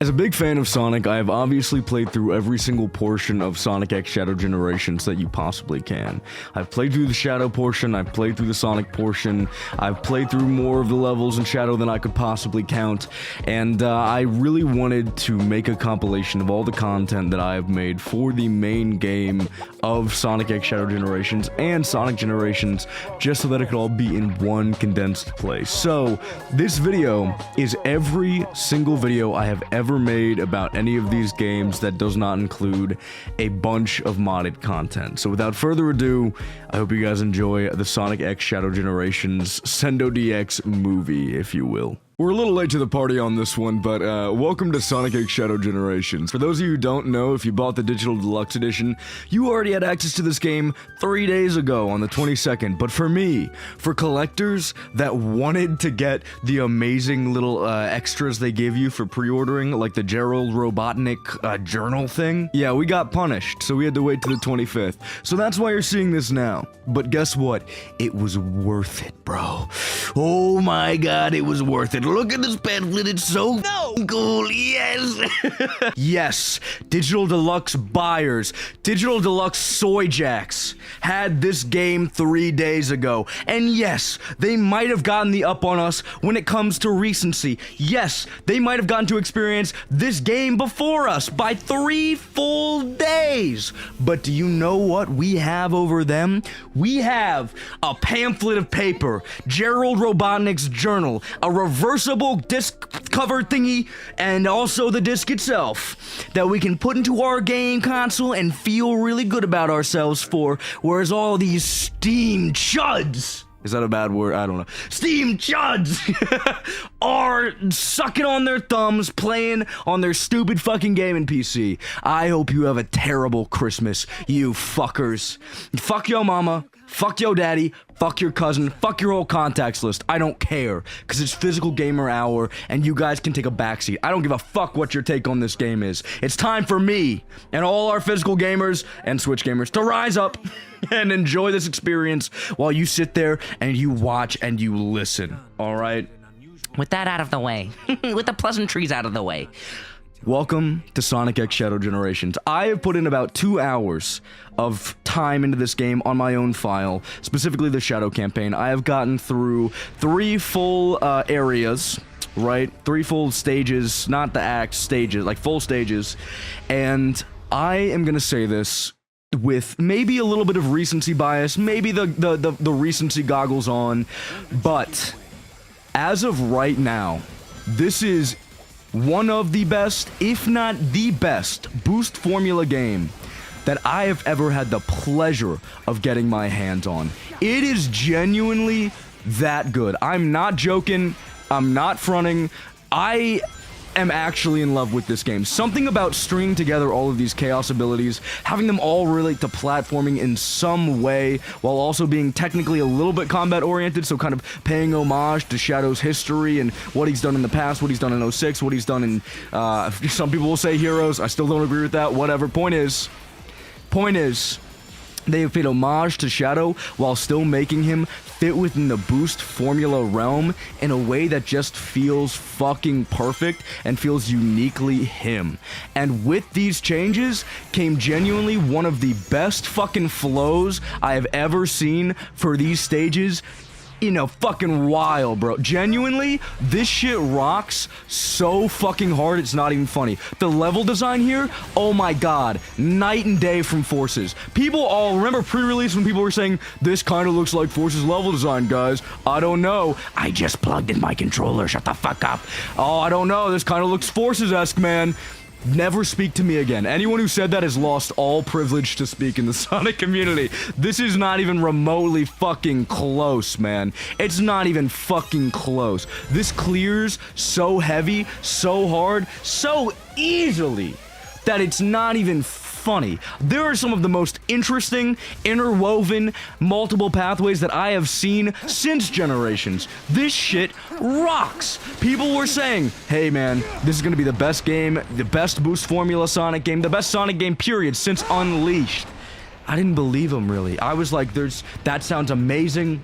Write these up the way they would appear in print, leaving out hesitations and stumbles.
As a big fan of Sonic, I have obviously played through every single portion of Sonic X Shadow Generations that you possibly can. I've played through the Shadow portion, I've played through the Sonic portion, I've played through more of the levels in Shadow than I could possibly count, and I really wanted to make a compilation of all the content that I have made for the main game of Sonic X Shadow Generations and Sonic Generations, just so that it could all be in one condensed place. So, this video is every single video I have ever made about any of these games that does not include a bunch of modded content. So without further ado, I hope you guys enjoy the Sonic X Shadow Generations Sendo DX movie, if you will. We're a little late to the party on this one, but welcome to Sonic X Shadow Generations. For those of you who don't know, if you bought the Digital Deluxe Edition, you already had access to this game 3 days ago on the 22nd. But for me, for collectors that wanted to get the amazing little extras they give you for pre-ordering, like the Gerald Robotnik journal thing, yeah, we got punished, so we had to wait to the 25th. So that's why you're seeing this now. But guess what? It was worth it, bro. Oh my god, it was worth it. Look at this pamphlet, it's so cool, yes! Yes, Digital Deluxe buyers, Digital Deluxe Soy Jacks had this game 3 days ago. And yes, they might have gotten the up on us when it comes to recency. Yes, they might have gotten to experience this game before us by 3 full days. But do you know what we have over them? We have a pamphlet of paper, Gerald Robotnik's journal, a reversible disc cover thingy, and also the disc itself that we can put into our game console and feel really good about ourselves for, whereas all these Steam chuds, is that a bad word? I don't know. Steam chuds are sucking on their thumbs, playing on their stupid fucking gaming PC. I hope you have a terrible Christmas, you fuckers. Fuck your mama. Fuck yo daddy, fuck your cousin, fuck your whole contacts list. I don't care, because it's Physical Gamer Hour, and you guys can take a backseat. I don't give a fuck what your take on this game is. It's time for me, and all our physical gamers, and Switch gamers, to rise up and enjoy this experience while you sit there and you watch and you listen, alright? With that out of the way, with the pleasantries out of the way. Welcome to Sonic X Shadow Generations. I have put in about 2 hours of time into this game on my own file, specifically the Shadow campaign. I have gotten through 3 full areas, right? 3 full stages, not the act, stages, like full stages. And I am gonna say this with maybe a little bit of recency bias, maybe the recency goggles on, but as of right now, this is one of the best, if not the best, boost formula game that I have ever had the pleasure of getting my hands on. It is genuinely that good. I'm not joking. I'm not fronting. I am actually in love with this game. Something about stringing together all of these chaos abilities, having them all relate to platforming in some way, while also being technically a little bit combat oriented, so kind of paying homage to Shadow's history and what he's done in the past, what he's done in 06, what he's done in, some people will say Heroes. I still don't agree with that. Whatever. Point is, they have paid homage to Shadow while still making him fit within the boost formula realm in a way that just feels fucking perfect and feels uniquely him. And with these changes came genuinely one of the best fucking flows I have ever seen for these stages in a fucking while, bro. Genuinely, this shit rocks so fucking hard, it's not even funny. The level design here, oh my god, night and day from Forces. People all remember pre-release when people were saying, this kind of looks like Forces level design, guys. I don't know. I just plugged in my controller, shut the fuck up. Oh, I don't know, this kind of looks Forces-esque, man. Never speak to me again. Anyone who said that has lost all privilege to speak in the Sonic community. This is not even remotely fucking close, man. It's not even fucking close. This clears so heavy, so hard, so easily that it's not even funny. There are some of the most interesting, interwoven, multiple pathways that I have seen since Generations. This shit rocks. People were saying, hey man, this is gonna be the best game, the best boost formula Sonic game, the best Sonic game period since Unleashed. I didn't believe them, really. I was like, that sounds amazing.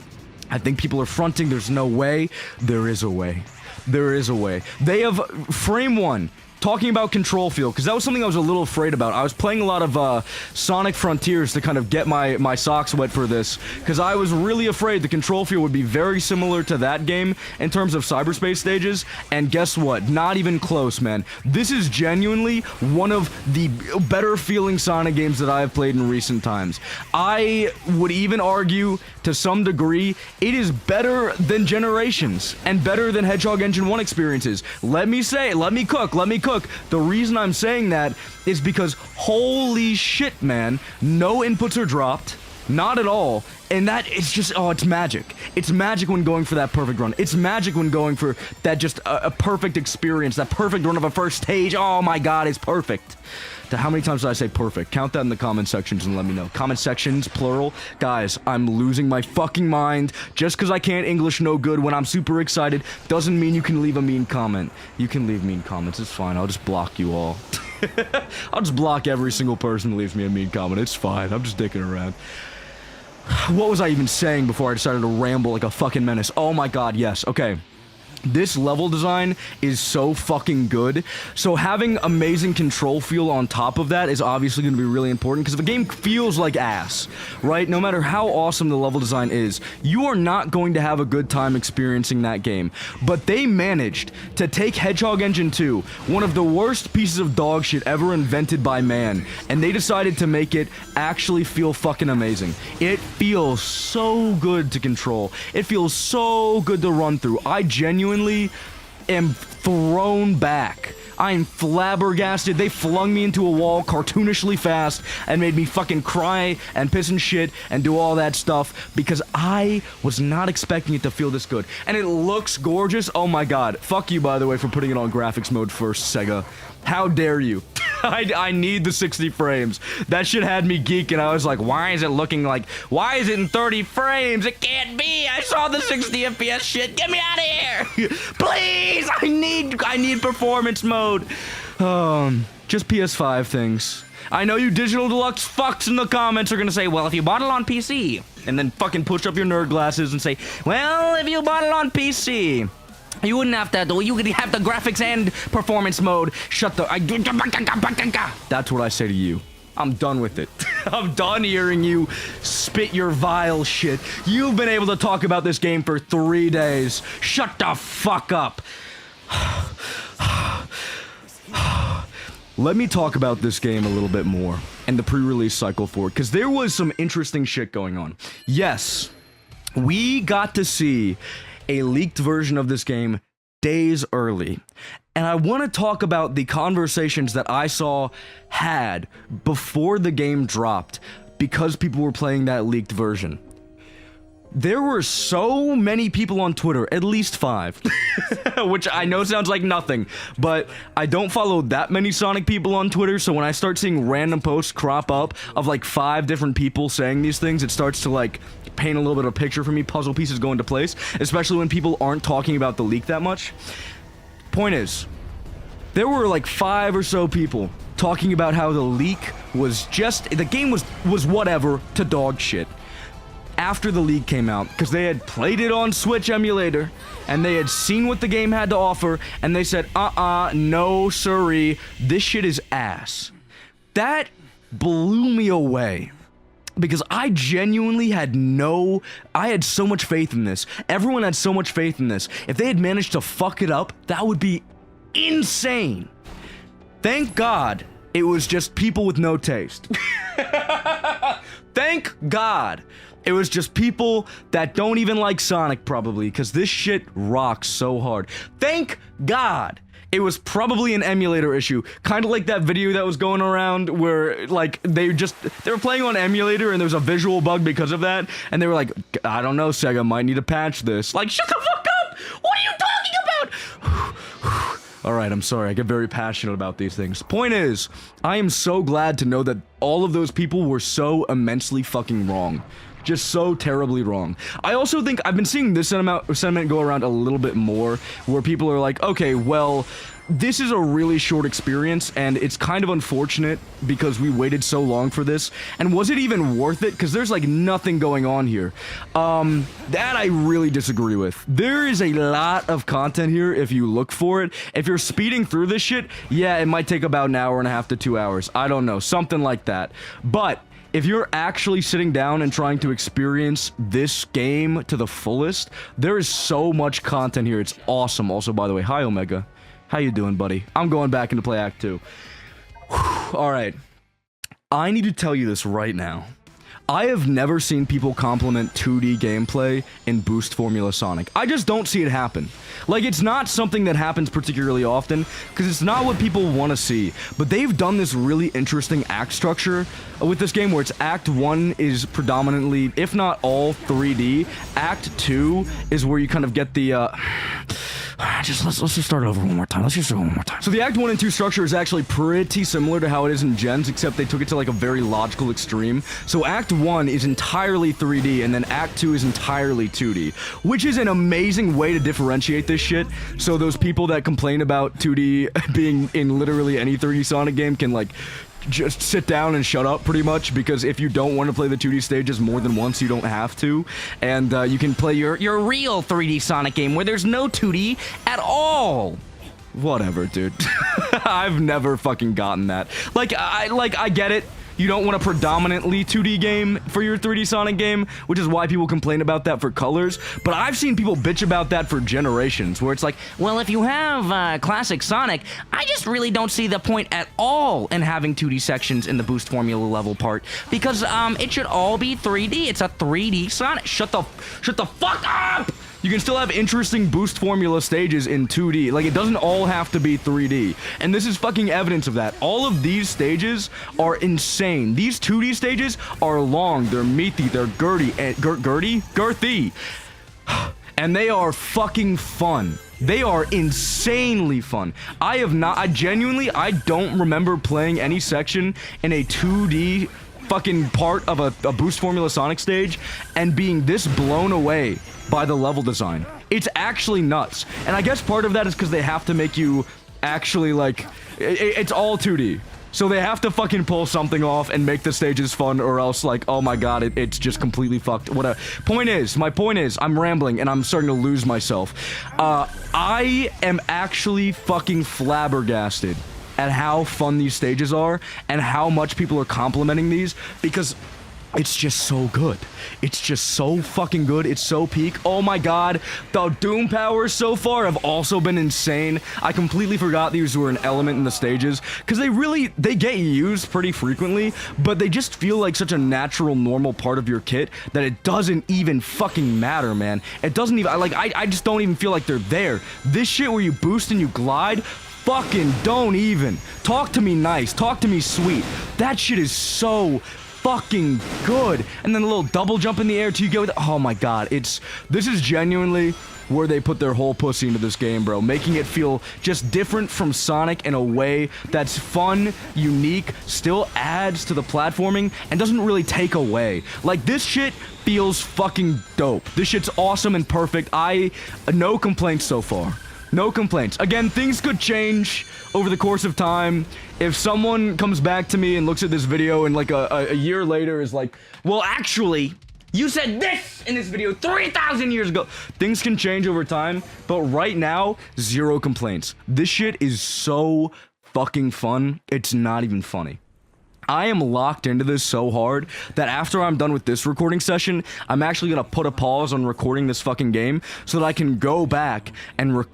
I think people are fronting. There's no way. There is a way. There is a way. They have, frame one, talking about control feel, because that was something I was a little afraid about. I was playing a lot of Sonic Frontiers to kind of get my socks wet for this, because I was really afraid the control feel would be very similar to that game in terms of cyberspace stages, and guess what? Not even close, man. This is genuinely one of the better feeling Sonic games that I have played in recent times. I would even argue, to some degree, it is better than Generations, and better than Hedgehog Engine 1 experiences. Let me cook. The reason I'm saying that is because holy shit, man, no inputs are dropped. Not at all. And that is just, oh, it's magic. It's magic when going for that perfect run. It's magic when going for that just a perfect experience, that perfect run of a first stage. Oh my god, it's perfect. How many times did I say perfect? Count that in the comment sections and let me know. Comment sections, plural. Guys, I'm losing my fucking mind. Just because I can't English no good when I'm super excited doesn't mean you can leave a mean comment. You can leave mean comments, it's fine. I'll just block you all. I'll just block every single person who leaves me a mean comment. It's fine. I'm just dicking around. What was I even saying before I decided to ramble like a fucking menace? Oh my god, yes. Okay. This level design is so fucking good, so having amazing control feel on top of that is obviously going to be really important, because if a game feels like ass, right, no matter how awesome the level design is, you are not going to have a good time experiencing that game. But they managed to take Hedgehog Engine 2, one of the worst pieces of dog shit ever invented by man, and they decided to make it actually feel fucking amazing. It feels so good to control. It feels so good to run through. I genuinely am thrown back. I am flabbergasted. They flung me into a wall cartoonishly fast and made me fucking cry and piss and shit and do all that stuff because I was not expecting it to feel this good. And it looks gorgeous. Oh my god. Fuck you, by the way, for putting it on graphics mode first, Sega. How dare you? I need the 60 frames. That shit had me geeking. I was like, why is it in 30 frames? It can't be. I saw the 60 FPS shit. Get me out of here. Please. I need performance mode. Just PS5 things. I know you Digital Deluxe fucks in the comments are gonna say, well, if you bought it on PC, and then fucking push up your nerd glasses and say, well, if you bought it on PC, you wouldn't have to, you could have the graphics and performance mode. Shut the, that's what I say to you. I'm done with it. I'm done hearing you spit your vile shit. You've been able to talk about this game for 3 days. Shut the fuck up. Let me talk about this game a little bit more and the pre-release cycle for it, because there was some interesting shit going on. Yes, we got to see a leaked version of this game days early. And I want to talk about the conversations that I saw had before the game dropped because people were playing that leaked version. There were so many people on Twitter, at least 5, which I know sounds like nothing, but I don't follow that many Sonic people on Twitter, so when I start seeing random posts crop up of like 5 different people saying these things, it starts to like paint a little bit of a picture for me, puzzle pieces go into place, especially when people aren't talking about the leak that much. Point is, there were like 5 or so people talking about how the leak was just, the game was whatever to dog shit. After the leak came out, because they had played it on Switch emulator, and they had seen what the game had to offer, and they said, no siree, this shit is ass. That blew me away. Because I genuinely had so much faith in this. Everyone had so much faith in this. If they had managed to fuck it up, that would be insane. Thank God it was just people with no taste. Thank God it was just people that don't even like Sonic, probably, because this shit rocks so hard. Thank God it was probably an emulator issue, kind of like that video that was going around where, like, they were playing on emulator and there was a visual bug because of that, and they were like, I don't know, Sega might need to patch this. Like, shut the fuck up! What are you talking about? Alright, I'm sorry, I get very passionate about these things. Point is, I am so glad to know that all of those people were so immensely fucking wrong. Just so terribly wrong. I also think I've been seeing this sentiment go around a little bit more, where people are like, okay, well, this is a really short experience, and it's kind of unfortunate because we waited so long for this. And was it even worth it? Because there's like nothing going on here. That I really disagree with. There is a lot of content here if you look for it. If you're speeding through this shit, yeah, it might take about an hour and a half to 2 hours. I don't know, something like that. But if you're actually sitting down and trying to experience this game to the fullest, there is so much content here. It's awesome. Also, by the way, hi Omega. How you doing, buddy? I'm going back into play Act 2. Alright. I need to tell you this right now. I have never seen people compliment 2D gameplay in Boost Formula Sonic. I just don't see it happen. Like, it's not something that happens particularly often, because it's not what people want to see. But they've done this really interesting act structure with this game, where it's Act 1 is predominantly, if not all, 3D. Act 2 is where you kind of get the, let's just start over one more time. Let's just do it one more time. So the Act 1 and 2 structure is actually pretty similar to how it is in Gens, except they took it to like a very logical extreme. So Act 1 is entirely 3D, and then Act 2 is entirely 2D, which is an amazing way to differentiate this shit. So those people that complain about 2D being in literally any 3D Sonic game can like just sit down and shut up, pretty much, because if you don't want to play the 2D stages more than once, you don't have to, and you can play your real 3D Sonic game where there's no 2D at all. Whatever, dude. I've never fucking gotten that. I get it. You don't want a predominantly 2D game for your 3D Sonic game, which is why people complain about that for colors, but I've seen people bitch about that for generations, where it's like, well, if you have classic Sonic, I just really don't see the point at all in having 2D sections in the Boost Formula level part, because it should all be 3D. It's a 3D Sonic. Shut the fuck up! You can still have interesting Boost Formula stages in 2D. Like, it doesn't all have to be 3D. And this is fucking evidence of that. All of these stages are insane. These 2D stages are long, they're meaty, they're girthy. And they are fucking fun. They are insanely fun. I don't remember playing any section in a 2D fucking part of a Boost Formula Sonic stage and being this blown away by the level design. It's actually nuts. And I guess part of that is because they have to make you actually, like, it's all 2D. So they have to fucking pull something off and make the stages fun, or else, like, oh my god, it's just completely fucked. Whatever. My point is, I'm rambling and I'm starting to lose myself. I am actually fucking flabbergasted at how fun these stages are and how much people are complimenting these, because it's just so good. It's just so fucking good. It's so peak. Oh my god, the Doom powers so far have also been insane. I completely forgot these were an element in the stages, because they get used pretty frequently, but they just feel like such a natural, normal part of your kit that it doesn't even fucking matter, man. It doesn't even, I just don't even feel like they're there. This shit where you boost and you glide, fucking don't even. Talk to me nice. Talk to me sweet. That shit is so fucking good. And then a little double jump in the air till you get with, oh my god, this is genuinely where they put their whole pussy into this game, bro. Making it feel just different from Sonic in a way that's fun, unique, still adds to the platforming, and doesn't really take away. Like, this shit feels fucking dope. This shit's awesome and perfect. No complaints so far. No complaints. Again, things could change over the course of time. If someone comes back to me and looks at this video and like a year later is like, well, actually, you said this in this video 3,000 years ago. Things can change over time, but right now, zero complaints. This shit is so fucking fun, it's not even funny. I am locked into this so hard that after I'm done with this recording session, I'm actually gonna put a pause on recording this fucking game so that I can go back and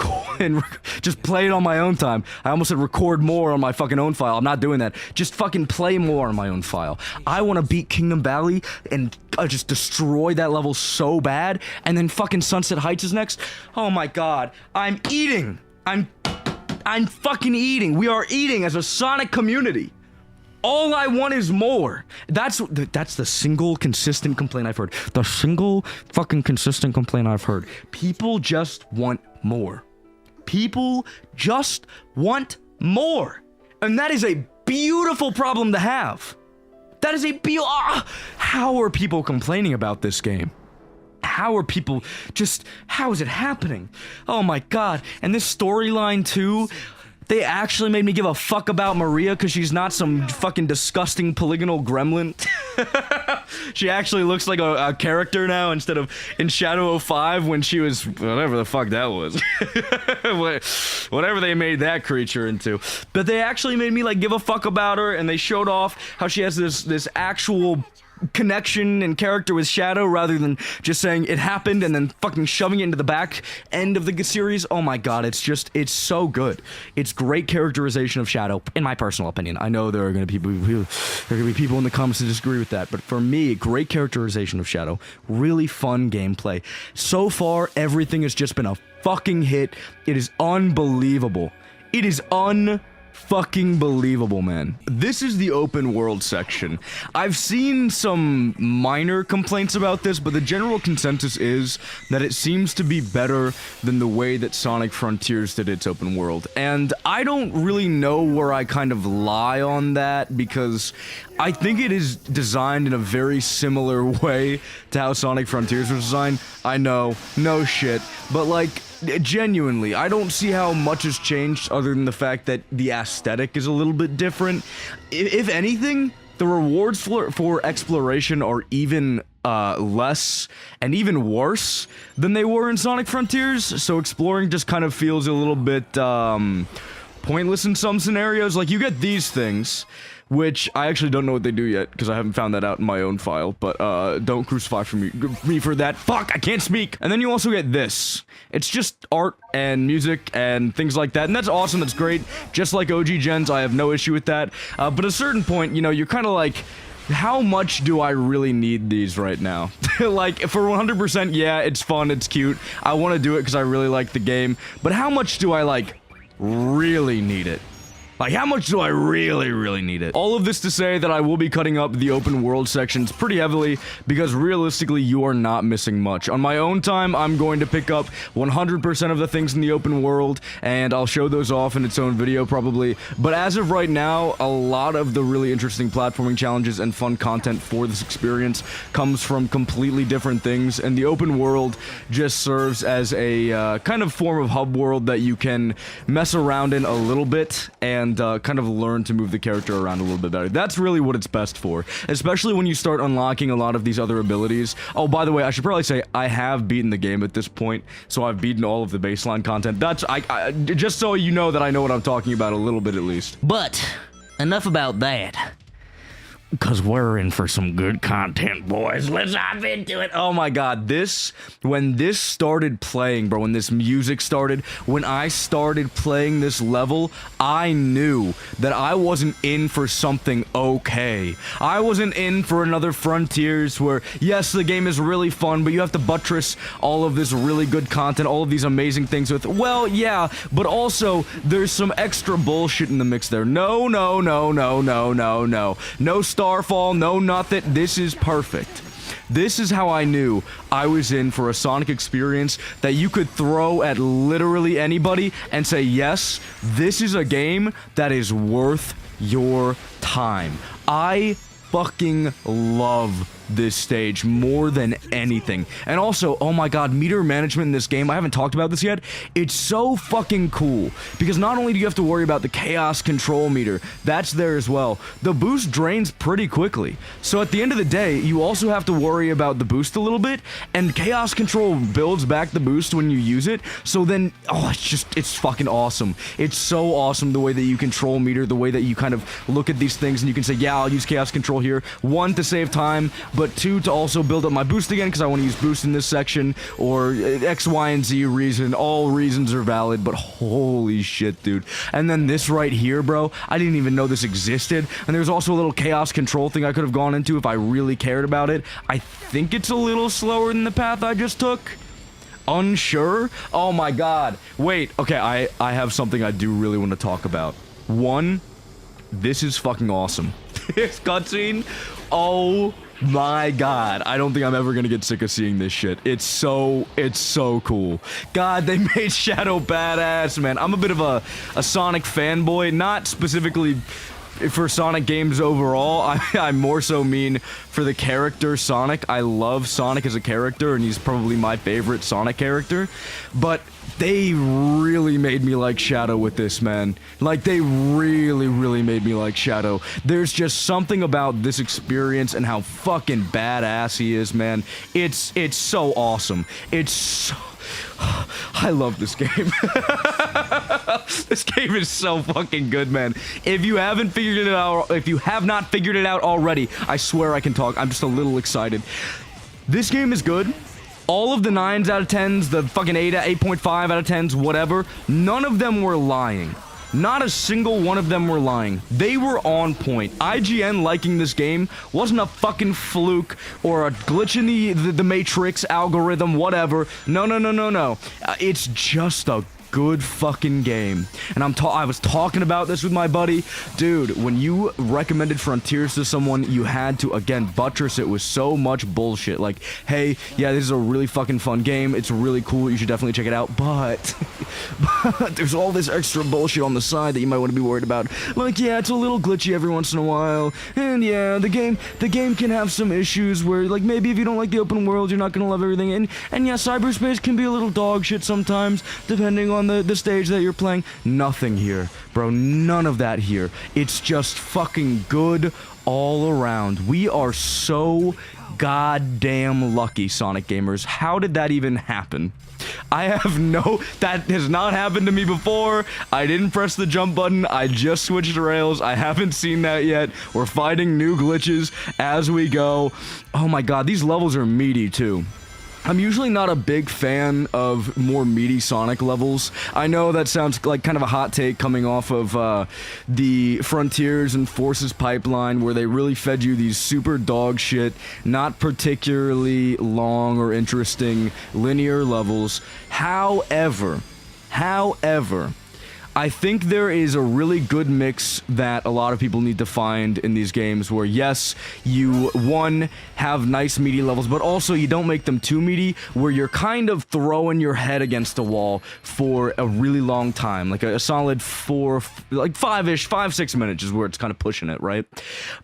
just play it on my own time. I almost said record more on my fucking own file. I'm not doing that. Just fucking play more on my own file. I want to beat Kingdom Valley and just destroy that level so bad, and then fucking Sunset Heights is next. Oh my god. I'm eating. I'm fucking eating. We are eating as a Sonic community. All I want is more. That's the single consistent complaint I've heard. The single fucking consistent complaint I've heard. People just want more. People just want more. And that is a beautiful problem to have. That is a how are people complaining about this game? How are people how is it happening? Oh my god. And this storyline too. They actually made me give a fuck about Maria because she's not some fucking disgusting polygonal gremlin. She actually looks like a character now instead of in Shadow 05 when she was whatever the fuck that was. Whatever they made that creature into. But they actually made me like give a fuck about her, and they showed off how she has this actual connection and character with Shadow rather than just saying it happened and then fucking shoving it into the back end of the series. Oh my god, it's so good. It's great characterization of Shadow, in my personal opinion. I know there are gonna be people in the comments to disagree with that, but for me, great characterization of Shadow, really fun gameplay. So far, everything has just been a fucking hit. It is unbelievable. It is fucking believable, man. This is the open world section. I've seen some minor complaints about this, but the general consensus is that it seems to be better than the way that Sonic Frontiers did its open world. And I don't really know where I kind of lie on that, because I think it is designed in a very similar way to how Sonic Frontiers was designed. I know, no shit, but like, genuinely, I don't see how much has changed other than the fact that the aesthetic is a little bit different. If anything, the rewards for exploration are even less and even worse than they were in Sonic Frontiers, so exploring just kind of feels a little bit pointless in some scenarios. Like, you get these things, which I actually don't know what they do yet, because I haven't found that out in my own file, but don't crucify me for that. Fuck, I can't speak! And then you also get this. It's just art and music and things like that, and that's awesome, that's great. Just like OG Gens, I have no issue with that. But at a certain point, you know, you're kind of like, how much do I really need these right now? Like, for 100%, yeah, it's fun, it's cute. I want to do it because I really like the game, but how much do I, like, really need it? Like, how much do I really need it? All of this to say that I will be cutting up the open world sections pretty heavily, because realistically, you are not missing much. On my own time, I'm going to pick up 100% of the things in the open world, and I'll show those off in its own video probably. But as of right now, a lot of the really interesting platforming challenges and fun content for this experience comes from completely different things, and the open world just serves as a kind of form of hub world that you can mess around in a little bit, and kind of learn to move the character around a little bit better. That's really what it's best for, especially when you start unlocking a lot of these other abilities. Oh, by the way, I should probably say I have beaten the game at this point, so I've beaten all of the baseline content. That's, I just so you know that I know what I'm talking about a little bit at least. But enough about that, because we're in for some good content, boys. Let's hop into it. Oh my god, when this started playing, bro, when this music started, when I started playing this level, I knew that I wasn't in for something okay. I wasn't in for another Frontiers where, yes, the game is really fun, but you have to buttress all of this really good content, all of these amazing things with, well, yeah, but also, there's some extra bullshit in the mix there. No. No Starfall, no nothing. This is perfect. This is how I knew I was in for a Sonic experience that you could throw at literally anybody and say, yes, this is a game that is worth your time. I fucking love this stage more than anything. And also, oh my god, meter management in this game, I haven't talked about this yet, it's so fucking cool, because not only do you have to worry about the chaos control meter, that's there as well, the boost drains pretty quickly, so at the end of the day, you also have to worry about the boost a little bit, and chaos control builds back the boost when you use it, so then, oh, it's fucking awesome. It's so awesome the way that you control meter, the way that you kind of look at these things and you can say, yeah, I'll use chaos control here, one, to save time, but two, to also build up my boost again, because I want to use boost in this section, or X, Y, and Z reason. All reasons are valid, but holy shit, dude. And then this right here, bro, I didn't even know this existed, and there's also a little chaos control thing I could have gone into if I really cared about it. I think it's a little slower than the path I just took. Unsure? Oh my god. Wait, okay, I have something I do really want to talk about. One, this is fucking awesome. This cutscene, oh my god, I don't think I'm ever gonna get sick of seeing this shit. It's so cool. God, they made Shadow badass, man. I'm a bit of a Sonic fanboy, not specifically for Sonic games overall. I more so mean for the character Sonic. I love Sonic as a character, and he's probably my favorite Sonic character. But they really made me like Shadow with this, man. Like, they really made me like Shadow. There's just something about this experience and how fucking badass he is, man. It's so awesome. It's so... I love this game. This game is so fucking good, man. If you haven't figured it out, if you have not figured it out already, I swear I can talk. I'm just a little excited. This game is good. All of the 9s out of 10s, the fucking 8.5 out of 10s, whatever, none of them were lying. Not a single one of them were lying. They were on point. IGN liking this game wasn't a fucking fluke or a glitch in the Matrix algorithm, whatever. No. It's just a good fucking game. And I was talking about this with my buddy. Dude, when you recommended Frontiers to someone, you had to, again, buttress it with so much bullshit. Like, hey, yeah, this is a really fucking fun game. It's really cool. You should definitely check it out. But there's all this extra bullshit on the side that you might want to be worried about. Like, yeah, it's a little glitchy every once in a while. And yeah, the game can have some issues where, like, maybe if you don't like the open world, you're not gonna love everything. And yeah, cyberspace can be a little dog shit sometimes, depending on the stage that you're playing. Nothing here, bro. None of that here. It's just fucking good all around. We are so goddamn lucky, Sonic gamers. How did that even happen? That has not happened to me before. I didn't press the jump button. I just switched rails. I haven't seen that yet. We're fighting new glitches as we go. Oh my god, these levels are meaty too. I'm usually not a big fan of more meaty Sonic levels. I know that sounds like kind of a hot take coming off of the Frontiers and Forces pipeline, where they really fed you these super dog shit, not particularly long or interesting linear levels. However, I think there is a really good mix that a lot of people need to find in these games where, yes, you, one, have nice meaty levels, but also you don't make them too meaty, where you're kind of throwing your head against the wall for a really long time, like a solid 5-6 minutes is where it's kind of pushing it, right?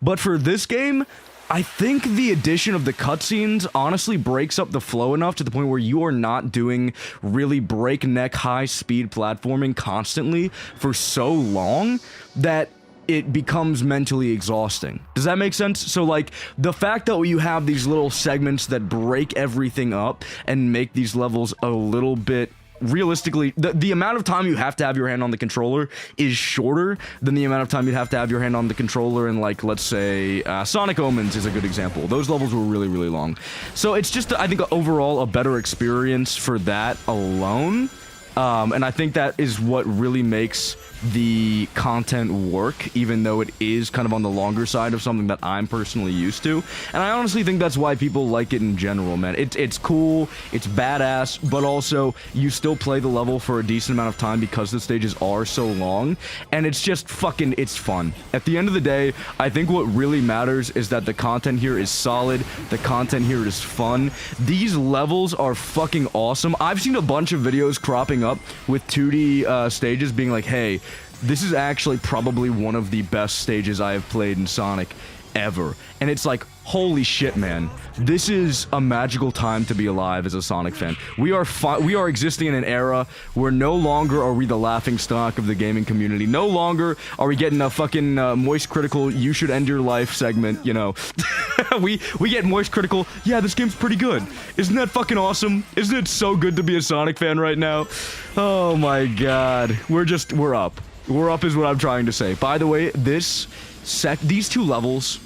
But for this game, I think the addition of the cutscenes honestly breaks up the flow enough to the point where you are not doing really breakneck high-speed platforming constantly for so long that it becomes mentally exhausting. Does that make sense? So, like, the fact that you have these little segments that break everything up and make these levels a little bit... realistically, the amount of time you have to have your hand on the controller is shorter than the amount of time you'd have to have your hand on the controller in, like, let's say, Sonic Omens is a good example. Those levels were really, really long. So it's just, I think, overall, a better experience for that alone. And I think that is what really makes the content work, even though it is kind of on the longer side of something that I'm personally used to. And I honestly think that's why people like it in general, man. It's cool, it's badass, but also you still play the level for a decent amount of time because the stages are so long, and it's just fucking, it's fun. At the end of the day, I think what really matters is that the content here is solid, the content here is fun. These levels are fucking awesome. I've seen a bunch of videos cropping up with 2D stages being like, hey, this is actually probably one of the best stages I have played in Sonic ever. And it's like, holy shit, man. This is a magical time to be alive as a Sonic fan. We are existing in an era where no longer are we the laughingstock of the gaming community. No longer are we getting a fucking Moist Critical, you should end your life segment, you know. we get Moist Critical, yeah, this game's pretty good. Isn't that fucking awesome? Isn't it so good to be a Sonic fan right now? Oh my god. We're up. We're up is what I'm trying to say. By the way, these two levels,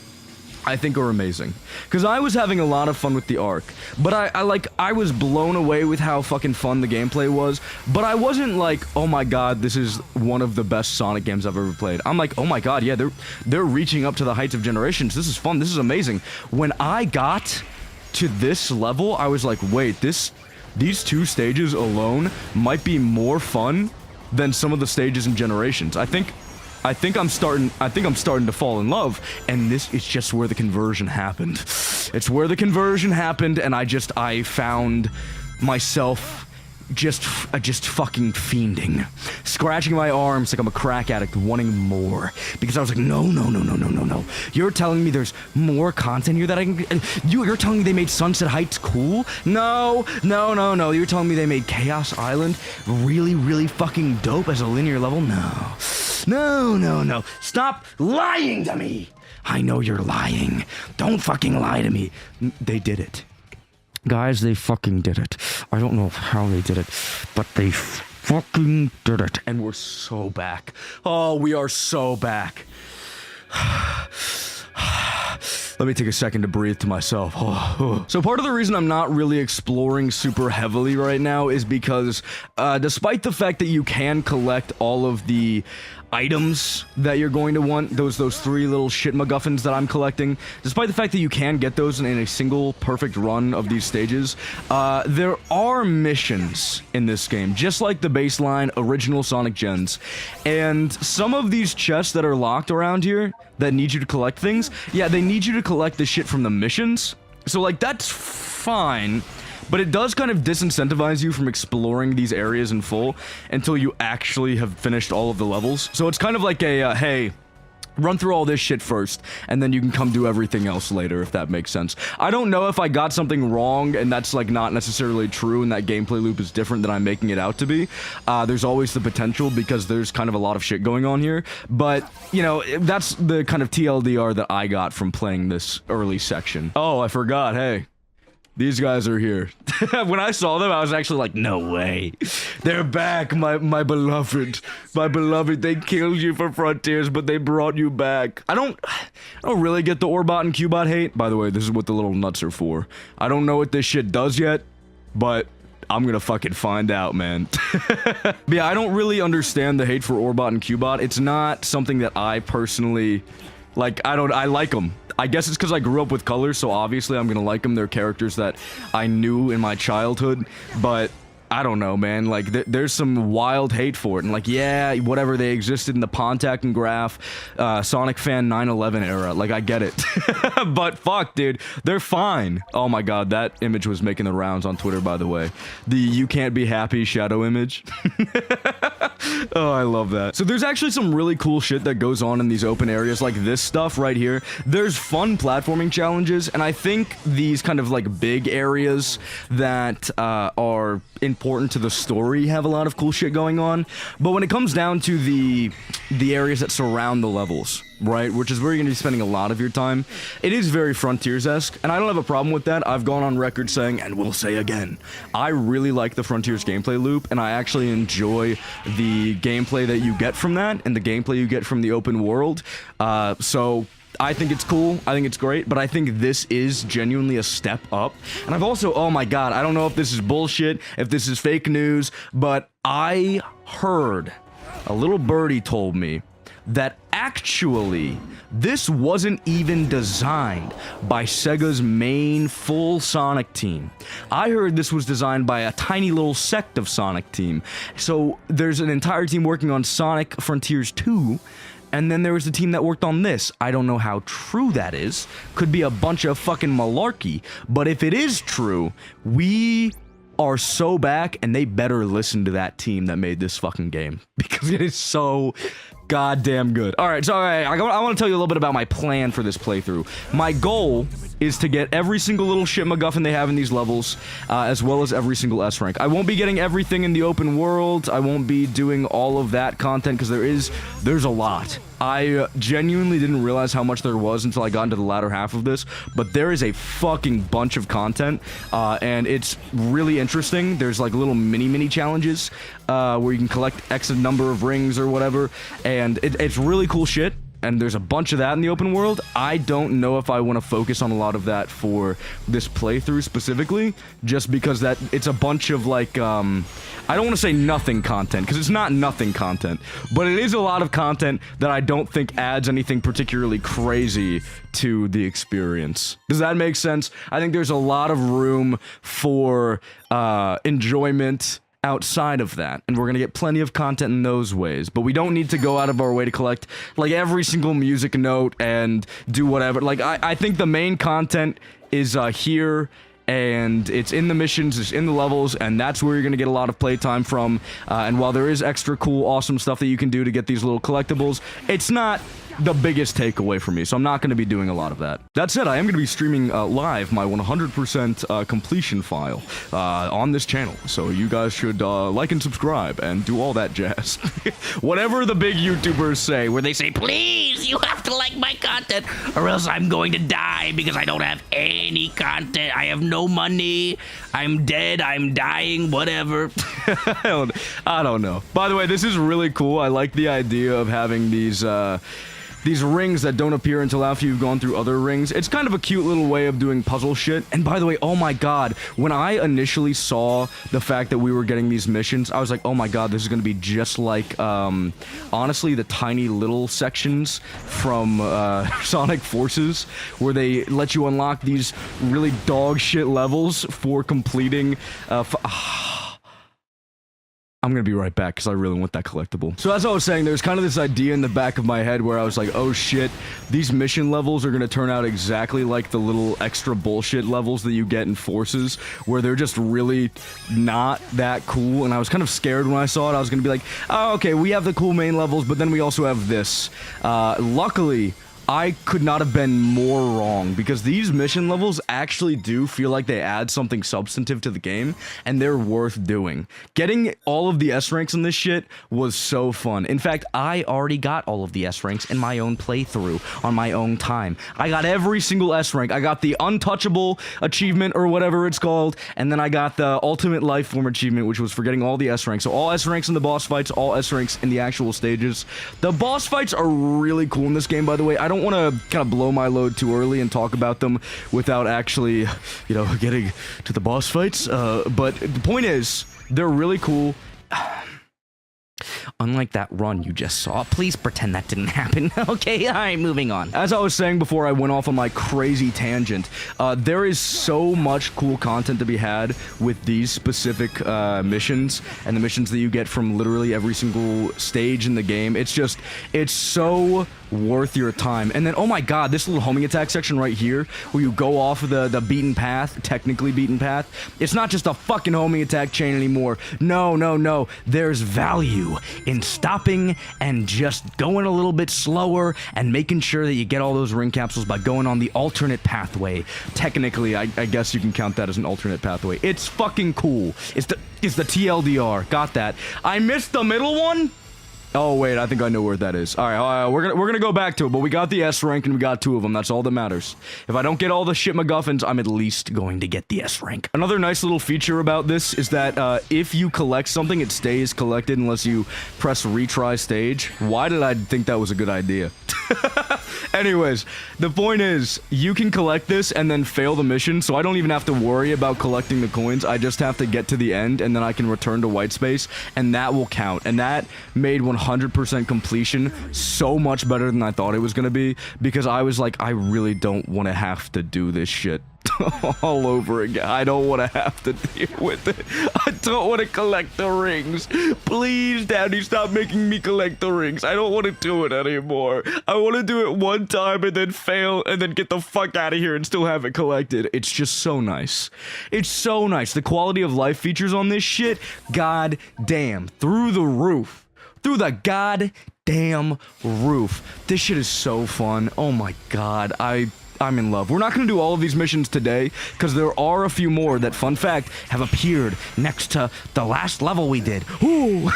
I think, are amazing. Because I was having a lot of fun with the arc. But I was blown away with how fucking fun the gameplay was. But I wasn't like, oh my god, this is one of the best Sonic games I've ever played. I'm like, oh my god, yeah, they're reaching up to the heights of generations. This is fun. This is amazing. When I got to this level, I was like, wait, these two stages alone might be more fun than some of the stages in Generations. I think I'm starting to fall in love, and this is just where the conversion happened. It's where the conversion happened, and I found myself just fucking fiending, scratching my arms like I'm a crack addict, wanting more, because I was like, no. You're telling me there's more content here that I can. You're telling me they made Sunset Heights cool? No. You're telling me they made Chaos Island really fucking dope as a linear level? No. Stop lying to me. I know you're lying. Don't fucking lie to me. They did it. Guys, they fucking did it. I don't know how they did it, but they fucking did it. And we're so back. Oh, we are so back. Let me take a second to breathe to myself. So part of the reason I'm not really exploring super heavily right now is because despite the fact that you can collect all of the items that you're going to want, those 3 little shit MacGuffins that I'm collecting, despite the fact that you can get those in a single perfect run of these stages, there are missions in this game, just like the baseline original Sonic gens. And some of these chests that are locked around here that need you to collect things, yeah, they need you to collect the shit from the missions. So like, that's fine. But it does kind of disincentivize you from exploring these areas in full until you actually have finished all of the levels. So it's kind of like a, hey, run through all this shit first, and then you can come do everything else later, if that makes sense. I don't know if I got something wrong, and that's, like, not necessarily true, and that gameplay loop is different than I'm making it out to be. There's always the potential, because there's kind of a lot of shit going on here. But, you know, that's the kind of TLDR that I got from playing this early section. Oh, I forgot, hey. These guys are here. When I saw them, I was actually like, no way. They're back, my beloved. My beloved, they killed you for Frontiers, but they brought you back. I don't really get the Orbot and Cubot hate. By the way, this is what the little nuts are for. I don't know what this shit does yet, but I'm gonna fucking find out, man. But yeah, I don't really understand the hate for Orbot and Cubot. It's not something that I personally, like, I like them. I guess it's because I grew up with colors, so obviously I'm gonna like them. They're characters that I knew in my childhood, but I don't know, man. Like, there's some wild hate for it. And, like, yeah, whatever, they existed in the Pontac and Graph, Sonic Fan 9/11 era. Like, I get it. But fuck, dude. They're fine. Oh my god, that image was making the rounds on Twitter, by the way. The "you can't be happy" shadow image. Oh, I love that. So there's actually some really cool shit that goes on in these open areas, like this stuff right here. There's fun platforming challenges, and I think these kind of, like, big areas that are important to the story have a lot of cool shit going on. But when it comes down to the areas that surround the levels, right, which is where you're gonna be spending a lot of your time, it is very Frontiers-esque, and I don't have a problem with that. I've gone on record saying, and will say again, I really like the Frontiers gameplay loop, and I actually enjoy the gameplay that you get from that, and the gameplay you get from the open world. So I think it's cool, I think it's great, but I think this is genuinely a step up. And I've also, oh my god, I don't know if this is bullshit, if this is fake news, but I heard, a little birdie told me, that actually, this wasn't even designed by Sega's main full Sonic team. I heard this was designed by a tiny little sect of Sonic team. So there's an entire team working on Sonic Frontiers 2, and then there was the team that worked on this. I don't know how true that is. Could be a bunch of fucking malarkey. But if it is true, we are so back, and they better listen to that team that made this fucking game. Because it is so goddamn good. Alright, so I want to tell you a little bit about my plan for this playthrough. My goal is to get every single little shit MacGuffin they have in these levels, as well as every single S rank. I won't be getting everything in the open world. I won't be doing all of that content, because there's a lot. I genuinely didn't realize how much there was until I got into the latter half of this, but there is a fucking bunch of content, and it's really interesting. There's like little mini challenges, where you can collect X number of rings or whatever, and it's really cool shit. And there's a bunch of that in the open world. I don't know if I want to focus on a lot of that for this playthrough specifically, just because that it's a bunch of, like, I don't want to say nothing content, because it's not nothing content, but it is a lot of content that I don't think adds anything particularly crazy to the experience. Does that make sense? I think there's a lot of room for enjoyment outside of that, and we're gonna get plenty of content in those ways, but we don't need to go out of our way to collect, like, every single music note and do whatever. Like, I think the main content is here and it's in the missions, it's in the levels, and that's where you're gonna get a lot of playtime from. And while there is extra cool, awesome stuff that you can do to get these little collectibles, it's not the biggest takeaway for me, so I'm not going to be doing a lot of that. That said, I am going to be streaming live my 100% completion file on this channel, so you guys should like and subscribe and do all that jazz. Whatever the big YouTubers say, where they say, Please, you have to like my content, or else I'm going to die because I don't have any content. I have no money. I'm dead. I'm dying. Whatever. I don't know. By the way, this is really cool. I like the idea of having these rings that don't appear until after you've gone through other rings. It's kind of a cute little way of doing puzzle shit. And by the way, oh my god, when I initially saw the fact that we were getting these missions, I was like, oh my god, this is gonna be just like, honestly, the tiny little sections from Sonic Forces, where they let you unlock these really dog shit levels for completing, I'm gonna be right back because I really want that collectible. So as I was saying, there's kind of this idea in the back of my head where I was like, oh shit, these mission levels are gonna turn out exactly like the little extra bullshit levels that you get in Forces, where they're just really not that cool, and I was kind of scared when I saw it. I was gonna be like, oh, okay, we have the cool main levels, but then we also have this. Luckily, I could not have been more wrong, because these mission levels actually do feel like they add something substantive to the game, and they're worth doing. Getting all of the S ranks in this shit was so fun. In fact, I already got all of the S ranks in my own playthrough on my own time. I got every single S rank. I got the Untouchable achievement, or whatever it's called, and then I got the Ultimate Life Form achievement, which was for getting all the S ranks. So all S ranks in the boss fights, all S ranks in the actual stages. The boss fights are really cool in this game, by the way. I don't want to kind of blow my load too early and talk about them without actually, you know, getting to the boss fights. But the point is, they're really cool. Unlike that run you just saw, please pretend that didn't happen. Okay, alright, moving on. As I was saying before I went off on my crazy tangent, there is so much cool content to be had with these specific missions, and the missions that you get from literally every single stage in the game. It's so worth your time. And then, oh my god, this little homing attack section right here, where you go off of the beaten path, technically beaten path, it's not just a fucking homing attack chain anymore. No. There's value in stopping and just going a little bit slower and making sure that you get all those ring capsules by going on the alternate pathway. Technically, I guess you can count that as an alternate pathway. It's fucking cool. It's the TLDR. Got that. I missed the middle one? Oh wait, I think I know where that is. All right, we're gonna go back to it, but we got the S rank and we got 2 of them. That's all that matters. If I don't get all the shit MacGuffins, I'm at least going to get the S rank. Another nice little feature about this is that if you collect something, it stays collected unless you press retry stage. Why did I think that was a good idea? Anyways, the point is, you can collect this and then fail the mission, so I don't even have to worry about collecting the coins. I just have to get to the end, and then I can return to white space, and that will count. And that made 100% completion so much better than I thought it was gonna be, because I was like, I really don't want to have to do this shit all over again. I don't want to have to deal with it. I don't want to collect the rings. Please, Daddy, stop making me collect the rings. I don't want to do it anymore. I want to do it one time and then fail and then get the fuck out of here and still have it collected. It's just so nice. It's so nice. The quality of life features on this shit, god damn, through the roof. Through the goddamn roof. This shit is so fun. Oh my god, I'm in love. We're not going to do all of these missions today, because there are a few more that, fun fact, have appeared next to the last level we did. Ooh!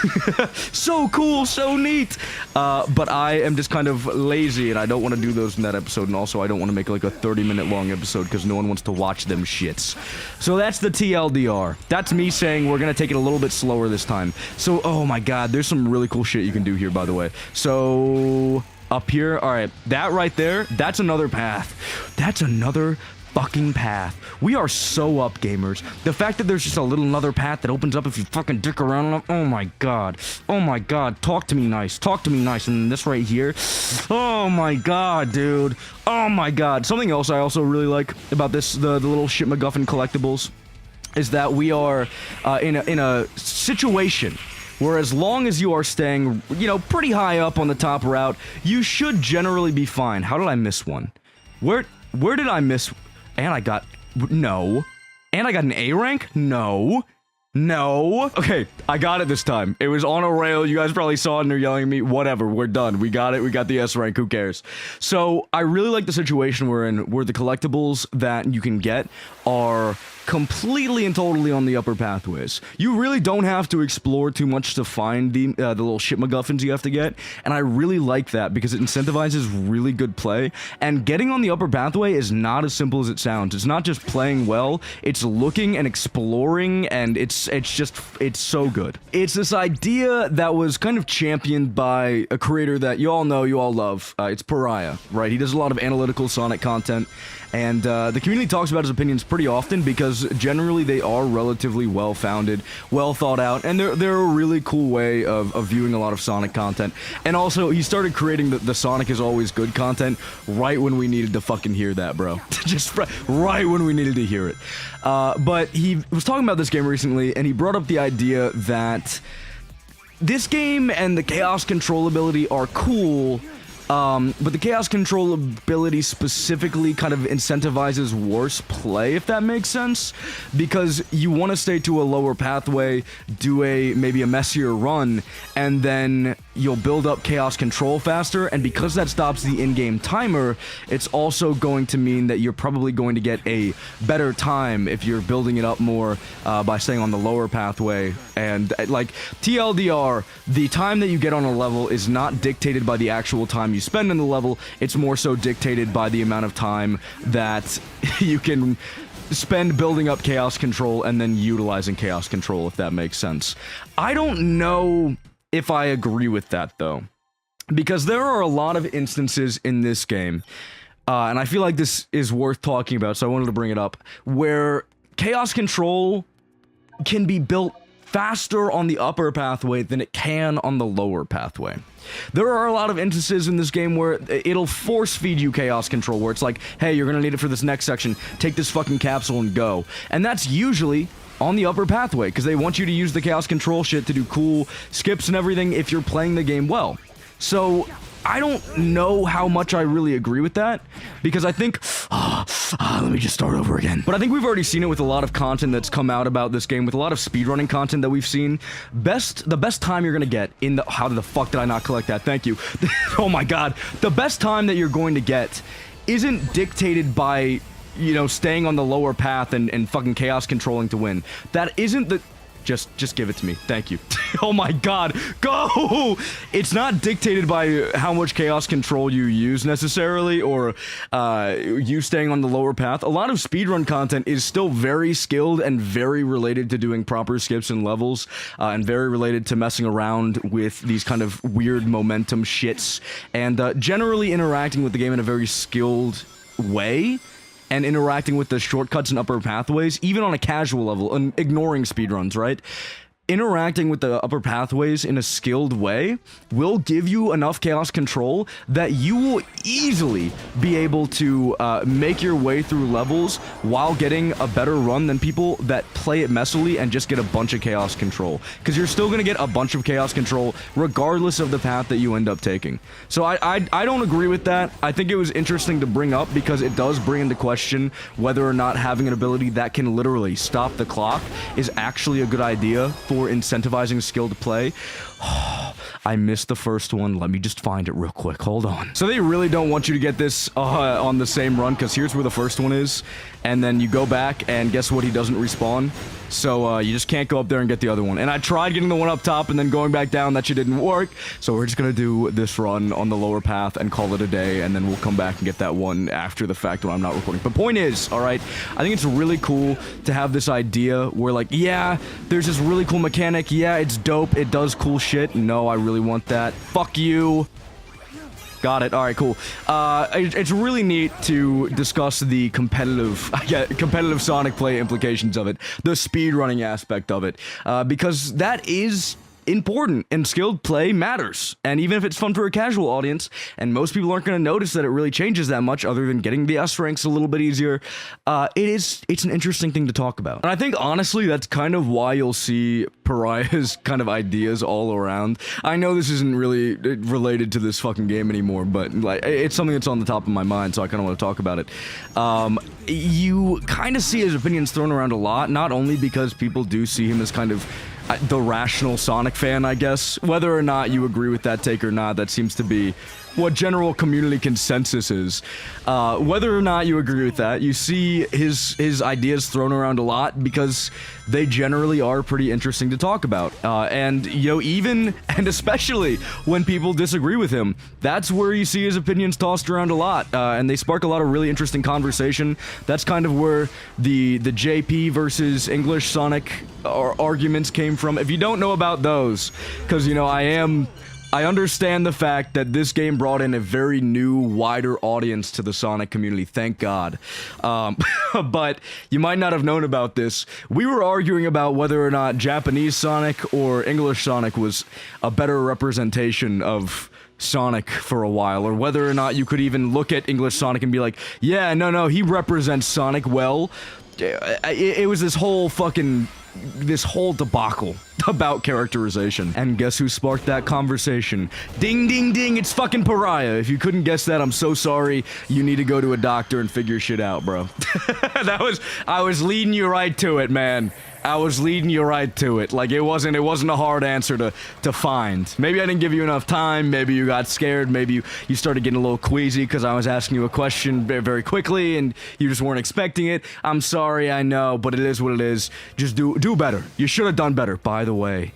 So cool, so neat! But I am just kind of lazy, and I don't want to do those in that episode, and also I don't want to make like a 30-minute long episode, because no one wants to watch them shits. So that's the TLDR. That's me saying we're going to take it a little bit slower this time. So, oh my god, there's some really cool shit you can do here, by the way. So up here, all right, that right there, that's another path. That's another fucking path. We are so up, gamers. The fact that there's just a little another path that opens up if you fucking dick around enough. Oh my god. Oh my god. Talk to me nice. Talk to me nice. And this right here. Oh my god, dude. Oh my god. Something else I also really like about this, the little shit MacGuffin collectibles, is that we are in a situation where, as long as you are staying, you know, pretty high up on the top route, you should generally be fine. How did I miss one? Where did I miss? And I got... No. And I got an A rank? No. No. Okay, I got it this time. It was on a rail. You guys probably saw it and they're yelling at me. Whatever, we're done. We got it. We got the S rank. Who cares? So I really like the situation we're in where the collectibles that you can get are completely and totally on the upper pathways. You really don't have to explore too much to find the little shit MacGuffins you have to get, and I really like that because it incentivizes really good play, and getting on the upper pathway is not as simple as it sounds. It's not just playing well, it's looking and exploring, and it's so good. It's this idea that was kind of championed by a creator that you all know, you all love. It's Pariah, right? He does a lot of analytical Sonic content, and the community talks about his opinions pretty often because generally they are relatively well-founded, well-thought-out, and they're a really cool way of viewing a lot of Sonic content. And also, he started creating the Sonic is always good content right when we needed to fucking hear that, bro. Just right when we needed to hear it. But he was talking about this game recently, and he brought up the idea that this game and the chaos control ability are cool, but the chaos control ability specifically kind of incentivizes worse play, if that makes sense, because you want to stay to a lower pathway, do maybe a messier run, and then you'll build up chaos control faster, and because that stops the in-game timer, it's also going to mean that you're probably going to get a better time if you're building it up more by staying on the lower pathway. And like TLDR, the time that you get on a level is not dictated by the actual time you spend in the level, it's more so dictated by the amount of time that you can spend building up chaos control and then utilizing chaos control, if that makes sense. I don't know if I agree with that, though, because there are a lot of instances in this game, and I feel like this is worth talking about, so I wanted to bring it up, where chaos control can be built faster on the upper pathway than it can on the lower pathway. There are a lot of instances in this game where it'll force feed you chaos control, where it's like, hey, you're gonna need it for this next section, take this fucking capsule and go. And that's usually on the upper pathway, because they want you to use the chaos control shit to do cool skips and everything if you're playing the game well. So I don't know how much I really agree with that, because I think, let me just start over again. But I think we've already seen it with a lot of content that's come out about this game, with a lot of speedrunning content that we've seen. The best time you're gonna get in the, how the fuck did I not collect that? Thank you. Oh my god. The best time that you're going to get isn't dictated by, you know, staying on the lower path and fucking chaos controlling to win. That isn't the... Just give it to me. Thank you. Oh my god. Go! It's not dictated by how much chaos control you use necessarily, or you staying on the lower path. A lot of speedrun content is still very skilled and very related to doing proper skips and levels, and very related to messing around with these kind of weird momentum shits, and generally interacting with the game in a very skilled way, and interacting with the shortcuts and upper pathways, even on a casual level, and ignoring speedruns, right? Interacting with the upper pathways in a skilled way will give you enough chaos control that you will easily be able to make your way through levels while getting a better run than people that play it messily and just get a bunch of chaos control. Because you're still going to get a bunch of chaos control regardless of the path that you end up taking. So I don't agree with that. I think it was interesting to bring up because it does bring into question whether or not having an ability that can literally stop the clock is actually a good idea for incentivizing skilled play. I missed the first one. Let me just find it real quick. Hold on. So they really don't want you to get this on the same run, because here's where the first one is, and then you go back, and guess what? He doesn't respawn. So you just can't go up there and get the other one. And I tried getting the one up top and then going back down. That shit didn't work. So we're just gonna do this run on the lower path and call it a day, and then we'll come back and get that one after the fact when I'm not recording. But point is, all right, I think it's really cool to have this idea where, like, yeah, there's this really cool mechanic. Yeah, it's dope. It does cool shit. No, I really want that. Fuck you. Got it. All right, cool. It's really neat to discuss the competitive Sonic play implications of it, the speedrunning aspect of it, because that is important, and skilled play matters. And even if it's fun for a casual audience, and most people aren't going to notice that it really changes that much other than getting the S ranks a little bit easier, it's an interesting thing to talk about. And I think, honestly, that's kind of why you'll see Pariah's kind of ideas all around. I know this isn't really related to this fucking game anymore, but like it's something that's on the top of my mind, so I kind of want to talk about it. You kind of see his opinions thrown around a lot, not only because people do see him as kind of the rational Sonic fan, I guess. Whether or not you agree with that take or not, that seems to be what general community consensus is. Whether or not you agree with that, you see his ideas thrown around a lot because they generally are pretty interesting to talk about. And, you know, even and especially when people disagree with him, that's where you see his opinions tossed around a lot. And they spark a lot of really interesting conversation. That's kind of where the JP versus English Sonic arguments came from. If you don't know about those, because, you know, I understand the fact that this game brought in a very new, wider audience to the Sonic community, thank God. But you might not have known about this. We were arguing about whether or not Japanese Sonic or English Sonic was a better representation of Sonic for a while, or whether or not you could even look at English Sonic and be like, yeah, no, he represents Sonic well. It was this whole debacle about characterization. And guess who sparked that conversation? Ding, ding, ding, it's fucking Pariah. If you couldn't guess that, I'm so sorry. You need to go to a doctor and figure shit out, bro. I was leading you right to it, man. I was leading you right to it. Like, it wasn't a hard answer to find. Maybe I didn't give you enough time. Maybe you got scared. Maybe you started getting a little queasy because I was asking you a question very quickly and you just weren't expecting it. I'm sorry, I know, but it is what it is. Just do better. You should have done better. By the way,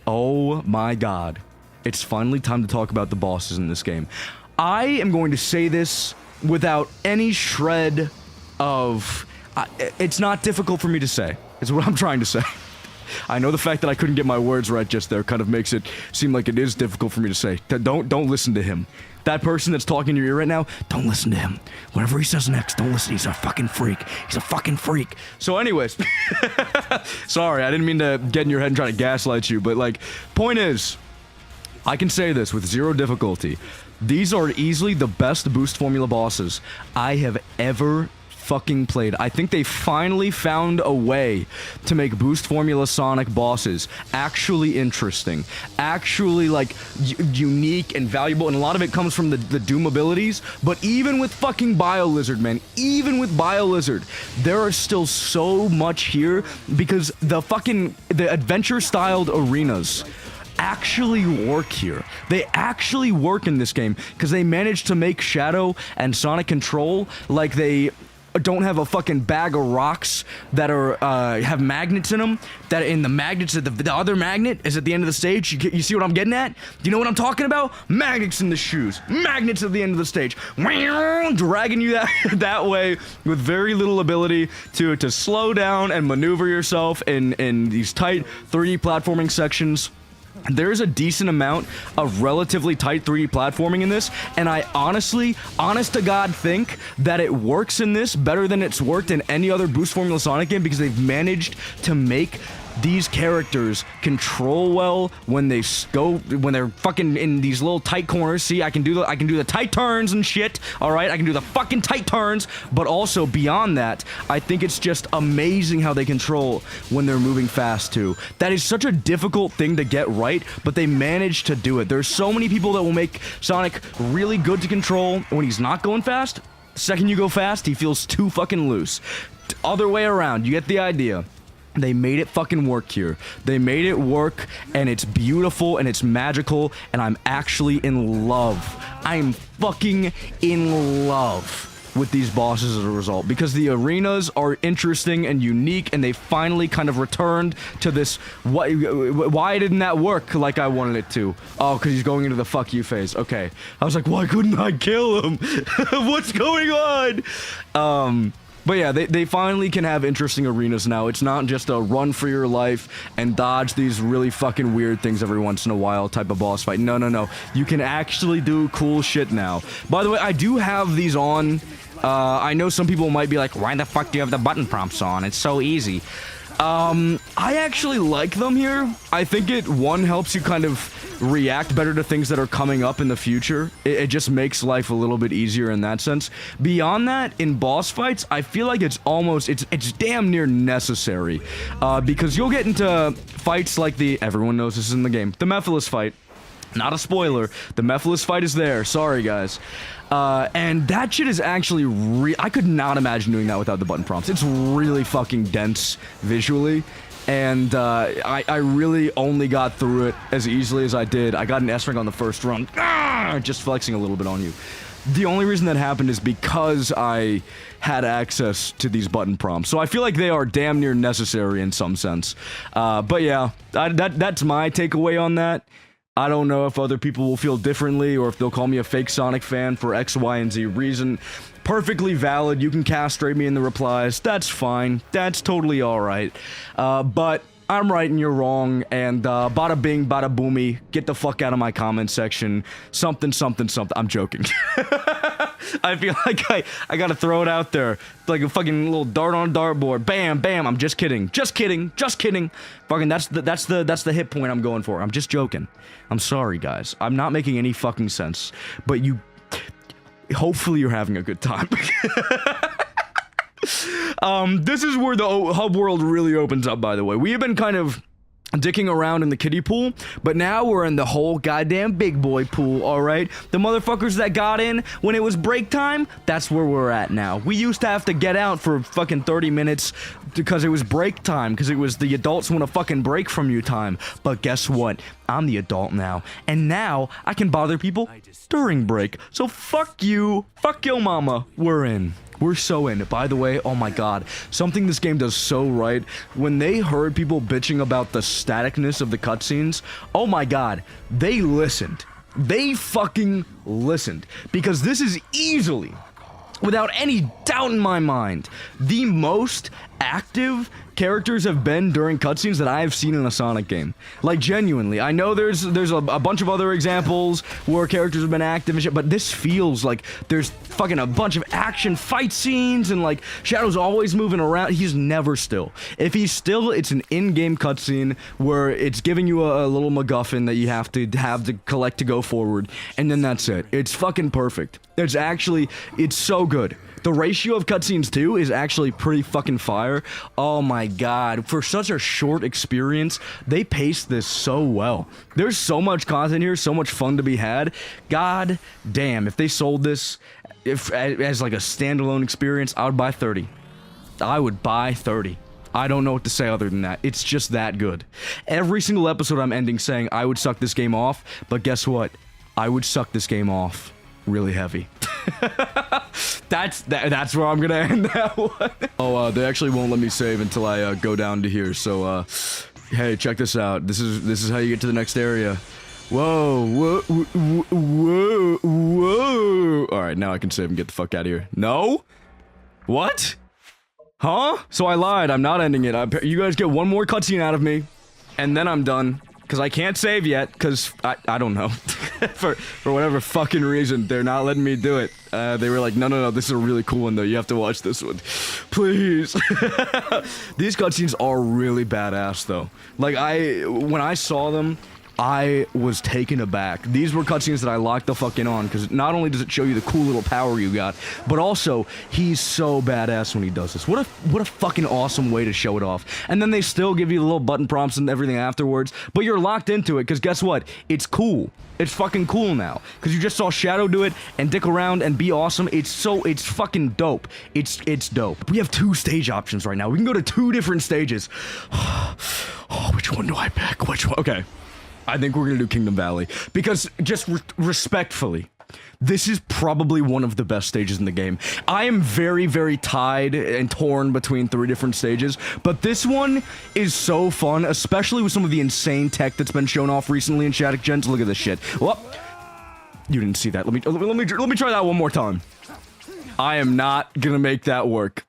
oh my God, it's finally time to talk about the bosses in this game. I am going to say this without any shred of... it's not difficult for me to say. It's what I'm trying to say. I know the fact that I couldn't get my words right just there kind of makes it seem like it is difficult for me to say. Don't listen to him. That person that's talking in your ear right now, don't listen to him. Whatever he says next, don't listen. He's a fucking freak. He's a fucking freak. So anyways, sorry, I didn't mean to get in your head and try to gaslight you, but like, point is, I can say this with zero difficulty. These are easily the best boost formula bosses I have ever fucking played. I think they finally found a way to make boost formula Sonic bosses actually interesting, actually like unique and valuable, and a lot of it comes from the Doom abilities. But even with fucking BioLizard, man, even with BioLizard, there are still so much here because the adventure styled arenas actually work here. They actually work in this game because they managed to make Shadow and Sonic Control like they don't have a fucking bag of rocks that are have magnets in them. That in the magnets, the other magnet is at the end of the stage. You see what I'm getting at? Do you know what I'm talking about? Magnets in the shoes. Magnets at the end of the stage. Dragging you that way with very little ability to slow down and maneuver yourself in these tight 3D platforming sections. There's a decent amount of relatively tight 3D platforming in this, and I honest to God, think that it works in this better than it's worked in any other boost formula Sonic game because they've managed to make these characters control well when they're fucking in these little tight corners. See, I can do the tight turns and shit. All right, I can do the fucking tight turns, but also beyond that, I think it's just amazing how they control when they're moving fast too. That is such a difficult thing to get right, but they manage to do it. There's so many people that will make Sonic really good to control when he's not going fast. The second you go fast, he feels too fucking loose. Other way around, you get the idea. They made it fucking work here. They made it work, and it's beautiful, and it's magical, and I'm actually in love. I am fucking in love with these bosses as a result, because the arenas are interesting and unique, and they finally kind of returned to this, why didn't that work like I wanted it to? Oh, because he's going into the fuck you phase. Okay. I was like, why couldn't I kill him? What's going on? But yeah, they finally can have interesting arenas now. It's not just a run for your life and dodge these really fucking weird things every once in a while type of boss fight. No. You can actually do cool shit now. By the way, I do have these on. I know some people might be like, why the fuck do you have the button prompts on? It's so easy. I actually like them here. I think it, one, helps you kind of react better to things that are coming up in the future. It just makes life a little bit easier in that sense. Beyond that, in boss fights, I feel like it's almost, it's damn near necessary. Because you'll get into fights like everyone knows this is in the game, the Mephiles fight. Not a spoiler, the Mephiles fight is there, sorry guys. And that shit is actually I could not imagine doing that without the button prompts. It's really fucking dense visually, and I really only got through it as easily as I did. I got an S rank on the first run, just flexing a little bit on you. The only reason that happened is because I had access to these button prompts, so I feel like they are damn near necessary in some sense. But yeah, that's my takeaway on that. I don't know if other people will feel differently or if they'll call me a fake Sonic fan for X, Y, and Z reason. Perfectly valid. You can castrate me in the replies. That's fine. That's totally alright. But I'm right and you're wrong. And bada bing, bada boomy. Get the fuck out of my comment section. Something, something, something. I'm joking. I feel like I gotta throw it out there. Like a fucking little dart on a dartboard. Bam, bam. I'm just kidding. Just kidding. Just kidding. Fucking that's the hit point I'm going for. I'm just joking. I'm sorry, guys. I'm not making any fucking sense. But hopefully you're having a good time. This is where the hub world really opens up, by the way. We have been kind of dicking around in the kiddie pool, but now we're in the whole goddamn big boy pool, alright? The motherfuckers that got in when it was break time, that's where we're at now. We used to have to get out for fucking 30 minutes because it was break time, because it was the adults want to fucking break from you time. But guess what? I'm the adult now, and now I can bother people during break. So fuck you, fuck yo mama, we're in. We're so in. By the way, oh my god, something this game does so right, when they heard people bitching about the staticness of the cutscenes, oh my god, they listened. They fucking listened. Because this is easily, without any doubt in my mind, the most active characters have been during cutscenes that I have seen in a Sonic game. Like, genuinely. I know there's a bunch of other examples where characters have been active and shit, but this feels like there's fucking a bunch of action fight scenes and, like, Shadow's always moving around. He's never still. If he's still, it's an in-game cutscene where it's giving you a little MacGuffin that you have to collect to go forward, and then that's it. It's fucking perfect. It's so good. The ratio of cutscenes, too, is actually pretty fucking fire. Oh my god. For such a short experience, they paced this so well. There's so much content here, so much fun to be had. God damn, if they sold this as like a standalone experience, I would buy 30. I would buy 30. I don't know what to say other than that. It's just that good. Every single episode I'm ending saying I would suck this game off, but guess what? I would suck this game off really heavy. That's where I'm gonna end that one. Oh, they actually won't let me save until I go down to here. So, hey, check this out. This is how you get to the next area. Whoa, whoa. All right, now I can save and get the fuck out of here. No? What? Huh? So I lied. I'm not ending it. You guys get one more cutscene out of me, and then I'm done. Because I can't save yet, because I don't know. for whatever fucking reason, they're not letting me do it. They were like, no, this is a really cool one, though. You have to watch this one. Please. These cutscenes are really badass, though. Like, when I saw them, I was taken aback. These were cutscenes that I locked the fuck in on, because not only does it show you the cool little power you got, but also, he's so badass when he does this. What a fucking awesome way to show it off. And then they still give you the little button prompts and everything afterwards, but you're locked into it, because guess what? It's cool. It's fucking cool now. Because you just saw Shadow do it, and dick around, and be awesome. It's fucking dope. It's dope. We have 2 stage options right now. We can go to 2 different stages. Oh, which one do I pick? Which one? Okay. I think we're gonna do Kingdom Valley, because just respectfully, this is probably one of the best stages in the game. I am very, very tied and torn between 3 different stages, but this one is so fun, especially with some of the insane tech that's been shown off recently in Shattuck Gens. Look at this shit. Well, you didn't see that. Let me try that one more time. I am not gonna make that work.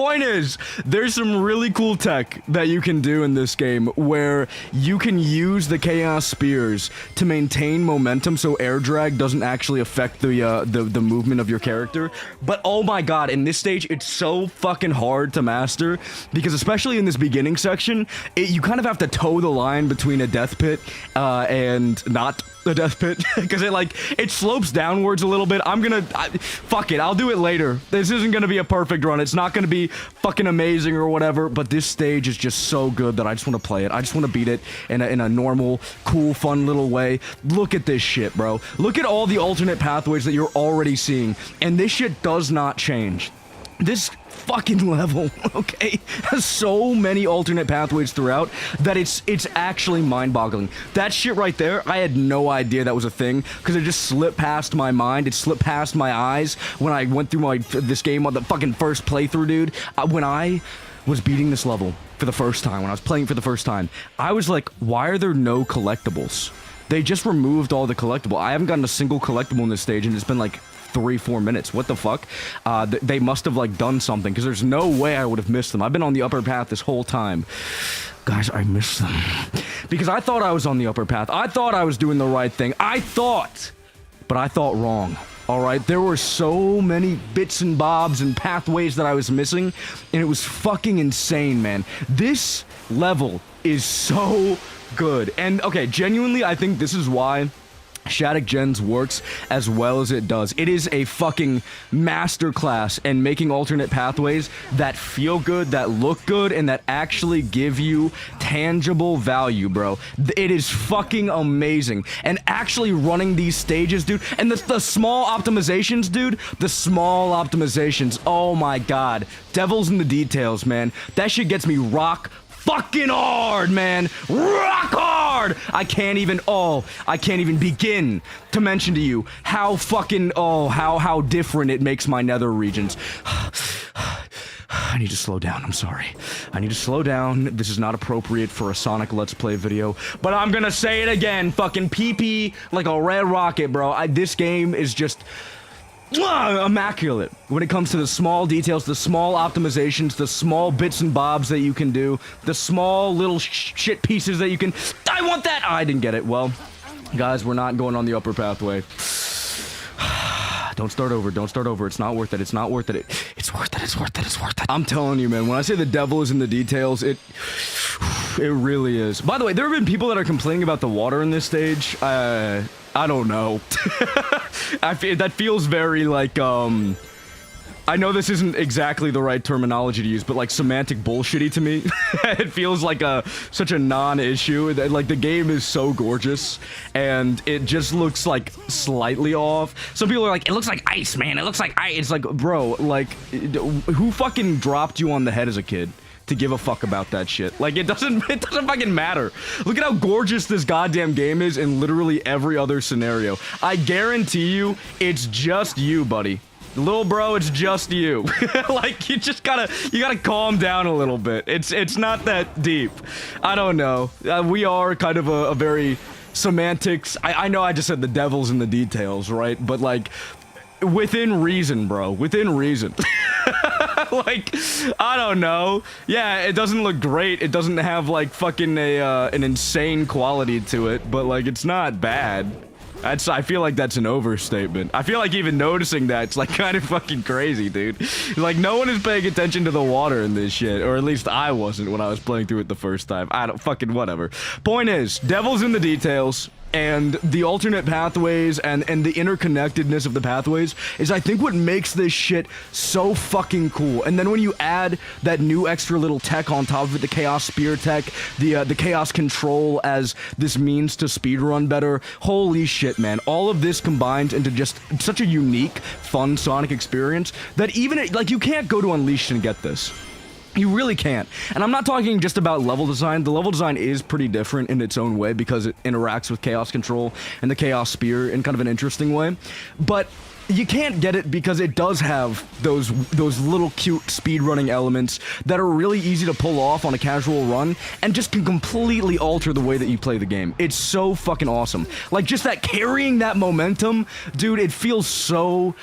Point is, there's some really cool tech that you can do in this game where you can use the Chaos Spears to maintain momentum so air drag doesn't actually affect the movement of your character. But oh my god, in this stage, it's so fucking hard to master because especially in this beginning section, you kind of have to toe the line between a death pit and not a death pit because it slopes downwards a little bit. Fuck it, I'll do it later. This isn't gonna be a perfect run. It's not gonna be fucking amazing or whatever, but this stage is just so good that I just want to play it. I just want to beat it in a normal, cool, fun little way. Look at this shit, bro. Look at all the alternate pathways that you're already seeing, and this shit does not change. This fucking level, okay, has so many alternate pathways throughout that it's actually mind-boggling. That shit right there, I had no idea that was a thing because it just slipped past my mind. It slipped past my eyes when I went through this game on the fucking first playthrough, dude. When I was beating this level for the first time, when I was playing for the first time, I was like, why are there no collectibles? They just removed all the collectible. I haven't gotten a single collectible in this stage, and it's been like 3-4 minutes. What the fuck? They must have like done something because there's no way I would have missed them. I've been on the upper path this whole time. Guys, I missed them because I thought I was on the upper path. I thought I was doing the right thing. But I thought wrong. All right, there were so many bits and bobs and pathways that I was missing, and it was fucking insane, man. This level is so good. And okay, genuinely, I think this is why Shattuck Gens works as well as it does. It is a fucking masterclass in making alternate pathways that feel good, that look good, and that actually give you tangible value, bro. It is fucking amazing. And actually running these stages, dude, and the small optimizations, dude, the small optimizations, oh my god. Devil's in the details, man. That shit gets me rock fucking hard, man. Rock hard. I can't even begin to mention to you how fucking, how different it makes my nether regions. I need to slow down, I'm sorry. I need to slow down. This is not appropriate for a Sonic Let's Play video, but I'm gonna say it again. Fucking PP like a red rocket, bro. This game is just immaculate when it comes to the small details, the small optimizations, the small bits and bobs that you can do, the small little shit pieces that you can. I want that. I didn't get it. Well, guys, we're not going on the upper pathway. Don't start over. Don't start over. It's not worth it. It's not worth it. It's worth it. It's worth it. It's worth it. I'm telling you, man. When I say the devil is in the details, it really is. By the way, there have been people that are complaining about the water in this stage. I don't know. That feels very like, I know this isn't exactly the right terminology to use, but like semantic bullshitty to me. It feels like such a non-issue. Like the game is so gorgeous, and it just looks like slightly off. Some people are like, it looks like ice, man. It looks like ice. It's like, bro, like, who fucking dropped you on the head as a kid to give a fuck about that shit? Like, it doesn't fucking matter. Look at how gorgeous this goddamn game is in literally every other scenario. I guarantee you, it's just you, buddy. Little bro, it's just you. Like, you gotta calm down a little bit. It's not that deep. I don't know. We are kind of a very semantics. I know I just said the devil's in the details, right? But like, within reason, bro. Within reason. Like, I don't know. Yeah, it doesn't look great. It doesn't have like fucking an insane quality to it, but like, it's not bad. I feel like that's an overstatement. I feel like even noticing that's like kind of fucking crazy, dude. Like, no one is paying attention to the water in this shit, or at least I wasn't when I was playing through it the first time. I don't fucking whatever. Point is, devil's in the details, and the alternate pathways and the interconnectedness of the pathways is, I think, what makes this shit so fucking cool. And then when you add that new extra little tech on top of it, the Chaos Spear tech, the Chaos Control as this means to speedrun better, holy shit, man. All of this combines into just such a unique, fun Sonic experience that even, like, you can't go to Unleashed and get this. You really can't. And I'm not talking just about level design. The level design is pretty different in its own way because it interacts with Chaos Control and the Chaos Spear in kind of an interesting way. But you can't get it because it does have those little cute speedrunning elements that are really easy to pull off on a casual run and just can completely alter the way that you play the game. It's so fucking awesome. Like, just that carrying that momentum, dude, it feels so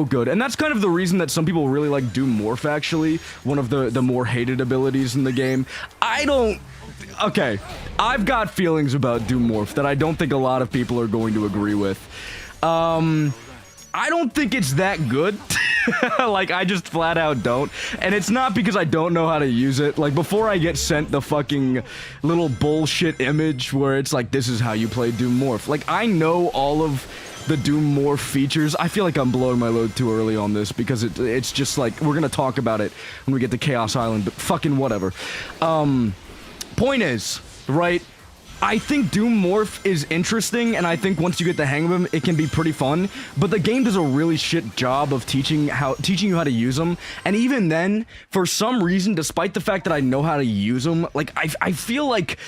good. And that's kind of the reason that some people really like Doom Morph, actually. One of the more hated abilities in the game. Okay, I've got feelings about Doom Morph that I don't think a lot of people are going to agree with. I don't think it's that good. Like, I just flat out don't. And it's not because I don't know how to use it. Like, before I get sent the fucking little bullshit image where it's like, this is how you play Doom Morph. Like, I know all of the Doom Morph features. I feel like I'm blowing my load too early on this because it's just like, we're gonna talk about it when we get to Chaos Island, but fucking whatever. Point is, right, I think Doom Morph is interesting, and I think once you get the hang of him, it can be pretty fun, but the game does a really shit job of teaching you how to use them, and even then, for some reason, despite the fact that I know how to use them, like, I feel like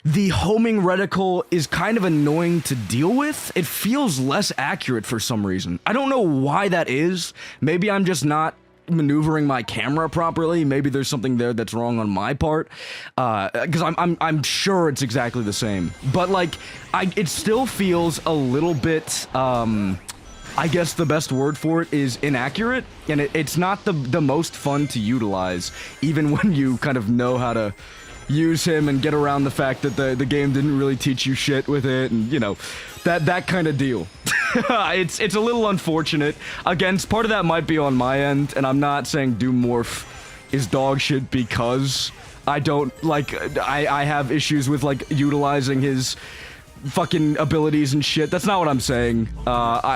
the homing reticle is kind of annoying to deal with. It feels less accurate for some reason. I don't know why that is. Maybe I'm just not maneuvering my camera properly. Maybe there's something there that's wrong on my part, because I'm sure it's exactly the same, but like, it still feels a little bit, I guess the best word for it is inaccurate, and it's not the most fun to utilize, even when you kind of know how to use him and get around the fact that the game didn't really teach you shit with it, and you know, that kind of deal. It's a little unfortunate. Again, part of that might be on my end, and I'm not saying Doom Morph is dog shit because I don't, like, I have issues with, like, utilizing his fucking abilities and shit. That's not what I'm saying.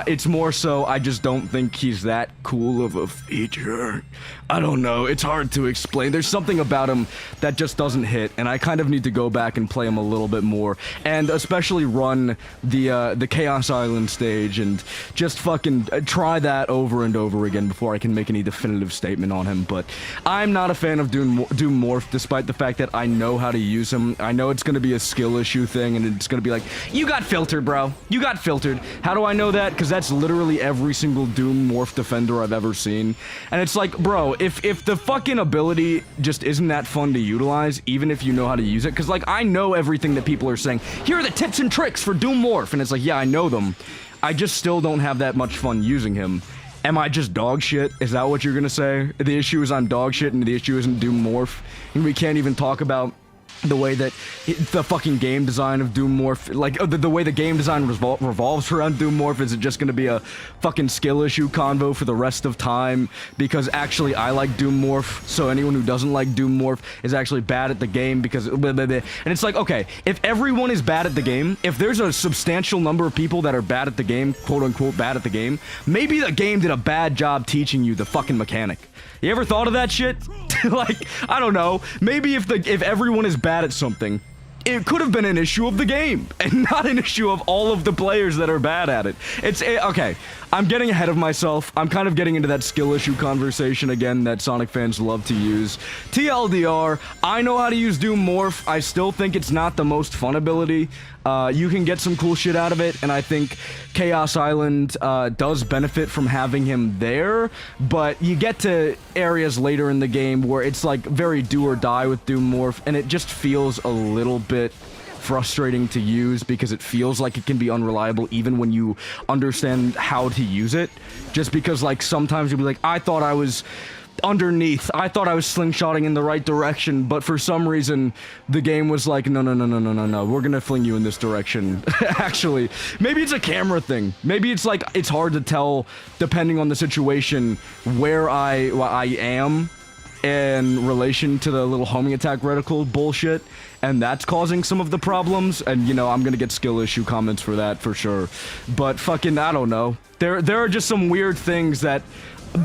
It's more so I just don't think he's that cool of a feature. I don't know. It's hard to explain. There's something about him that just doesn't hit, and I kind of need to go back and play him a little bit more, and especially run the Chaos Island stage and just fucking try that over and over again before I can make any definitive statement on him. But I'm not a fan of Doom Morph, despite the fact that I know how to use him. I know it's going to be a skill issue thing, and it's going to be like, you got filtered, bro. You got filtered. How do I know that? Because that's literally every single Doom Morph defender I've ever seen. And it's like, bro, if the fucking ability just isn't that fun to utilize, even if you know how to use it, because, like, I know everything that people are saying. Here are the tips and tricks for Doom Morph. And it's like, yeah, I know them. I just still don't have that much fun using him. Am I just dog shit? Is that what you're gonna say? The issue is I'm dog shit and the issue isn't Doom Morph? And we can't even talk about the way that the fucking game design of Doom Morph, like, the way the game design revolves around Doom Morph. Is it just gonna be a fucking skill issue convo for the rest of time? Because actually I like Doom Morph, so anyone who doesn't like Doom Morph is actually bad at the game because blah, blah, blah. And it's like, okay, if everyone is bad at the game, if there's a substantial number of people that are bad at the game, quote unquote bad at the game, maybe the game did a bad job teaching you the fucking mechanic. You ever thought of that shit? Like, I don't know. Maybe if everyone is bad at something, it could have been an issue of the game, and not an issue of all of the players that are bad at it. Okay, I'm getting ahead of myself. I'm kind of getting into that skill issue conversation again that Sonic fans love to use. TLDR, I know how to use Doom Morph. I still think it's not the most fun ability. You can get some cool shit out of it, and I think Chaos Island does benefit from having him there, but you get to areas later in the game where it's like very do or die with Doom Morph, and it just feels a little bit frustrating to use because it feels like it can be unreliable even when you understand how to use it. Just because, like, sometimes you'll be like, I thought I was underneath, I thought I was slingshotting in the right direction, but for some reason the game was like, no, we're gonna fling you in this direction. Actually, maybe it's a camera thing. Maybe it's like, it's hard to tell depending on the situation where I am in relation to the little homing attack reticle bullshit, and that's causing some of the problems. And, you know, I'm gonna get skill issue comments for that for sure, but fucking, I don't know. There are just some weird things that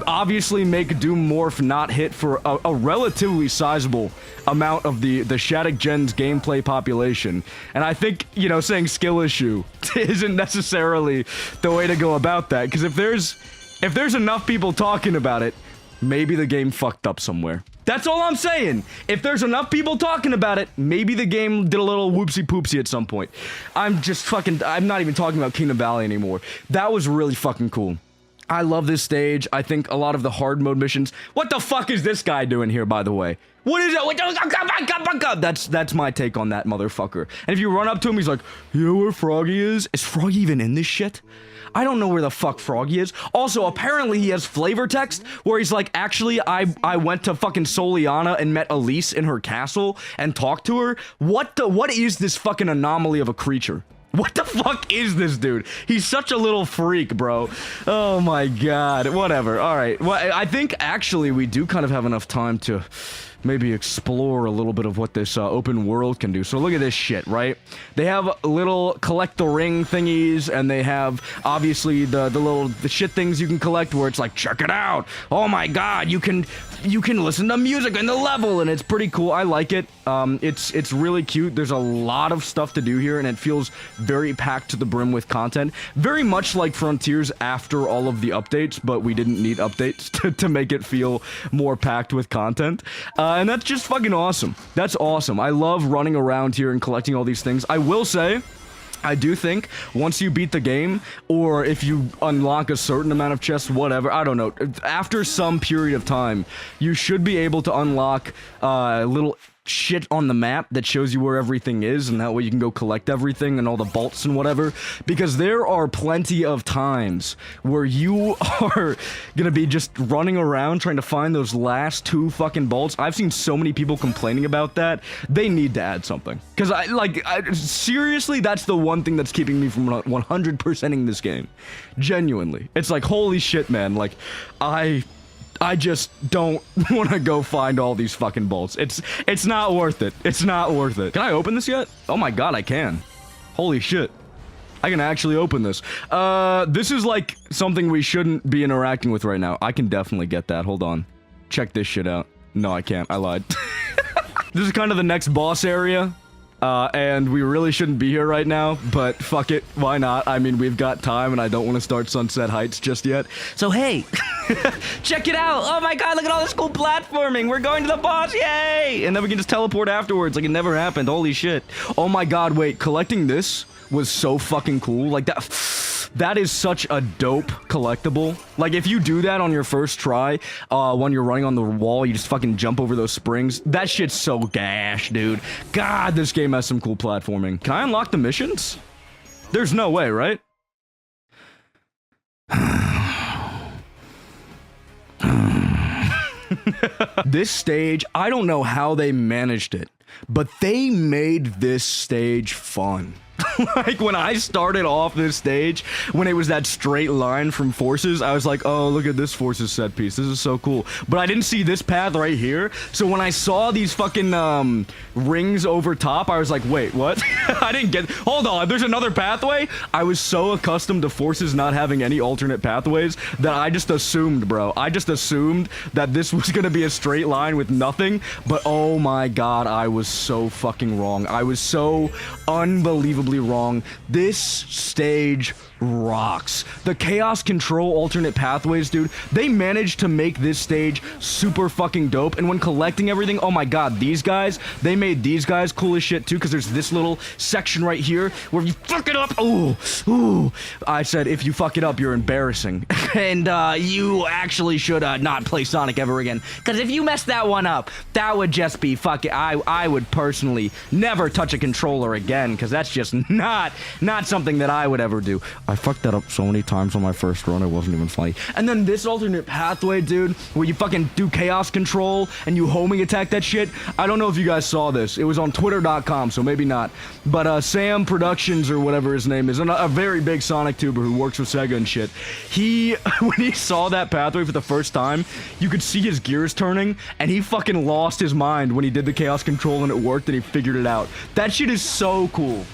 obviously make Doom Morph not hit for a relatively sizable amount of the Shattuck Gen's gameplay population. And I think, you know, saying skill issue isn't necessarily the way to go about that, because if there's enough people talking about it, maybe the game fucked up somewhere. That's all I'm saying. If there's enough people talking about it, maybe the game did a little whoopsie poopsie at some point. I'm not even talking about Kingdom Valley anymore. That was really fucking cool. I love this stage. I think a lot of the hard mode missions. What the fuck is this guy doing here, by the way? What is it? That's my take on that motherfucker. And if you run up to him, he's like, you know where Froggy is? Is Froggy even in this shit? I don't know where the fuck Froggy is. Also, apparently he has flavor text where he's like, actually, I went to fucking Soliana and met Elise in her castle and talked to her. What is this fucking anomaly of a creature? What the fuck is this dude? He's such a little freak, bro. Oh my god. Whatever. All right. Well, I think actually we do kind of have enough time to maybe explore a little bit of what this open world can do. So look at this shit, right? They have little collect the ring thingies, and they have obviously the shit things you can collect where it's like, check it out. Oh my god, you can listen to music in the level, and it's pretty cool. I like it. It's really cute. There's a lot of stuff to do here, and it feels very packed to the brim with content. Very much like Frontiers after all of the updates, but we didn't need updates to make it feel more packed with content. And that's just fucking awesome. That's awesome. I love running around here and collecting all these things. I will say, I do think once you beat the game, or if you unlock a certain amount of chests, whatever, I don't know, after some period of time, you should be able to unlock little shit on the map that shows you where everything is, and that way you can go collect everything and all the bolts and whatever, because there are plenty of times where you are gonna be just running around trying to find those last 2 fucking bolts. I've seen so many people complaining about that. They need to add something, because seriously, that's the one thing that's keeping me from 100%ing this game. Genuinely. It's like, holy shit, man, like, I just don't want to go find all these fucking bolts. It's not worth it. It's not worth it. Can I open this yet? Oh my god, I can. Holy shit. I can actually open this. This is like something we shouldn't be interacting with right now. I can definitely get that. Hold on. Check this shit out. No, I can't. I lied. This is kind of the next boss area. And we really shouldn't be here right now, but fuck it, why not? I mean, we've got time, and I don't want to start Sunset Heights just yet. So hey, check it out! Oh my god, look at all this cool platforming! We're going to the boss, yay! And then we can just teleport afterwards, like it never happened, holy shit. Oh my god, wait, collecting this was so fucking cool, like that is such a dope collectible. Like, if you do that on your first try, when you're running on the wall, you just fucking jump over those springs. That shit's so gash, dude. God, this game has some cool platforming. Can I unlock the missions? There's no way, right? This stage, I don't know how they managed it, but they made this stage fun. Like, when I started off this stage, when it was that straight line from Forces, I was like, oh, look at this Forces set piece. This is so cool. But I didn't see this path right here. So when I saw these fucking rings over top, I was like, wait, what? I didn't get... Hold on, there's another pathway? I was so accustomed to Forces not having any alternate pathways that I just assumed, bro. I just assumed that this was gonna be a straight line with nothing. But oh my god, I was so fucking wrong. I was so unbelievably wrong. This stage rocks. The chaos control alternate pathways, dude, they managed to make this stage super fucking dope. And when collecting everything, oh my god, these guys, they made these guys cool as shit too, because there's this little section right here where if you fuck it up, ooh, I said if you fuck it up, you're embarrassing. And you actually should not play Sonic ever again, because if you mess that one up, that would just be fucking... I would personally never touch a controller again, because that's just not something that I would ever do. I fucked that up so many times on my first run, it wasn't even funny. And then this alternate pathway, dude, where you fucking do chaos control and you homing attack that shit. I don't know if you guys saw this. It was on twitter.com, so maybe not. But Sam Productions, or whatever his name is, a very big Sonic tuber who works with Sega and shit, when he saw that pathway for the first time, you could see his gears turning, and he fucking lost his mind when he did the chaos control and it worked and he figured it out. That shit is so cool.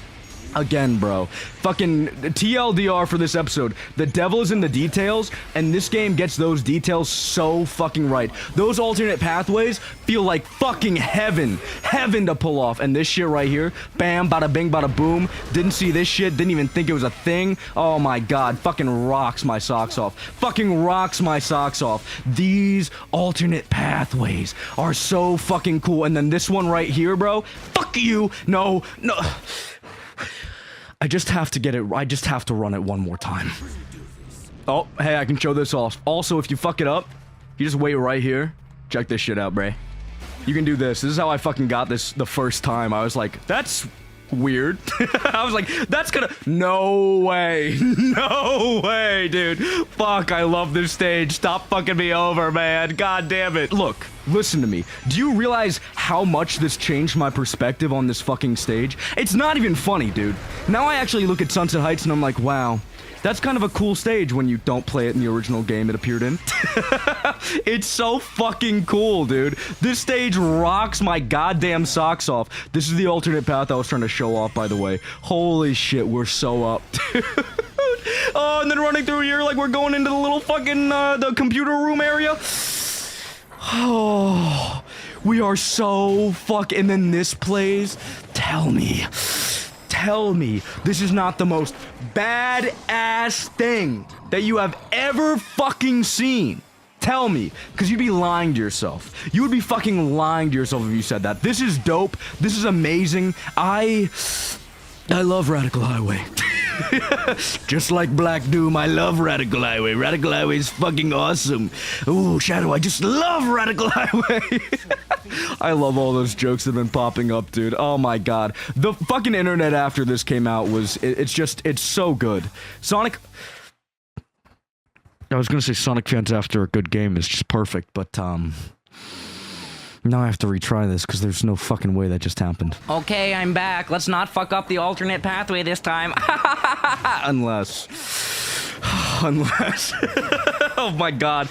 Again, bro. Fucking TLDR for this episode. The devil is in the details, and this game gets those details so fucking right. Those alternate pathways feel like fucking heaven. Heaven to pull off. And this shit right here, bam, bada bing, bada boom. Didn't see this shit, didn't even think it was a thing. Oh my god, fucking rocks my socks off. Fucking rocks my socks off. These alternate pathways are so fucking cool. And then this one right here, bro. Fuck you. No. I just have to get it. I just have to run it one more time. Oh, hey, I can show this off. Also, if you fuck it up, you just wait right here. Check this shit out, Bray. You can do this. This is how I fucking got this the first time. I was like, that's weird. I was like, that's gonna... No way. No way, dude. Fuck, I love this stage. Stop fucking me over, man. God damn it. Look, listen to me. Do you realize how much this changed my perspective on this fucking stage? It's not even funny, dude. Now I actually look at Sunset Heights and I'm like, wow. That's kind of a cool stage when you don't play it in the original game it appeared in. It's so fucking cool, dude. This stage rocks my goddamn socks off. This is the alternate path I was trying to show off, by the way. Holy shit, we're so up, dude. Oh, and then running through here like we're going into the little fucking, the computer room area. Oh, we are so fucking... And then this plays. Tell me this is not the most badass thing that you have ever fucking seen. Tell me, because you'd be lying to yourself. You would be fucking lying to yourself if you said that. This is dope. This is amazing. I love Radical Highway. Just like Black Doom, I love Radical Highway. Radical Highway is fucking awesome. Ooh, Shadow, I just love Radical Highway. I love all those jokes that have been popping up, dude. Oh my god. The fucking internet after this came out was, it's so good. Sonic... I was gonna say Sonic fans after a good game is just perfect, but, now I have to retry this because there's no fucking way that just happened. Okay, I'm back. Let's not fuck up the alternate pathway this time. Unless... Oh my god.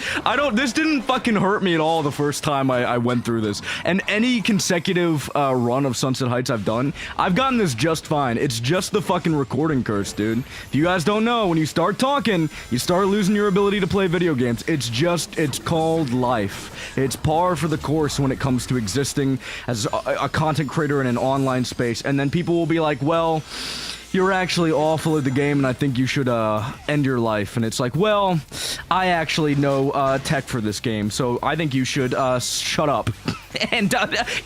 This didn't fucking hurt me at all the first time I went through this. And any consecutive run of Sunset Heights I've done, I've gotten this just fine. It's just the fucking recording curse, dude. If you guys don't know, when you start talking, you start losing your ability to play video games. It's called life. It's par for the course when it comes to existing as a content creator in an online space. And then people will be like, well... You're actually awful at the game, and I think you should, end your life. And it's like, well, I actually know, tech for this game, so I think you should, shut up. And,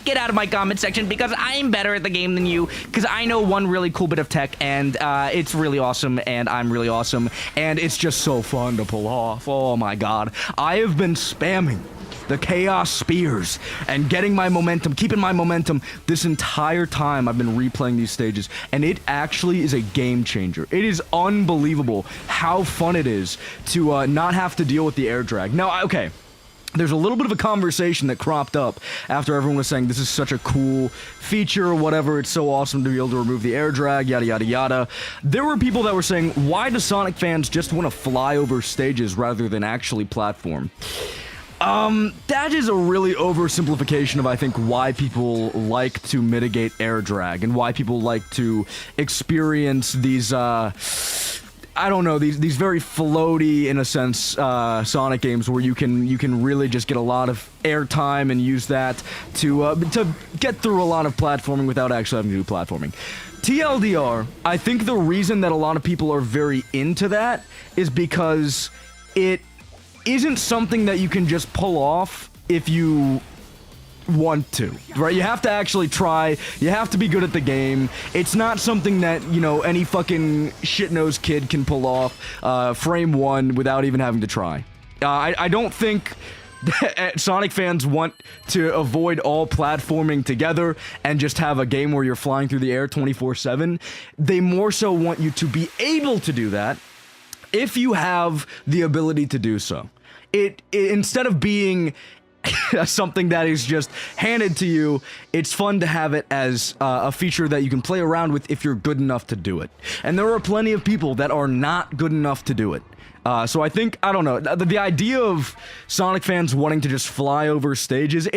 get out of my comment section, because I'm better at the game than you, because I know one really cool bit of tech, and, it's really awesome, and I'm really awesome, and it's just so fun to pull off. Oh my god. I have been spamming the Chaos Spears, and getting my momentum, keeping my momentum this entire time I've been replaying these stages, and it actually is a game changer. It is unbelievable how fun it is to not have to deal with the air drag. Now, okay, there's a little bit of a conversation that cropped up after everyone was saying this is such a cool feature or whatever, it's so awesome to be able to remove the air drag, yada yada yada. There were people that were saying, why do Sonic fans just want to fly over stages rather than actually platform? That is a really oversimplification of, I think, why people like to mitigate air drag and why people like to experience these, I don't know, these very floaty, in a sense, Sonic games where you can really just get a lot of airtime and use that to get through a lot of platforming without actually having to do platforming. TLDR, I think the reason that a lot of people are very into that is because it isn't something that you can just pull off if you want to, right? You have to actually try, you have to be good at the game. It's not something that, you know, any fucking shit-nosed kid can pull off frame one without even having to try. I don't think that Sonic fans want to avoid all platforming together and just have a game where you're flying through the air 24/7. They more so want you to be able to do that if you have the ability to do so. It instead of being something that is just handed to you, it's fun to have it as a feature that you can play around with if you're good enough to do it. And there are plenty of people that are not good enough to do it. So I think, I don't know, the idea of Sonic fans wanting to just fly over stages,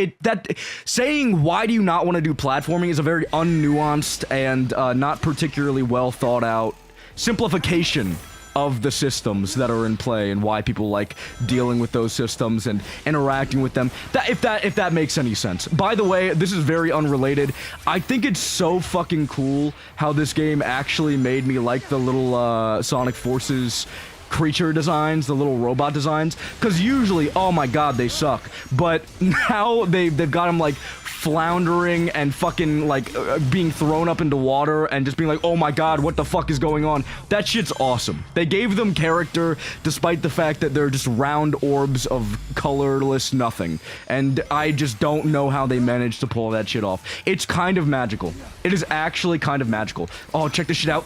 saying why do you not want to do platforming is a very unnuanced and not particularly well thought out simplification of the systems that are in play and why people like dealing with those systems and interacting with them. If that makes any sense. By the way, this is very unrelated. I think it's so fucking cool how this game actually made me like the little Sonic Forces creature designs, the little robot designs, because usually, oh my god, they suck. But now they've got them like floundering and fucking like being thrown up into water and just being like, oh my god, what the fuck is going on? That shit's awesome. They gave them character despite the fact that they're just round orbs of colorless nothing. And I just don't know how they managed to pull that shit off. It's kind of magical. It is actually kind of magical. Oh, check this shit out.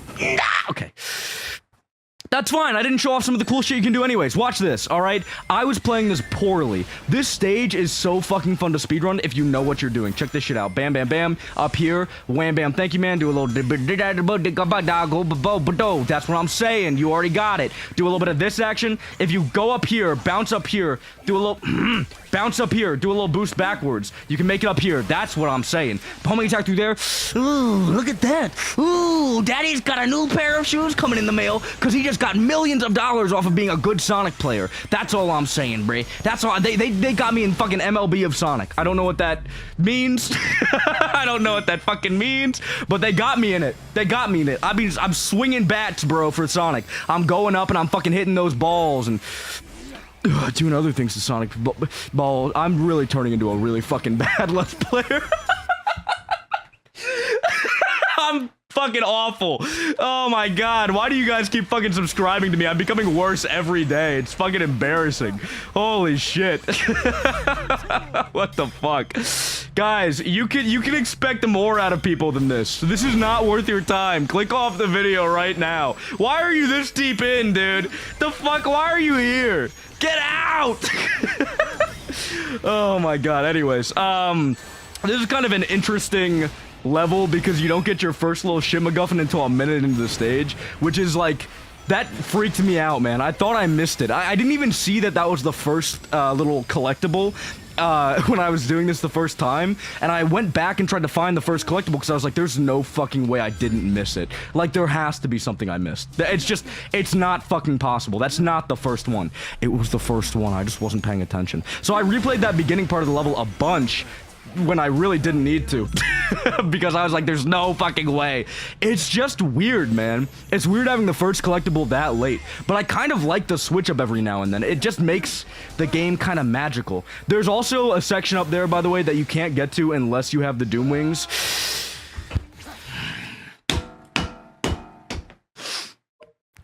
Okay. That's fine, I didn't show off some of the cool shit you can do anyways. Watch this, alright? I was playing this poorly. This stage is so fucking fun to speedrun if you know what you're doing. Check this shit out. Bam, bam, bam. Up here. Wham, bam. Thank you, man. Do a little... That's what I'm saying. You already got it. Do a little bit of this action. If you go up here, bounce up here, do a little... bounce up here, do a little boost backwards. You can make it up here. That's what I'm saying. Homing attack through there. Ooh, look at that. Ooh, Daddy's got a new pair of shoes coming in the mail because he just got millions of dollars off of being a good Sonic player. That's all I'm saying, Bray. That's all. They got me in fucking MLB of Sonic. I don't know what that means. I don't know what that fucking means, but they got me in it. They got me in it. I mean, I'm swinging bats, bro, for Sonic. I'm going up and I'm fucking hitting those balls and doing other things to Sonic ball. I'm really turning into a really fucking bad Let's Player. I'm fucking awful. Oh my god, why do you guys keep fucking subscribing to me? I'm becoming worse every day. It's fucking embarrassing. Holy shit. What the fuck? Guys, you can expect more out of people than this. This is not worth your time. Click off the video right now. Why are you this deep in, dude? The fuck, why are you here? Get out! Oh my god, anyways, this is kind of an interesting level because you don't get your first little shit MacGuffin until a minute into the stage, which is like, that freaked me out, man. I thought I missed it. I didn't even see that was the first little collectible when I was doing this the first time, and I went back and tried to find the first collectible because I was like, there's no fucking way I didn't miss it. Like, there has to be something I missed. It's not fucking possible. That's not the first one. It was the first one. I just wasn't paying attention. So I replayed that beginning part of the level a bunch when I really didn't need to. Because I was like, there's no fucking way. It's just weird, man. It's weird having the first collectible that late. But I kind of like the switch up every now and then. It just makes the game kind of magical. There's also a section up there, by the way, that you can't get to unless you have the Doom Wings.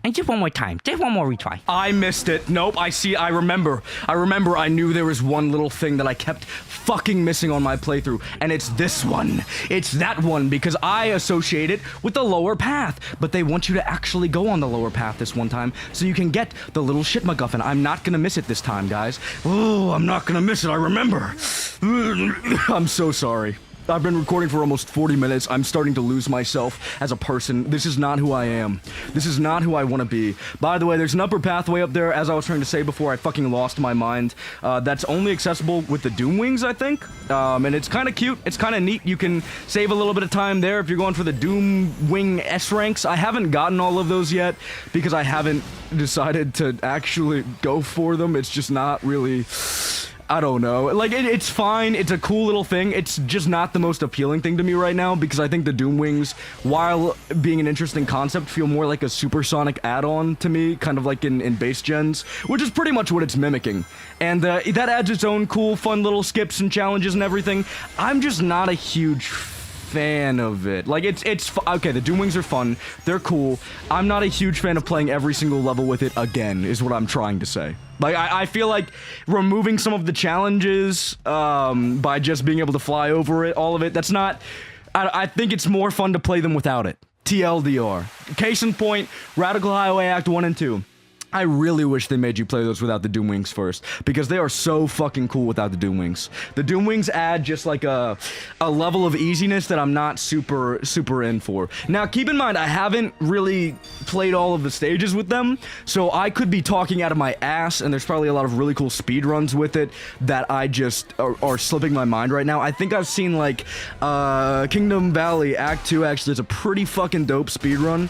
And just one more time. Just one more retry. I missed it. Nope, I remember. I knew there was one little thing that I kept fucking missing on my playthrough, and it's this one. It's that one, because I associate it with the lower path, but they want you to actually go on the lower path this one time, so you can get the little shit MacGuffin. I'm not gonna miss it this time, guys. Oh, I'm not gonna miss it, I remember. I'm so sorry. I've been recording for almost 40 minutes. I'm starting to lose myself as a person. This is not who I am. This is not who I want to be. By the way, there's an upper pathway up there, as I was trying to say before. I fucking lost my mind. That's only accessible with the Doom Wings, I think. And it's kind of cute. It's kind of neat. You can save a little bit of time there if you're going for the Doom Wing S ranks. I haven't gotten all of those yet because I haven't decided to actually go for them. It's just not really... I don't know. Like, it's fine. It's a cool little thing. It's just not the most appealing thing to me right now because I think the Doom Wings, while being an interesting concept, feel more like a supersonic add-on to me, kind of like in base gens, which is pretty much what it's mimicking. And that adds its own cool, fun little skips and challenges and everything. I'm just not a huge fan of it. Like, it's okay, the Doom Wings are fun. They're cool. I'm not a huge fan of playing every single level with it again, is what I'm trying to say. Like, I feel like removing some of the challenges by just being able to fly over it, all of it, that's not... I think it's more fun to play them without it. TLDR. Case in point, Radical Highway Act 1 and 2. I really wish they made you play those without the Doom Wings first, because they are so fucking cool without the Doom Wings. The Doom Wings add just like a level of easiness that I'm not super in for. Now, keep in mind, I haven't really played all of the stages with them, so I could be talking out of my ass, and there's probably a lot of really cool speedruns with it that I just are slipping my mind right now. I think I've seen, like, Kingdom Valley Act 2, actually, is a pretty fucking dope speedrun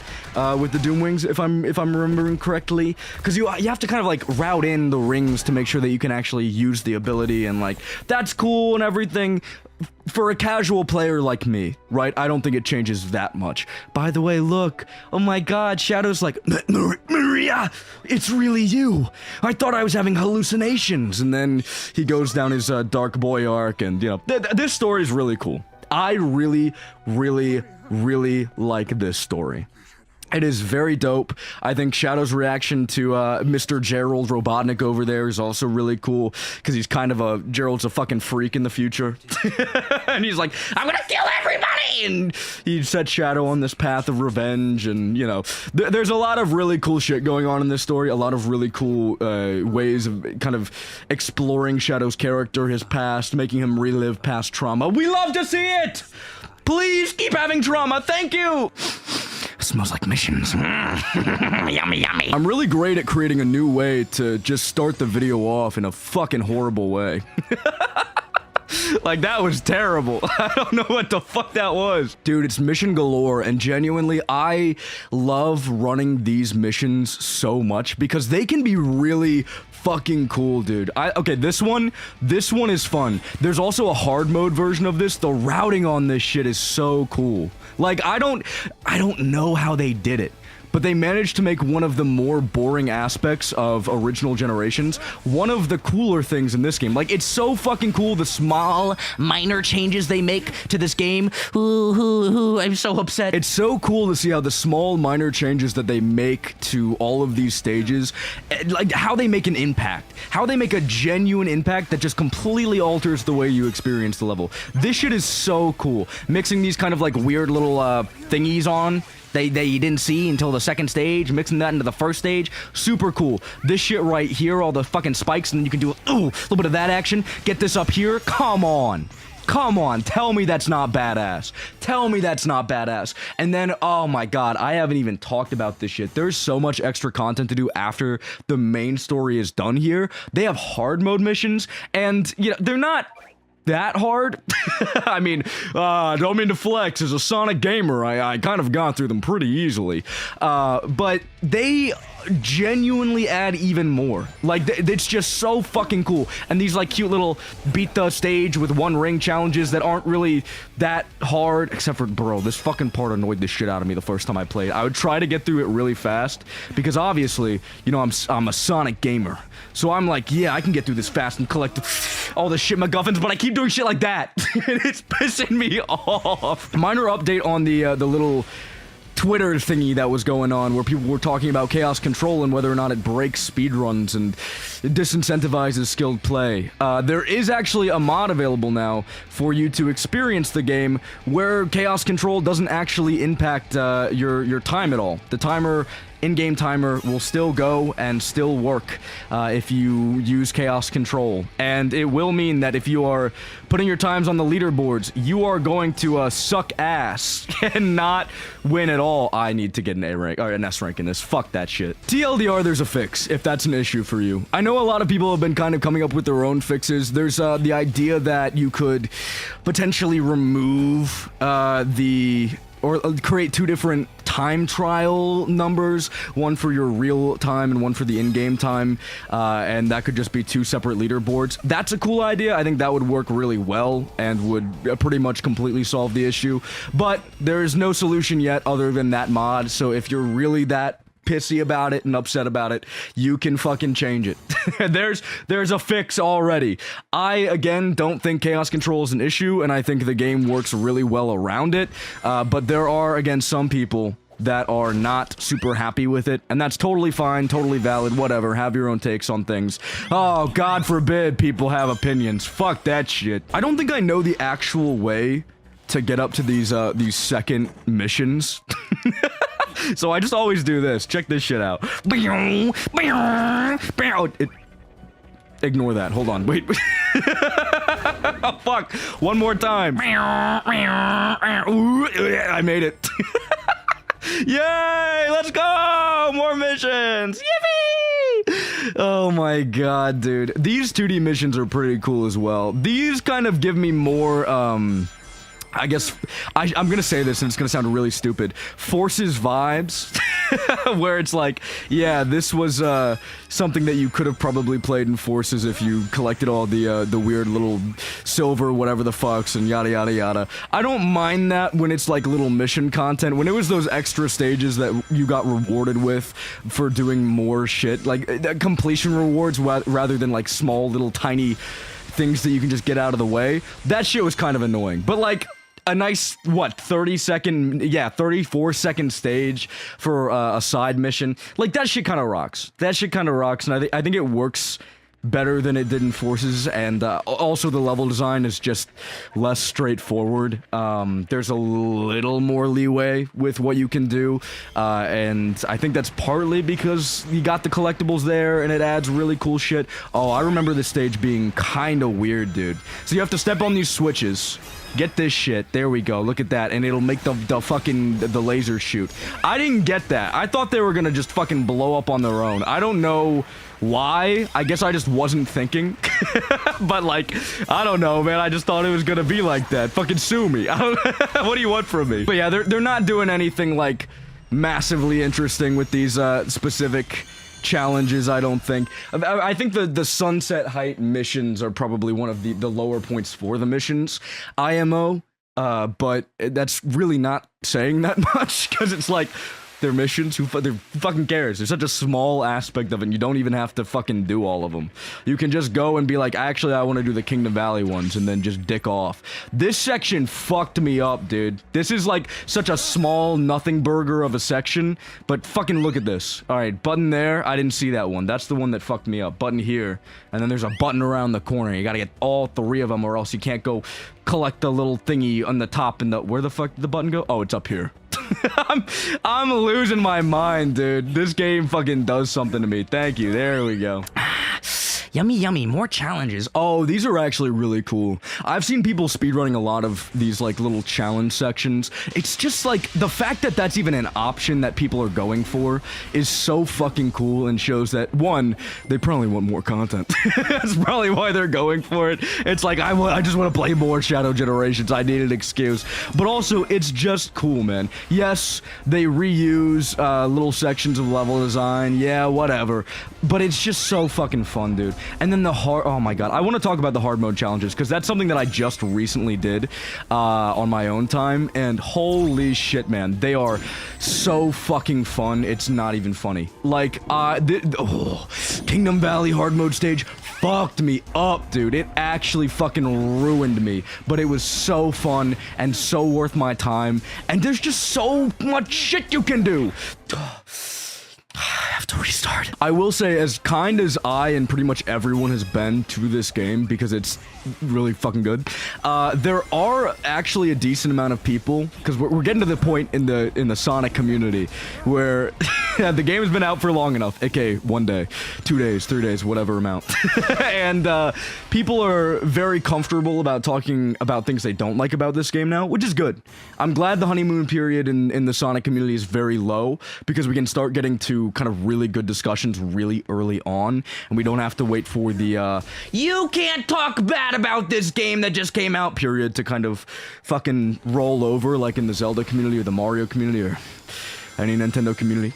with the Doom Wings, if I'm remembering correctly. Because you have to kind of, like, route in the rings to make sure that you can actually use the ability, and, like, that's cool and everything. For a casual player like me, right, I don't think it changes that much. By the way, look, oh my god, Shadow's like, Marie, it's really you. I thought I was having hallucinations. And then he goes down his dark boy arc, and, you know, this story is really cool. I really, really, really like this story. It is very dope. I think Shadow's reaction to Mr. Gerald Robotnik over there is also really cool, because he's kind of Gerald's a fucking freak in the future. And he's like, I'm gonna kill everybody! And he set Shadow on this path of revenge, and, you know, there's a lot of really cool shit going on in this story, a lot of really cool ways of kind of exploring Shadow's character, his past, making him relive past trauma. We love to see it! Please keep having trauma, thank you! Smells like missions. Yummy, yummy. I'm really great at creating a new way to just start the video off in a fucking horrible way. Like, that was terrible. I don't know what the fuck that was. Dude, it's mission galore, and genuinely, I love running these missions so much because they can be really fucking cool, dude. Okay, this one is fun. There's also a hard mode version of this. The routing on this shit is so cool. Like, I don't know how they did it, but they managed to make one of the more boring aspects of original generations one of the cooler things in this game. Like, it's so fucking cool, the small, minor changes they make to this game. Ooh, I'm so upset. It's so cool to see how the small, minor changes that they make to all of these stages, like, how they make an impact. How they make a genuine impact that just completely alters the way you experience the level. This shit is so cool. Mixing these kind of, like, weird little, thingies on, they you didn't see until the second stage, mixing that into the first stage, super cool. This shit right here, all the fucking spikes, and then you can do, a little bit of that action, get this up here, come on. Come on, tell me that's not badass. Tell me that's not badass. And then, oh my god, I haven't even talked about this shit. There's so much extra content to do after the main story is done here. They have hard mode missions, and, you know, they're not that hard. I mean, don't mean to flex. As a Sonic gamer, I kind of got through them pretty easily. But they genuinely add even more. Like, it's just so fucking cool. And these, like, cute little beat the stage with one ring challenges that aren't really that hard, except for, bro, this fucking part annoyed the shit out of me the first time I played. I would try to get through it really fast, because obviously, you know, I'm a Sonic gamer. So I'm like, yeah, I can get through this fast and collect all the shit MacGuffins, but I keep doing shit like that. And it's pissing me off. Minor update on the little Twitter thingy that was going on, where people were talking about Chaos Control and whether or not it breaks speedruns and it disincentivizes skilled play. There is actually a mod available now for you to experience the game where Chaos Control doesn't actually impact your time at all. The timer, in-game timer, will still go and still work if you use Chaos Control. And it will mean that if you are putting your times on the leaderboards, you are going to suck ass and not win at all. I need to get an A rank, or an S rank in this. Fuck that shit. TLDR, there's a fix, if that's an issue for you. I know a lot of people have been kind of coming up with their own fixes. There's the idea that you could potentially remove or create two different time trial numbers, one for your real time and one for the in-game time, and that could just be two separate leaderboards. That's a cool idea. I think that would work really well and would pretty much completely solve the issue, but there's no solution yet other than that mod, so if you're really that pissy about it and upset about it, you can fucking change it. There's a fix already. I, again, don't think Chaos Control is an issue, and I think the game works really well around it, but there are, again, some people that are not super happy with it, and that's totally fine, totally valid, whatever, have your own takes on things. Oh, God forbid people have opinions. Fuck that shit. I don't think I know the actual way to get up to these second missions. So I just always do this. Check this shit out. Ignore that. Hold on. Wait. Oh, fuck. One more time. I made it. Yay! Let's go! More missions! Yippee! Oh my god, dude. These 2D missions are pretty cool as well. These kind of give me more, I guess I'm gonna say this and it's gonna sound really stupid. Forces vibes, where it's like, yeah, this was something that you could have probably played in Forces if you collected all the weird little silver, whatever the fucks, and yada yada yada. I don't mind that when it's like little mission content. When it was those extra stages that you got rewarded with for doing more shit, like completion rewards rather than like small little tiny things that you can just get out of the way. That shit was kind of annoying, but like. A nice, what, 34-second stage for a side mission. Like, that shit kind of rocks. That shit kind of rocks, and I think it works better than it did in Forces, and also the level design is just less straightforward. There's a little more leeway with what you can do, and I think that's partly because you got the collectibles there, and it adds really cool shit. Oh, I remember this stage being kind of weird, dude. So you have to step on these switches. Get this shit. There we go. Look at that. And it'll make the fucking the laser shoot. I didn't get that. I thought they were gonna just fucking blow up on their own. I don't know why. I guess I just wasn't thinking. But like, I don't know, man. I just thought it was gonna be like that. Fucking sue me. I don't what do you want from me? But yeah, they're not doing anything like massively interesting with these specific challenges, I don't think. I think the sunset height missions are probably one of the lower points for the missions. IMO, but that's really not saying that much, because it's like, they're missions, who fucking cares? There's such a small aspect of it, and you don't even have to fucking do all of them. You can just go and be like, actually, I want to do the Kingdom Valley ones, and then just dick off. This section fucked me up, dude. This is like such a small nothing burger of a section, but fucking look at this. Alright, button there, I didn't see that one. That's the one that fucked me up. Button here, and then there's a button around the corner. You gotta get all three of them, or else you can't go collect the little thingy on the top and the- where the fuck did the button go? Oh, it's up here. I'm losing my mind, dude. This game fucking does something to me. Thank you. There we go. Yummy, yummy. More challenges. Oh, these are actually really cool. I've seen people speedrunning a lot of these, like, little challenge sections. It's just, like, the fact that that's even an option that people are going for is so fucking cool and shows that, one, they probably want more content. That's probably why they're going for it. It's like, I just want to play more Shadow Generations. I need an excuse. But also, it's just cool, man. Yes, they reuse little sections of level design. Yeah, whatever. But it's just so fucking fun, dude. And then the hard, oh my god, I want to talk about the hard mode challenges, because that's something that I just recently did on my own time, and holy shit, man, they are so fucking fun, it's not even funny. Like, Kingdom Valley hard mode stage fucked me up, dude. It actually fucking ruined me, but it was so fun and so worth my time, and there's just so much shit you can do. I have to restart. I will say, as kind as I and pretty much everyone has been to this game, because it's really fucking good, there are actually a decent amount of people, because we're getting to the point in the Sonic community where the game has been out for long enough, aka 1 day, 2 days, 3 days, whatever amount, and people are very comfortable about talking about things they don't like about this game now, which is good. I'm glad the honeymoon period in the Sonic community is very low, because we can start getting to kind of really good discussions really early on, and we don't have to wait for the you can't talk bad about this game that just came out period to kind of fucking roll over, like in the Zelda community or the Mario community or any Nintendo community.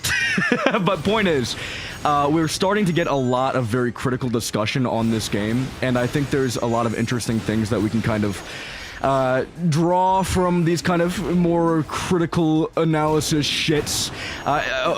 But point is, we're starting to get a lot of very critical discussion on this game, and I think there's a lot of interesting things that we can kind of draw from these kind of more critical analysis shits.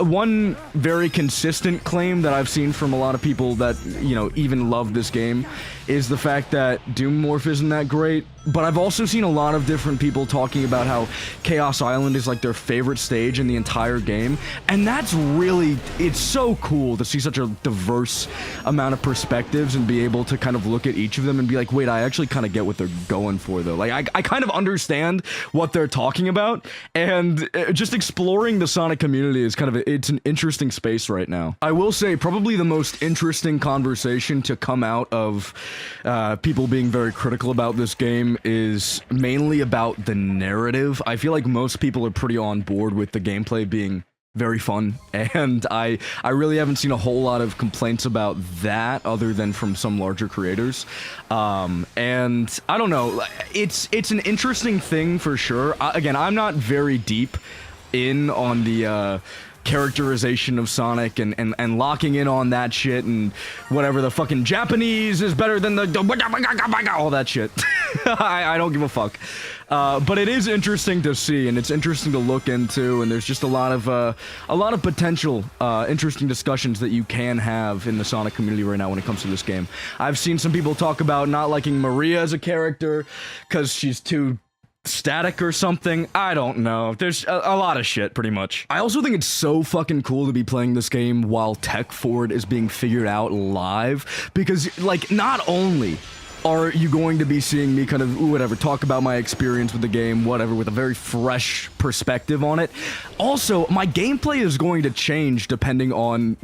One very consistent claim that I've seen from a lot of people that, you know, even love this game is the fact that Doom Morph isn't that great. But I've also seen a lot of different people talking about how Chaos Island is like their favorite stage in the entire game. And that's really, it's so cool to see such a diverse amount of perspectives and be able to kind of look at each of them and be like, wait, I actually kind of get what they're going for though. Like, I kind of understand what they're talking about, and just exploring the Sonic community is kind of, it's an interesting space right now. I will say probably the most interesting conversation to come out of people being very critical about this game is mainly about the narrative. I feel like most people are pretty on board with the gameplay being very fun, and I really haven't seen a whole lot of complaints about that other than from some larger creators. And I don't know, it's an interesting thing for sure. Again, I'm not very deep in on the characterization of Sonic and locking in on that shit and whatever, the fucking Japanese is better than the all that shit. I don't give a fuck. But it is interesting to see, and it's interesting to look into, and there's just a lot of potential interesting discussions that you can have in the Sonic community right now when it comes to this game. I've seen some people talk about not liking Maria as a character because she's too static or something. I don't know. There's a lot of shit, pretty much. I also think it's so fucking cool to be playing this game while tech for it is being figured out live, because, like, not only are you going to be seeing me kind of, whatever, talk about my experience with the game, whatever, with a very fresh perspective on it. Also, my gameplay is going to change depending on,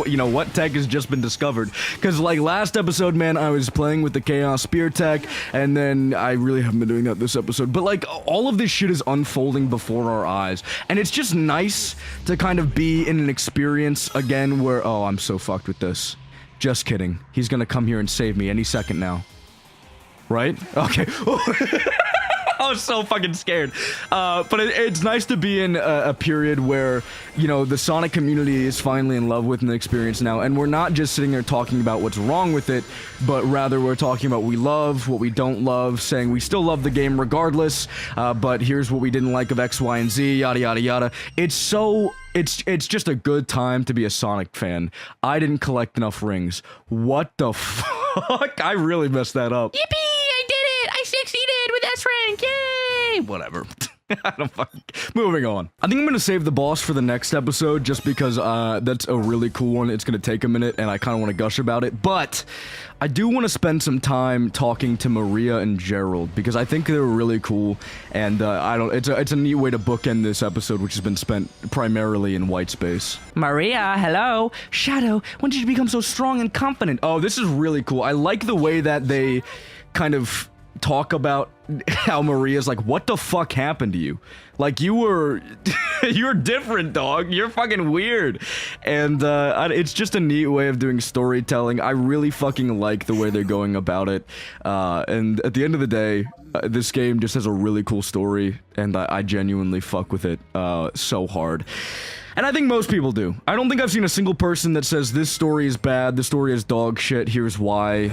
you know, what tech has just been discovered. Because, like, last episode, man, I was playing with the Chaos Spear tech, and then I really haven't been doing that this episode. But, like, all of this shit is unfolding before our eyes. And it's just nice to kind of be in an experience again where, oh, I'm so fucked with this. Just kidding. He's gonna come here and save me any second now. Right? Okay. I was so fucking scared. But it's nice to be in a period where, you know, the Sonic community is finally in love with the experience now, and we're not just sitting there talking about what's wrong with it, but rather we're talking about what we love, what we don't love, saying we still love the game regardless, but here's what we didn't like of X, Y, and Z, yada, yada, yada. It's just a good time to be a Sonic fan. I didn't collect enough rings. What the fuck? I really messed that up. Yippee! I did it! I succeeded with S-Rank! Yay! Whatever. I don't fucking... Moving on. I think I'm gonna save the boss for the next episode just because that's a really cool one. It's gonna take a minute and I kind of want to gush about it, but I do want to spend some time talking to Maria and Gerald because I think they're really cool, and it's a neat way to bookend this episode, which has been spent primarily in white space. Maria, hello. Shadow, when did you become so strong and confident? Oh, this is really cool. I like the way that they kind of talk about how Maria's like, what the fuck happened to you? Like, you're different, dog. You're fucking weird. And it's just a neat way of doing storytelling. I really fucking like the way they're going about it. And at the end of the day, this game just has a really cool story, and I genuinely fuck with it so hard. And I think most people do. I don't think I've seen a single person that says this story is bad, this story is dog shit, here's why.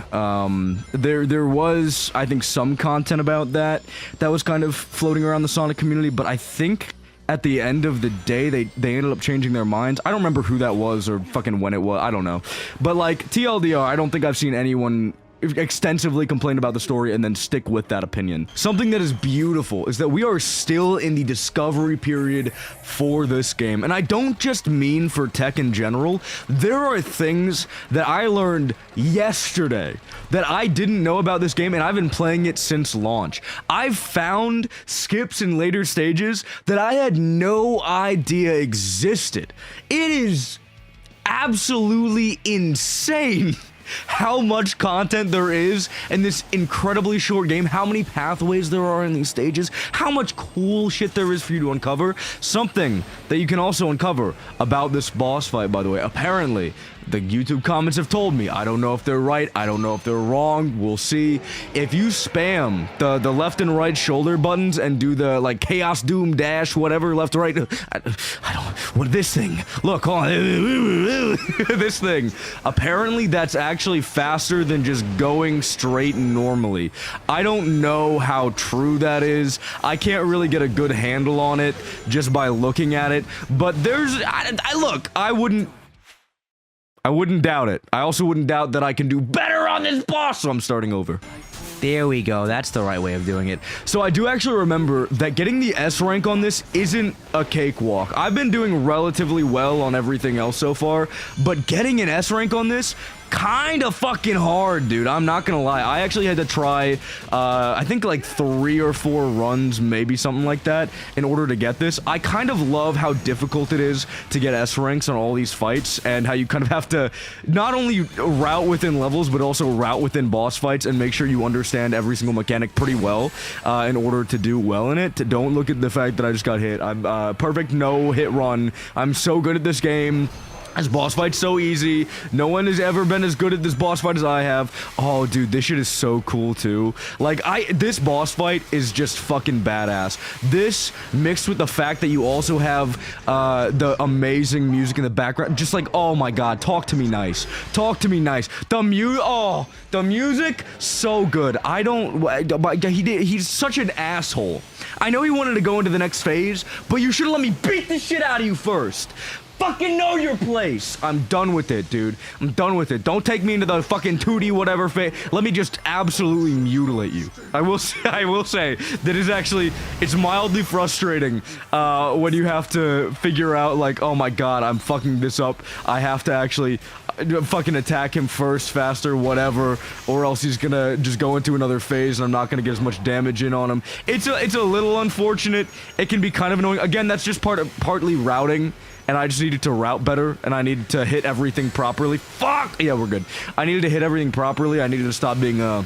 There was, I think, some content about that was kind of floating around the Sonic community, but I think at the end of the day, they ended up changing their minds. I don't remember who that was or fucking when it was, I don't know. But, like, TLDR, I don't think I've seen anyone extensively complain about the story and then stick with that opinion. Something that is beautiful is that we are still in the discovery period for this game, and I don't just mean for tech in general. There are things that I learned yesterday that I didn't know about this game, and I've been playing it since launch. I've found skips in later stages that I had no idea existed. It is absolutely insane how much content there is in this incredibly short game, how many pathways there are in these stages, how much cool shit there is for you to uncover. Something that you can also uncover about this boss fight, by the way. Apparently, the YouTube comments have told me, I don't know if they're right, I don't know if they're wrong, we'll see. If you spam the left and right shoulder buttons and do the, like, Chaos Doom dash, whatever, left to right, I don't, what, this thing, look, hold on, this thing, apparently that's actually faster than just going straight normally. I don't know how true that is. I can't really get a good handle on it just by looking at it, but there's, look, I wouldn't doubt it. I also wouldn't doubt that I can do better on this boss, so I'm starting over. There we go. That's the right way of doing it. So I do actually remember that getting the S rank on this isn't a cakewalk. I've been doing relatively well on everything else so far, but getting an S rank on this kind of fucking hard, dude. I'm not gonna lie. I actually had to try, I think like 3 or 4 runs, maybe something like that, in order to get this. I kind of love how difficult it is to get S ranks on all these fights, and how you kind of have to not only route within levels, but also route within boss fights and make sure you understand every single mechanic pretty well in order to do well in it. Don't look at the fact that I just got hit. I'm perfect no hit run. I'm so good at this game. This boss fight's so easy. No one has ever been as good at this boss fight as I have. Oh, dude, this shit is so cool, too. Like, this boss fight is just fucking badass. This, mixed with the fact that you also have, the amazing music in the background. Just like, oh my god, talk to me nice. Talk to me nice. The music, so good. I don't, he's such an asshole. I know he wanted to go into the next phase, but you should have let me beat the shit out of you first. Fucking know your place. I'm done with it, dude. I'm done with it. Don't take me into the fucking 2D whatever phase. Let me just absolutely mutilate you. I will say that is actually, it's mildly frustrating when you have to figure out like, oh my god, I'm fucking this up. I have to actually fucking attack him first, faster, whatever, or else he's gonna just go into another phase and I'm not gonna get as much damage in on him. It's a little unfortunate. It can be kind of annoying. Again, that's just partly routing. And I just needed to route better, and I needed to hit everything properly. Fuck! Yeah, we're good. I needed to hit everything properly. I needed to stop being a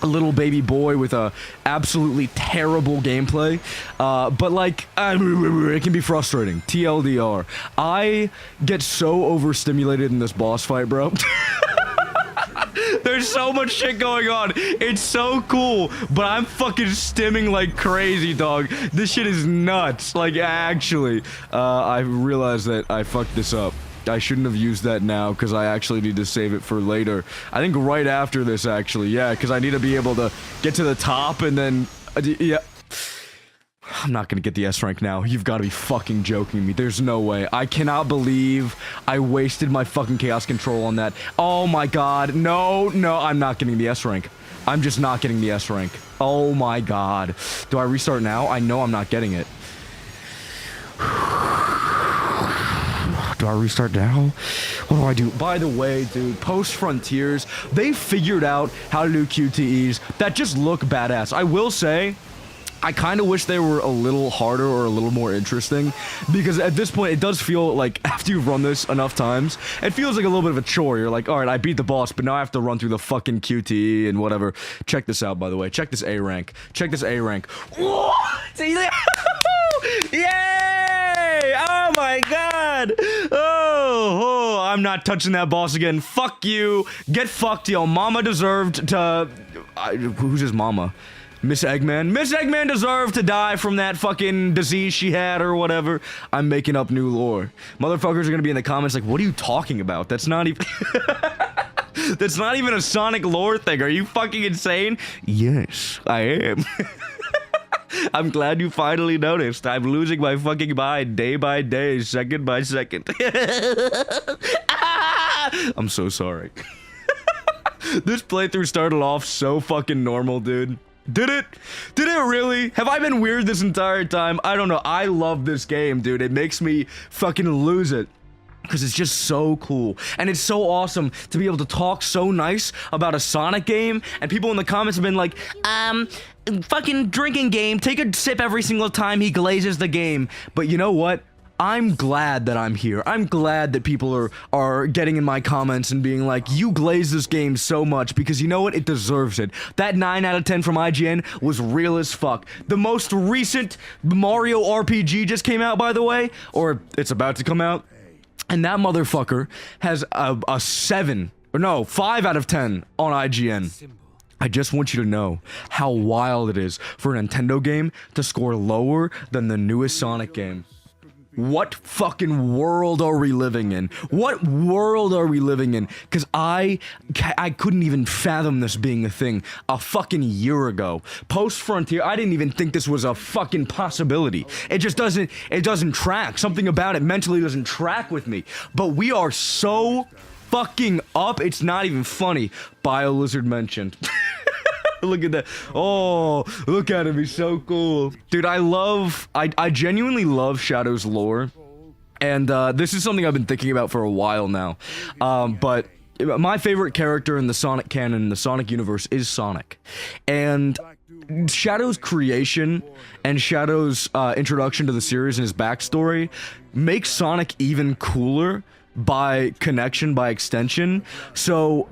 little baby boy with a absolutely terrible gameplay. But like, it can be frustrating. TLDR. I get so overstimulated in this boss fight, bro. There's so much shit going on. It's so cool, but I'm fucking stimming like crazy, dog. This shit is nuts. Like, actually, I realized that I fucked this up. I shouldn't have used that now, because I actually need to save it for later. I think right after this, actually. Yeah, because I need to be able to get to the top and then... yeah. I'm not gonna get the S rank now. You've got to be fucking joking me. There's no way. I cannot believe I wasted my fucking chaos control on that. Oh my god. No, I'm not getting the S rank. I'm just not getting the S rank. Oh my god. Do I restart now? I know I'm not getting it. Do I restart now? What do I do? By the way, dude, post-Frontiers, they figured out how to do QTEs that just look badass. I will say, I kind of wish they were a little harder or a little more interesting, because at this point it does feel like after you've run this enough times, it feels like a little bit of a chore. You're like, all right, I beat the boss, but now I have to run through the fucking QTE and whatever. Check this out, by the way. Check this A rank. Check this A rank. Yay! Oh my god! Oh, I'm not touching that boss again. Fuck you. Get fucked, yo. Mama deserved to... who's his mama? Miss Eggman. Miss Eggman deserved to die from that fucking disease she had or whatever. I'm making up new lore. Motherfuckers are gonna be in the comments like, what are you talking about? That's not even... That's not even a Sonic lore thing. Are you fucking insane? Yes, I am. I'm glad you finally noticed. I'm losing my fucking mind day by day, second by second. I'm so sorry. This playthrough started off so fucking normal, dude. Did it? Did it really? Have I been weird this entire time? I don't know. I love this game, dude. It makes me fucking lose it. Because it's just so cool. And it's so awesome to be able to talk so nice about a Sonic game. And people in the comments have been like, fucking drinking game. Take a sip every single time he glazes the game. But you know what? I'm glad that I'm here. I'm glad that people are getting in my comments and being like, you glaze this game so much, because you know what? It deserves it. That 9 out of 10 from IGN was real as fuck. The most recent Mario RPG just came out, by the way, or it's about to come out, and that motherfucker has a 7, or no, 5 out of 10 on IGN. I just want you to know how wild it is for a Nintendo game to score lower than the newest Sonic game. What fucking world are we living in? What world are we living in? Because I couldn't even fathom this being a thing a fucking year ago. Post-Frontier, I didn't even think this was a fucking possibility. It just doesn't track. Something about it mentally doesn't track with me. But we are so fucking up, it's not even funny. BioLizard mentioned. Look at that. Oh, look at him. He's so cool. Dude, I genuinely love Shadow's lore. And this is something I've been thinking about for a while now. But my favorite character in the Sonic canon, the Sonic universe, is Sonic. And Shadow's creation and Shadow's introduction to the series and his backstory makes Sonic even cooler by connection, by extension. So,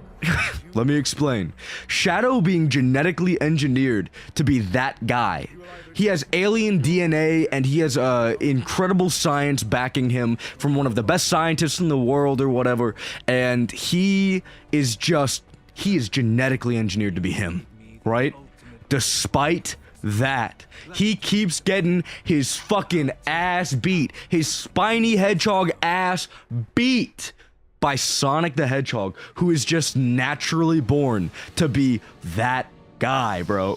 let me explain. Shadow being genetically engineered to be that guy. He has alien DNA and he has incredible science backing him from one of the best scientists in the world or whatever. And he is genetically engineered to be him, right? Despite that, he keeps getting his fucking ass beat, his spiny hedgehog ass beat by Sonic the Hedgehog, who is just naturally born to be that guy, bro.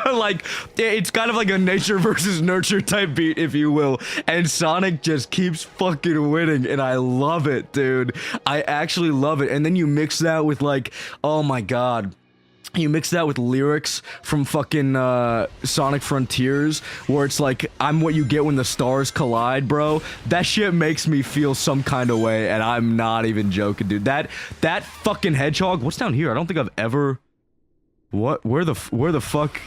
Like, it's kind of like a nature versus nurture type beat, if you will, and Sonic just keeps fucking winning, and I love it, dude. I actually love it. And then you mix that with, like, oh my god, you mix that with lyrics from fucking Sonic Frontiers, where it's like, I'm what you get when the stars collide, bro. That shit makes me feel some kind of way, and I'm not even joking, dude. That fucking hedgehog, what's down here? I don't think I've ever... What? Where the fuck?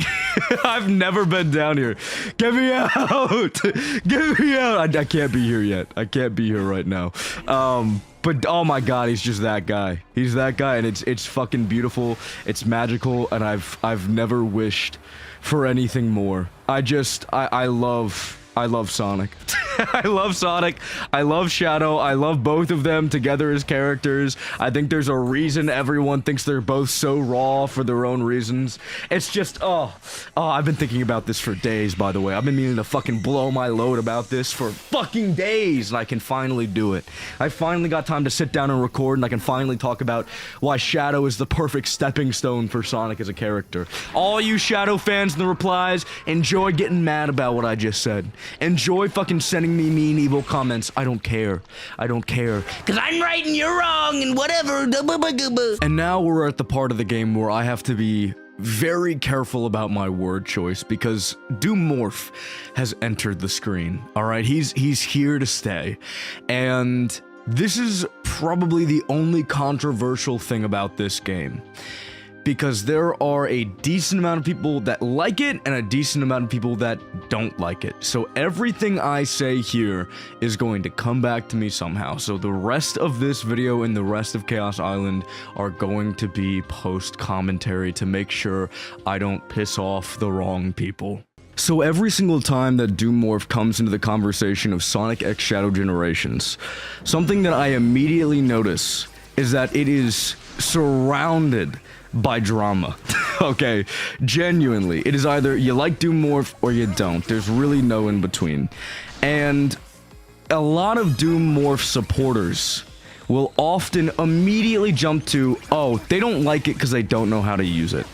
I've never been down here. Get me out! Get me out! I can't be here yet. I can't be here right now. But oh my god, he's just that guy. He's that guy, and it's fucking beautiful. It's magical, and I've never wished for anything more. I love Sonic. I love Sonic. I love Shadow. I love both of them together as characters. I think there's a reason everyone thinks they're both so raw for their own reasons. It's just, I've been thinking about this for days, by the way. I've been meaning to fucking blow my load about this for fucking days, and I can finally do it. I finally got time to sit down and record, and I can finally talk about why Shadow is the perfect stepping stone for Sonic as a character. All you Shadow fans in the replies, enjoy getting mad about what I just said. Enjoy fucking sending me mean, evil comments. I don't care. I don't care. Cause I'm right and you're wrong and whatever. And now we're at the part of the game where I have to be very careful about my word choice because Doom Morph has entered the screen. Alright, he's here to stay. And this is probably the only controversial thing about this game. Because there are a decent amount of people that like it and a decent amount of people that don't like it. So everything I say here is going to come back to me somehow. So the rest of this video and the rest of Chaos Island are going to be post-commentary to make sure I don't piss off the wrong people. So every single time that Doom Morph comes into the conversation of Sonic X Shadow Generations, something that I immediately notice is that it is surrounded by drama. Okay, genuinely. It is either you like Doom Morph or you don't. There's really no in between. And a lot of Doom Morph supporters will often immediately jump to, oh, they don't like it because they don't know how to use it.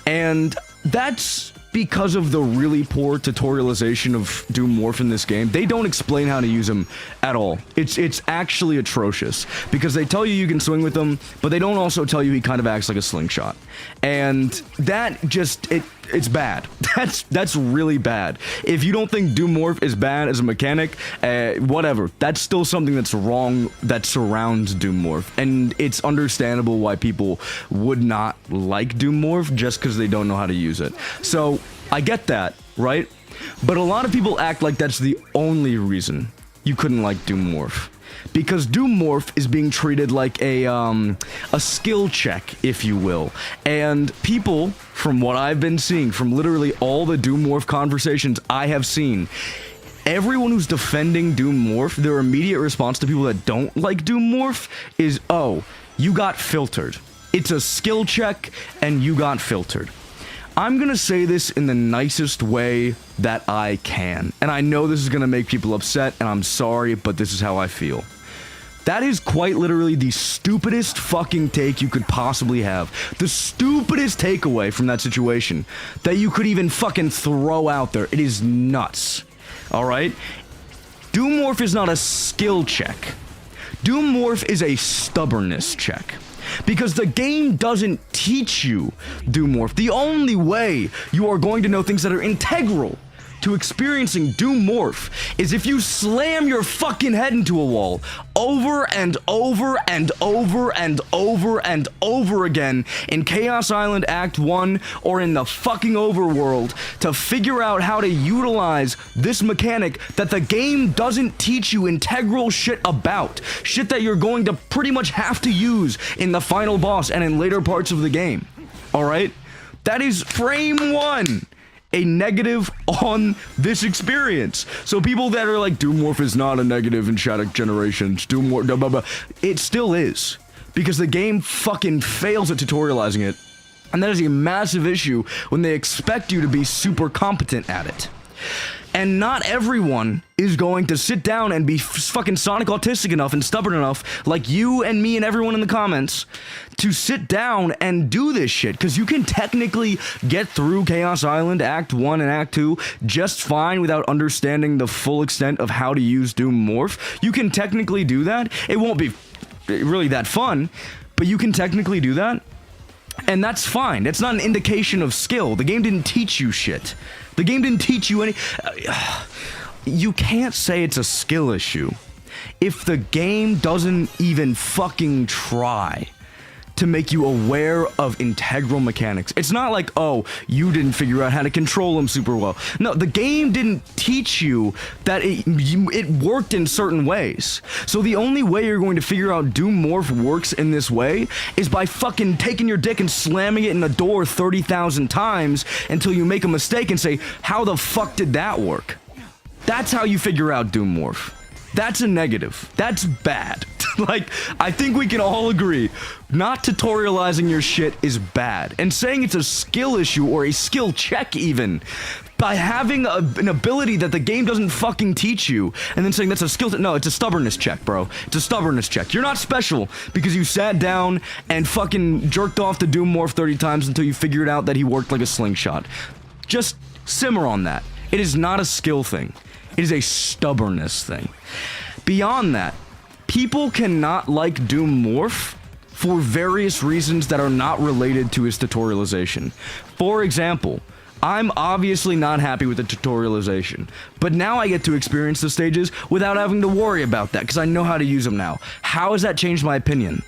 And that's because of the really poor tutorialization of Doom Morph in this game. They don't explain how to use him at all. It's actually atrocious because they tell you can swing with him, but they don't also tell you he kind of acts like a slingshot. And that just, it's bad. That's really bad. If you don't think Doom Morph is bad as a mechanic, whatever. That's still something that's wrong that surrounds Doom Morph. And it's understandable why people would not like Doom Morph just because they don't know how to use it. So, I get that, right? But a lot of people act like that's the only reason you couldn't like Doom Morph. Because Doom Morph is being treated like a skill check, if you will. And people, from what I've been seeing, from literally all the Doom Morph conversations I have seen, everyone who's defending Doom Morph, their immediate response to people that don't like Doom Morph is, oh, you got filtered. It's a skill check, and you got filtered. I'm gonna say this in the nicest way that I can. And I know this is gonna make people upset, and I'm sorry, but this is how I feel. That is quite literally the stupidest fucking take you could possibly have. The stupidest takeaway from that situation that you could even fucking throw out there. It is nuts. Alright? Doom Morph is not a skill check. Doom Morph is a stubbornness check. Because the game doesn't teach you Doom Morph. The only way you are going to know things that are integral to experiencing Doom Morph is if you slam your fucking head into a wall over and over and over and over and over again in Chaos Island Act 1 or in the fucking overworld to figure out how to utilize this mechanic that the game doesn't teach you integral shit about. Shit that you're going to pretty much have to use in the final boss and in later parts of the game. Alright? That is frame 1. A negative on this experience. So people that are like, Doom Morph is not a negative in Shadow Generations, Doom Morph, blah, blah, blah. It still is. Because the game fucking fails at tutorializing it. And that is a massive issue when they expect you to be super competent at it. And not everyone is going to sit down and be fucking Sonic autistic enough and stubborn enough, like you and me and everyone in the comments, to sit down and do this shit. Because you can technically get through Chaos Island Act 1 and Act 2 just fine without understanding the full extent of how to use Doom Morph. You can technically do that. It won't be really that fun, but you can technically do that. And that's fine. It's not an indication of skill. The game didn't teach you shit. The game didn't teach you any... You can't say it's a skill issue if the game doesn't even fucking try to make you aware of integral mechanics. It's not like, oh, you didn't figure out how to control them super well. No, the game didn't teach you that it worked in certain ways. So the only way you're going to figure out Doom Morph works in this way is by fucking taking your dick and slamming it in the door 30,000 times until you make a mistake and say, how the fuck did that work? That's how you figure out Doom Morph. That's a negative. That's bad. Like, I think we can all agree, not tutorializing your shit is bad. And saying it's a skill issue or a skill check even, by having an ability that the game doesn't fucking teach you, and then saying that's a skill... No, it's a stubbornness check, bro. It's a stubbornness check. You're not special because you sat down and fucking jerked off to Doom Morph 30 times until you figured out that he worked like a slingshot. Just simmer on that. It is not a skill thing. It is a stubbornness thing. Beyond that, people cannot like Doom Morph for various reasons that are not related to his tutorialization. For example, I'm obviously not happy with the tutorialization, but now I get to experience the stages without having to worry about that because I know how to use them now. How has that changed my opinion?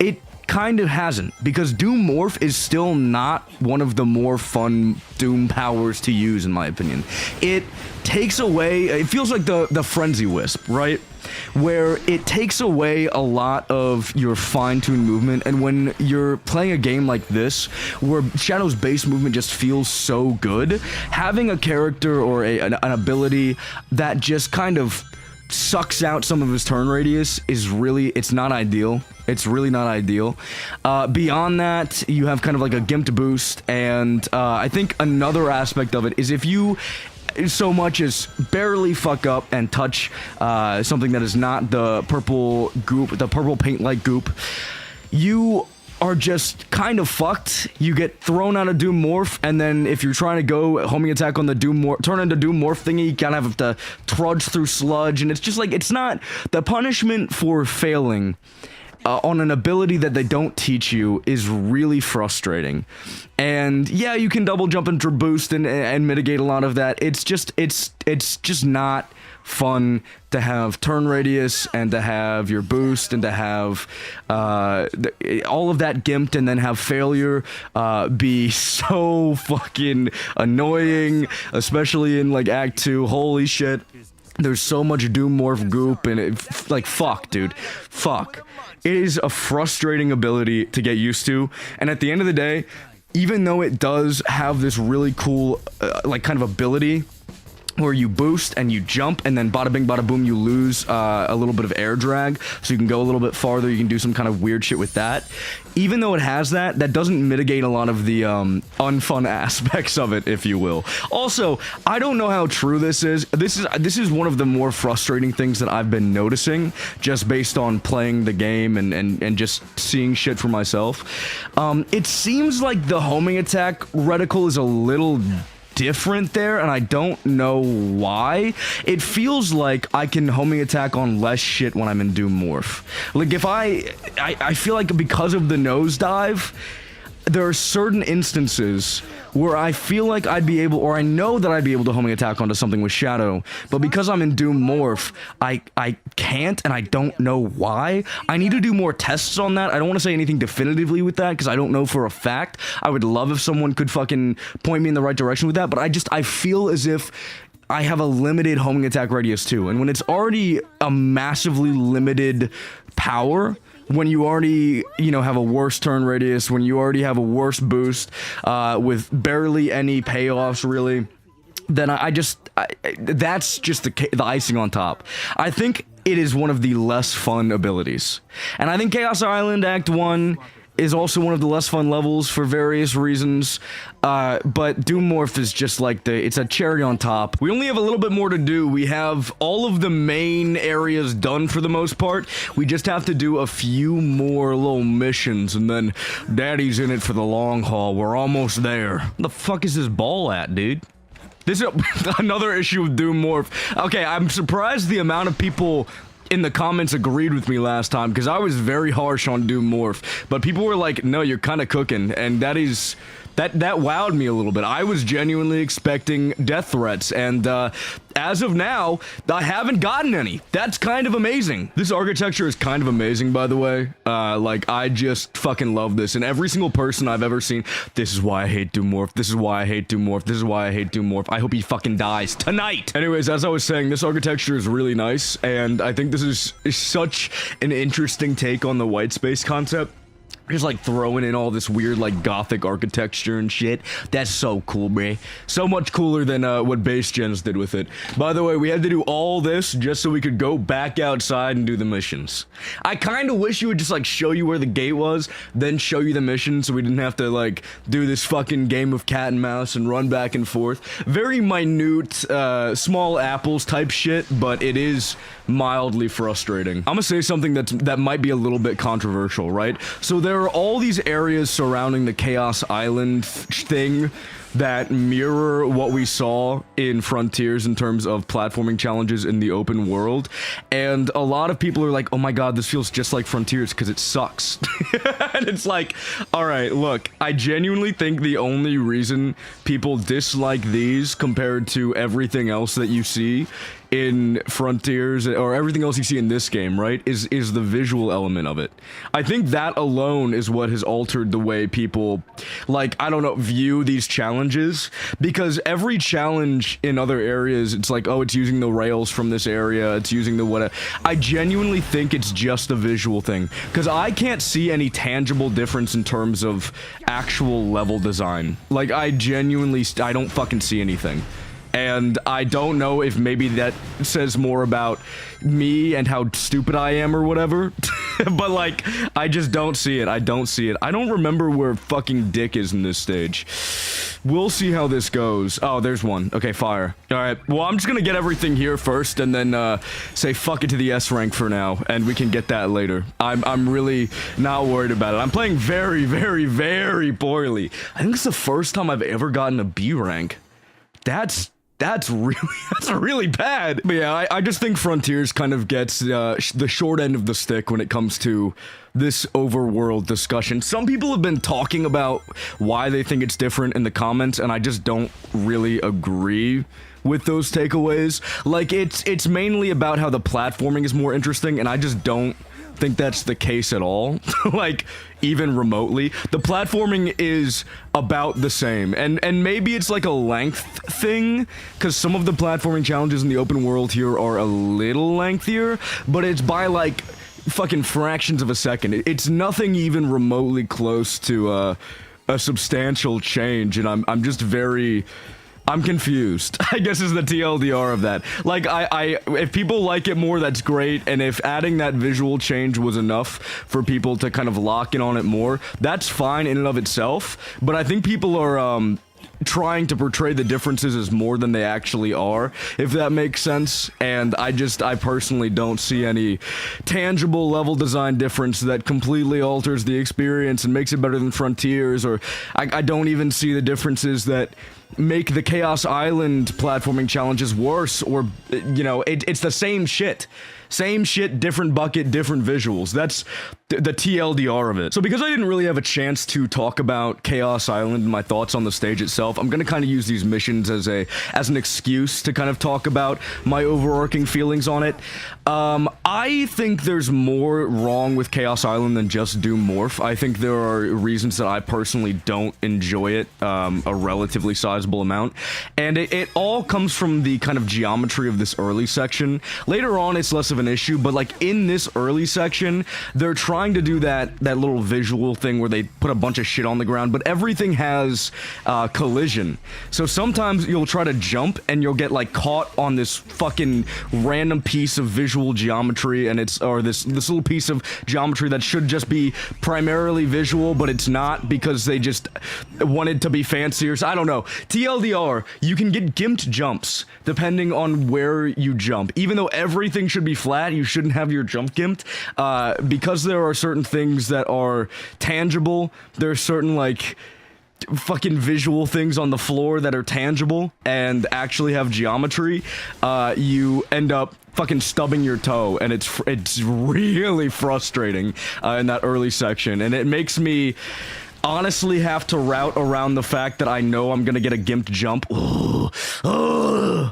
It kind of hasn't, because Doom Morph is still not one of the more fun Doom powers to use, in my opinion. It takes away, it feels like the Frenzy Wisp, right? Where it takes away a lot of your fine-tuned movement, and when you're playing a game like this, where Shadow's base movement just feels so good, having a character or an ability that just kind of sucks out some of his turn radius is really, it's not ideal. It's really not ideal. Beyond that, you have kind of like a gimped boost, and I think another aspect of it is if you so much as barely fuck up and touch something that is not the purple goop, the purple paint-like goop, you are just kind of fucked. You get thrown out of Doom Morph, and then if you're trying to go homing attack on the Doom Morph, turn into Doom Morph thingy, you kind of have to trudge through sludge, and it's just like, it's not the punishment for failing on an ability that they don't teach you is really frustrating. And yeah, you can double jump and boost and mitigate a lot of that. It's just not fun to have turn radius and to have your boost and to have all of that gimped and then have failure be so fucking annoying, especially in like Act 2. Holy shit. There's so much Doom Morph goop, and it, like, fuck, dude. Fuck. It is a frustrating ability to get used to, and at the end of the day, even though it does have this really cool, like, kind of ability where you boost and you jump, and then bada bing, bada boom, you lose a little bit of air drag, so you can go a little bit farther, you can do some kind of weird shit with that. Even though it has that, that doesn't mitigate a lot of the unfun aspects of it, if you will. Also, I don't know how true this is. This is one of the more frustrating things that I've been noticing, just based on playing the game and just seeing shit for myself. It seems like the homing attack reticle is a little different there, and I don't know why. It feels like I can homing attack on less shit when I'm in Doom Morph. Like, if I feel like because of the nosedive, there are certain instances where I feel like I'd be able, or I know that I'd be able to homing attack onto something with Shadow, but because I'm in Doom Morph, I can't, and I don't know why. I need to do more tests on that. I don't want to say anything definitively with that, because I don't know for a fact. I would love if someone could fucking point me in the right direction with that, but I feel as if I have a limited homing attack radius too, and when it's already a massively limited power, when you already, you know, have a worse turn radius, when you already have a worse boost, with barely any payoffs, really, then that's just the icing on top. I think it is one of the less fun abilities. And I think Chaos Island Act 1 is also one of the less fun levels for various reasons, but Doom Morph is just like it's a cherry on top. We only have a little bit more to do. We have all of the main areas done for the most part. We just have to do a few more little missions, and then Daddy's in it for the long haul. We're almost there. Where the fuck is this ball at, dude? This is another issue with Doom Morph. Okay, I'm surprised the amount of people in the comments agreed with me last time, because I was very harsh on Doom Morph, but people were like, no, you're kind of cooking, and that wowed me a little bit. I was genuinely expecting death threats, and as of now, I haven't gotten any. That's kind of amazing. This architecture is kind of amazing, by the way. Like, I just fucking love this, and every single person I've ever seen, this is why I hate Doom Morph, this is why I hate Doom Morph, this is why I hate Doom Morph, I hope he fucking dies tonight! Anyways, as I was saying, this architecture is really nice, and I think this is such an interesting take on the white space concept. Just like throwing in all this weird like gothic architecture and shit. That's so cool, bruh. So much cooler than what Base Gens did with it. By the way, we had to do all this just so we could go back outside and do the missions. I kind of wish you would just like show you where the gate was, then show you the mission, so we didn't have to like do this fucking game of cat and mouse and run back and forth. Very minute, small apples type shit, but it is mildly frustrating. I'm gonna say something that might be a little bit controversial, right? So there are all these areas surrounding the Chaos Island thing that mirror what we saw in Frontiers in terms of platforming challenges in the open world, and a lot of people are like, oh my god, this feels just like Frontiers because it sucks. And it's like, alright, look, I genuinely think the only reason people dislike these compared to everything else that you see in Frontiers, or everything else you see in this game, right, is the visual element of it. I think that alone is what has altered the way people, like, I don't know, view these challenges, because every challenge in other areas, it's like, oh, it's using the rails from this area, it's using the whatever. I genuinely think it's just a visual thing, because I can't see any tangible difference in terms of actual level design. Like, I don't fucking see anything. And I don't know if maybe that says more about me and how stupid I am or whatever. But like, I just don't see it. I don't see it. I don't remember where fucking Dick is in this stage. We'll see how this goes. Oh, there's one. Okay, fire. Alright, well, I'm just gonna get everything here first and then say fuck it to the S rank for now, and we can get that later. I'm really not worried about it. I'm playing very, very, very poorly. I think it's the first time I've ever gotten a B rank. That's really bad. But yeah, I just think Frontiers kind of gets the short end of the stick when it comes to this overworld discussion. Some people have been talking about why they think it's different in the comments, and I just don't really agree with those takeaways. Like, it's mainly about how the platforming is more interesting, and I just don't think that's the case at all. Like, even remotely. The platforming is about the same, and maybe it's like a length thing, because some of the platforming challenges in the open world here are a little lengthier, but it's by like fucking fractions of a second. It's nothing even remotely close to a substantial change, and I'm confused, I guess, is the TLDR of that. Like, if people like it more, that's great, and if adding that visual change was enough for people to kind of lock in on it more, that's fine in and of itself, but I think people are, trying to portray the differences as more than they actually are, if that makes sense, and I personally don't see any tangible level design difference that completely alters the experience and makes it better than Frontiers, or I don't even see the differences that make the Chaos Island platforming challenges worse, or, you know, it's the same shit. Same shit, different bucket, different visuals. That's the TLDR of it. So because I didn't really have a chance to talk about Chaos Island and my thoughts on the stage itself, I'm gonna kind of use these missions as an excuse to kind of talk about my overarching feelings on it. I think there's more wrong with Chaos Island than just Doom Morph. I think there are reasons that I personally don't enjoy it a relatively sizable amount, and it all comes from the kind of geometry of this early section. Later on, it's less of an issue, but like in this early section, they're trying to do that little visual thing where they put a bunch of shit on the ground, but everything has collision. So sometimes you'll try to jump and you'll get like caught on this fucking random piece of visual geometry, and this little piece of geometry that should just be primarily visual, but it's not because they just wanted to be fancier. So I don't know. TLDR, you can get gimped jumps depending on where you jump. Even though everything should be flat, you shouldn't have your jump gimped, because there are certain things that are tangible. There are certain like fucking visual things on the floor that are tangible and actually have geometry. You end up fucking stubbing your toe, and it's really frustrating in that early section, and it makes me honestly have to route around the fact that I know I'm gonna get a gimped jump.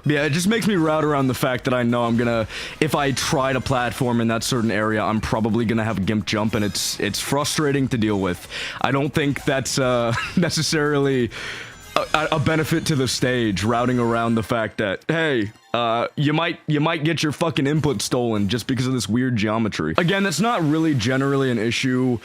Yeah, it just makes me route around the fact that I know I'm gonna, if I try to platform in that certain area, I'm probably gonna have a gimped jump, and it's frustrating to deal with. I don't think that's necessarily a benefit to the stage, routing around the fact that, hey, you might get your fucking input stolen just because of this weird geometry. Again, that's not really generally an issue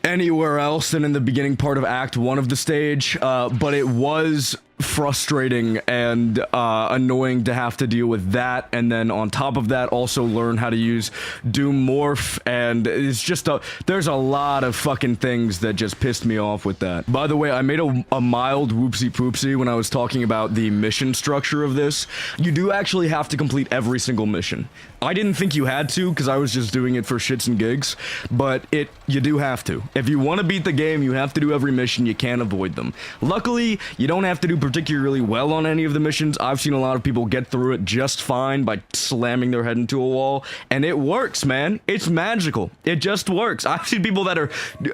anywhere else than in the beginning part of Act 1 of the stage, but it was frustrating and annoying to have to deal with that, and then on top of that also learn how to use Doom Morph, and it's just there's a lot of fucking things that just pissed me off with that. By the way, I made a mild whoopsie poopsie when I was talking about the mission structure of this. You do actually have to complete every single mission. I didn't think you had to, because I was just doing it for shits and gigs, but you do have to. If you want to beat the game, you have to do every mission. You can't avoid them. Luckily, you don't have to do particularly well on any of the missions. I've seen a lot of people get through it just fine by slamming their head into a wall, and it works, man. It's magical. It just works. I've seen people that are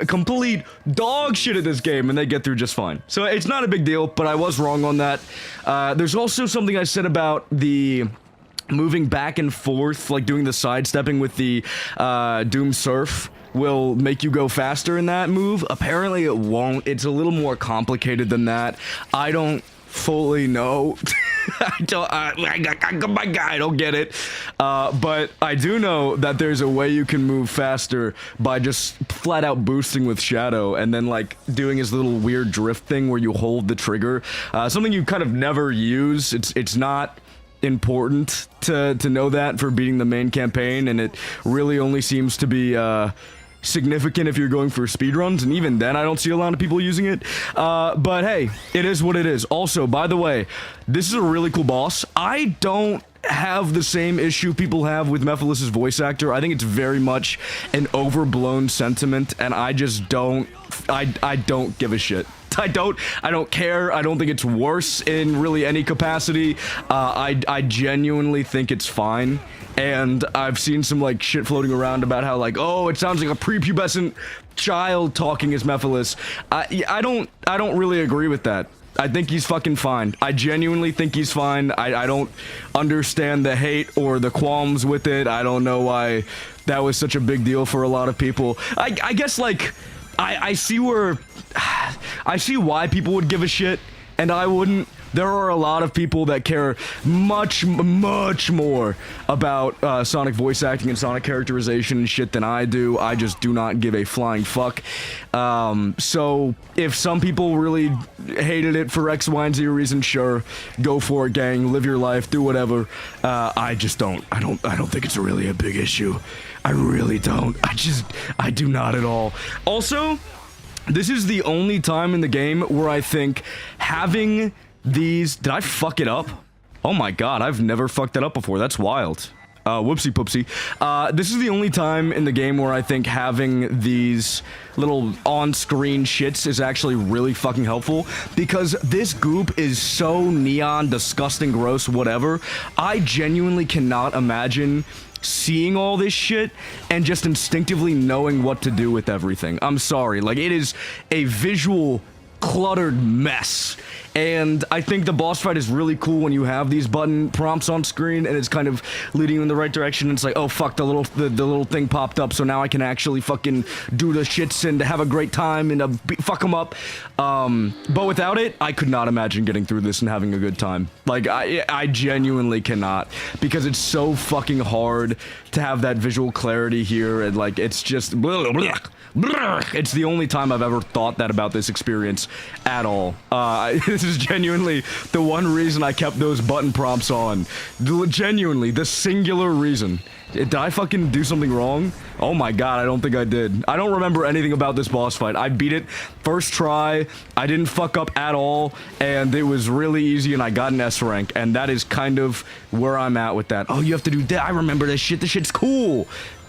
complete dog shit at this game, and they get through just fine. So it's not a big deal, but I was wrong on that. There's also something I said about the moving back and forth, like doing the sidestepping with the Doom Surf will make you go faster in that move. Apparently it won't. It's a little more complicated than that. I don't fully know. I don't get it. But I do know that there's a way you can move faster by just flat out boosting with Shadow and then like doing his little weird drift thing where you hold the trigger. Something you kind of never use. It's not important to know that for beating the main campaign, and it really only seems to be significant if you're going for speedruns, and even then I don't see a lot of people using it. But hey, it is what it is. Also, by the way, this is a really cool boss. I don't have the same issue people have with Mephiles' voice actor. I think it's very much an overblown sentiment, and I just don't give a shit. I don't care. I don't think it's worse in really any capacity. I genuinely think it's fine. And I've seen some like shit floating around about how like, oh, it sounds like a prepubescent child talking as Mephiles. I don't really agree with that. I think he's fucking fine. I genuinely think he's fine. I don't understand the hate or the qualms with it. I don't know why that was such a big deal for a lot of people. I guess like I see why people would give a shit, and I wouldn't. There are a lot of people that care much more about Sonic voice acting and Sonic characterization and shit than I do. I just do not give a flying fuck. So if some people really hated it for X, Y, and Z reason, sure, go for it, gang. Live your life, do whatever. I just don't. I don't think it's really a big issue. I really don't. I do not at all. Also, this is the only time in the game where I think having these... Did I fuck it up? Oh my god, I've never fucked it up before. That's wild. Whoopsie poopsie. This is the only time in the game where I think having these little on-screen shits is actually really fucking helpful, because this goop is so neon, disgusting, gross, whatever. I genuinely cannot imagine seeing all this shit and just instinctively knowing what to do with everything. I'm sorry, like, it is a visual cluttered mess. And I think the boss fight is really cool when you have these button prompts on screen and it's kind of leading you in the right direction. It's like, oh fuck, the little thing popped up, so now I can actually fucking do the shits and have a great time and fuck them up. But without it, I could not imagine getting through this and having a good time. Like, I genuinely cannot, because it's so fucking hard to have that visual clarity here, and like, it's just it's the only time I've ever thought that about this experience at all. This is genuinely the one reason I kept those button prompts on. Genuinely, the singular reason. Did I fucking do something wrong? Oh my god, I don't think I did. I don't remember anything about this boss fight. I beat it first try, I didn't fuck up at all, and it was really easy and I got an S rank, and that is kind of where I'm at with that. Oh, you have to do that. I remember this shit. This shit's cool.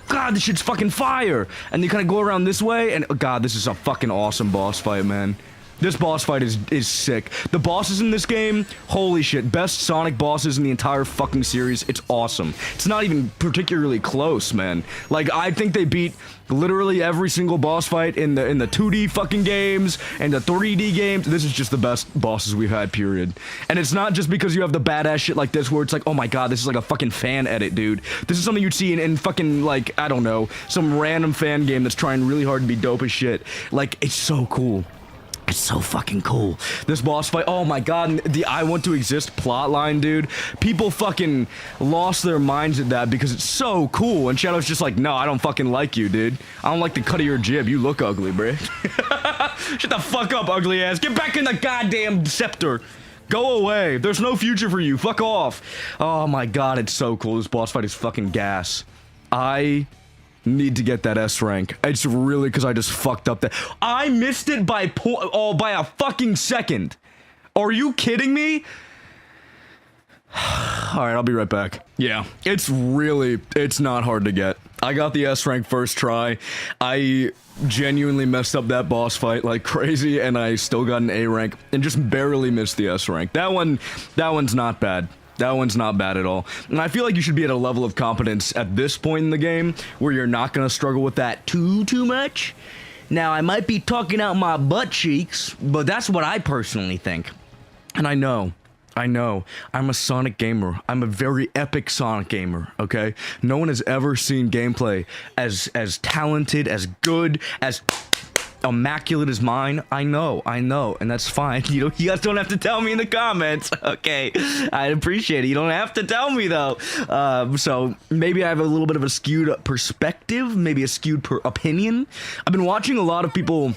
God, this shit's fucking fire. And you kind of go around this way, and oh god, this is a fucking awesome boss fight, man. This boss fight is sick. The bosses in this game, holy shit, best Sonic bosses in the entire fucking series. It's awesome. It's not even particularly close, man. Like, I think they beat literally every single boss fight in the 2D fucking games and the 3D games. This is just the best bosses we've had, period. And it's not just because you have the badass shit like this where it's like, oh my god, this is like a fucking fan edit, dude. This is something you'd see in fucking, like, I don't know, some random fan game that's trying really hard to be dope as shit. Like, it's so cool. It's so fucking cool. This boss fight, oh my god, the I Want to Exist plotline, dude. People fucking lost their minds at that because it's so cool. And Shadow's just like, no, I don't fucking like you, dude. I don't like the cut of your jib. You look ugly, bruh. Shut the fuck up, ugly ass. Get back in the goddamn scepter. Go away. There's no future for you. Fuck off. Oh my god, it's so cool. This boss fight is fucking gas. I need to get that S rank. It's really because I just fucked up that. I missed it by by a fucking second. Are you kidding me? Alright, I'll be right back. Yeah, it's not hard to get. I got the S rank first try. I genuinely messed up that boss fight like crazy, and I still got an A rank and just barely missed the S rank. That one's not bad. That one's not bad at all. And I feel like you should be at a level of competence at this point in the game where you're not going to struggle with that too much. Now, I might be talking out my butt cheeks, but that's what I personally think. And I know, I'm a Sonic gamer. I'm a very epic Sonic gamer, okay? No one has ever seen gameplay as talented, as good, as immaculate as mine. I know, and that's fine. You guys don't have to tell me in the comments, okay? I appreciate it. You don't have to tell me, though. So maybe I have a little bit of a skewed perspective, maybe a skewed opinion. I've been watching a lot of people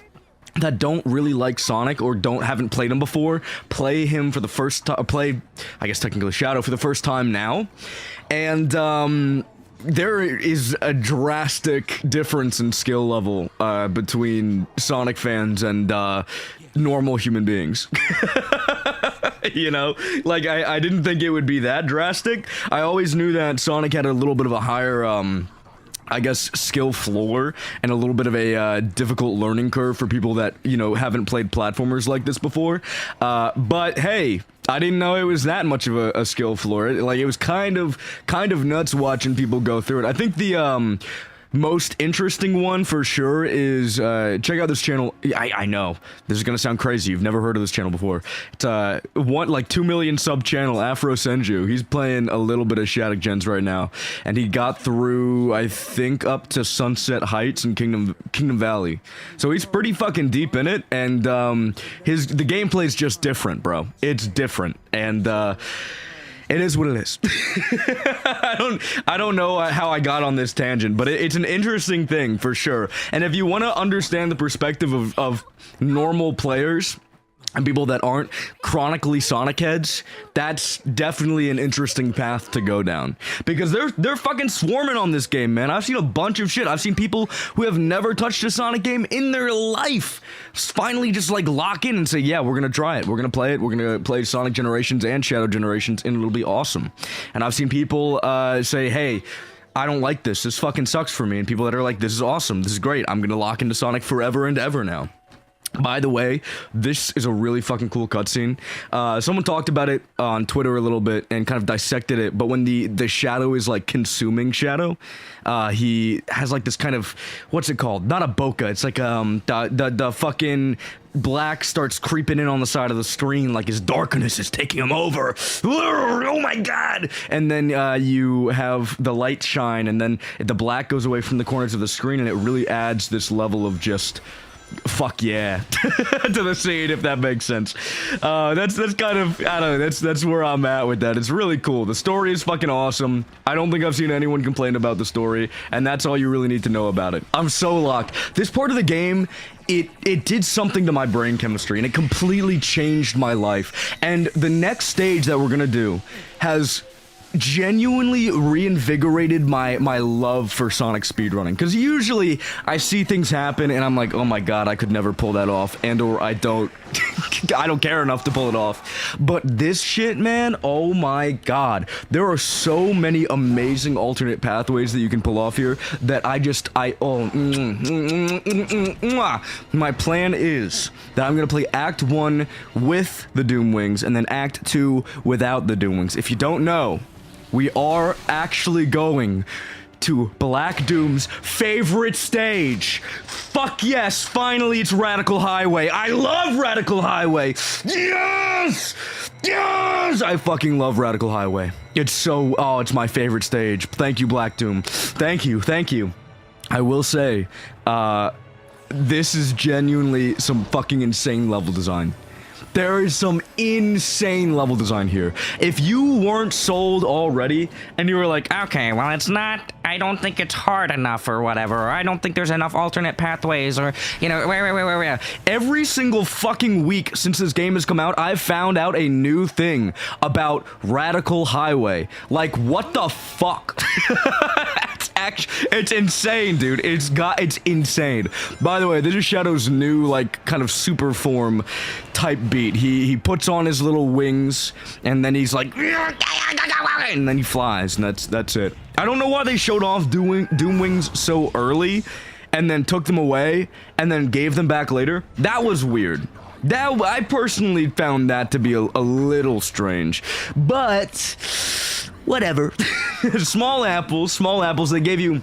that don't really like Sonic or haven't played him before play him for the first time, I guess technically Shadow for the first time now, and there is a drastic difference in skill level between Sonic fans and normal human beings. You know, like I didn't think it would be that drastic. I always knew that Sonic had a little bit of a higher I guess skill floor and a little bit of a difficult learning curve for people that, you know, haven't played platformers like this before. But hey, I didn't know it was that much of a skill floor. It was kind of nuts watching people go through it. I think the most interesting one for sure is check out this channel. I know this is gonna sound crazy. You've never heard of this channel before. It's 2 million sub channel Afro Senju. He's playing a little bit of Shattuck Gens right now, and he got through I think up to Sunset Heights and Kingdom Valley. So he's pretty fucking deep in it, and the gameplay is just different, bro. It's different, and it is what it is. I don't know how I got on this tangent, but it's an interesting thing for sure. And if you want to understand the perspective of normal players, and people that aren't chronically Sonic heads, that's definitely an interesting path to go down. Because they're fucking swarming on this game, man. I've seen a bunch of shit. I've seen people who have never touched a Sonic game in their life finally just like lock in and say, yeah, we're gonna try it. We're gonna play it. We're gonna play Sonic Generations and Shadow Generations, and it'll be awesome. And I've seen people say, hey, I don't like this. This fucking sucks for me. And people that are like, this is awesome. This is great. I'm gonna lock into Sonic forever and ever now. By the way, this is a really fucking cool cutscene. Someone talked about it on Twitter a little bit and kind of dissected it, but when the Shadow is like consuming Shadow, he has like this kind of, what's it called? Not a bokeh, it's like the fucking black starts creeping in on the side of the screen, like his darkness is taking him over. Oh my god! And then you have the light shine, and then the black goes away from the corners of the screen, and it really adds this level of just fuck yeah to the scene, if that makes sense. That's kind of, I don't know, that's where I'm at with that. It's really cool. The story is fucking awesome. I don't think I've seen anyone complain about the story, and that's all you really need to know about it. I'm so locked. This part of the game, it did something to my brain chemistry, and it completely changed my life. And the next stage that we're gonna do has genuinely reinvigorated my love for Sonic speedrunning, because usually I see things happen and I'm like, oh my god, I could never pull that off, and or I don't I don't care enough to pull it off. But this shit, man, oh my god, there are so many amazing alternate pathways that you can pull off here that my plan is that I'm gonna play Act 1 with the Doom Wings and then Act 2 without the Doom Wings. If you don't know, we are actually going to Black Doom's favorite stage. Fuck yes, finally it's Radical Highway. I love Radical Highway. Yes! Yes! I fucking love Radical Highway. It's so, oh, it's my favorite stage. Thank you, Black Doom. Thank you, thank you. I will say, this is genuinely some fucking insane level design. There is some insane level design here. If you weren't sold already, and you were like, okay, well, it's not, I don't think it's hard enough or whatever, or I don't think there's enough alternate pathways, or, you know, where. Every single fucking week since this game has come out, I've found out a new thing about Radical Highway. Like, what the fuck? It's insane, dude. It's insane. By the way, this is Shadow's new, like, kind of super form type beat. He puts on his little wings, and then he's like, and then he flies, and that's it. I don't know why they showed off Doom Wings so early, and then took them away, and then gave them back later. That was weird. I personally found that to be a little strange, but whatever. Small apples, they gave you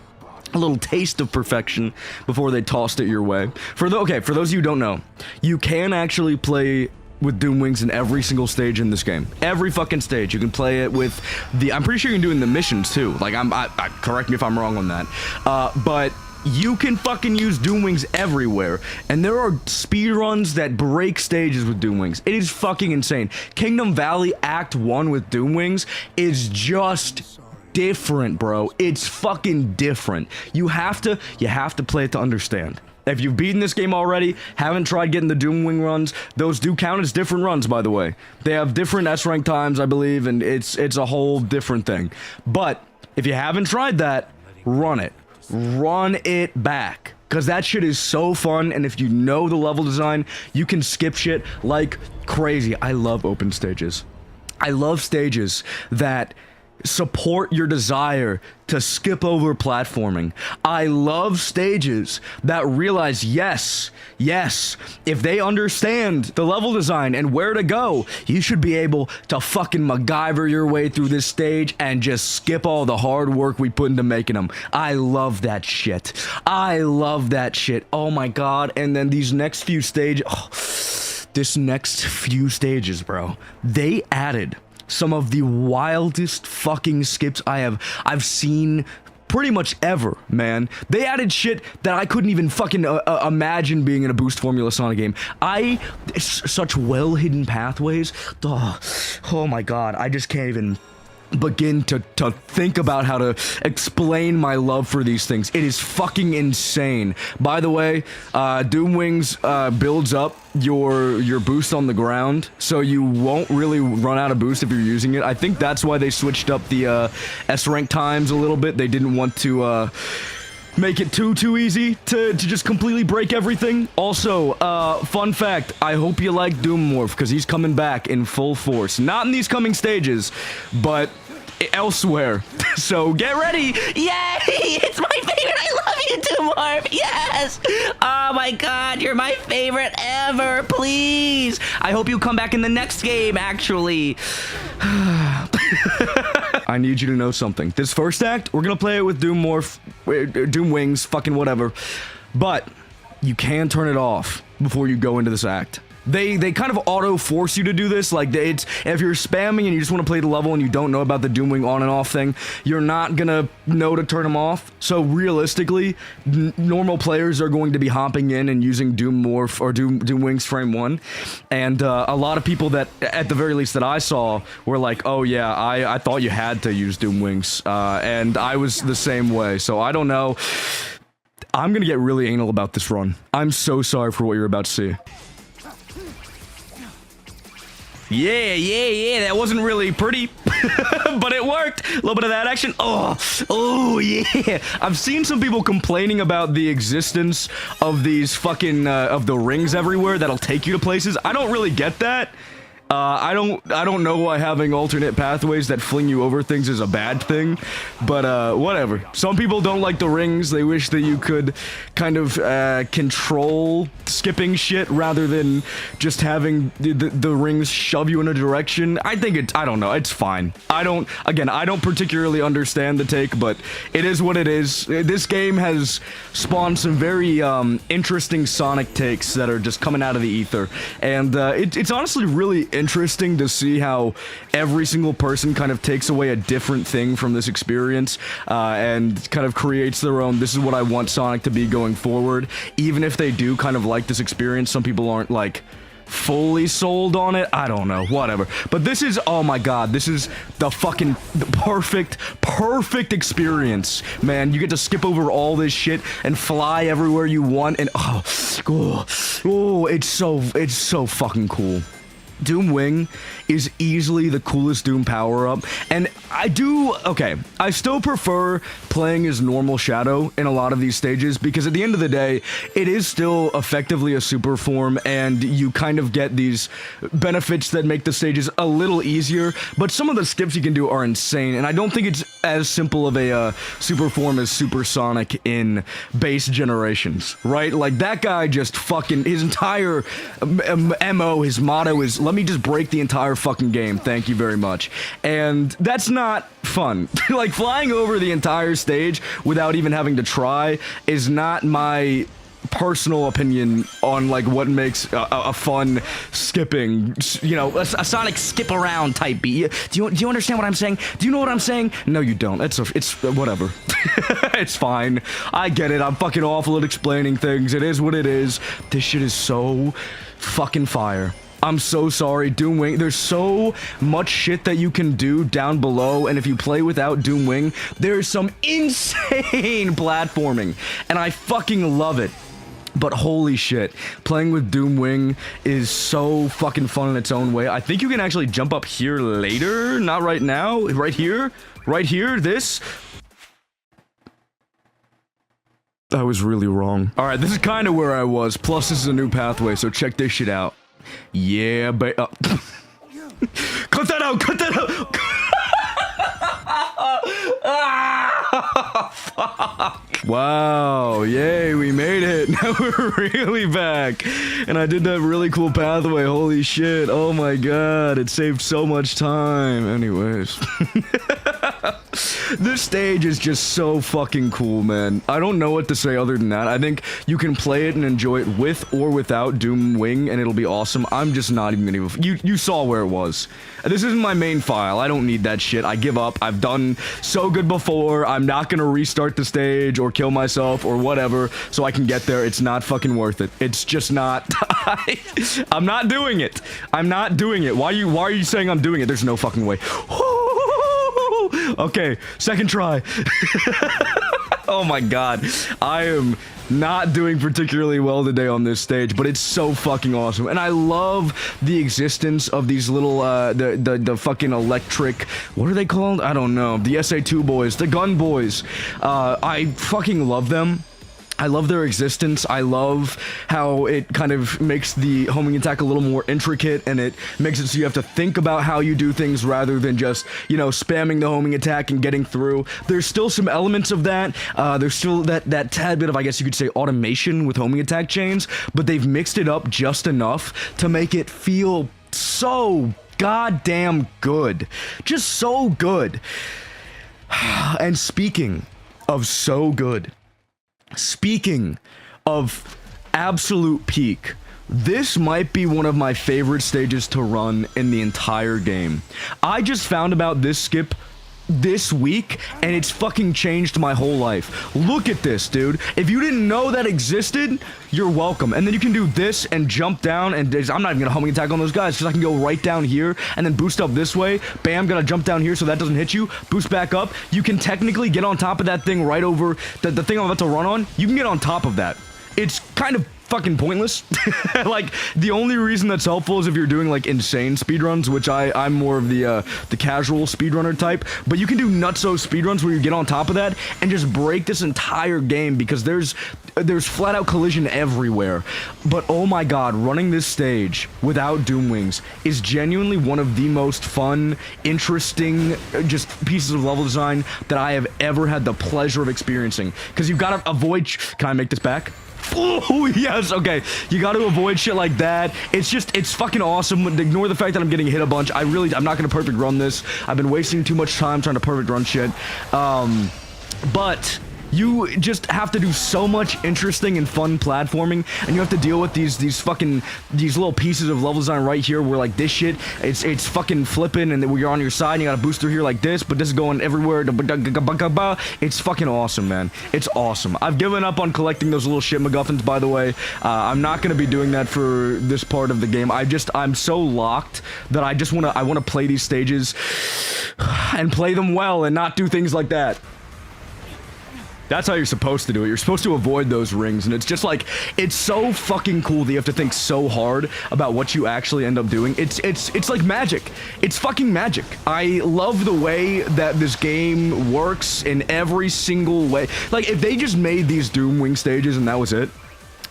a little taste of perfection before they tossed it your way. For those of you who don't know, you can actually play with Doom Wings in every single stage in this game. Every fucking stage. You can play it with I'm pretty sure you can do it in the missions too. Like, correct me if I'm wrong on that. But you can fucking use Doom Wings everywhere, and there are speedruns that break stages with Doom Wings. It is fucking insane. Kingdom Valley Act 1 with Doom Wings is just different, bro. It's fucking different. You have to play it to understand. If you've beaten this game already, haven't tried getting the Doom Wing runs, those do count as different runs, by the way. They have different S-rank times, I believe, and it's a whole different thing. But if you haven't tried that, run it. Run it back. Because that shit is so fun, and if you know the level design, you can skip shit like crazy. I love open stages. I love stages that support your desire to skip over platforming. I love stages that realize, yes, if they understand the level design and where to go, you should be able to fucking MacGyver your way through this stage and just skip all the hard work we put into making them. I love that shit. Oh my god. And then these next few stages, bro, they added some of the wildest fucking skips I've seen pretty much ever, man. They added shit that I couldn't even fucking imagine being in a boost formula Sonic game. Such well-hidden pathways. Oh my god, I just can't even begin to think about how to explain my love for these things. It is fucking insane. By the way, Doom Wings builds up your boost on the ground, so you won't really run out of boost if you're using it. I think that's why they switched up the S rank times a little bit. They didn't want to make it too easy to just completely break everything. Also, fun fact, I hope you like Doom Morph, because he's coming back in full force. Not in these coming stages, but elsewhere. So get ready. Yay! It's my favorite. I love you, Doom Morph. Yes. Oh my god, you're my favorite ever. Please. I hope you come back in the next game, actually. I need you to know something. This first act, we're gonna play it with Doom Morph, Doom Wings, fucking whatever. But you can turn it off before you go into this act. They kind of auto-force you to do this. Like, it's, if you're spamming and you just want to play the level and you don't know about the Doomwing on and off thing, you're not gonna know to turn them off. So realistically, normal players are going to be hopping in and using Doom Morph or Doom Wings Frame 1. And a lot of people that, at the very least that I saw, were like, oh yeah, I thought you had to use Doom Wings. And I was the same way. So I don't know. I'm gonna get really anal about this run. I'm so sorry for what you're about to see. Yeah, that wasn't really pretty, but it worked. A little bit of that action. Oh, yeah. I've seen some people complaining about the existence of these fucking, of the rings everywhere that'll take you to places. I don't really get that. I don't know why having alternate pathways that fling you over things is a bad thing, but whatever. Some people don't like the rings. They wish that you could kind of control skipping shit rather than just having the rings shove you in a direction. I think I don't know, it's fine. I don't particularly understand the take, but it is what it is. This game has spawned some very interesting Sonic takes that are just coming out of the ether, and it's honestly really interesting to see how every single person kind of takes away a different thing from this experience, and kind of creates their own, this is what I want Sonic to be going forward. Even if they do kind of like this experience, some people aren't like fully sold on it. I don't know, whatever. But this is, oh my god, this is the fucking perfect experience, man. You get to skip over all this shit and fly everywhere you want, and it's so fucking cool. Doom Wing is easily the coolest Doom power-up, and I still prefer playing as normal Shadow in a lot of these stages, because at the end of the day, it is still effectively a super form, and you kind of get these benefits that make the stages a little easier, but some of the skips you can do are insane, and I don't think it's as simple of a super form as Super Sonic in base generations, right? Like, that guy just fucking, his entire MO, his motto is, let me just break the entire fucking game, thank you very much. And that's not fun. Like, flying over the entire stage without even having to try is not my personal opinion on like what makes a fun skipping, you know, a Sonic skip around type beat. Do you understand what I'm saying? Do you know what I'm saying? No, you don't. It's whatever. It's fine. I get it. I'm fucking awful at explaining things. It is what it is. This shit is so fucking fire. I'm so sorry, Doom Wing. There's so much shit that you can do down below, and if you play without Doom Wing, there's some insane platforming, and I fucking love it. But holy shit, playing with Doom Wing is so fucking fun in its own way. I think you can actually jump up here later, not right now. Right here, this. I was really wrong. All right, this is kind of where I was, plus this is a new pathway, so check this shit out. Yeah, but cut that out! Fuck. Wow, yay, we made it. Now we're really back. And I did that really cool pathway. Holy shit. Oh my god, it saved so much time. Anyways. This stage is just so fucking cool, man. I don't know what to say other than that. I think you can play it and enjoy it with or without Doom Wing, and it'll be awesome. I'm just not even gonna... You saw where it was. This isn't my main file. I don't need that shit. I give up. I've done so good before. I'm not gonna restart the stage or kill myself or whatever so I can get there. It's not fucking worth it. It's just not... I'm not doing it. I'm not doing it. Why are you saying I'm doing it? There's no fucking way. Okay, second try. Oh my god. I am not doing particularly well today on this stage, but it's so fucking awesome. And I love the existence of these little, the fucking electric, what are they called? I don't know. The SA2 boys, the gun boys. I fucking love them. I love their existence. I love how it kind of makes the homing attack a little more intricate, and it makes it so you have to think about how you do things rather than just, you know, spamming the homing attack and getting through. There's still some elements of that. There's still that tad bit of, I guess you could say, automation with homing attack chains, but they've mixed it up just enough to make it feel so goddamn good. Just so good. And speaking of so good, speaking of absolute peak, this might be one of my favorite stages to run in the entire game. I just found about this skip this week, and it's fucking changed my whole life. Look at this, dude. If you didn't know that existed, you're welcome. And then you can do this and jump down, and I'm not even gonna homing attack on those guys, because I can go right down here and then boost up this way. Bam, gotta jump down here so that doesn't hit you. Boost back up. You can technically get on top of that thing right over the thing I'm about to run on. You can get on top of that. It's kind of fucking pointless. Like, the only reason that's helpful is if you're doing like insane speedruns, which I'm more of the casual speedrunner type, but you can do nutso speedruns where you get on top of that and just break this entire game, because there's flat out collision everywhere. But oh my god, running this stage without Doom Wings is genuinely one of the most fun, interesting just pieces of level design that I have ever had the pleasure of experiencing, because you've got to avoid can I make this back? Oh, yes, okay. You got to avoid shit like that. It's fucking awesome. Ignore the fact that I'm getting hit a bunch. I'm not gonna perfect run this. I've been wasting too much time trying to perfect run shit. But you just have to do so much interesting and fun platforming, and you have to deal with these little pieces of level design right here where, like, this shit, it's fucking flipping, and then you're on your side and you gotta boost through here like this, but this is going everywhere. It's fucking awesome, man. It's awesome. I've given up on collecting those little shit MacGuffins, by the way. I'm not gonna be doing that for this part of the game. I'm so locked that I wanna play these stages and play them well and not do things like that. That's how you're supposed to do it. You're supposed to avoid those rings, and it's just like, it's so fucking cool that you have to think so hard about what you actually end up doing. It's like magic. It's fucking magic. I love the way that this game works in every single way. Like, if they just made these Doomwing stages and that was it,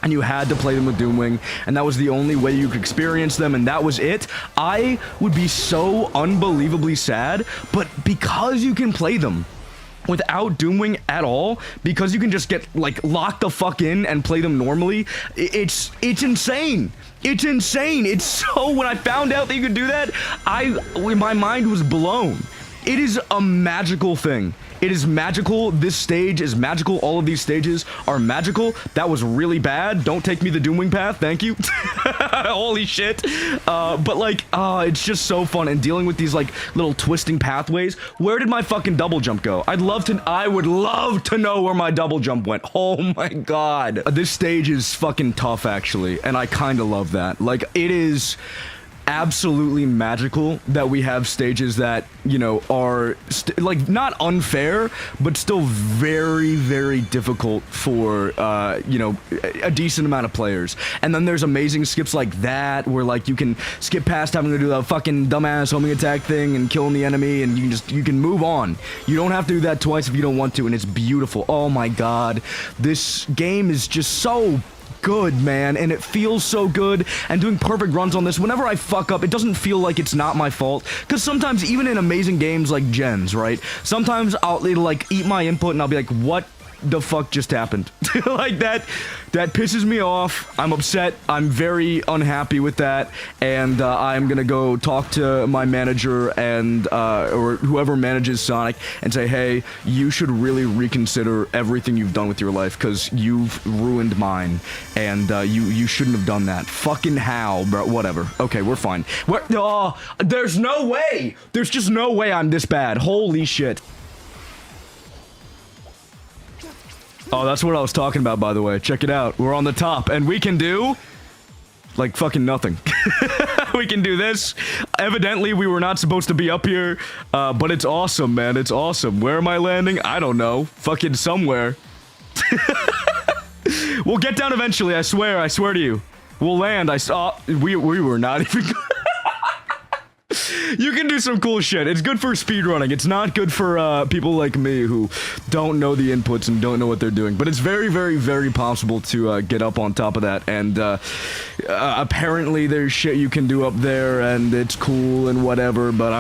and you had to play them with Doomwing, and that was the only way you could experience them, and that was it, I would be so unbelievably sad. But because you can play them without Doomwing at all, because you can just get, like, locked the fuck in and play them normally, it's insane. It's insane. It's so, when I found out that you could do that, my mind was blown. It is a magical thing. It is magical. This stage is magical. All of these stages are magical. That was really bad. Don't take me the Doomwing path. Thank you. Holy shit. But, like, it's just so fun. And dealing with these, like, little twisting pathways. Where did my fucking double jump go? I would love to know where my double jump went. Oh my god. This stage is fucking tough, actually. And I kind of love that. Like, it is absolutely magical that we have stages that, you know, are like, not unfair, but still very, very difficult for, you know, a decent amount of players. And then there's amazing skips like that, where, like, you can skip past having to do the fucking dumbass homing attack thing and killing the enemy, and you can move on. You don't have to do that twice if you don't want to, and it's beautiful. Oh my god. This game is just so good, man, and it feels so good. And doing perfect runs on this, whenever I fuck up, it doesn't feel like it's not my fault, because sometimes, even in amazing games like Gens, right, sometimes it'll, like, eat my input, and I'll be like, what the fuck just happened? Like, that pisses me off. I'm upset. I'm very unhappy with that, and I'm gonna go talk to my manager and or whoever manages Sonic and say, hey, you should really reconsider everything you've done with your life, because you've ruined mine, and you shouldn't have done that. Fucking how, bro? Whatever. Okay, we're fine. There's no way. There's just no way I'm this bad. Holy shit. Oh, that's what I was talking about, by the way. Check it out. We're on the top, and we can do, like, fucking nothing. We can do this. Evidently, we were not supposed to be up here, but it's awesome, man. It's awesome. Where am I landing? I don't know. Fucking somewhere. We'll get down eventually, I swear to you. We'll land. We were not even... You can do some cool shit. It's good for speedrunning. It's not good for people like me who don't know the inputs and don't know what they're doing. But it's very, very, very possible to get up on top of that. And apparently there's shit you can do up there and it's cool and whatever, but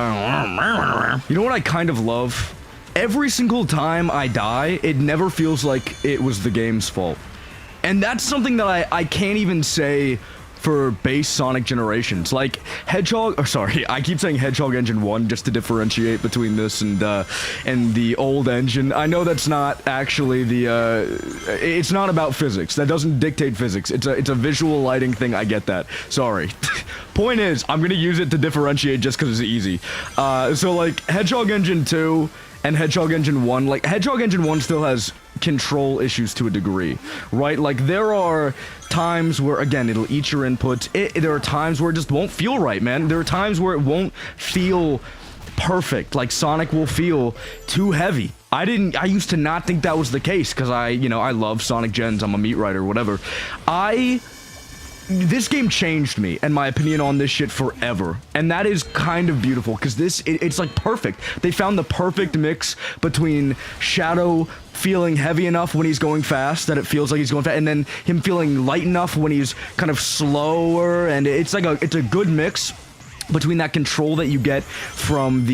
you know what I kind of love? Every single time I die, it never feels like it was the game's fault. And that's something that I can't even say for base Sonic generations. Like, I keep saying Hedgehog Engine 1 just to differentiate between this and the old engine. I know that's not actually it's not about physics. That doesn't dictate physics. It's a visual lighting thing, I get that. Sorry. Point is, I'm gonna use it to differentiate just because it's easy. So like, Hedgehog Engine 2 and Hedgehog Engine 1, like, Hedgehog Engine 1 still has control issues to a degree, right? Like, there are times where, again, it'll eat your inputs. There are times where it just won't feel right, man. There are times where it won't feel perfect. Like, Sonic will feel too heavy. I used to not think that was the case, because I love Sonic Gens, I'm a meat writer, whatever. This game changed me and my opinion on this shit forever. And that is kind of beautiful, because it's like perfect. They found the perfect mix between Shadow feeling heavy enough when he's going fast that it feels like he's going fast, and then him feeling light enough when he's kind of slower, and it's a good mix between that control that you get from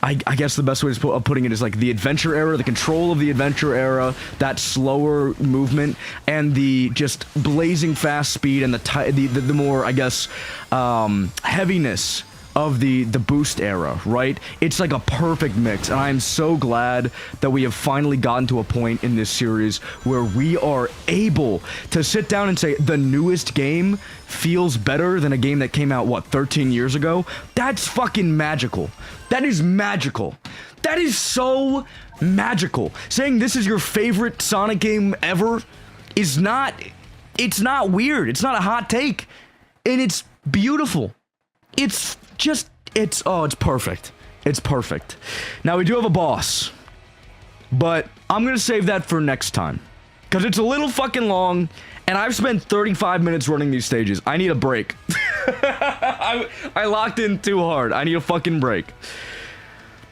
I guess the best way of putting it is like the adventure era, the control of the adventure era, that slower movement, and the just blazing fast speed, and the more, I guess, heaviness of the boost era, right? It's like a perfect mix, and I'm so glad that we have finally gotten to a point in this series where we are able to sit down and say the newest game feels better than a game that came out, what, 13 years ago? That's fucking magical. That is magical. That is so magical. Saying this is your favorite Sonic game ever is not, it's not weird. It's not a hot take. And it's beautiful. It's perfect. It's perfect. Now, we do have a boss, but I'm gonna save that for next time, because it's a little fucking long, and I've spent 35 minutes running these stages. I need a break. I locked in too hard. I need a fucking break.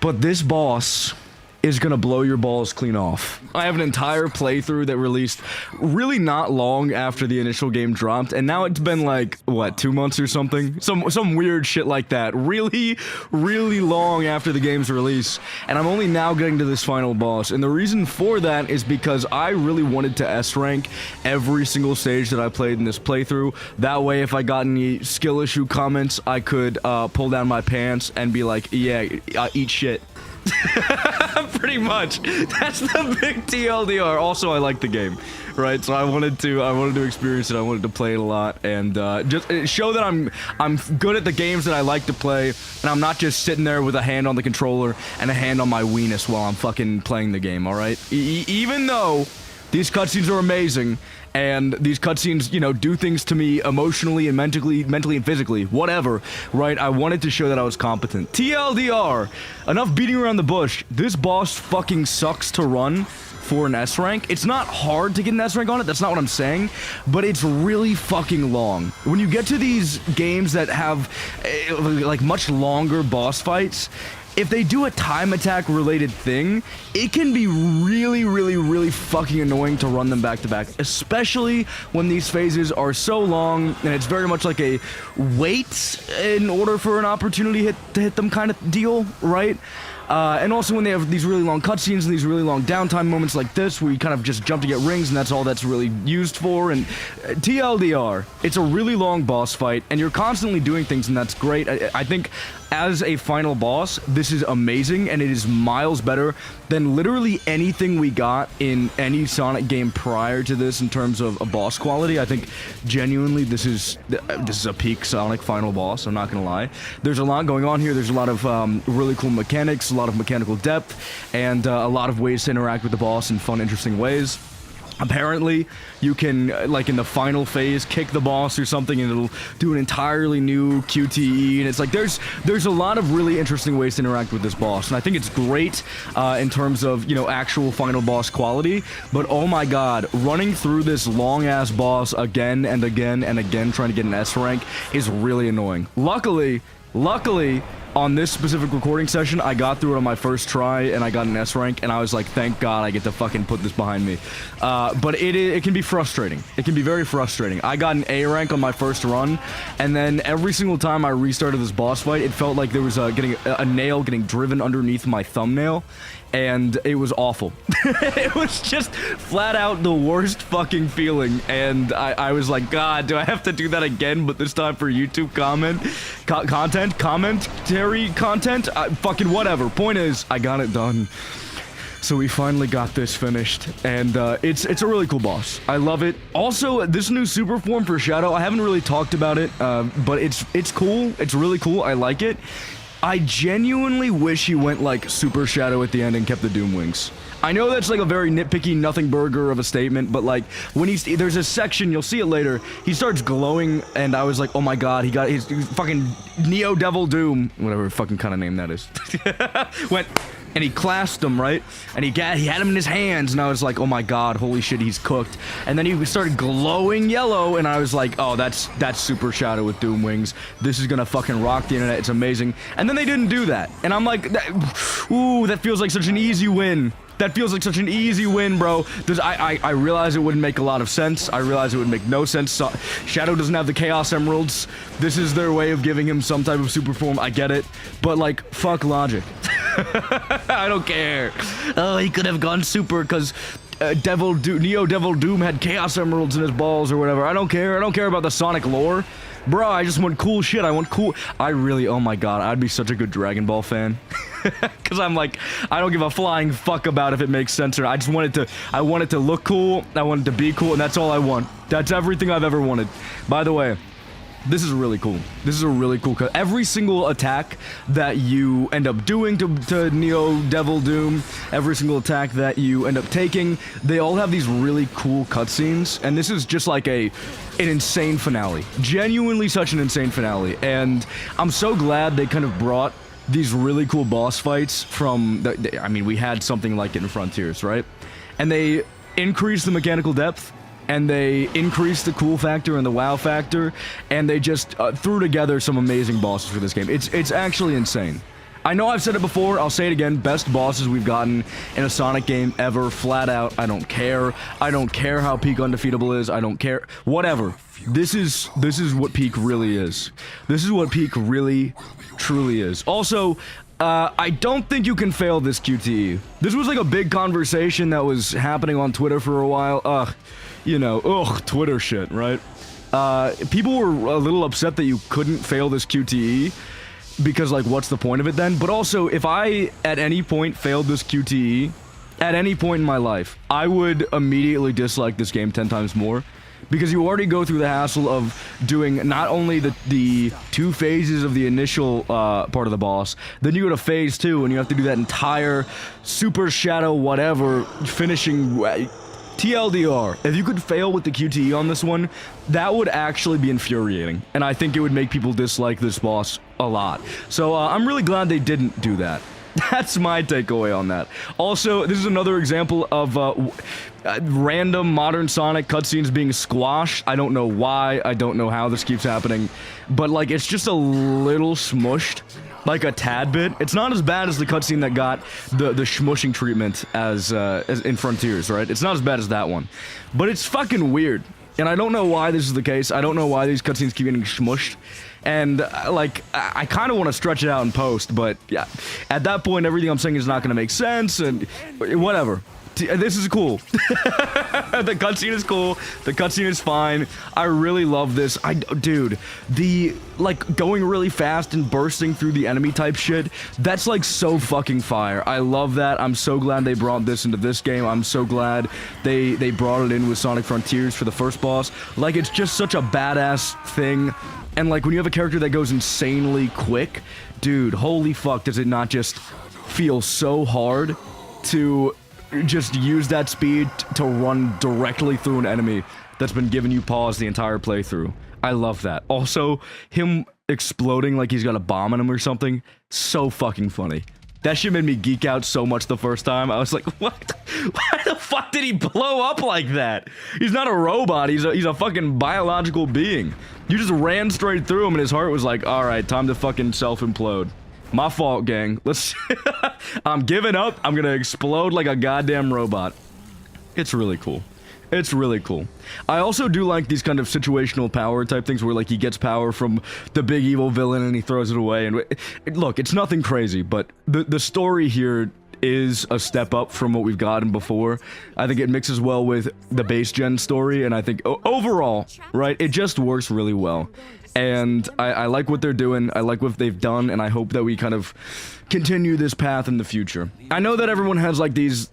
But this boss is gonna blow your balls clean off. I have an entire playthrough that released really not long after the initial game dropped, and now it's been like, what, 2 months or something? Some weird shit like that. Really, really long after the game's release, and I'm only now getting to this final boss, and the reason for that is because I really wanted to S-rank every single stage that I played in this playthrough. That way, if I got any skill issue comments, I could pull down my pants and be like, yeah, eat shit. Pretty much. That's the big TLDR. Also, I like the game, right? So I wanted to experience it. I wanted to play it a lot, and just show that I'm good at the games that I like to play, and I'm not just sitting there with a hand on the controller and a hand on my weenus while I'm fucking playing the game. All right. Even though these cutscenes are amazing, and these cutscenes, you know, do things to me emotionally and mentally and physically, whatever, right? I wanted to show that I was competent. TLDR, enough beating around the bush. This boss fucking sucks to run for an S rank. It's not hard to get an S rank on it, that's not what I'm saying, but it's really fucking long. When you get to these games that have, like, much longer boss fights, if they do a time attack related thing, it can be really, really, really fucking annoying to run them back to back, especially when these phases are so long and it's very much like a wait in order for an opportunity to hit them kind of deal, right? And also when they have these really long cutscenes and these really long downtime moments like this, where you kind of just jump to get rings and that's all that's really used for. And TLDR, it's a really long boss fight and you're constantly doing things, and that's great. I think as a final boss, this is amazing, and it is miles better than literally anything we got in any Sonic game prior to this in terms of a boss quality. I think genuinely this is a peak Sonic final boss, I'm not gonna lie. There's a lot going on here. There's a lot of really cool mechanics, a lot of mechanical depth, and a lot of ways to interact with the boss in fun, interesting ways. Apparently, you can, like, in the final phase, kick the boss or something, and it'll do an entirely new QTE, and it's like, there's a lot of really interesting ways to interact with this boss, and I think it's great in terms of, you know, actual final boss quality, but oh my god, running through this long-ass boss again and again and again trying to get an S rank is really annoying. Luckily, on this specific recording session, I got through it on my first try, and I got an S rank, and I was like, thank God I get to fucking put this behind me. But it can be frustrating. It can be very frustrating. I got an A rank on my first run, and then every single time I restarted this boss fight, it felt like there was a nail getting driven underneath my thumbnail, and it was awful. It was just flat out the worst fucking feeling, and I was like, God, do I have to do that again, but this time for YouTube commentary content? Fucking whatever. Point is, I got it done. So we finally got this finished, and it's a really cool boss. I love it. Also, this new super form for Shadow, I haven't really talked about it, but it's cool. It's really cool. I like it. I genuinely wish he went, like, Super Shadow at the end and kept the Doom Wings. I know that's, like, a very nitpicky nothing burger of a statement, but, like, when there's a section, you'll see it later, he starts glowing, and I was like, oh my god, he got his fucking Neo Devil Doom, whatever fucking kind of name that is, went, and he clasped him, right? And he had him in his hands, and I was like, oh my god, holy shit, he's cooked. And then he started glowing yellow, and I was like, oh, that's Super Shadow with Doom Wings. This is gonna fucking rock the internet, it's amazing. And then they didn't do that, and I'm like, ooh, that feels like such an easy win. That feels like such an easy win, bro. I realize it wouldn't make a lot of sense. I realize it would make no sense. So, Shadow doesn't have the Chaos Emeralds. This is their way of giving him some type of super form. I get it. But, like, fuck logic. I don't care. Oh, he could have gone super because Neo Devil Doom had Chaos Emeralds in his balls or whatever. I don't care. I don't care about the Sonic lore. Bro, I just want cool shit. I want cool... oh my god, I'd be such a good Dragon Ball fan. Because I'm like, I don't give a flying fuck about if it makes sense or not. I want it to look cool, I want it to be cool, and that's all I want. That's everything I've ever wanted. By the way, this is really cool. This is a really cool cut. Every single attack that you end up doing to Neo Devil Doom, every single attack that you end up taking, they all have these really cool cutscenes, and this is just like an insane finale. Genuinely such an insane finale, and I'm so glad they kind of brought these really cool boss fights from, I mean, we had something like it in Frontiers, right? And they increased the mechanical depth, and they increased the cool factor and the wow factor, and they just threw together some amazing bosses for this game. It's actually insane. I know I've said it before, I'll say it again, best bosses we've gotten in a Sonic game ever, flat out. I don't care. I don't care how peak undefeatable is, I don't care. Whatever. This is what peak really is. This is what peak really, truly is. Also, I don't think you can fail this QTE. This was like a big conversation that was happening on Twitter for a while. You know, Twitter shit, right? People were a little upset that you couldn't fail this QTE, because, like, what's the point of it then? But also, if I, at any point, failed this QTE, at any point in my life, I would immediately dislike this game 10 times more. Because you already go through the hassle of doing not only the 2 phases of the initial part of the boss, then you go to phase 2, and you have to do that entire Super Shadow whatever, finishing... TLDR, if you could fail with the QTE on this one, that would actually be infuriating, and I think it would make people dislike this boss a lot. So I'm really glad they didn't do that. That's my takeaway on that. Also, this is another example of random modern Sonic cutscenes being squashed. I don't know why, I don't know how this keeps happening, but, like, it's just a little smushed. Like a tad bit. It's not as bad as the cutscene that got the shmushing treatment as in Frontiers, right? It's not as bad as that one. But it's fucking weird. And I don't know why this is the case. I don't know why these cutscenes keep getting smushed. And, like, I kind of want to stretch it out in post, but, yeah. At that point, everything I'm saying is not going to make sense, and whatever. This is cool. The cutscene is cool. The cutscene is fine. I really love this. Dude, like, going really fast and bursting through the enemy type shit, that's, like, so fucking fire. I love that. I'm so glad they brought this into this game. I'm so glad they brought it in with Sonic Frontiers for the first boss. Like, it's just such a badass thing. And, like, when you have a character that goes insanely quick, dude, holy fuck, does it not just feel so hard to just use that speed to run directly through an enemy that's been giving you pause the entire playthrough. I love that. Also, him exploding like he's got a bomb in him or something, so fucking funny. That shit made me geek out so much the first time. I was like, what? Why the fuck did he blow up like that? He's not a robot. He's a fucking biological being. You just ran straight through him and his heart was like, all right, time to fucking self-implode. My fault, gang. Let's... I'm giving up. I'm gonna explode like a goddamn robot. It's really cool. It's really cool. I also do like these kind of situational power type things where, like, he gets power from the big evil villain and he throws it away. And look, it's nothing crazy, but the story here is a step up from what we've gotten before. I think it mixes well with the base gen story, and I think overall, right, it just works really well. And I like what they're doing, I like what they've done, and I hope that we kind of continue this path in the future. I know that everyone has, like, these...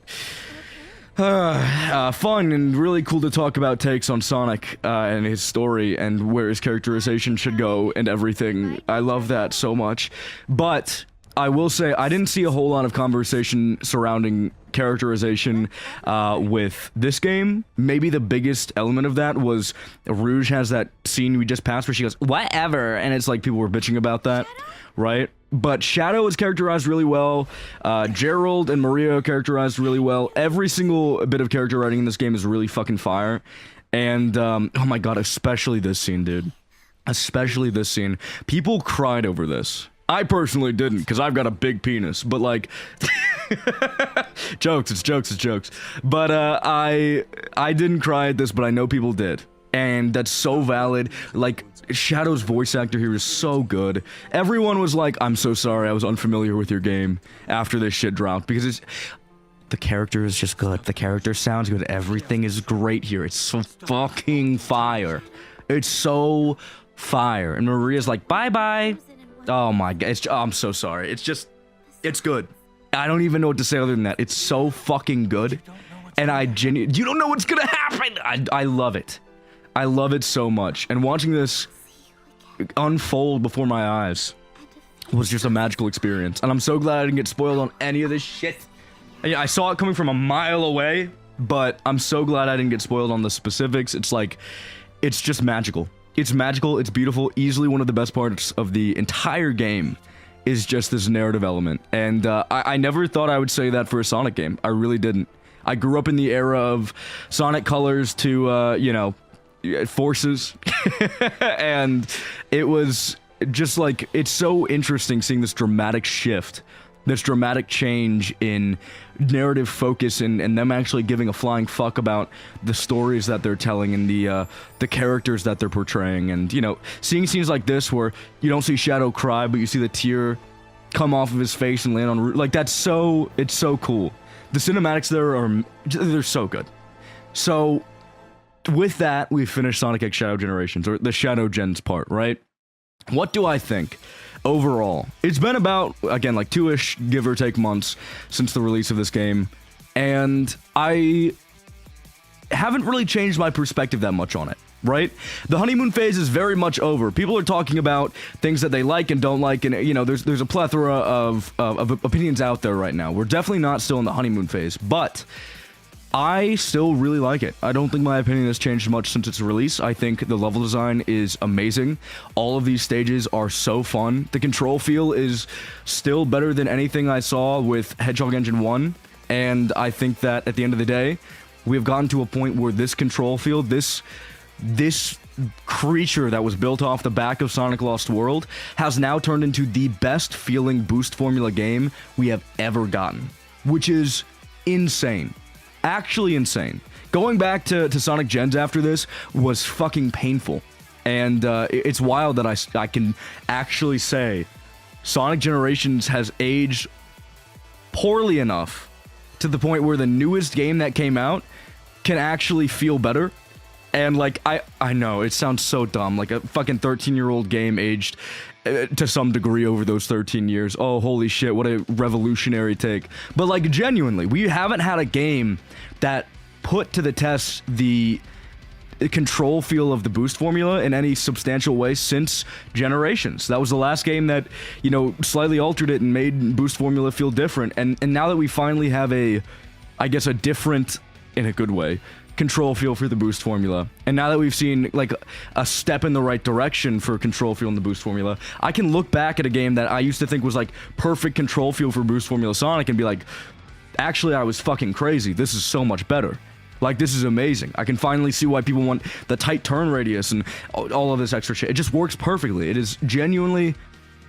fun and really cool to talk about takes on Sonic and his story and where his characterization should go and everything. I love that so much. But I will say I didn't see a whole lot of conversation surrounding characterization with this game. Maybe the biggest element of that was Rouge has that scene we just passed where she goes, whatever, and it's like people were bitching about that, right? But Shadow is characterized really well. Gerald and Maria are characterized really well. Every single bit of character writing in this game is really fucking fire. And, oh my god, especially this scene, dude. Especially this scene. People cried over this. I personally didn't, because I've got a big penis. But, like... jokes, it's jokes, it's jokes. But, I didn't cry at this, but I know people did. And that's so valid. Like... Shadow's voice actor here is so good. Everyone was like, I'm so sorry, I was unfamiliar with your game after this shit dropped, because it's... The character is just good. The character sounds good. Everything is great here. It's so fucking fire. It's so fire. And Maria's like, bye-bye. Oh my god. I'm so sorry. It's just... It's good. I don't even know what to say other than that. It's so fucking good. And I genuinely... You don't know what's gonna happen! I love it. I love it so much. And watching this unfold before my eyes was just a magical experience. And I'm so glad I didn't get spoiled on any of this shit. I saw it coming from a mile away, but I'm so glad I didn't get spoiled on the specifics. It's like, it's just magical. It's magical, it's beautiful. Easily one of the best parts of the entire game is just this narrative element. And I never thought I would say that for a Sonic game. I really didn't. I grew up in the era of Sonic Colors to, you know, Forces. And it was just like, it's so interesting seeing this dramatic shift, this dramatic change in narrative focus, and them actually giving a flying fuck about the stories that they're telling and the characters that they're portraying. And, you know, seeing scenes like this where you don't see Shadow cry, but you see the tear come off of his face and land on, like, that's so, it's so cool. The cinematics there are, they're so good. So with that, we finished Sonic X Shadow Generations, or the Shadow Gens part, right? What do I think? Overall, it's been about, again, like 2-ish, give or take, months since the release of this game, and I haven't really changed my perspective that much on it, right? The honeymoon phase is very much over. People are talking about things that they like and don't like, and, you know, there's a plethora of opinions out there right now. We're definitely not still in the honeymoon phase, but I still really like it. I don't think my opinion has changed much since its release. I think the level design is amazing. All of these stages are so fun. The control feel is still better than anything I saw with Hedgehog Engine 1. And I think that at the end of the day, we have gotten to a point where this control feel, this creature that was built off the back of Sonic Lost World, has now turned into the best feeling boost formula game we have ever gotten. Which is insane. Actually insane. Going back to Sonic Gens after this was fucking painful. And it's wild that I can actually say Sonic Generations has aged poorly enough to the point where the newest game that came out can actually feel better. And, like, I know, it sounds so dumb. Like, a fucking 13-year-old game aged to some degree over those 13 years. Oh, holy shit, what a revolutionary take. But, like, genuinely, we haven't had a game that put to the test the control feel of the boost formula in any substantial way since Generations. That was the last game that, you know, slightly altered it and made boost formula feel different. And now that we finally have a I guess, a different, in a good way, control feel for the boost formula. And now that we've seen like a step in the right direction for control feel in the boost formula, I can look back at a game that I used to think was like perfect control feel for boost formula Sonic and be like, actually, I was fucking crazy. This is so much better. Like, this is amazing. I can finally see why people want the tight turn radius and all of this extra shit. It just works perfectly. It is genuinely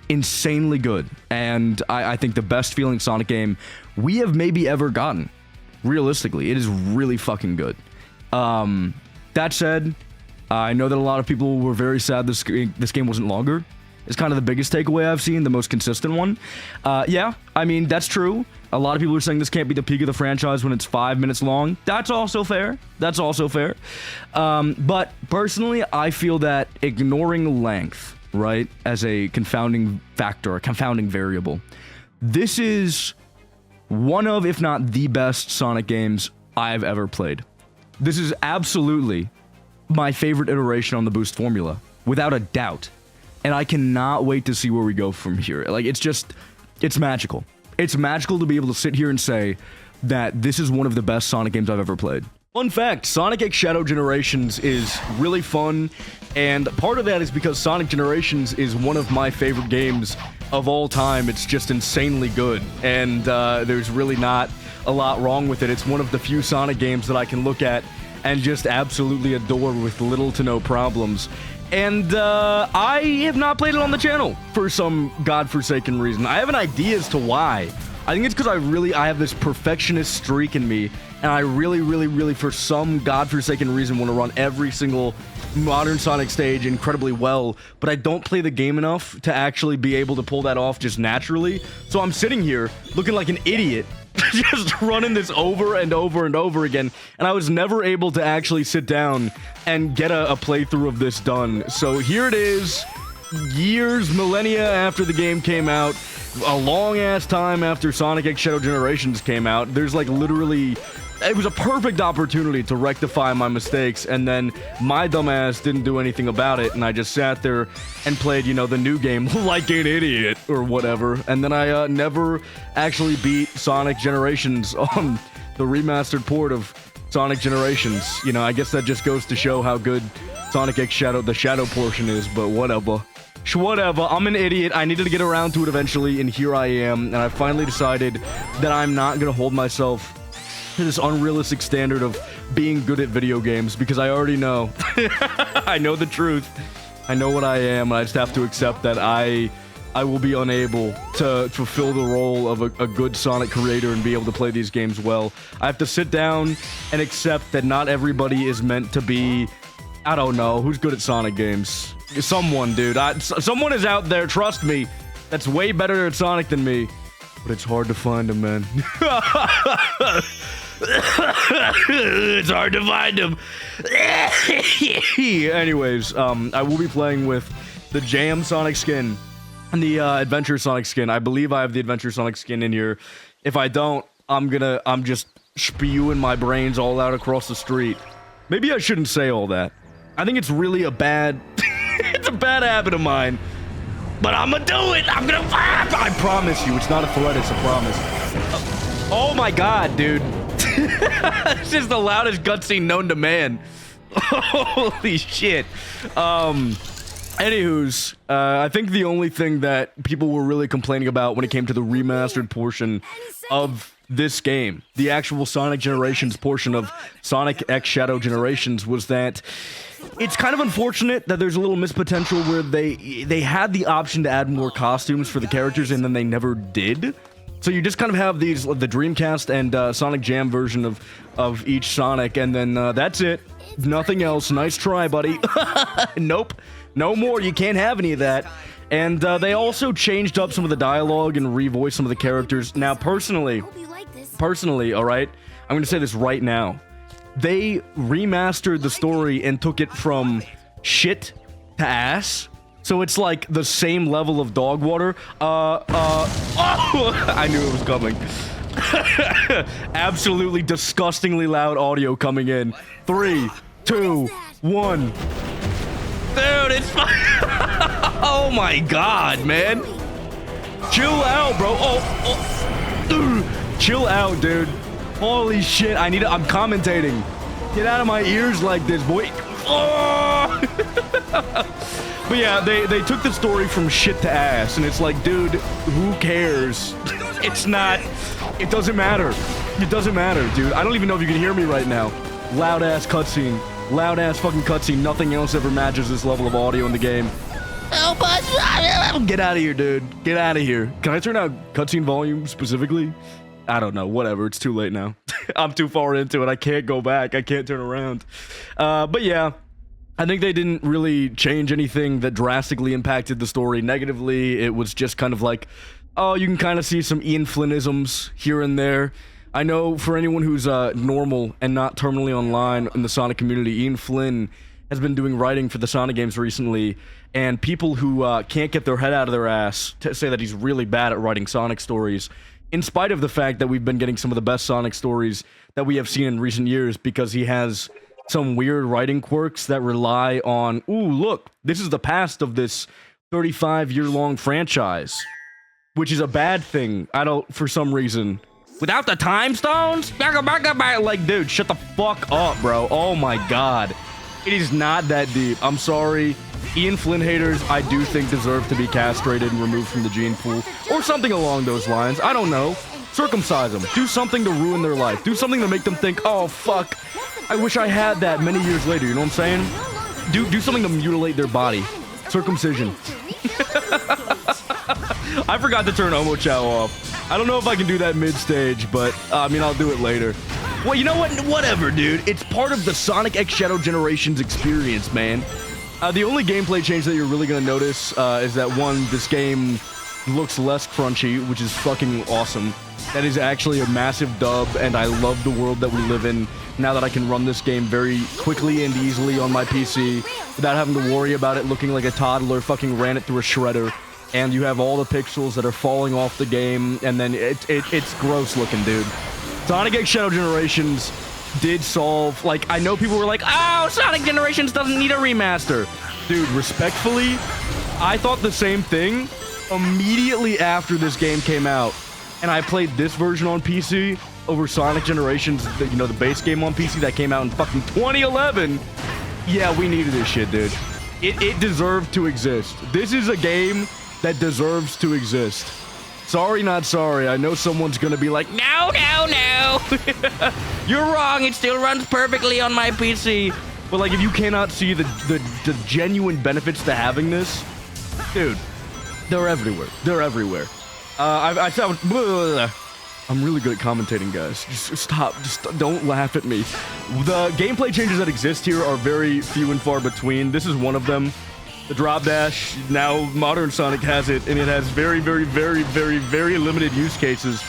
insanely good. And I think the best feeling Sonic game we have maybe ever gotten. Realistically, it is really fucking good. That said, I know that a lot of people were very sad this game wasn't longer. It's kind of the biggest takeaway I've seen, the most consistent one. Yeah, I mean, that's true. A lot of people are saying this can't be the peak of the franchise when it's 5 minutes long. That's also fair. That's also fair. But personally, I feel that ignoring length, right, as a confounding factor, a confounding variable, this is one of, if not the best Sonic games I've ever played. This is absolutely my favorite iteration on the boost formula, without a doubt. And I cannot wait to see where we go from here. Like, it's magical. It's magical to be able to sit here and say that this is one of the best Sonic games I've ever played. Fun fact, Sonic X Shadow Generations is really fun, and part of that is because Sonic Generations is one of my favorite games of all time. It's just insanely good, and there's really not a lot wrong with it. It's one of the few Sonic games that I can look at and just absolutely adore with little to no problems. And I have not played it on the channel for some godforsaken reason. I have an idea as to why. I think it's because I have this perfectionist streak in me, and I really, for some godforsaken reason, want to run every single modern Sonic stage incredibly well, but I don't play the game enough to actually be able to pull that off just naturally. So I'm sitting here looking like an idiot, just running this over and over and over again, and I was never able to actually sit down and get a playthrough of this done. So here it is, years, millennia after the game came out, a long-ass time after Sonic X Shadow Generations came out. There's like literally... It was a perfect opportunity to rectify my mistakes, and then my dumbass didn't do anything about it, and I just sat there and played, you know, the new game like an idiot or whatever, and then I never actually beat Sonic Generations on the remastered port of Sonic Generations. You know, I guess that just goes to show how good Sonic X Shadow, the Shadow portion is, but whatever. Whatever, I'm an idiot. I needed to get around to it eventually, and here I am, and I finally decided that I'm not gonna hold myself to this unrealistic standard of being good at video games, because I already know. I know the truth. I know what I am, and I just have to accept that I will be unable to fulfill the role of a good Sonic creator and be able to play these games well. I have to sit down and accept that not everybody is meant to be, I don't know, who's good at Sonic games? Someone, dude. Someone is out there, trust me, that's way better at Sonic than me. But it's hard to find them, man. It's hard to find them. Anyways, I will be playing with the Jam Sonic skin and the Adventure Sonic skin. I believe I have the Adventure Sonic skin in here. If I don't, I'm just spewing my brains all out across the street. Maybe I shouldn't say all that. I think it's really a bad... it's a bad habit of mine. But I'm gonna do it! I'm gonna... I promise you, it's not a threat, it's a promise. Oh my god, dude. This is the loudest cutscene known to man. Holy shit. Anywho's, I think the only thing that people were really complaining about when it came to the remastered portion of this game, the actual Sonic Generations portion of Sonic X Shadow Generations, was that it's kind of unfortunate that there's a little missed potential where they had the option to add more costumes for the characters and then they never did. So you just kind of have these, the Dreamcast and Sonic Jam version of each Sonic, and then that's it. Nothing else. Nice try, buddy. Nope. No more. You can't have any of that. And they also changed up some of the dialogue and revoiced some of the characters. Now, personally, all right, I'm going to say this right now. They remastered the story and took it from shit to ass. So it's like the same level of dog water. Oh, I knew it was coming. Absolutely disgustingly loud audio coming in. 3, 2, 1. Dude, it's fine. Oh my god, man. Chill out, bro. Oh. Chill out, dude. Holy shit, I'm commentating. Get out of my ears like this, boy. Oh! But yeah, they took the story from shit to ass, and it's like, dude, who cares? It doesn't matter. It doesn't matter, dude. I don't even know if you can hear me right now. Loud ass cutscene. Loud ass fucking cutscene. Nothing else ever matches this level of audio in the game. Get out of here, dude. Get out of here. Can I turn out cutscene volume specifically? I don't know. Whatever. It's too late now. I'm too far into it. I can't go back. I can't turn around. But yeah, I think they didn't really change anything that drastically impacted the story negatively. It was just kind of like, oh, you can kind of see some Ian Flynnisms here and there. I know for anyone who's normal and not terminally online in the Sonic community, Ian Flynn has been doing writing for the Sonic games recently, and people who can't get their head out of their ass to say that he's really bad at writing Sonic stories, in spite of the fact that we've been getting some of the best Sonic stories that we have seen in recent years, because he has some weird writing quirks that rely on, ooh, look, this is the past of this 35-year-long franchise, which is a bad thing, for some reason. Without the time stones? Like, dude, shut the fuck up, bro. Oh my god. It is not that deep. I'm sorry. Ian Flynn haters, I do think, deserve to be castrated and removed from the gene pool. Or something along those lines. I don't know. Circumcise them. Do something to ruin their life. Do something to make them think, oh, fuck, I wish I had that many years later. You know what I'm saying? Do something to mutilate their body. Circumcision. I forgot to turn Omo Chow off. I don't know if I can do that mid-stage, but, I mean, I'll do it later. Well, you know what? Whatever, dude. It's part of the Sonic X Shadow Generations experience, man. The only gameplay change that you're really going to notice is that, one, this game looks less crunchy, which is fucking awesome. That is actually a massive dub, and I love the world that we live in now that I can run this game very quickly and easily on my PC without having to worry about it looking like a toddler fucking ran it through a shredder. And you have all the pixels that are falling off the game, and then it's gross looking, dude. Sonic X Shadow Generations did solve, like, I know people were like, oh, Sonic Generations doesn't need a remaster. Dude, respectfully, I thought the same thing immediately after this game came out, and I played this version on PC over Sonic Generations, the base game on PC that came out in fucking 2011. Yeah, we needed this shit, dude. It deserved to exist. This is a game that deserves to exist. Sorry, not sorry. I know someone's gonna be like, no, no, no. You're wrong. It still runs perfectly on my PC. But, like, if you cannot see the genuine benefits to having this, dude, they're everywhere. They're everywhere. I'm really good at commentating, guys. Just stop. Just don't laugh at me. The gameplay changes that exist here are very few and far between. This is one of them. The drop dash, now modern Sonic has it, and it has very, very, very, very, very limited use cases.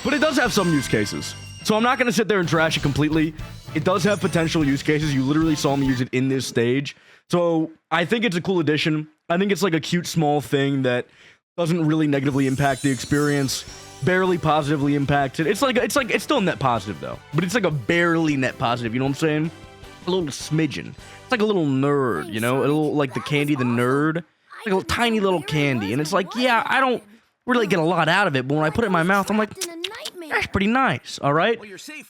But it does have some use cases. So I'm not going to sit there and trash it completely. It does have potential use cases. You literally saw me use it in this stage. So I think it's a cool addition. I think it's like a cute small thing that doesn't really negatively impact the experience. Barely positively impacted. It's still net positive though. But it's like a barely net positive, you know what I'm saying? A little smidgen. It's like a little nerd, you know? A little like the Candy the Nerd. Like a tiny little candy. And it's like, yeah, I don't really get a lot out of it, but when I put it in my mouth, I'm like, that's pretty nice, all right?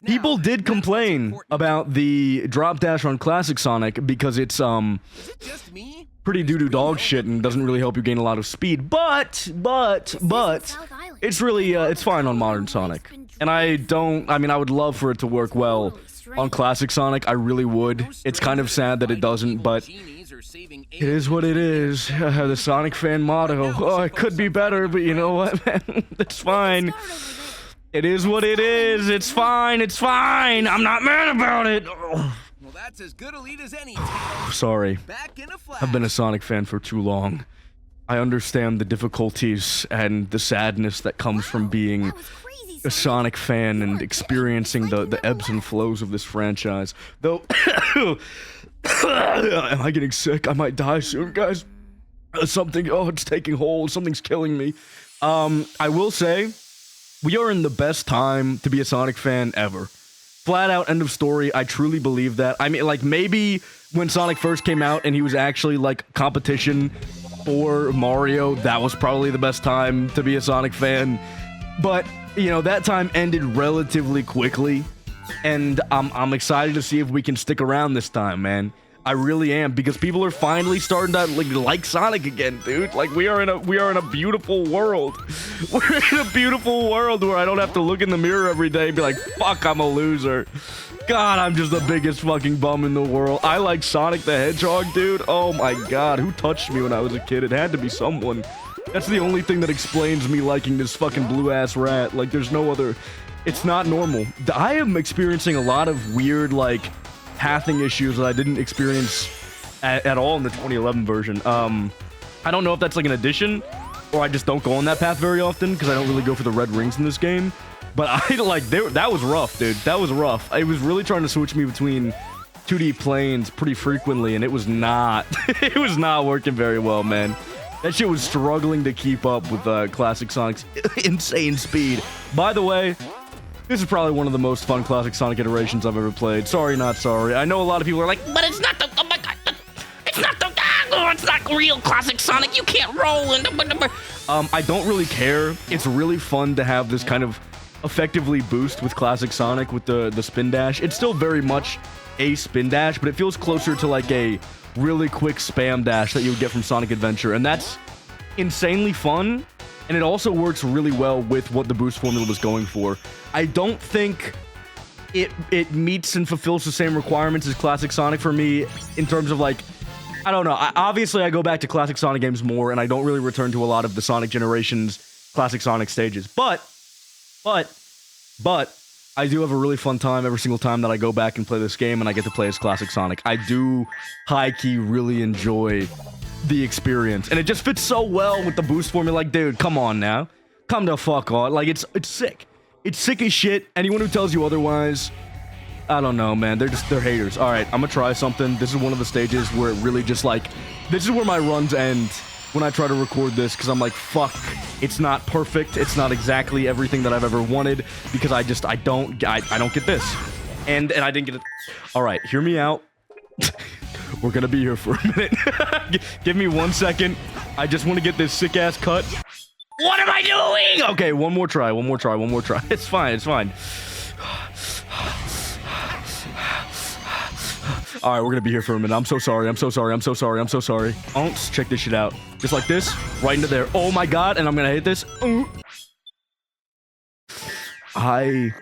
People did complain about the drop dash on Classic Sonic because it's pretty doo-doo dog shit and doesn't really help you gain a lot of speed, but it's really it's fine on modern Sonic. And I would love for it to work well on Classic Sonic. I really would. It's kind of sad that it doesn't, but it is what it is. The Sonic fan motto. Oh, it could be better, but you know what, man? It's fine. It is what it is. It's fine. It's fine. I'm not mad about it. Well, that's as good a lead as any. Sorry. I've been a Sonic fan for too long. I understand the difficulties and the sadness that comes from being a Sonic fan and experiencing the ebbs and flows of this franchise. Though, am I getting sick? I might die soon, guys. It's taking hold. Something's killing me. I will say, we are in the best time to be a Sonic fan ever. Flat out, end of story. I truly believe that. I mean, like, maybe when Sonic first came out and he was actually, like, competition for Mario, that was probably the best time to be a Sonic fan. But you know, that time ended relatively quickly, and I'm excited to see if we can stick around this time, man. I really am, because people are finally starting to like Sonic again, dude. Like, we are in a beautiful world. We're in a beautiful world where I don't have to look in the mirror every day and be like, fuck, I'm a loser. God, I'm just the biggest fucking bum in the world. I like Sonic the Hedgehog, dude. Oh my god, who touched me when I was a kid? It had to be someone. That's the only thing that explains me liking this fucking blue-ass rat. Like, there's no other... It's not normal. I am experiencing a lot of weird, like, pathing issues that I didn't experience at all in the 2011 version. I don't know if that's, like, an addition, or I just don't go on that path very often, because I don't really go for the red rings in this game. But I, like, that was rough, dude. That was rough. I was really trying to switch me between 2D planes pretty frequently, and it was not... it was not working very well, man. That shit was struggling to keep up with Classic Sonic's insane speed. By the way, this is probably one of the most fun Classic Sonic iterations I've ever played. Sorry, not sorry. I know a lot of people are like, But it's not the... Oh my god. It's not the... Oh, it's not real Classic Sonic. You can't roll and... I don't really care. It's really fun to have this kind of effectively boost with Classic Sonic with the spin dash. It's still very much a spin dash, but it feels closer to like a really quick spam dash that you would get from Sonic Adventure, and that's insanely fun, and it also works really well with what the boost formula was going for. I don't think it meets and fulfills the same requirements as Classic Sonic for me in terms of, like, I don't know. Obviously, I go back to Classic Sonic games more, and I don't really return to a lot of the Sonic Generations Classic Sonic stages, but I do have a really fun time every single time that I go back and play this game and I get to play as Classic Sonic. I do, high-key, really enjoy the experience. And it just fits so well with the boost formula. Like, dude, come on now. Come the fuck on. Like, it's sick. It's sick as shit. Anyone who tells you otherwise, I don't know, man. They're haters. All right, I'm gonna try something. This is one of the stages where it really just, like... This is where my runs end when I try to record this, because I'm like, fuck, it's not perfect, it's not exactly everything that I've ever wanted, because I don't get this. And I didn't get it. Alright, hear me out. We're gonna be here for a minute. Give me 1 second. I just want to get this sick-ass cut. What am I doing? Okay, one more try. It's fine, it's fine. Alright, we're gonna be here for a minute. I'm so sorry. Check this shit out. Just like this, right into there. Oh my god, and I'm gonna hit this. I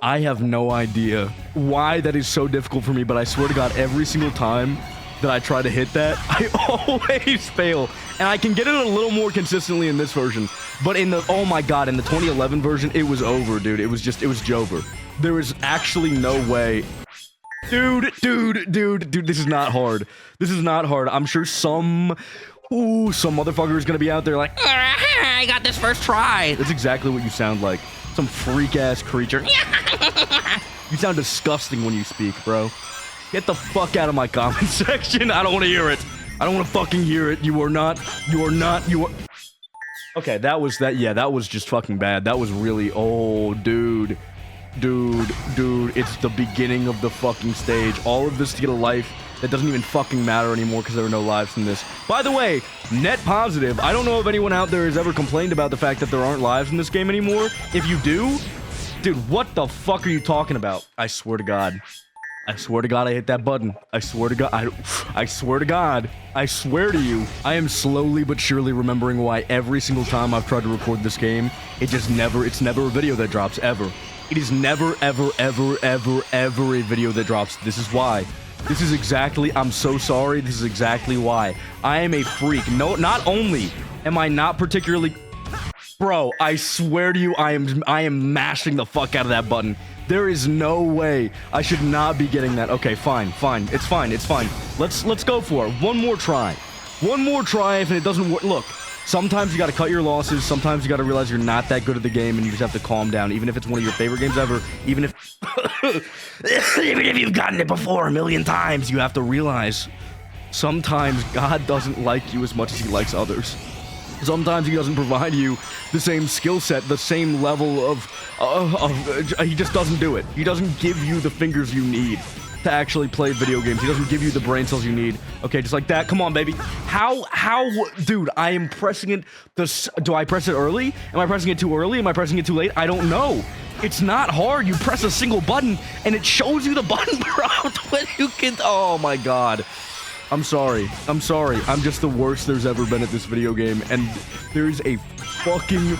have no idea why that is so difficult for me, but I swear to god, every single time that I try to hit that, I always fail. And I can get it a little more consistently in this version. But in the, oh my god, in the 2011 version, it was over, dude. It was Jover. There was actually no way. Dude, this is not hard. I'm sure some motherfucker is gonna be out there like, I got this first try. That's exactly what you sound like. Some freak-ass creature. You sound disgusting when you speak, bro. Get the fuck out of my comment section. I don't want to hear it. I don't want to fucking hear it. You are... Okay, that was just fucking bad. That was really... Oh, dude, it's the beginning of the fucking stage. All of this to get a life that doesn't even fucking matter anymore because there are no lives in this. By the way, net positive, I don't know if anyone out there has ever complained about the fact that there aren't lives in this game anymore. If you do, dude, what the fuck are you talking about? I swear to god. I hit that button. I swear to god. I swear to god. I swear to you. I am slowly but surely remembering why every single time I've tried to record this game, it's never a video that drops, ever. It is never, ever a video that drops. This is why. This is exactly, I'm so sorry, this is exactly why. I am a freak. No, not only am I not particularly... Bro, I swear to you, I am mashing the fuck out of that button. There is no way I should not be getting that. Okay, fine. It's fine. Let's go for it. One more try. If it doesn't work... Look. Sometimes you gotta cut your losses, sometimes you gotta realize you're not that good at the game and you just have to calm down, even if it's one of your favorite games ever, even if you've gotten it before a million times, you have to realize sometimes God doesn't like you as much as he likes others. Sometimes he doesn't provide you the same skill set, the same level of he just doesn't do it. He doesn't give you the fingers you need. to actually play video games. He doesn't give you the brain cells you need. Okay, just like that. Come on, baby. How, dude, I am pressing it. Do I press it early? Am I pressing it too early? Am I pressing it too late? I don't know. It's not hard. You press a single button, and it shows you the button prompt when you can... Oh, my God. I'm sorry. I'm sorry. I'm just the worst there's ever been at this video game, and there's a fucking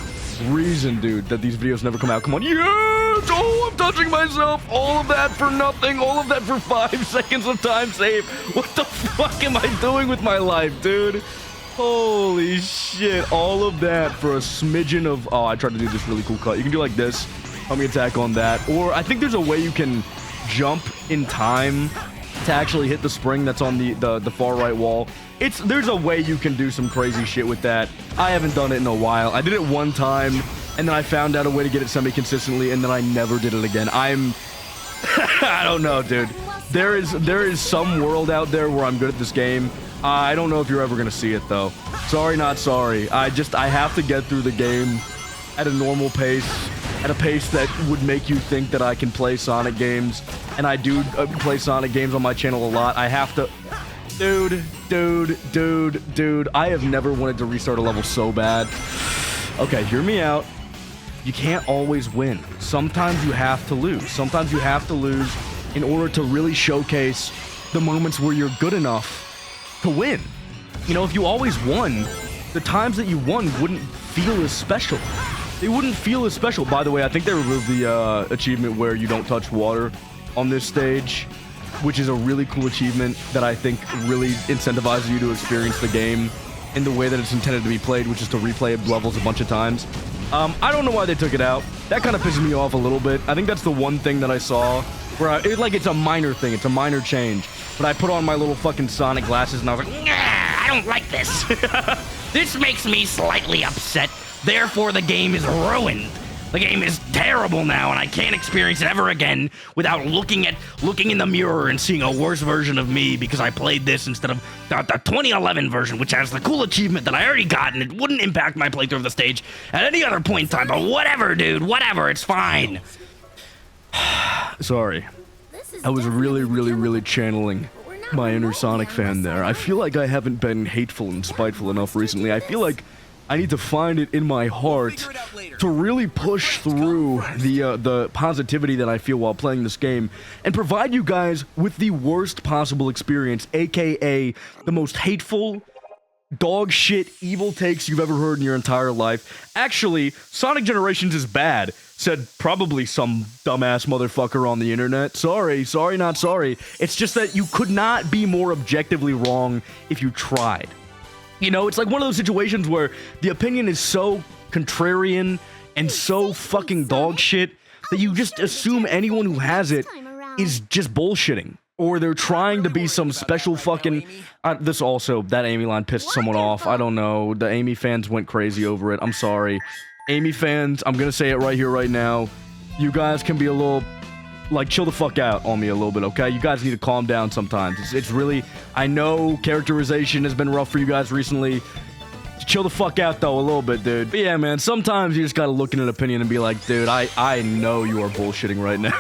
reason, dude, that these videos never come out. Come on. Yes! Oh, I'm touching myself. All of that for nothing. All of that for 5 seconds of time save. What the fuck am I doing with my life, dude? Holy shit. All of that for a smidgen of... Oh, I tried to do this really cool cut. You can do like this. Help me attack on that. Or I think there's a way you can jump in time to actually hit the spring that's on the far right wall. There's a way you can do some crazy shit with that. I haven't done it in a while. I did it one time, and then I found out a way to get it semi-consistently, and then I never did it again. I don't know, dude. There is some world out there where I'm good at this game. I don't know if you're ever gonna see it, though. Sorry, not sorry. I have to get through the game at a normal pace, at a pace that would make you think that I can play Sonic games, and I do play Sonic games on my channel a lot. I have to... Dude, I have never wanted to restart a level so bad. Okay, hear me out. You can't always win. Sometimes you have to lose. Sometimes you have to lose in order to really showcase the moments where you're good enough to win. You know, if you always won, the times that you won wouldn't feel as special. They wouldn't feel as special. By the way, I think they removed the achievement where you don't touch water on this stage, which is a really cool achievement that I think really incentivizes you to experience the game in the way that it's intended to be played, which is to replay levels a bunch of times. I don't know why they took it out. That kind of pisses me off a little bit. I think that's the one thing that I saw where it's a minor thing. It's a minor change. But I put on my little fucking Sonic glasses and I was like, nah, I don't like this. This makes me slightly upset. Therefore, the game is ruined. The game is terrible now, and I can't experience it ever again without looking in the mirror and seeing a worse version of me because I played this instead of the 2011 version, which has the cool achievement that I already got, and it wouldn't impact my playthrough of the stage at any other point in time. But whatever, dude, whatever, it's fine. Sorry. I was really channeling my inner Sonic fan there. I feel like I haven't been hateful and spiteful enough recently. I feel like I need to find it in my heart to really push through the positivity that I feel while playing this game and provide you guys with the worst possible experience, aka the most hateful, dog shit, evil takes you've ever heard in your entire life. Actually, Sonic Generations is bad, said probably some dumbass motherfucker on the internet. Sorry, not sorry. It's just that you could not be more objectively wrong if you tried. You know, it's like one of those situations where the opinion is so contrarian and so fucking dog shit that you just assume anyone who has it is just bullshitting. Or they're trying to be some special fucking... that Amy line pissed someone off. I don't know. The Amy fans went crazy over it. I'm sorry. Amy fans, I'm gonna say it right here, right now. You guys can be a little... like, chill the fuck out on me a little bit, okay? You guys need to calm down sometimes. It's really... I know characterization has been rough for you guys recently. Chill the fuck out, though, a little bit, dude. But yeah, man, sometimes you just gotta look at an opinion and be like, dude, I know you are bullshitting right now.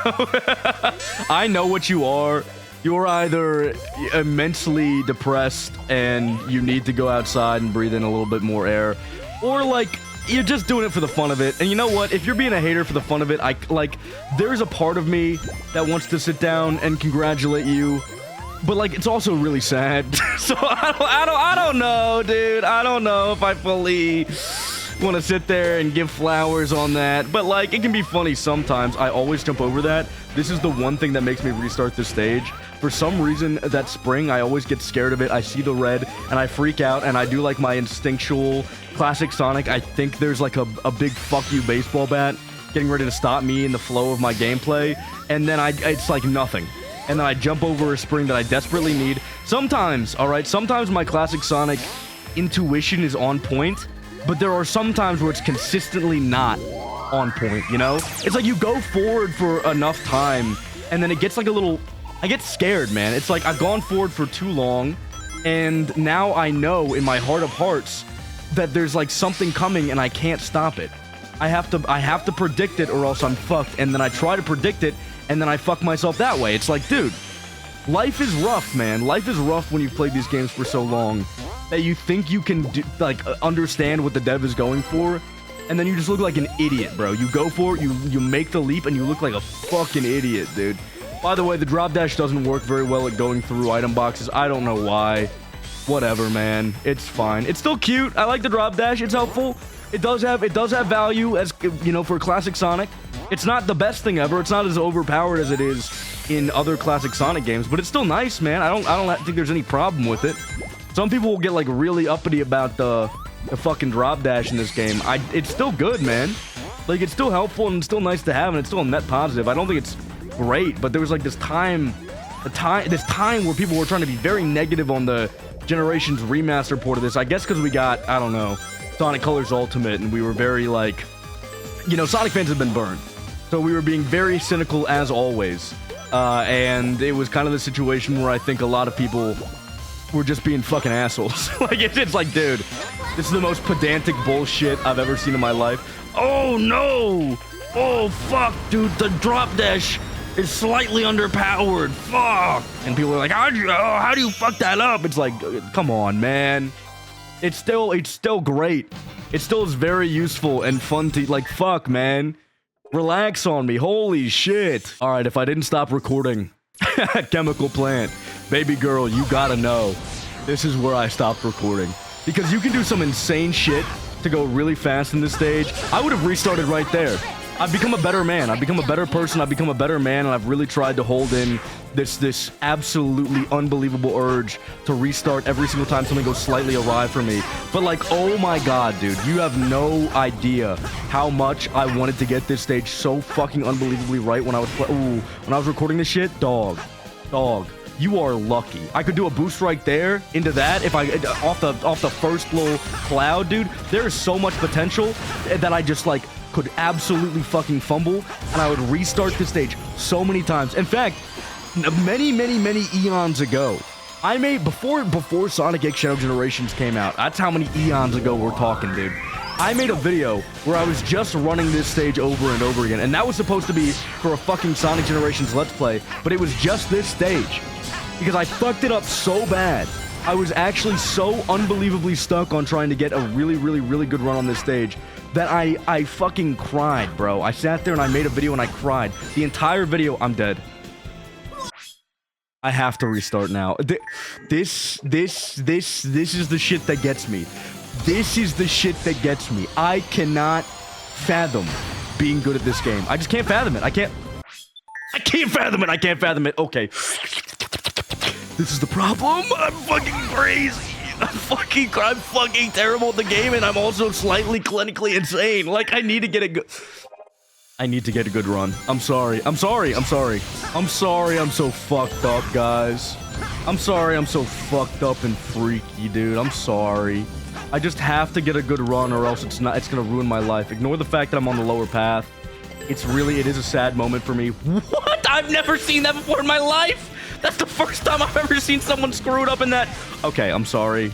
I know what you are. You're either immensely depressed and you need to go outside and breathe in a little bit more air, or, like... you're just doing it for the fun of it. And you know what? If you're being a hater for the fun of it, there's a part of me that wants to sit down and congratulate you. But, like, it's also really sad. So, I don't know, dude. I don't know if I fully want to sit there and give flowers on that. But, like, it can be funny sometimes. I always jump over that. This is the one thing that makes me restart this stage. For some reason, that spring, I always get scared of it. I see the red, and I freak out, and I do, like, my instinctual classic Sonic. I think there's, like, a big fuck you baseball bat getting ready to stop me in the flow of my gameplay, and then it's, like, nothing. And then I jump over a spring that I desperately need. Sometimes, alright, sometimes my classic Sonic intuition is on point, but there are some times where it's consistently not on point, you know? It's like you go forward for enough time, and then it gets, like, a little... I get scared, man. It's like I've gone forward for too long, and now I know in my heart of hearts that there's like something coming and I can't stop it. I have to predict it or else I'm fucked, and then I try to predict it and then I fuck myself that way. It's like, dude, life is rough, man. Life is rough when you've played these games for so long that you think you can understand what the dev is going for, and then you just look like an idiot, bro. You go for it, you make the leap, and you look like a fucking idiot, dude. By the way, the drop dash doesn't work very well at going through item boxes. I don't know why. Whatever, man. It's fine. It's still cute. I like the drop dash. It's helpful. It does have value as, you know, for classic Sonic. It's not the best thing ever. It's not as overpowered as it is in other classic Sonic games, but it's still nice, man. I don't think there's any problem with it. Some people will get like really uppity about the fucking drop dash in this game. It's still good, man. Like, it's still helpful and it's still nice to have, and it's still a net positive. I don't think it's great, but there was like this time where people were trying to be very negative on the Generations remaster port of this. I guess because we got, I don't know, Sonic Colors Ultimate, and we were very like, you know, Sonic fans have been burned, so we were being very cynical as always, and it was kind of the situation where I think a lot of people were just being fucking assholes. Like, it's like, dude, this is the most pedantic bullshit I've ever seen in my life. Oh no! Oh fuck, dude, the drop dash is slightly underpowered. Fuck! And people are like, how do you fuck that up? It's like, come on, man. It's still great. It still is very useful and fun to, like, fuck, man. Relax on me. Holy shit. All right, if I didn't stop recording, Chemical Plant, baby girl, you gotta know, this is where I stopped recording. Because you can do some insane shit to go really fast in this stage. I would have restarted right there. I've become a better man. I've become a better person. I've become a better man, and I've really tried to hold in this absolutely unbelievable urge to restart every single time something goes slightly awry for me. But, like, oh my god, dude, you have no idea how much I wanted to get this stage so fucking unbelievably right when I was recording this shit. Dog, you are lucky. I could do a boost right there into that if I off the first little cloud, dude. There is so much potential that I just, like, could absolutely fucking fumble, and I would restart the stage so many times. In fact, many eons ago, I made, before Sonic X Shadow Generations came out, that's how many eons ago we're talking, dude. I made a video where I was just running this stage over and over again, and that was supposed to be for a fucking Sonic Generations Let's Play, but it was just this stage, because I fucked it up so bad. I was actually so unbelievably stuck on trying to get a really good run on this stage that I fucking cried, bro. I sat there and I made a video and I cried. The entire video, I'm dead. I have to restart now. This is the shit that gets me. This is the shit that gets me. I cannot fathom being good at this game. I just can't fathom it. I can't fathom it. Okay. This is the problem. I'm fucking crazy. I'm fucking terrible at the game, and I'm also slightly clinically insane. Like, I need to get a good run. I'm sorry. I'm so fucked up, guys. I'm sorry I'm so fucked up and freaky, dude. I'm sorry. I just have to get a good run, or else it's gonna ruin my life. Ignore the fact that I'm on the lower path. It is a sad moment for me. What? I've never seen that before in my life. That's the first time I've ever seen someone screwed up in that. Okay, I'm sorry.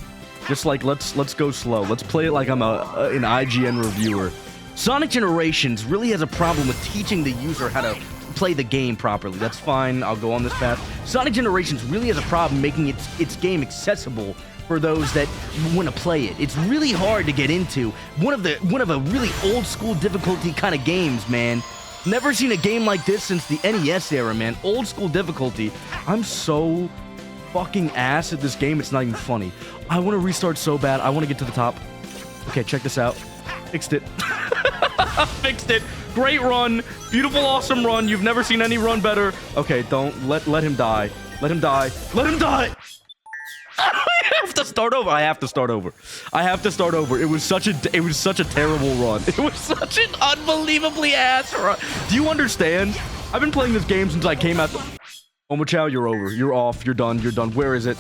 Just, like, let's go slow. Let's play it like I'm an IGN reviewer. Sonic Generations really has a problem with teaching the user how to play the game properly. That's fine. I'll go on this path. Sonic Generations really has a problem making its game accessible for those that want to play it. It's really hard to get into. One of a really old school difficulty kind of games, man. Never seen a game like this since the NES era, man. Old school difficulty. I'm so fucking ass at this game, it's not even funny. I want to restart so bad. I want to get to the top. Okay, check this out. Fixed it. Fixed it. Great run. Beautiful, awesome run. You've never seen any run better. Okay, don't let him die. Let him die. Let him die. I have to start over. It was such a terrible run. It was such an unbelievably ass run. Do you understand? I've been playing this game since I came out. Omochow, you're over. You're off. You're done. Where is it?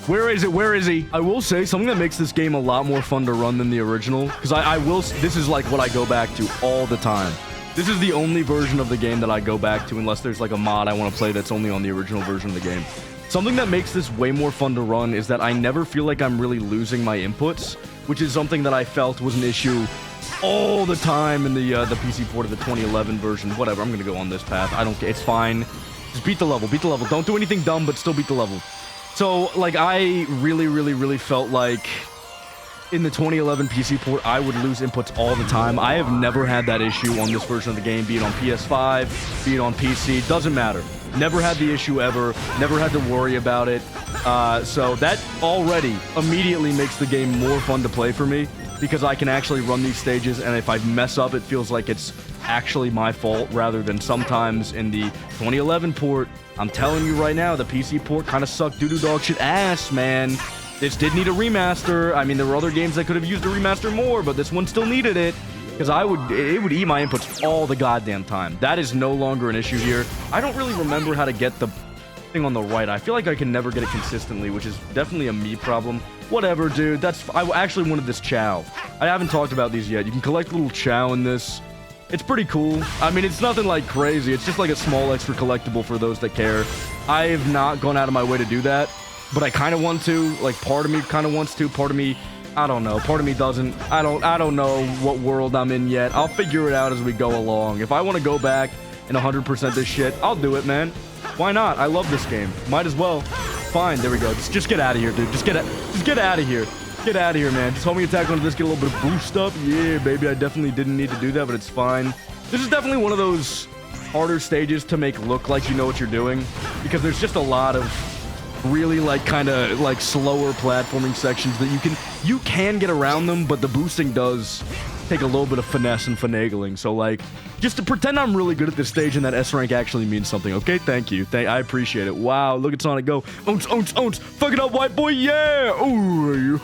Where is he? I will say something that makes this game a lot more fun to run than the original, because this is like what I go back to all the time. This is the only version of the game that I go back to unless there's like a mod I want to play that's only on the original version of the game. Something that makes this way more fun to run is that I never feel like I'm really losing my inputs, which is something that I felt was an issue all the time in the PC port of the 2011 version. Whatever, I'm gonna go on this path. I don't care. It's fine. Just beat the level. Beat the level. Don't do anything dumb, but still beat the level. So, like, I really felt like in the 2011 PC port, I would lose inputs all the time. I have never had that issue on this version of the game, be it on PS5, be it on PC, doesn't matter. Never had the issue ever, never had to worry about it. So that already immediately makes the game more fun to play for me, because I can actually run these stages, and if I mess up, it feels like it's actually my fault, rather than sometimes in the 2011 port. I'm telling you right now, the PC port kind of sucked doo-doo dog shit ass, man. This did need a remaster. I mean, there were other games that could have used a remaster more, but this one still needed it, because it would eat my inputs all the goddamn time. That is no longer an issue here. I don't really remember how to get the thing on the right. I feel like I can never get it consistently, which is definitely a me problem. Whatever, dude. I actually wanted this chow. I haven't talked about these yet. You can collect little chow in this. It's pretty cool. I mean, it's nothing like crazy. It's just like a small extra collectible for those that care. I have not gone out of my way to do that, but I kind of want to. Like, part of me kind of wants to. Part of me, I don't know. Part of me doesn't. I don't know what world I'm in yet. I'll figure it out as we go along. If I want to go back and 100% this shit, I'll do it, man. Why not? I love this game. Might as well. Fine, there we go. Just get out of here, dude. Just get out of here. Get out of here, man. Just homing attack onto this, get a little bit of boost up. Yeah, baby, I definitely didn't need to do that, but it's fine. This is definitely one of those harder stages to make look like you know what you're doing, because there's just a lot of really, like, kind of, like, slower platforming sections that you can get around them, but the boosting does take a little bit of finesse and finagling. So, like, just to pretend I'm really good at this stage and that S rank actually means something, okay? Thank you. I appreciate it. Wow, look at Sonic go. Ounce, ounce, ounce. Fuck it up, white boy, yeah! Ooh,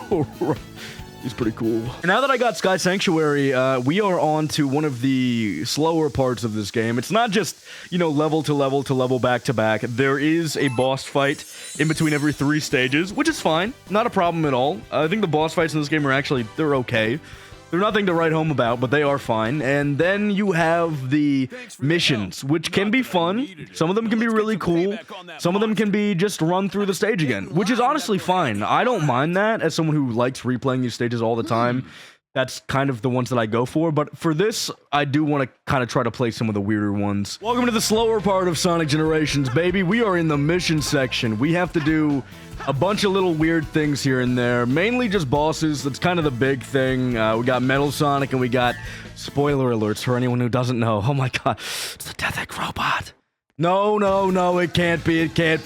he's pretty cool. And now that I got Sky Sanctuary, we are on to one of the slower parts of this game. It's not just, you know, level to level back to back. There is a boss fight in between every 3 stages, which is fine. Not a problem at all. I think the boss fights in this game are actually, they're okay. They're nothing to write home about, but they are fine. And then you have the missions, which can be fun. Some of them can be really cool. Some of them can be just run through the stage again, which is honestly fine. I don't mind that as someone who likes replaying these stages all the time. That's kind of the ones that I go for. But for this, I do want to kind of try to play some of the weirder ones. Welcome to the slower part of Sonic Generations, baby. We are in the mission section. We have to do a bunch of little weird things here and there. Mainly just bosses. That's kind of the big thing. We got Metal Sonic and we got... Spoiler alerts for anyone who doesn't know. Oh my god. It's the Death Egg robot. No, it can't be. It can't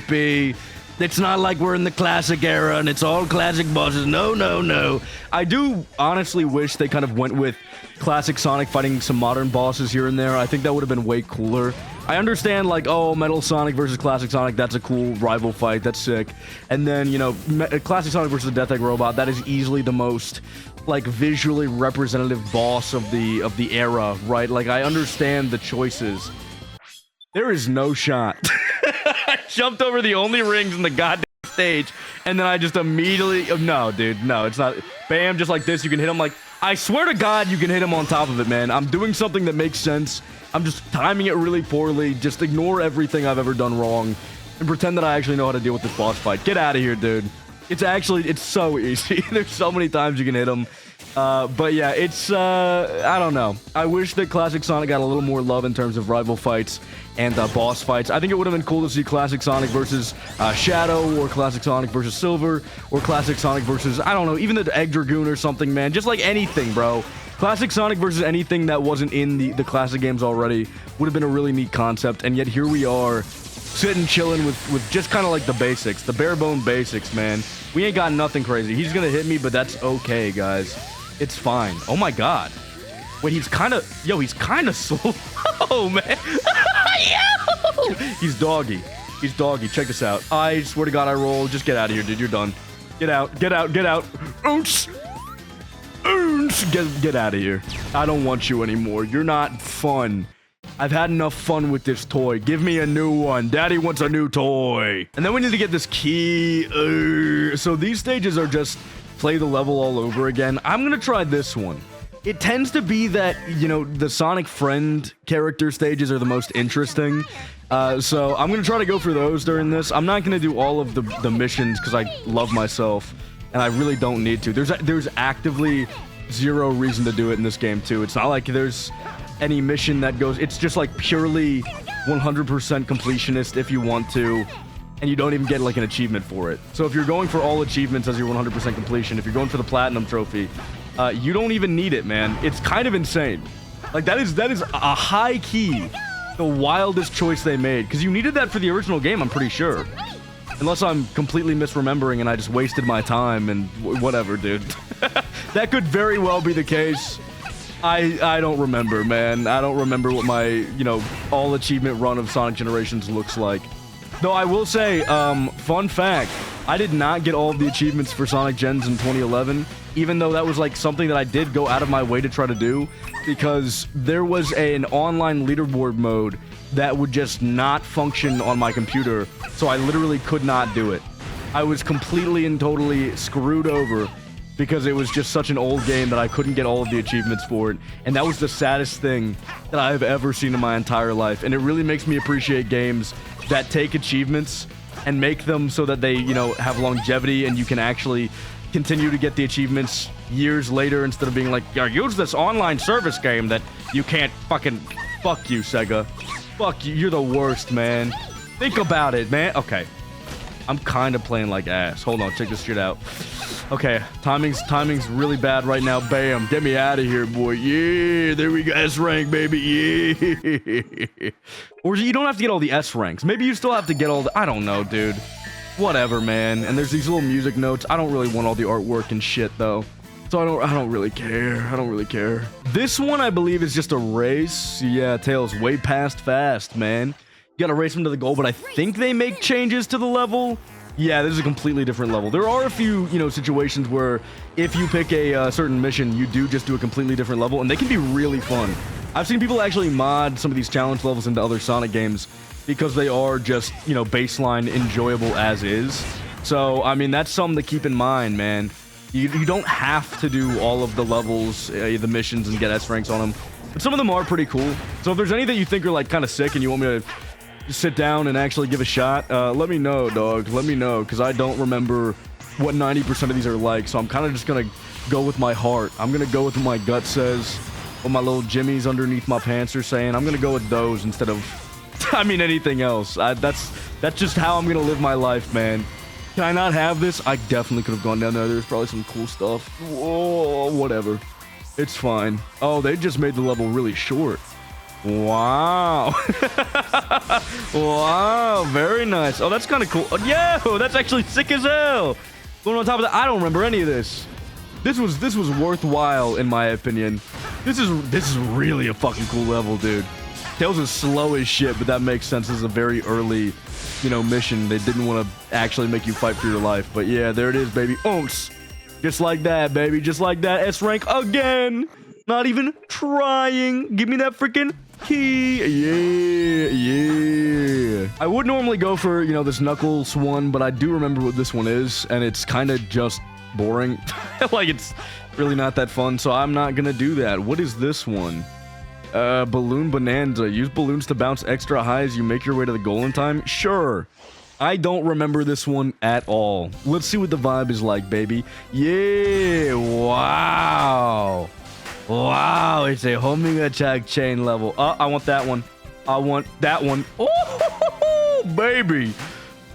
be. It's not like we're in the classic era and it's all classic bosses. No. I do honestly wish they kind of went with classic Sonic fighting some modern bosses here and there. I think that would have been way cooler. I understand, like, oh, Metal Sonic versus Classic Sonic, that's a cool rival fight, that's sick. And then, you know, Classic Sonic versus the Death Egg Robot, that is easily the most, like, visually representative boss of the era, right? Like, I understand the choices. There is no shot. I jumped over the only rings in the goddamn stage, and then I just immediately... No, dude, no, it's not... Bam, just like this, you can hit him like... I swear to God, you can hit him on top of it, man. I'm doing something that makes sense. I'm just timing it really poorly. Just ignore everything I've ever done wrong and pretend that I actually know how to deal with this boss fight. Get out of here, dude. It's so easy. There's so many times you can hit him. But yeah, it's, I don't know. I wish that Classic Sonic got a little more love in terms of rival fights and boss fights. I think it would have been cool to see Classic Sonic versus Shadow, or Classic Sonic versus Silver, or Classic Sonic versus, I don't know, even the Egg Dragoon or something, man. Just like anything, bro. Classic Sonic versus anything that wasn't in the classic games already would have been a really neat concept, and yet here we are, sitting chilling with just kind of like the basics, the bare bone basics, man. We ain't got nothing crazy. He's gonna hit me, but that's okay, guys. It's fine. Oh my god. Wait, he's kind of slow. Oh, man. Yo! He's doggy. Check this out. I swear to God, I roll. Just get out of here, dude. You're done. Get out. Ounce. Get out of here. I don't want you anymore. You're not fun. I've had enough fun with this toy. Give me a new one. Daddy wants a new toy. And then we need to get this key. So these stages are just play the level all over again. I'm gonna try this one. It tends to be that, you know, the Sonic friend character stages are the most interesting. So I'm gonna try to go for those during this. I'm not gonna do all of the missions because I love myself and I really don't need to. There's actively zero reason to do it in this game too. It's not like there's any mission that goes, it's just like purely 100% completionist if you want to, and you don't even get like an achievement for it. So if you're going for all achievements as your 100% completion, if you're going for the platinum trophy, you don't even need it, man. It's kind of insane. Like that is a high key, the wildest choice they made, because you needed that for the original game, I'm pretty sure. Unless I'm completely misremembering and I just wasted my time and whatever, dude. That could very well be the case. I don't remember, man. I don't remember what my, you know, all achievement run of Sonic Generations looks like. Though I will say, fun fact, I did not get all of the achievements for Sonic Gens in 2011, even though that was like something that I did go out of my way to try to do, because there was an online leaderboard mode that would just not function on my computer, so I literally could not do it. I was completely and totally screwed over because it was just such an old game that I couldn't get all of the achievements for it, and that was the saddest thing that I've ever seen in my entire life. And it really makes me appreciate games that take achievements and make them so that they, you know, have longevity and you can actually continue to get the achievements years later instead of being like, yeah, use this online service game that you can't fucking... Fuck you, Sega. Fuck you, you're the worst, man. Think about it, man. Okay. I'm kind of playing like ass. Hold on, check this shit out. Okay, timing's really bad right now. Bam, get me out of here, boy. Yeah, there we go. S rank, baby. Yeah. Or you don't have to get all the S ranks. Maybe you still have to get all the... I don't know, dude. Whatever, man. And there's these little music notes. I don't really want all the artwork and shit, though. So I don't really care. I don't really care. This one, I believe, is just a race. Yeah, Tails, way past fast, man. You gotta race them to the goal, but I think they make changes to the level. Yeah, this is a completely different level. There are a few, you know, situations where if you pick a certain mission, you do just do a completely different level, and they can be really fun. I've seen people actually mod some of these challenge levels into other Sonic games because they are just, you know, baseline enjoyable as is. So, I mean, that's something to keep in mind, man. You don't have to do all of the levels, the missions, and get S ranks on them. But some of them are pretty cool. So if there's any that you think are, like, kind of sick and you want me to sit down and actually give a shot, let me know, dog. Let me know, because I don't remember what 90% of these are like, so I'm kind of just gonna go with my heart. I'm gonna go with what my gut says, what my little jimmies underneath my pants are saying. I'm gonna go with those instead of, I mean, anything else. That's just how I'm gonna live my life, man. Can I not have this? I definitely could have gone down there. There's probably some cool stuff. Whoa, whatever. It's fine. Oh, they just made the level really short. Wow. Wow, very nice. Oh, that's kind of cool. Oh, yo, that's actually sick as hell. Going on top of that, I don't remember any of this. This was worthwhile in my opinion. This is really a fucking cool level, dude. Tails is slow as shit, but that makes sense. This is a very early, you know, mission. They didn't want to actually make you fight for your life. But yeah, there it is, baby. Ounce. Just like that, baby. Just like that. S rank again. Not even trying. Give me that freaking key. Yeah, yeah. I would normally go for, you know, this Knuckles one, but I do remember what this one is, and it's kind of just boring. Like, it's really not that fun, so I'm not gonna do that. What is this one? Balloon Bonanza. Use balloons to bounce extra high as you make your way to the goal in time? Sure. I don't remember this one at all. Let's see what the vibe is like, baby. Yeah, wow. Wow, it's a homing attack chain level. I want that one. I want that one. Oh, baby.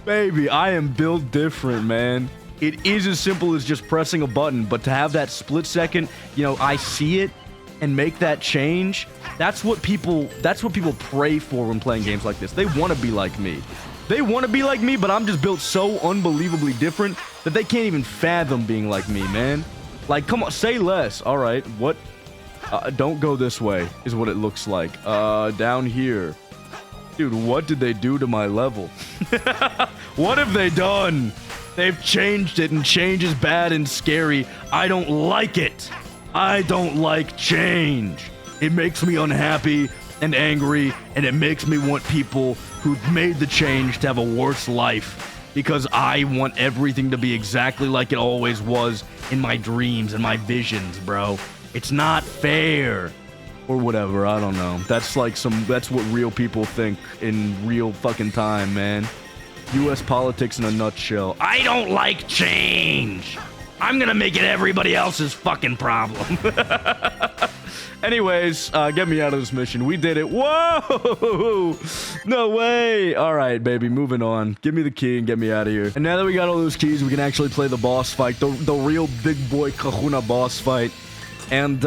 Baby, I am built different, man. It is as simple as just pressing a button, but to have that split second, you know, I see it and make that change, that's what people pray for when playing games like this. They want to be like me. They want to be like me, but I'm just built so unbelievably different that they can't even fathom being like me, man. Like, come on, say less. All right, what? Don't go this way, is what it looks like. Down here. Dude, what did they do to my level? What have they done? They've changed it, and change is bad and scary. I don't like it. I don't like change. It makes me unhappy and angry, and it makes me want people who've made the change to have a worse life, because I want everything to be exactly like it always was in my dreams and my visions, bro. It's not fair. Or whatever, I don't know. That's like that's what real people think in real fucking time, man. US politics in a nutshell. I don't like change. I'm gonna make it everybody else's fucking problem. Anyways, get me out of this mission. We did it. Whoa! No way. All right, baby, moving on. Give me the key and get me out of here. And now that we got all those keys, we can actually play the boss fight, the real big boy Kahuna boss fight, and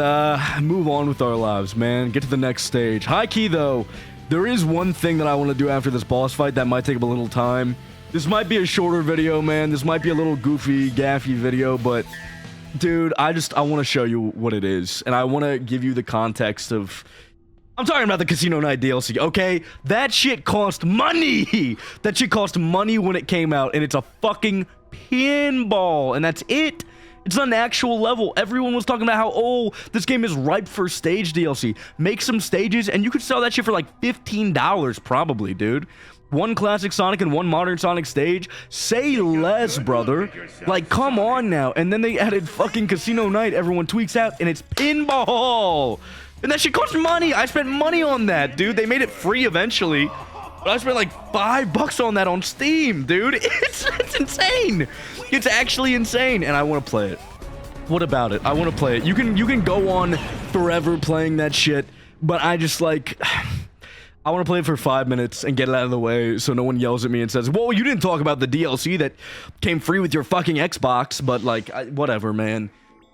move on with our lives, man. Get to the next stage. High key, though, there is one thing that I want to do after this boss fight that might take up a little time. This might be a shorter video, man. This might be a little goofy, gaffy video, but dude, I want to show you what it is, and I want to give you the context of... I'm talking about the Casino Night DLC, okay? That shit cost money! That shit cost money when it came out, and it's a fucking pinball, and that's it! It's not an actual level. Everyone was talking about how, oh, this game is ripe for stage DLC. Make some stages, and you could sell that shit for like $15 probably, dude. One classic Sonic and one modern Sonic stage. Say less, brother. Like, come on now. And then they added fucking Casino Night. Everyone tweaks out, and it's pinball. And that shit costs money. I spent money on that, dude. They made it free eventually. But I spent like $5 on that on Steam, dude. It's insane. It's actually insane, and I want to play it. What about it? I want to play it. You can go on forever playing that shit, but I just like... I want to play it for 5 minutes and get it out of the way so no one yells at me and says, "Whoa, you didn't talk about the DLC that came free with your fucking Xbox," but like, whatever, man.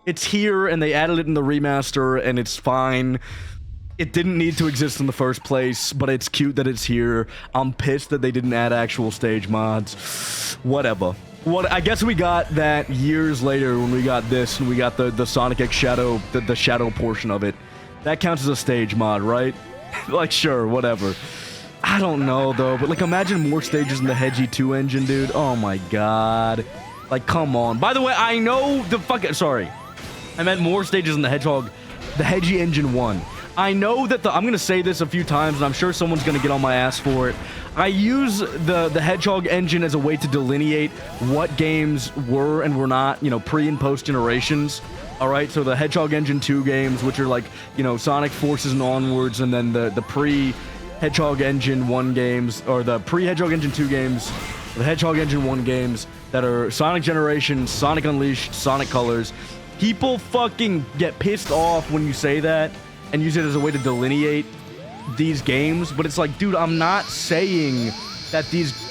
It's here, and they added it in the remaster, and it's fine. It didn't need to exist in the first place, but it's cute that it's here. I'm pissed that they didn't add actual stage mods. Whatever. I guess we got that years later when we got this, and we got the Sonic X Shadow, the Shadow portion of it. That counts as a stage mod, right? Like, sure, whatever. I don't know, though, but, like, imagine more stages in the Hedgie 2 engine, dude. Oh, my God. Like, come on. By the way, I know the fucking... Sorry. I meant more stages in the Hedgie engine 1. I know that I'm gonna say this a few times, and I'm sure someone's gonna get on my ass for it. I use the Hedgehog engine as a way to delineate what games were and were not, you know, pre- and post-generations. Alright, so the Hedgehog Engine 2 games, which are like, you know, Sonic Forces and onwards, and then the pre-Hedgehog Engine 1 games, or the pre-Hedgehog Engine 2 games, the Hedgehog Engine 1 games that are Sonic Generations, Sonic Unleashed, Sonic Colors. People fucking get pissed off when you say that and use it as a way to delineate these games, but it's like, dude, I'm not saying that these...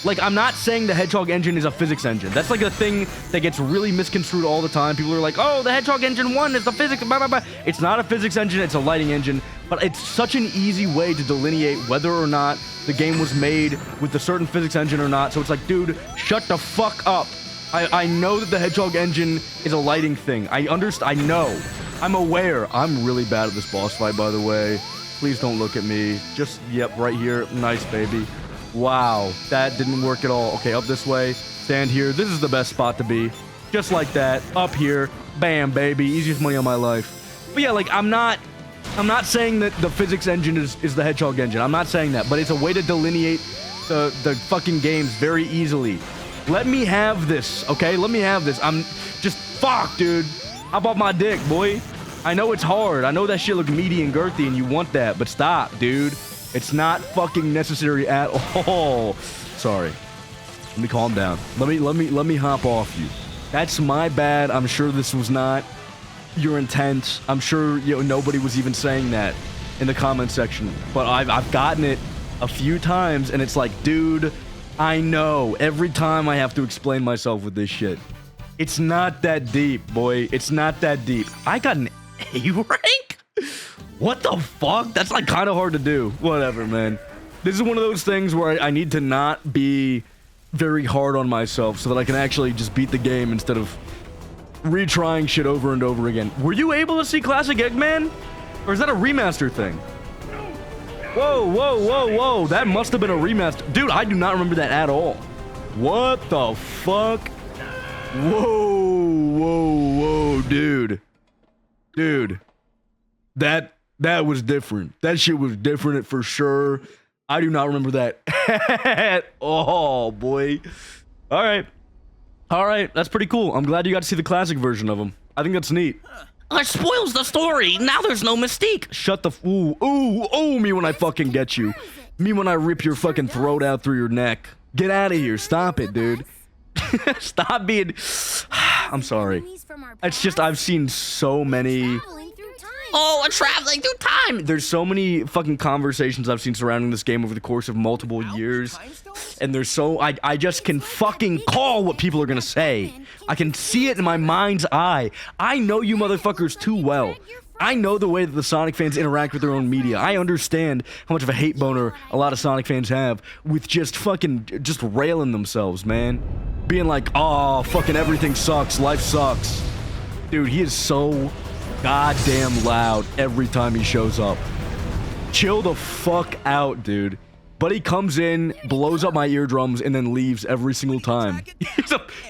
Like, I'm not saying the Hedgehog engine is a physics engine. That's like a thing that gets really misconstrued all the time. People are like, oh, the Hedgehog engine 1 is the physics, blah, blah, blah. It's not a physics engine, it's a lighting engine. But it's such an easy way to delineate whether or not the game was made with a certain physics engine or not. So it's like, dude, shut the fuck up. I know that the Hedgehog engine is a lighting thing. I understand. I know. I'm aware. I'm really bad at this boss fight, by the way. Please don't look at me. Just, yep, right here. Nice, baby. Wow, that didn't work at all. Okay, up this way. Stand here. This is the best spot to be. Just like that. Up here. Bam, baby. Easiest money of my life. But yeah, like, I'm not saying that the physics engine is the Hedgehog engine. I'm not saying that. But it's a way to delineate the fucking games very easily. Let me have this, okay? Let me have this. I'm just... Fuck, dude. Hop off my dick, boy. I know it's hard. I know that shit look meaty and girthy and you want that. But stop, dude. It's not fucking necessary at all. Sorry. Let me calm down. Let me hop off you. That's my bad. I'm sure this was not your intent. I'm sure, you know, nobody was even saying that in the comment section. But I've gotten it a few times, and it's like, dude, I know. Every time I have to explain myself with this shit. It's not that deep, boy. It's not that deep. I got an A rank? What the fuck? That's like kind of hard to do. Whatever, man. This is one of those things where I need to not be very hard on myself so that I can actually just beat the game instead of retrying shit over and over again. Were you able to see Classic Eggman? Or is that a remaster thing? Whoa, whoa, whoa, whoa. That must have been a remaster. Dude, I do not remember that at all. What the fuck? Whoa, whoa, whoa, dude. Dude. That was different. That shit was different for sure. I do not remember that at all, boy. All right, that's pretty cool. I'm glad you got to see the classic version of him. I think that's neat. That spoils the story. Now there's no mystique. Shut the ooh, me when I fucking get you. Me when I rip your fucking throat out through your neck. Get out of here. Stop it, dude. Stop being... I'm sorry. It's just I've seen so many... Oh, traveling through time. There's so many fucking conversations I've seen surrounding this game over the course of multiple years, and there's so I just can fucking call what people are gonna say. I can see it in my mind's eye. I know you motherfuckers too well. I know the way that the Sonic fans interact with their own media. I understand how much of a hate boner a lot of Sonic fans have with just railing themselves, man. Being like, oh, fucking everything sucks, life sucks. Dude, he is so goddamn loud every time he shows up. Chill the fuck out, dude. But he comes in, blows up my eardrums, and then leaves every single time.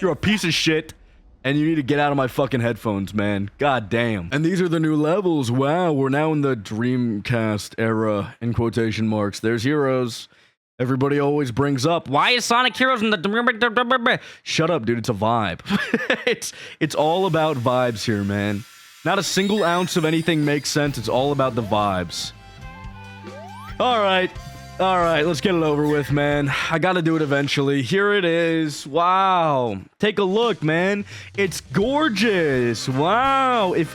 You're a piece of shit. And you need to get out of my fucking headphones, man. God damn. And these are the new levels. Wow, we're now in the Dreamcast era, in quotation marks. There's Heroes. Everybody always brings up, why is Sonic Heroes in the... Shut up, dude. It's a vibe. It's all about vibes here, man. Not a single ounce of anything makes sense. It's all about the vibes. All right, let's get it over with, man. I gotta do it eventually. Here it is. Wow. Take a look, man. It's gorgeous. Wow. If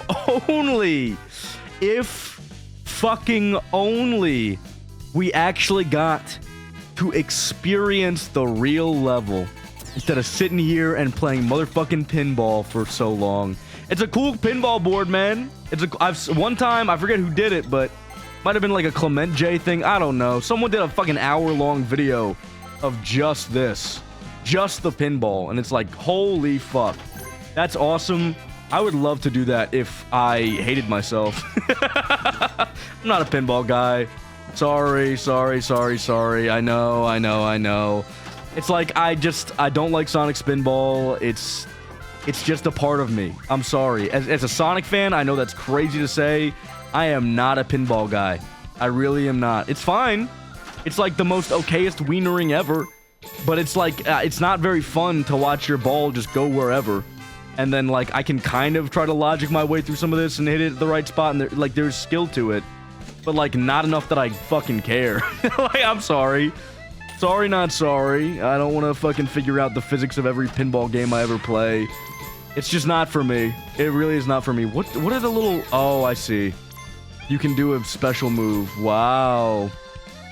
fucking only we actually got to experience the real level instead of sitting here and playing motherfucking pinball for so long. It's a cool pinball board, man. One time, I forget who did it, but might have been like a Clement J thing. I don't know. Someone did a fucking hour-long video of just this. Just the pinball. And it's like, holy fuck. That's awesome. I would love to do that if I hated myself. I'm not a pinball guy. Sorry. I know. It's like, I don't like Sonic Spinball. It's just a part of me. I'm sorry. As a Sonic fan, I know that's crazy to say. I am not a pinball guy. I really am not. It's fine. It's like the most okayest wienering ever. But it's like, it's not very fun to watch your ball just go wherever. And then, like, I can kind of try to logic my way through some of this and hit it at the right spot. And, there's skill to it. But, like, not enough that I fucking care. Like, I'm sorry. Sorry, not sorry. I don't want to fucking figure out the physics of every pinball game I ever play. It's just not for me. It really is not for me. What are the little... Oh, I see. You can do a special move. Wow.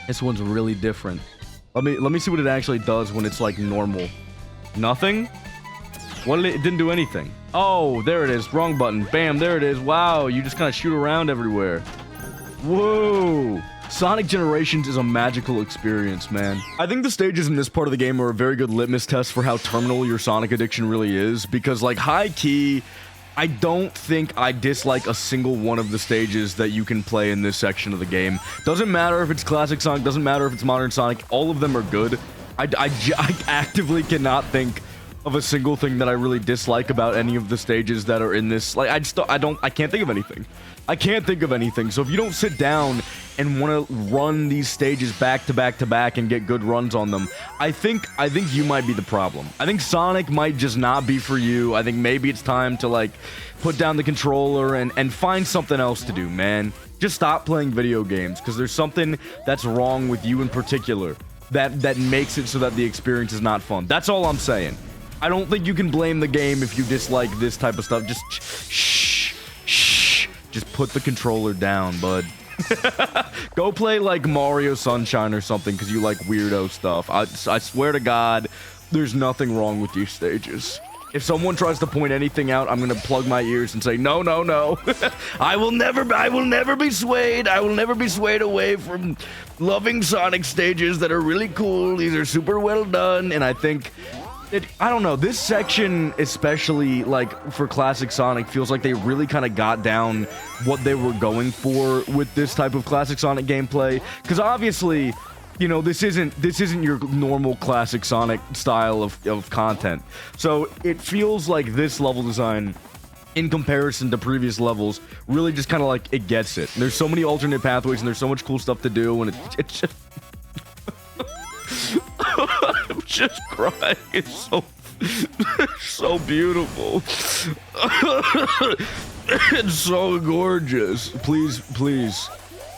This one's really different. Let me see what it actually does when it's like normal. Nothing? What it didn't do anything. Oh, there it is. Wrong button. Bam, there it is. Wow, you just kind of shoot around everywhere. Whoa. Sonic Generations is a magical experience, man. I think the stages in this part of the game are a very good litmus test for how terminal your Sonic addiction really is, because, like, high-key, I don't think I dislike a single one of the stages that you can play in this section of the game. Doesn't matter if it's classic Sonic, doesn't matter if it's modern Sonic, all of them are good. I actively cannot think of a single thing that I really dislike about any of the stages that are in this. Like, I can't think of anything. I can't think of anything. So if you don't sit down and want to run these stages back to back to back and get good runs on them, I think you might be the problem. I think Sonic might just not be for you. I think maybe it's time to, like, put down the controller and find something else to do, man. Just stop playing video games, because there's something that's wrong with you in particular that makes it so that the experience is not fun. That's all I'm saying. I don't think you can blame the game if you dislike this type of stuff. Just shh. Just put the controller down, bud. Go play, like, Mario Sunshine or something, because you like weirdo stuff. I swear to God, there's nothing wrong with these stages. If someone tries to point anything out, I'm gonna plug my ears and say, no. I will never be swayed. I will never be swayed away from loving Sonic stages that are really cool. These are super well done, and I think... I don't know, this section, especially, like, for classic Sonic, feels like they really kind of got down what they were going for with this type of classic Sonic gameplay. Because obviously, you know, this isn't your normal classic Sonic style of content. So it feels like this level design, in comparison to previous levels, really just kind of, like, it gets it. There's so many alternate pathways, and there's so much cool stuff to do, and it's just... I'm just crying. It's so beautiful. It's so gorgeous. Please,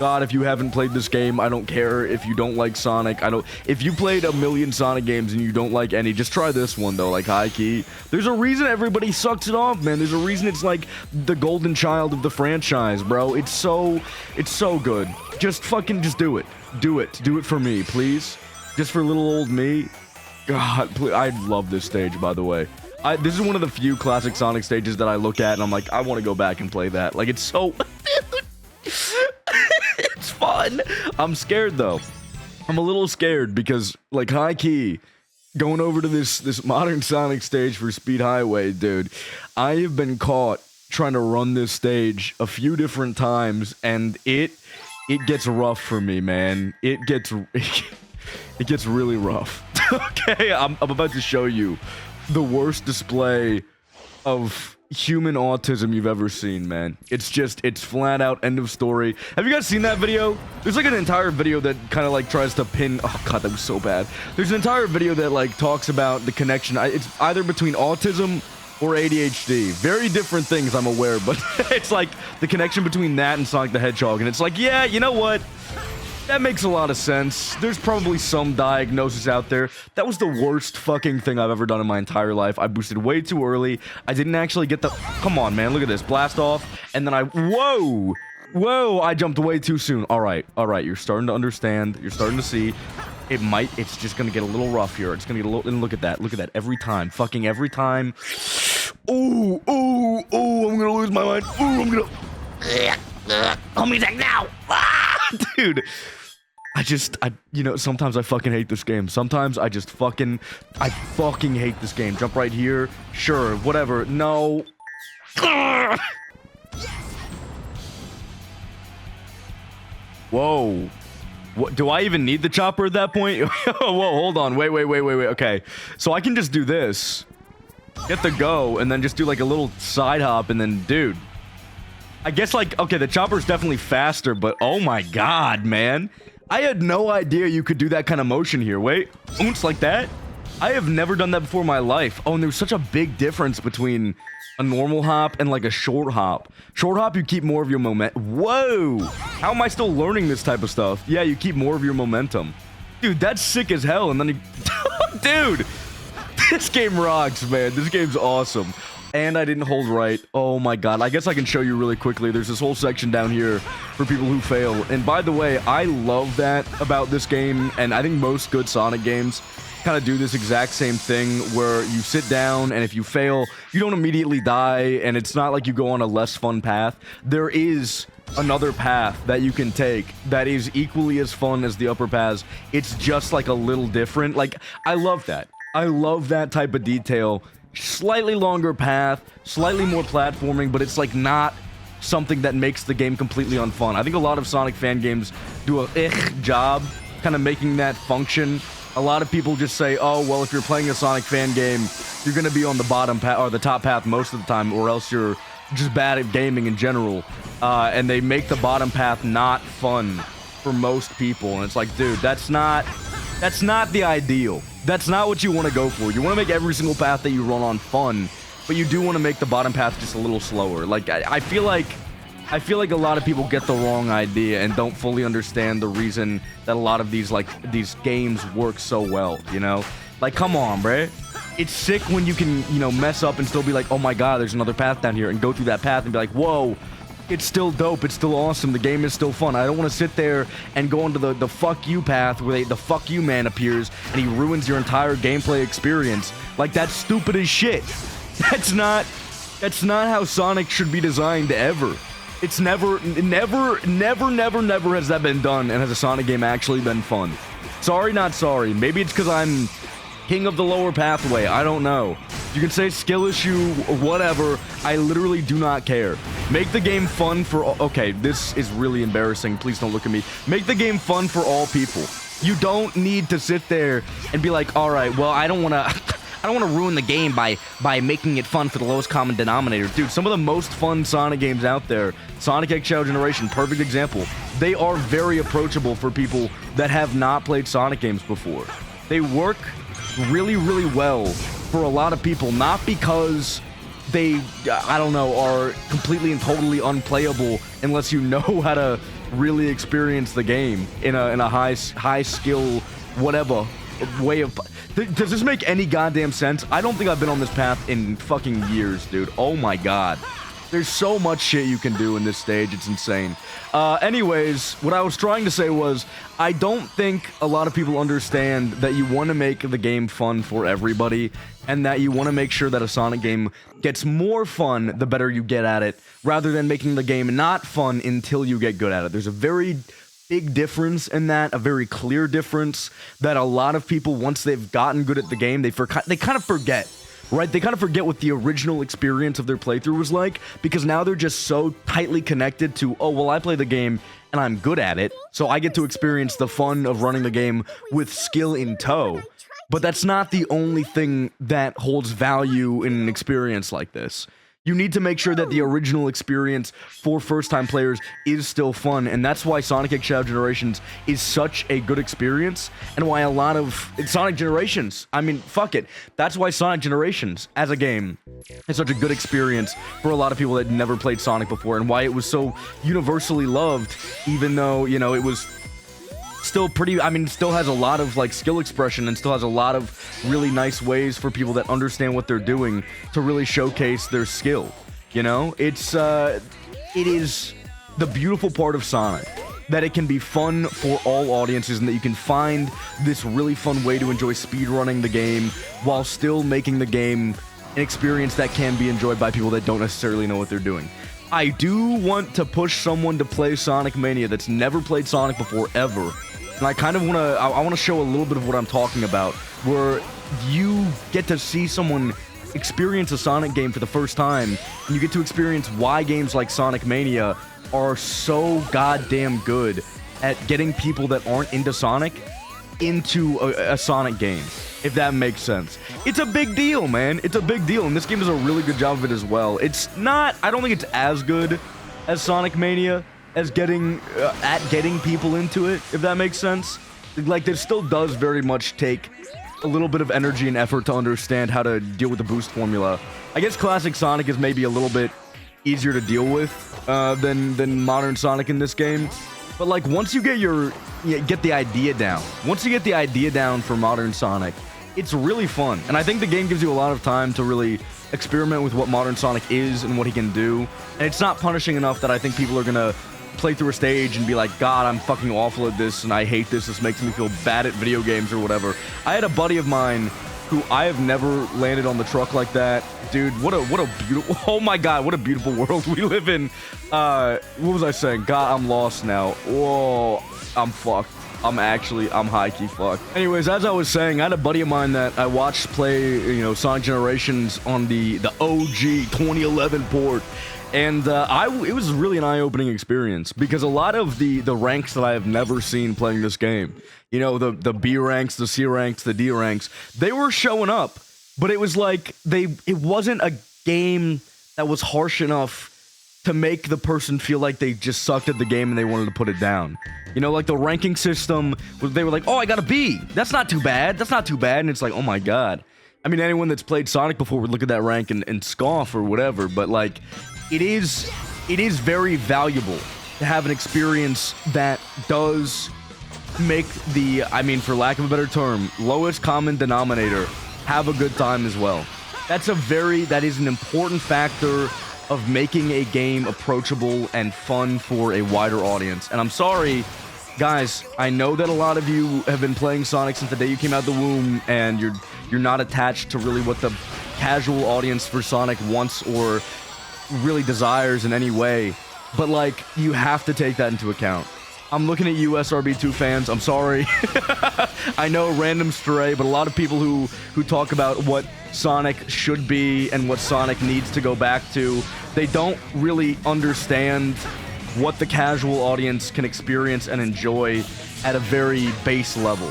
God, if you haven't played this game, I don't care if you don't like Sonic. If you played a million Sonic games and you don't like any, just try this one though, like high key. There's a reason everybody sucks it off, man. There's a reason it's like the golden child of the franchise, bro. It's so good. Just do it. Do it for me, please. Just for little old me. God, please. I love this stage, by the way. This is one of the few classic Sonic stages that I look at and I'm like, I want to go back and play that. Like, it's so... It's fun. I'm scared, though. I'm a little scared because, like, high key, going over to this modern Sonic stage for Speed Highway, dude, I have been caught trying to run this stage a few different times, and it gets rough for me, man. It gets really rough. Okay, I'm about to show you the worst display of human autism you've ever seen, man. It's flat out end of story. Have you guys seen that video? There's like an entire video that kind of like tries to pin... Oh god, that was so bad. There's an entire video that like talks about the connection. It's either between autism or ADHD. Very different things, I'm aware, but it's like the connection between that and Sonic the Hedgehog. And it's like, yeah, you know what? That makes a lot of sense. There's probably some diagnosis out there. That was the worst fucking thing I've ever done in my entire life. I boosted way too early. I didn't actually get the... Come on, man. Look at this. Blast off. And then Whoa! Whoa! I jumped way too soon. Alright. Alright. You're starting to understand. You're starting to see. It's just gonna get a little rough here. It's gonna get a little... And look at that. Look at that. Every time. Fucking every time. Ooh! Ooh! Ooh! I'm gonna lose my mind. Ooh! I'm gonna... Hold me back now! Dude, you know, sometimes I fucking hate this game. Sometimes I fucking hate this game. Jump right here. Sure, whatever. No. Whoa. What, do I even need the chopper at that point? Whoa, hold on. Wait. Okay. So I can just do this. Get the go, and then just do like a little side hop, and then, dude. I guess, like, okay, the chopper's definitely faster, but oh my god, man. I had no idea you could do that kind of motion here. Wait, oonce like that? I have never done that before in my life. Oh, and there's such a big difference between a normal hop and, like, a short hop. Short hop, you keep more of your momentum. Whoa! How am I still learning this type of stuff? Yeah, you keep more of your momentum. Dude, that's sick as hell, and then you... Dude! This game rocks, man. This game's awesome. And I didn't hold right. Oh my god. I guess I can show you really quickly. There's this whole section down here for people who fail. And by the way, I love that about this game. And I think most good Sonic games kind of do this exact same thing where you sit down and if you fail, you don't immediately die. And it's not like you go on a less fun path. There is another path that you can take that is equally as fun as the upper paths. It's just like a little different. Like, I love that. I love that type of detail. Slightly longer path, slightly more platforming, but it's like not something that makes the game completely unfun. I think a lot of Sonic fan games do a job kind of making that function. A lot of people just say, oh, well, if you're playing a Sonic fan game, you're going to be on the bottom path or the top path most of the time, or else you're just bad at gaming in general. And they make the bottom path not fun for most people. And it's like, dude, that's not the ideal. That's not what you want to go for. You want to make every single path that you run on fun, but you do want to make the bottom path just a little slower. Like, I feel like a lot of people get the wrong idea and don't fully understand the reason that a lot of these games work so well, you know? Like, come on, bruh. It's sick when you can, you know, mess up and still be like, oh my god, there's another path down here, and go through that path and be like, whoa, it's still dope, it's still awesome, the game is still fun. I don't want to sit there and go into the fuck you path where the fuck you man appears and he ruins your entire gameplay experience. Like, that's stupid as shit. That's not how Sonic should be designed ever. It's never has that been done, and has a Sonic game actually been fun. Sorry, not sorry. Maybe it's because I'm king of the lower pathway. I don't know. You can say skill issue or whatever. I literally do not care. Make the game fun for all... Okay, this is really embarrassing. Please don't look at me. Make the game fun for all people. You don't need to sit there and be like, all right, well, I don't want to ruin the game by making it fun for the lowest common denominator. Dude, some of the most fun Sonic games out there, Sonic X Shadow Generation, perfect example. They are very approachable for people that have not played Sonic games before. They work really, really well for a lot of people, not because they, I don't know, are completely and totally unplayable unless you know how to really experience the game in a high skill, whatever way of... Does this make any goddamn sense? I don't think I've been on this path in fucking years, dude. Oh my god. There's so much shit you can do in this stage, it's insane. Anyways, what I was trying to say was, I don't think a lot of people understand that you want to make the game fun for everybody, and that you want to make sure that a Sonic game gets more fun the better you get at it, rather than making the game not fun until you get good at it. There's a very big difference in that, a very clear difference, that a lot of people, once they've gotten good at the game, they kind of forget. Right? They kind of forget what the original experience of their playthrough was like, because now they're just so tightly connected to, oh, well, I play the game and I'm good at it, so I get to experience the fun of running the game with skill in tow. But that's not the only thing that holds value in an experience like this. You need to make sure that the original experience for first-time players is still fun, and that's why Sonic X Shadow Generations is such a good experience, and why a lot of... Sonic Generations, I mean, fuck it. That's why Sonic Generations, as a game, is such a good experience for a lot of people that never played Sonic before, and why it was so universally loved, even though, you know, it was... still pretty, I mean, still has a lot of, like, skill expression, and still has a lot of really nice ways for people that understand what they're doing to really showcase their skill, you know? It is the beautiful part of Sonic, that it can be fun for all audiences, and that you can find this really fun way to enjoy speedrunning the game, while still making the game an experience that can be enjoyed by people that don't necessarily know what they're doing. I do want to push someone to play Sonic Mania that's never played Sonic before, ever. And I kind of want to, I want to show a little bit of what I'm talking about, where you get to see someone experience a Sonic game for the first time, and you get to experience why games like Sonic Mania are so goddamn good at getting people that aren't into Sonic into a Sonic game, if that makes sense. It's a big deal, man. It's a big deal, and this game does a really good job of it as well. It's not, I don't think it's as good as Sonic Mania, as getting people into it, if that makes sense. Like, it still does very much take a little bit of energy and effort to understand how to deal with the boost formula. I guess classic Sonic is maybe a little bit easier to deal with than modern Sonic in this game. But, like, once you get the idea down, once you get the idea down for modern Sonic, it's really fun. And I think the game gives you a lot of time to really experiment with what modern Sonic is and what he can do. And it's not punishing enough that I think people are gonna play through a stage and be like, God, I'm fucking awful at this and I hate this. This makes me feel bad at video games or whatever. I had a buddy of mine who I have never landed on the truck like that. Dude, what a beautiful, oh my God, what a beautiful world we live in. What was I saying? God, I'm lost now. Whoa, I'm fucked. I'm high-key fucked. Anyways, as I was saying, I had a buddy of mine that I watched play, you know, Sonic Generations on the OG 2011 port. And it was really an eye-opening experience, because a lot of the ranks that I have never seen playing this game, you know, the B ranks, the C ranks, the D ranks, they were showing up, but it was like it wasn't a game that was harsh enough to make the person feel like they just sucked at the game and they wanted to put it down. You know, like the ranking system, they were like, oh, I got a B. That's not too bad. That's not too bad. And it's like, oh my God. I mean, anyone that's played Sonic before would look at that rank and scoff or whatever, but like, it is very valuable to have an experience that does make the, I mean, for lack of a better term, lowest common denominator have a good time as well. That is an important factor of making a game approachable and fun for a wider audience. And I'm sorry, guys, I know that a lot of you have been playing Sonic since the day you came out of the womb, and you're not attached to really what the casual audience for Sonic wants or really desires in any way, but like, you have to take that into account. I'm looking at you SRB2 fans, I'm sorry. I know, random stray, but a lot of people who talk about what Sonic should be and what Sonic needs to go back to, they don't really understand what the casual audience can experience and enjoy at a very base level.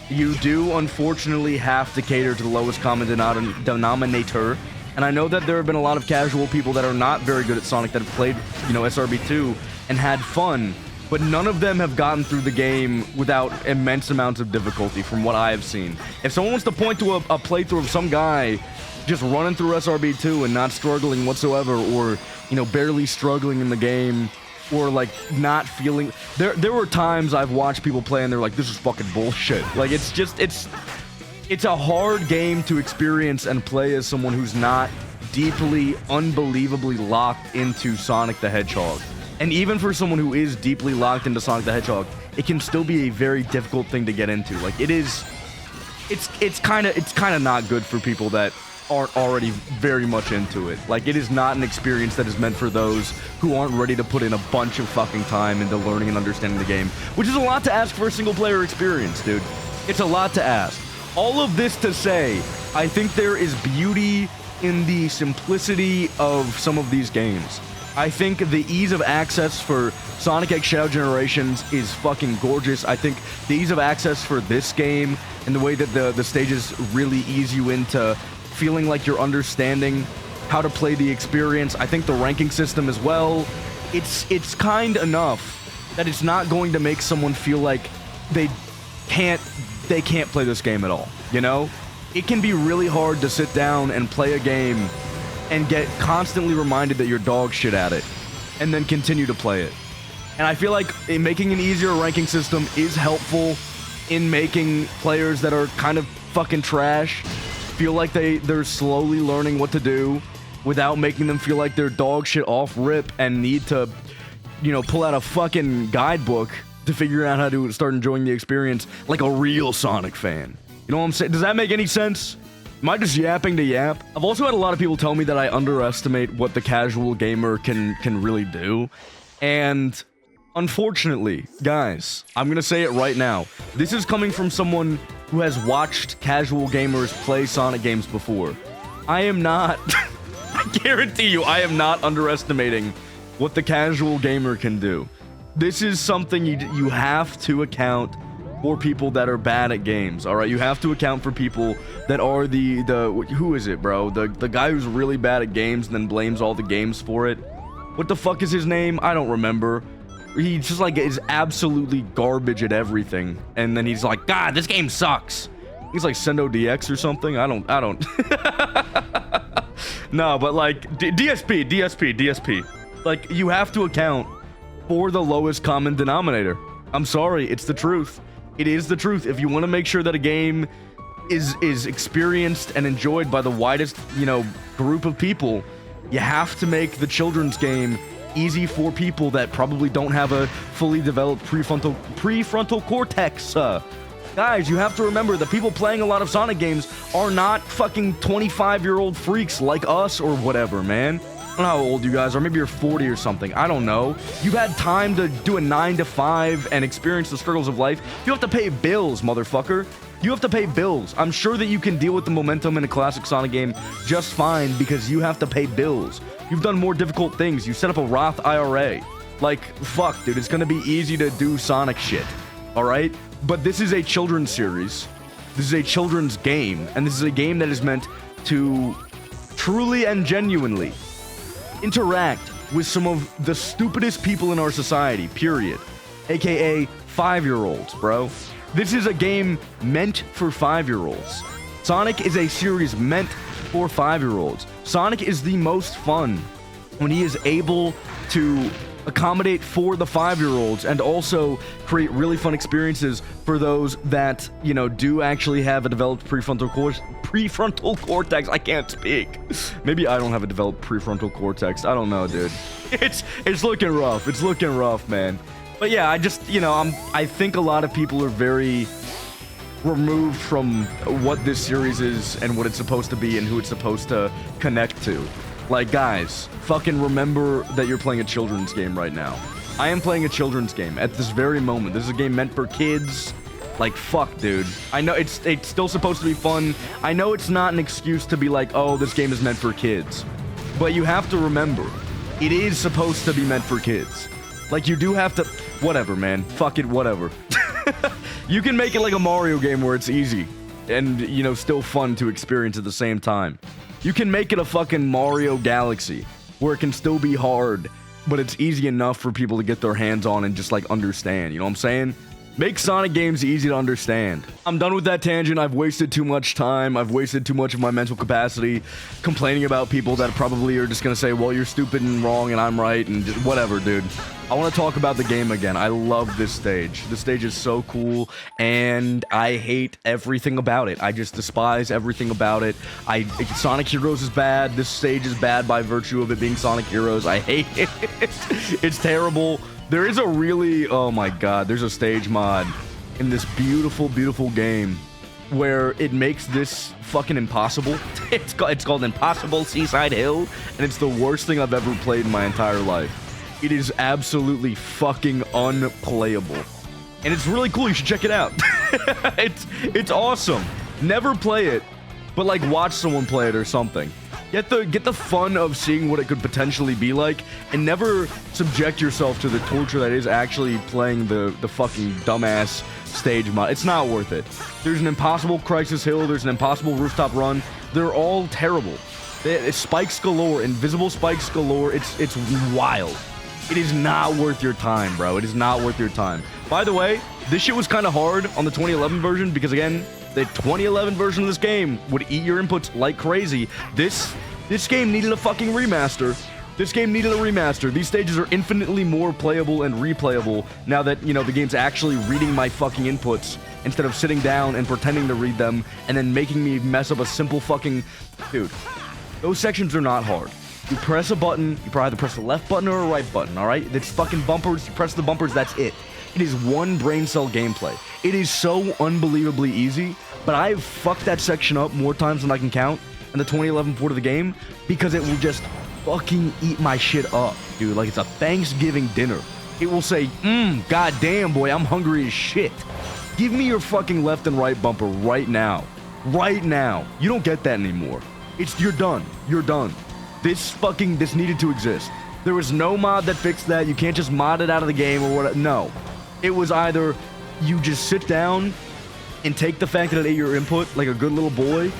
You do, unfortunately, have to cater to the lowest common denominator. And I know that there have been a lot of casual people that are not very good at Sonic that have played, you know, SRB2 and had fun, but none of them have gotten through the game without immense amounts of difficulty from what I have seen. If someone wants to point to a playthrough of some guy just running through SRB2 and not struggling whatsoever, or, you know, barely struggling in the game, or like not feeling. There were times I've watched people play and they're like, this is fucking bullshit. Like it's a hard game to experience and play as someone who's not deeply, unbelievably locked into Sonic the Hedgehog. And even for someone who is deeply locked into Sonic the Hedgehog, it can still be a very difficult thing to get into. Like it's kind of not good for people that aren't already very much into it. Like, it is not an experience that is meant for those who aren't ready to put in a bunch of fucking time into learning and understanding the game, which is a lot to ask for a single player experience, dude. It's a lot to ask. All of this to say, I think there is beauty in the simplicity of some of these games. I think the ease of access for Sonic X Shadow Generations is fucking gorgeous. I think the ease of access for this game and the way that the stages really ease you into feeling like you're understanding how to play the experience. I think the ranking system as well, it's kind enough that it's not going to make someone feel like they can't play this game at all, you know? It can be really hard to sit down and play a game and get constantly reminded that you're dog shit at it, and then continue to play it. And I feel like making an easier ranking system is helpful in making players that are kind of fucking trash feel like they're slowly learning what to do without making them feel like they're dog shit off rip and need to, you know, pull out a fucking guidebook to figure out how to start enjoying the experience like a real Sonic fan. You know what I'm saying? Does that make any sense? Am I just yapping to yap? I've also had a lot of people tell me that I underestimate what the casual gamer can really do. And unfortunately, guys, I'm gonna say it right now. This is coming from someone who has watched casual gamers play Sonic games before. I am not, I guarantee you, I am not underestimating what the casual gamer can do. This is something you have to account for people that are bad at games, all right? You have to account for people that are the who is it, bro? The guy who's really bad at games and then blames all the games for it. What the fuck is his name? I don't remember. He just like is absolutely garbage at everything, and then he's like, God, this game sucks. He's like Sendo DX or something. I don't. No, but like DSP. Like, you have to account for the lowest common denominator. I'm sorry, it's the truth. It is the truth. If you want to make sure that a game is experienced and enjoyed by the widest, you know, group of people, you have to make the children's game easy for people that probably don't have a fully developed prefrontal cortex. Guys, you have to remember that people playing a lot of Sonic games are not fucking 25-year-old freaks like us or whatever, man. I don't know how old you guys are. Maybe you're 40 or something. I don't know. You've had time to do a 9 to 5 and experience the struggles of life. You have to pay bills, motherfucker. You have to pay bills. I'm sure that you can deal with the momentum in a classic Sonic game just fine because you have to pay bills. You've done more difficult things. You set up a Roth IRA. Like, fuck, dude. It's gonna be easy to do Sonic shit. Alright? But this is a children's series. This is a children's game. And this is a game that is meant to truly and genuinely interact with some of the stupidest people in our society, period. AKA 5-year-olds, bro. This is a game meant for 5-year-olds. Sonic is a series meant for 5-year-olds. Sonic is the most fun when he is able to accommodate for the 5-year-olds and also create really fun experiences for those that, you know, do actually have a developed prefrontal cortex. I can't speak. Maybe I don't have a developed prefrontal cortex. I don't know, dude. It's looking rough. It's looking rough, man. But yeah, I just, you know, I think a lot of people are very removed from what this series is and what it's supposed to be and who it's supposed to connect to. Like, guys, fucking remember that you're playing a children's game right now. I am playing a children's game at this very moment. This is a game meant for kids. Like, fuck, dude. I know it's still supposed to be fun. I know it's not an excuse to be like, oh, this game is meant for kids. But you have to remember, it is supposed to be meant for kids. Like, you do have to... Whatever, man. Fuck it, whatever. You can make it like a Mario game where it's easy and, you know, still fun to experience at the same time. You can make it a fucking Mario Galaxy where it can still be hard, but it's easy enough for people to get their hands on and just, like, understand. You know what I'm saying? Make Sonic games easy to understand. I'm done with that tangent. I've wasted too much time. I've wasted too much of my mental capacity complaining about people that probably are just gonna say, well, you're stupid and wrong and I'm right and just whatever, dude. I want to talk about the game again. I love this stage. This stage is so cool, and I hate everything about it. I just despise everything about it. Sonic Heroes is bad. This stage is bad by virtue of it being Sonic Heroes. I hate it. It's terrible. There is a really, oh my god, there's a stage mod in this beautiful, beautiful game where it makes this fucking impossible. It's called Impossible Seaside Hill, and it's the worst thing I've ever played in my entire life. It is absolutely fucking unplayable. And it's really cool, you should check it out. It's awesome. Never play it, but like watch someone play it or something. Get the fun of seeing what it could potentially be like, and never subject yourself to the torture that is actually playing the fucking dumbass stage mod. It's not worth it. There's an Impossible Crisis Hill, there's an Impossible Rooftop Run. They're all terrible. It's spikes galore, invisible spikes galore. It's wild. It is not worth your time, bro. It is not worth your time. By the way, this shit was kind of hard on the 2011 version because, again, the 2011 version of this game would eat your inputs like crazy. This game needed a fucking remaster. This game needed a remaster. These stages are infinitely more playable and replayable now that, you know, the game's actually reading my fucking inputs instead of sitting down and pretending to read them and then making me mess up a simple fucking... Dude, those sections are not hard. You press a button, you probably either press the left button or a right button, alright? It's fucking bumpers, you press the bumpers, that's it. It is one brain cell gameplay. It is so unbelievably easy, but I've fucked that section up more times than I can count in the 2011 port of the game because it will just fucking eat my shit up, dude. Like it's a Thanksgiving dinner. It will say, goddamn boy, I'm hungry as shit. Give me your fucking left and right bumper right now. Right now. You don't get that anymore. You're done. You're done. This needed to exist. There was no mod that fixed that. You can't just mod it out of the game or what. No. It was either you just sit down and take the fact that it ate your input like a good little boy,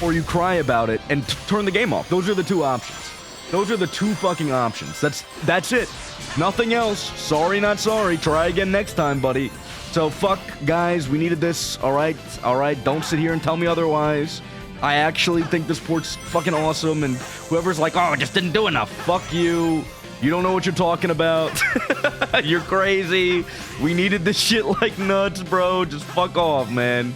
or you cry about it and turn the game off. Those are the two options. Those are the two fucking options. That's it. Nothing else. Sorry, not sorry. Try again next time, buddy. So fuck, guys. We needed this. All right. All right. Don't sit here and tell me otherwise. I actually think this port's fucking awesome, and whoever's like, oh, it just didn't do enough, fuck you. You don't know what you're talking about. You're crazy. We needed this shit like nuts, bro. Just fuck off, man.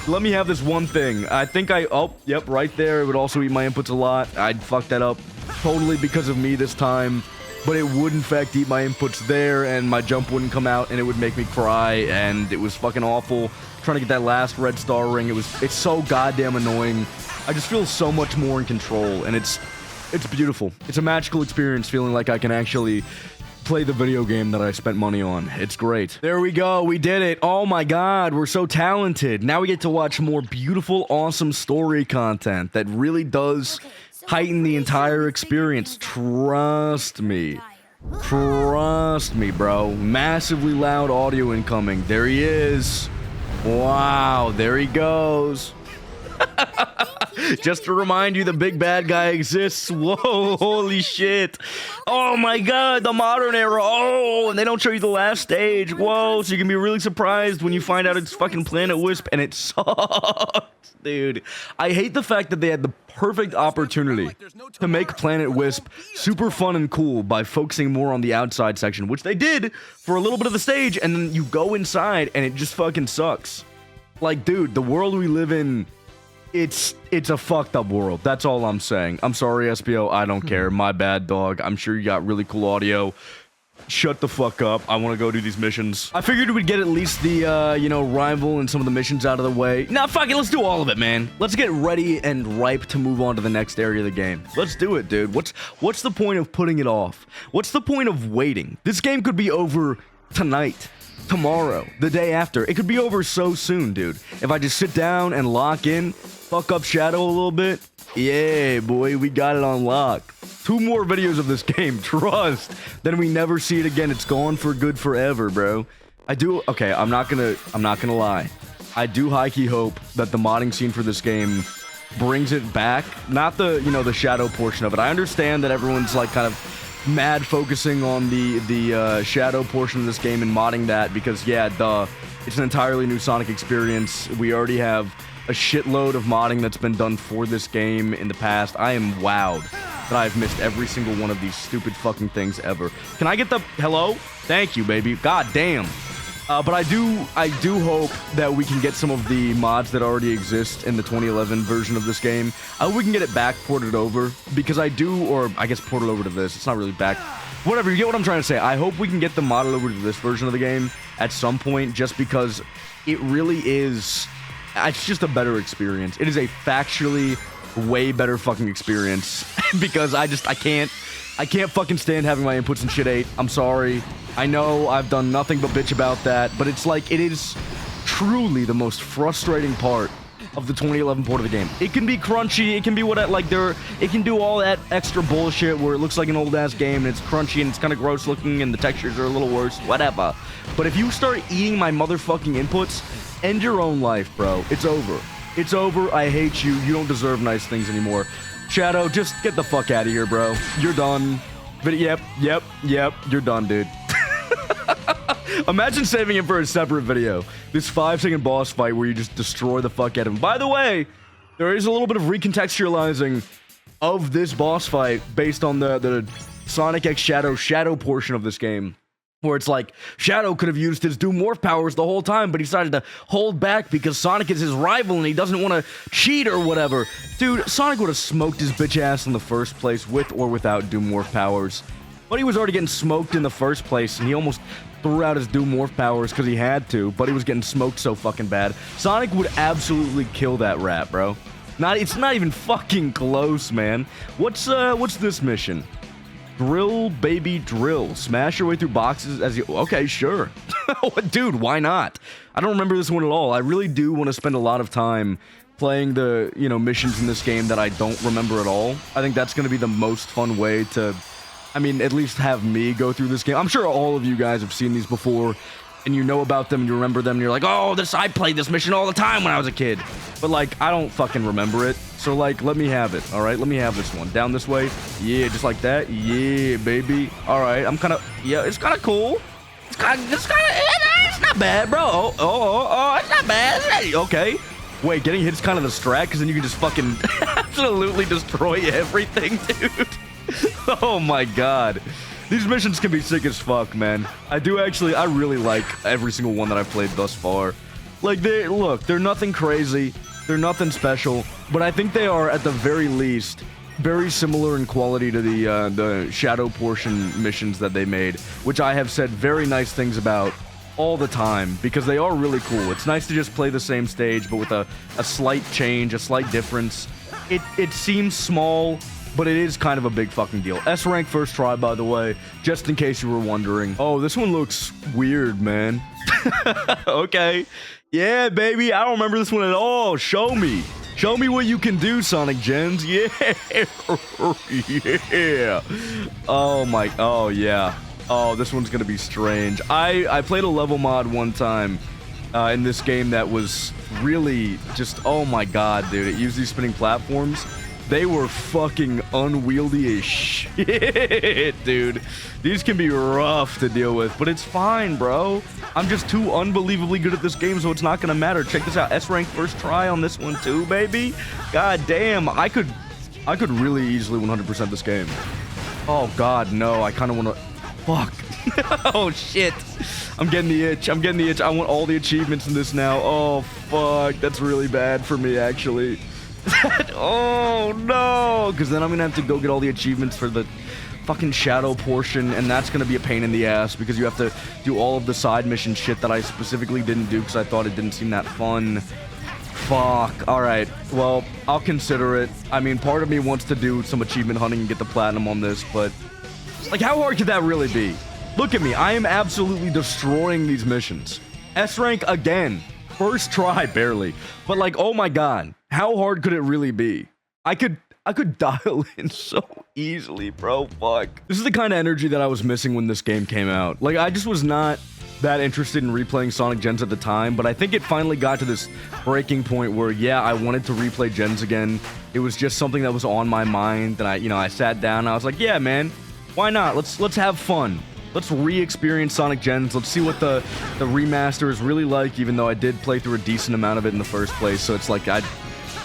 Let me have this one thing. I think oh, yep, right there. It would also eat my inputs a lot. I'd fuck that up totally because of me this time. But it would, in fact, eat my inputs there, and my jump wouldn't come out, and it would make me cry, and it was fucking awful. Trying to get that last red star ring, it's so goddamn annoying. I just feel so much more in control, and it's beautiful. It's a magical experience feeling like I can actually play the video game that I spent money on. It's great. There we go. We did it. Oh my god, we're so talented. Now we get to watch more beautiful, awesome story content that really does heighten the entire experience. Trust me. Trust me, bro. Massively loud audio incoming. There he is. Wow, there he goes. Just to remind you, the big bad guy exists. Whoa, holy shit. Oh my god, the modern era. Oh, and they don't show you the last stage. Whoa, so you can be really surprised when you find out it's fucking Planet Wisp, and it sucks, dude. I hate the fact that they had the perfect opportunity to make Planet Wisp super fun and cool by focusing more on the outside section, which they did for a little bit of the stage, and then you go inside, and it just fucking sucks. Like, dude, the world we live in, it's a fucked up world. That's all I'm saying. I'm sorry, SPO. I don't care. My bad, dog. I'm sure you got really cool audio. Shut the fuck up. I want to go do these missions. I figured we'd get at least the, you know, rival and some of the missions out of the way. Nah, fuck it. Let's do all of it, man. Let's get ready and ripe to move on to the next area of the game. Let's do it, dude. What's the point of putting it off? What's the point of waiting? This game could be over tonight, tomorrow, the day after. It could be over so soon, dude. If I just sit down and lock in, fuck up Shadow a little bit. Yeah, boy, we got it on lock. 2 more videos of this game, trust. Then we never see it again. It's gone for good forever, bro. Okay, I'm not gonna lie. I do high-key hope that the modding scene for this game brings it back. Not the, you know, the Shadow portion of it. I understand that everyone's like kind of mad focusing on the Shadow portion of this game and modding that because, yeah, duh. It's an entirely new Sonic experience. We already have a shitload of modding that's been done for this game in the past. I am wowed that I've missed every single one of these stupid fucking things ever. Can I get the hello? Thank you, baby. God damn. But I do hope that we can get some of the mods that already exist in the 2011 version of this game. I hope we can get it back ported over, because I guess ported over to this. It's not really back. Whatever, you get what I'm trying to say. I hope we can get the modded over to this version of the game at some point, just because it really is... It's just a better experience. It is a factually way better fucking experience, because I can't fucking stand having my inputs and shit ate. I'm sorry. I know I've done nothing but bitch about that, but it's like, it is truly the most frustrating part of the 2011 port of the game. It can be crunchy, it can be it can do all that extra bullshit where it looks like an old ass game and it's crunchy and it's kind of gross looking and the textures are a little worse, whatever. But if you start eating my motherfucking inputs, end your own life, bro. It's over. It's over. I hate you. You don't deserve nice things anymore. Shadow, just get the fuck out of here, bro. You're done. But yep. You're done, dude. Imagine saving him for a separate video. This 5-second boss fight where you just destroy the fuck out of him. By the way, there is a little bit of recontextualizing of this boss fight based on the Sonic X Shadow portion of this game. Where it's like, Shadow could have used his Doom Morph powers the whole time, but he decided to hold back because Sonic is his rival and he doesn't want to cheat or whatever. Dude, Sonic would have smoked his bitch ass in the first place with or without Doom Morph powers. But he was already getting smoked in the first place, and he almost threw out his Doom Morph powers because he had to, but he was getting smoked so fucking bad. Sonic would absolutely kill that rat, bro. It's not even fucking close, man. What's this mission? Drill, baby, drill. Smash your way through boxes as you... Okay, sure. Dude, why not? I don't remember this one at all. I really do want to spend a lot of time playing the, missions in this game that I don't remember at all. I think that's going to be the most fun way to, at least have me go through this game. I'm sure all of you guys have seen these before, and you know about them, and you remember them, and you're like, oh, I played this mission all the time when I was a kid. But, I don't fucking remember it. So, let me have it, all right? Let me have this one. Down this way. Yeah, just like that. Yeah, baby. All right, it's kind of cool. It's not bad, bro. Oh, it's not bad. Okay. Wait, getting hit's kind of the strat, because then you can just fucking absolutely destroy everything, dude. Oh, my God. These missions can be sick as fuck, man. I really like every single one that I've played thus far. They're nothing crazy. They're nothing special, but I think they are, at the very least, very similar in quality to the Shadow portion missions that they made, which I have said very nice things about all the time, because they are really cool. It's nice to just play the same stage, but with a slight change, a slight difference. It seems small, but it is kind of a big fucking deal. S rank first try, by the way, just in case you were wondering. Oh, this one looks weird, man. Okay. Yeah, baby, I don't remember this one at all. Show me. Show me what you can do, Sonic Gens. Yeah. Yeah. Oh, yeah. Oh, this one's gonna be strange. I played a level mod one time in this game that was really just, oh my God, dude. It used these spinning platforms. They were fucking unwieldy as shit, dude. These can be rough to deal with, but it's fine, bro. I'm just too unbelievably good at this game, so it's not gonna matter. Check this out. S rank first try on this one too, baby. God damn, I could really easily 100% this game. Oh God, no. I kind of want to. Fuck. Oh shit. I'm getting the itch. I want all the achievements in this now. Oh fuck. That's really bad for me, actually. Oh no, because then I'm gonna have to go get all the achievements for the fucking Shadow portion, and that's gonna be a pain in the ass because you have to do all of the side mission shit that I specifically didn't do because I thought it didn't seem that fun. Fuck. Alright, well, I'll consider it. Part of me wants to do some achievement hunting and get the platinum on this, but how hard could that really be? Look at me, I am absolutely destroying these missions. S rank again. First try, barely. But oh my God, how hard could it really be? I could dial in so easily, bro. Fuck. This is the kind of energy that I was missing when this game came out. I just was not that interested in replaying Sonic Gens at the time, but I think it finally got to this breaking point where, yeah, I wanted to replay Gens again. It was just something that was on my mind, and I sat down and I was like, yeah, man, why not? Let's have fun. let's re-experience Sonic Gens. Let's see what the remaster is really like, even though I did play through a decent amount of it in the first place, so it's like I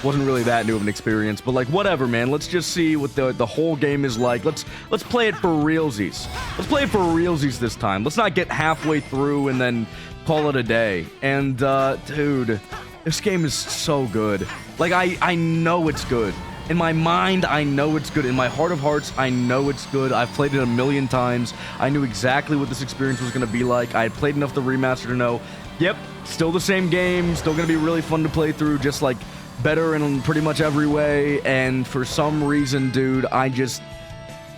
wasn't really that new of an experience, but like whatever, man. Let's just see what the whole game is like. Let's play it for realsies. Let's play it for realsies this time. Let's not get halfway through and then call it a day. And dude, this game is so good. Like I know it's good. In my mind, I know it's good. In my heart of hearts, I know it's good. I've played it a million times. I knew exactly what this experience was going to be like. I had played enough the remaster to know, yep, still the same game, still going to be really fun to play through, just like better in pretty much every way. And for some reason, dude, I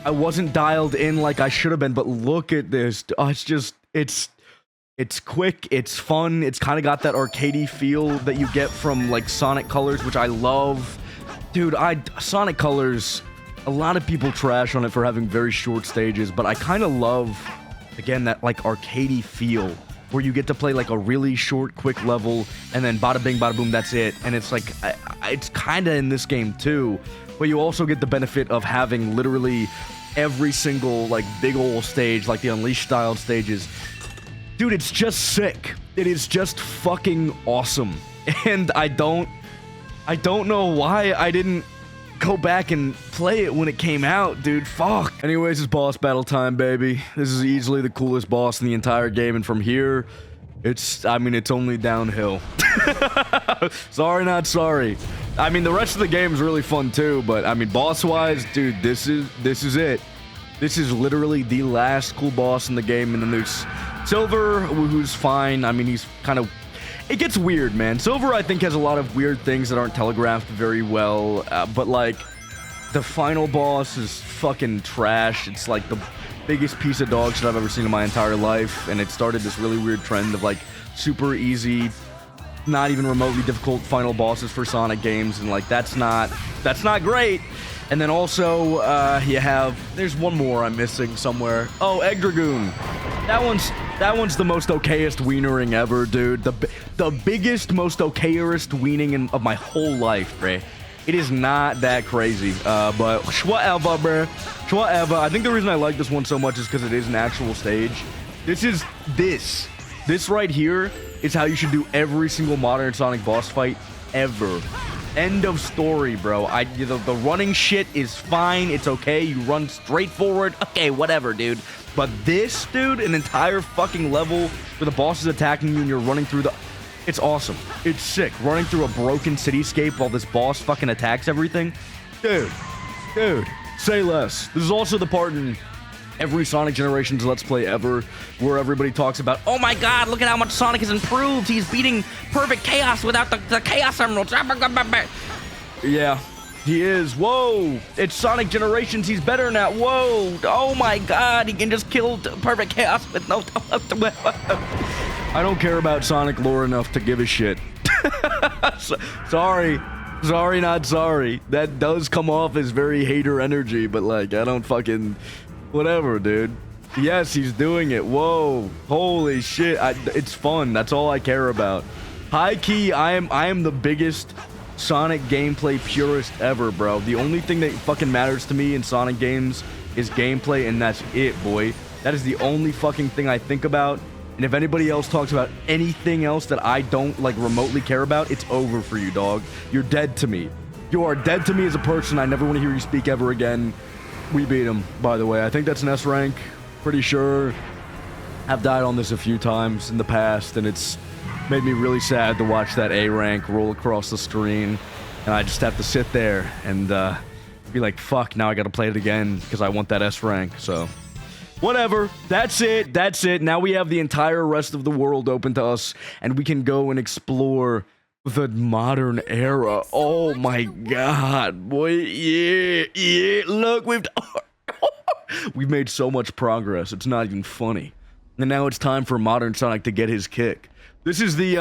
wasn't dialed in like I should have been. But look at this. Oh, it's quick, it's fun, it's kind of got that arcadey feel that you get from like Sonic Colors, which I love. Dude, Sonic Colors, a lot of people trash on it for having very short stages, but I kind of love, again, that like arcadey feel where you get to play like a really short, quick level, and then bada bing, bada boom, that's it. And it's like, it's kind of in this game too, but you also get the benefit of having literally every single like big ol' stage, like the Unleashed styled stages. Dude, it's just sick. It is just fucking awesome. And I don't know why I didn't go back and play it when it came out, dude. Fuck. Anyways, it's boss battle time, baby. This is easily the coolest boss in the entire game, and from here, it's only downhill. Sorry, not sorry. I mean, the rest of the game is really fun too, but I mean, boss-wise, dude, this is it. This is literally the last cool boss in the game, and then there's Silver, who's fine. I mean, he's kind of... It gets weird, man. Silver, I think, has a lot of weird things that aren't telegraphed very well, but, like, the final boss is fucking trash. It's, like, the biggest piece of dog shit I've ever seen in my entire life, and it started this really weird trend of, like, super easy, not even remotely difficult final bosses for Sonic games, and, like, that's not great. And then also, there's one more I'm missing somewhere. Oh, Egg Dragoon. That one's the most okayest wienering ever, dude. The biggest, most okayest wiening of my whole life, bruh. It is not that crazy, but whatever, bruh. Whatever. I think the reason I like this one so much is because it is an actual stage. This right here is how you should do every single modern Sonic boss fight ever. End of story, bro. The running shit is fine. It's okay. You run straight forward. Okay, whatever, dude. But this, dude, an entire fucking level where the boss is attacking you and you're running through it's awesome. It's sick. Running through a broken cityscape while this boss fucking attacks everything. Dude, say less. This is also the part in every Sonic Generations Let's Play ever where everybody talks about, oh my god, look at how much Sonic has improved. He's beating Perfect Chaos without the Chaos Emeralds. Yeah, he is. Whoa, it's Sonic Generations. He's better now. Whoa, oh my god, he can just kill Perfect Chaos with no... I don't care about Sonic lore enough to give a shit. Sorry, not sorry. That does come off as very hater energy, but like, I don't fucking... Whatever, dude. Yes, he's doing it. Whoa. Holy shit. It's fun. That's all I care about. High key, I am the biggest Sonic gameplay purist ever, bro. The only thing that fucking matters to me in Sonic games is gameplay, and that's it, boy. That is the only fucking thing I think about. And if anybody else talks about anything else that I don't, like, remotely care about, it's over for you, dog. You're dead to me. You are dead to me as a person. I never want to hear you speak ever again. We beat him, by the way. I think that's an S rank. Pretty sure. I've died on this a few times in the past, and it's made me really sad to watch that A rank roll across the screen. And I just have to sit there and be like, fuck, now I gotta play it again because I want that S rank. So, whatever. That's it. Now we have the entire rest of the world open to us, and we can go and explore the modern era. Oh my god, boy. Yeah. Look, we've made so much progress. It's not even funny. And now it's time for modern Sonic to get his kick. This is the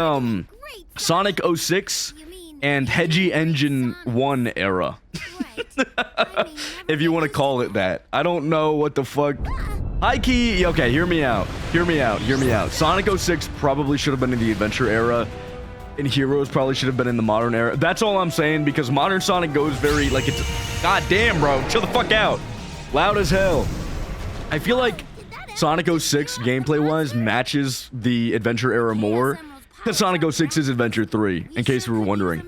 Sonic 06 and Hedgie Engine 1 era. If you want to call it that. I don't know what the fuck. High key. Okay, hear me out. Sonic 06 probably should have been in the Adventure era. And Heroes probably should have been in the modern era. That's all I'm saying, because modern Sonic goes very, like, it's... God damn, bro. Chill the fuck out. Loud as hell. I feel like Sonic 06 gameplay-wise matches the Adventure era more than Sonic 06 is Adventure 3, in case you were wondering.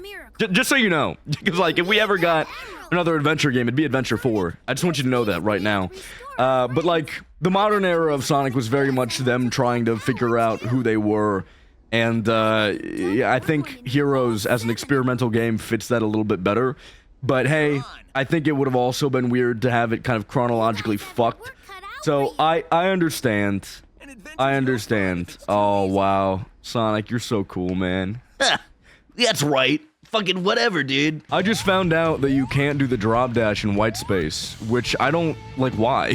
Just so you know, because like if we ever got another adventure game, it'd be Adventure 4. I just want you to know that right now. But like the modern era of Sonic was very much them trying to figure out who they were, and yeah, I think Heroes as an experimental game fits that a little bit better. But hey, I think it would have also been weird to have it kind of chronologically fucked. So I understand. I understand. Oh wow, Sonic, you're so cool, man. That's right. Fucking whatever, dude. I just found out that you can't do the drop dash in white space, which I don't like. Why?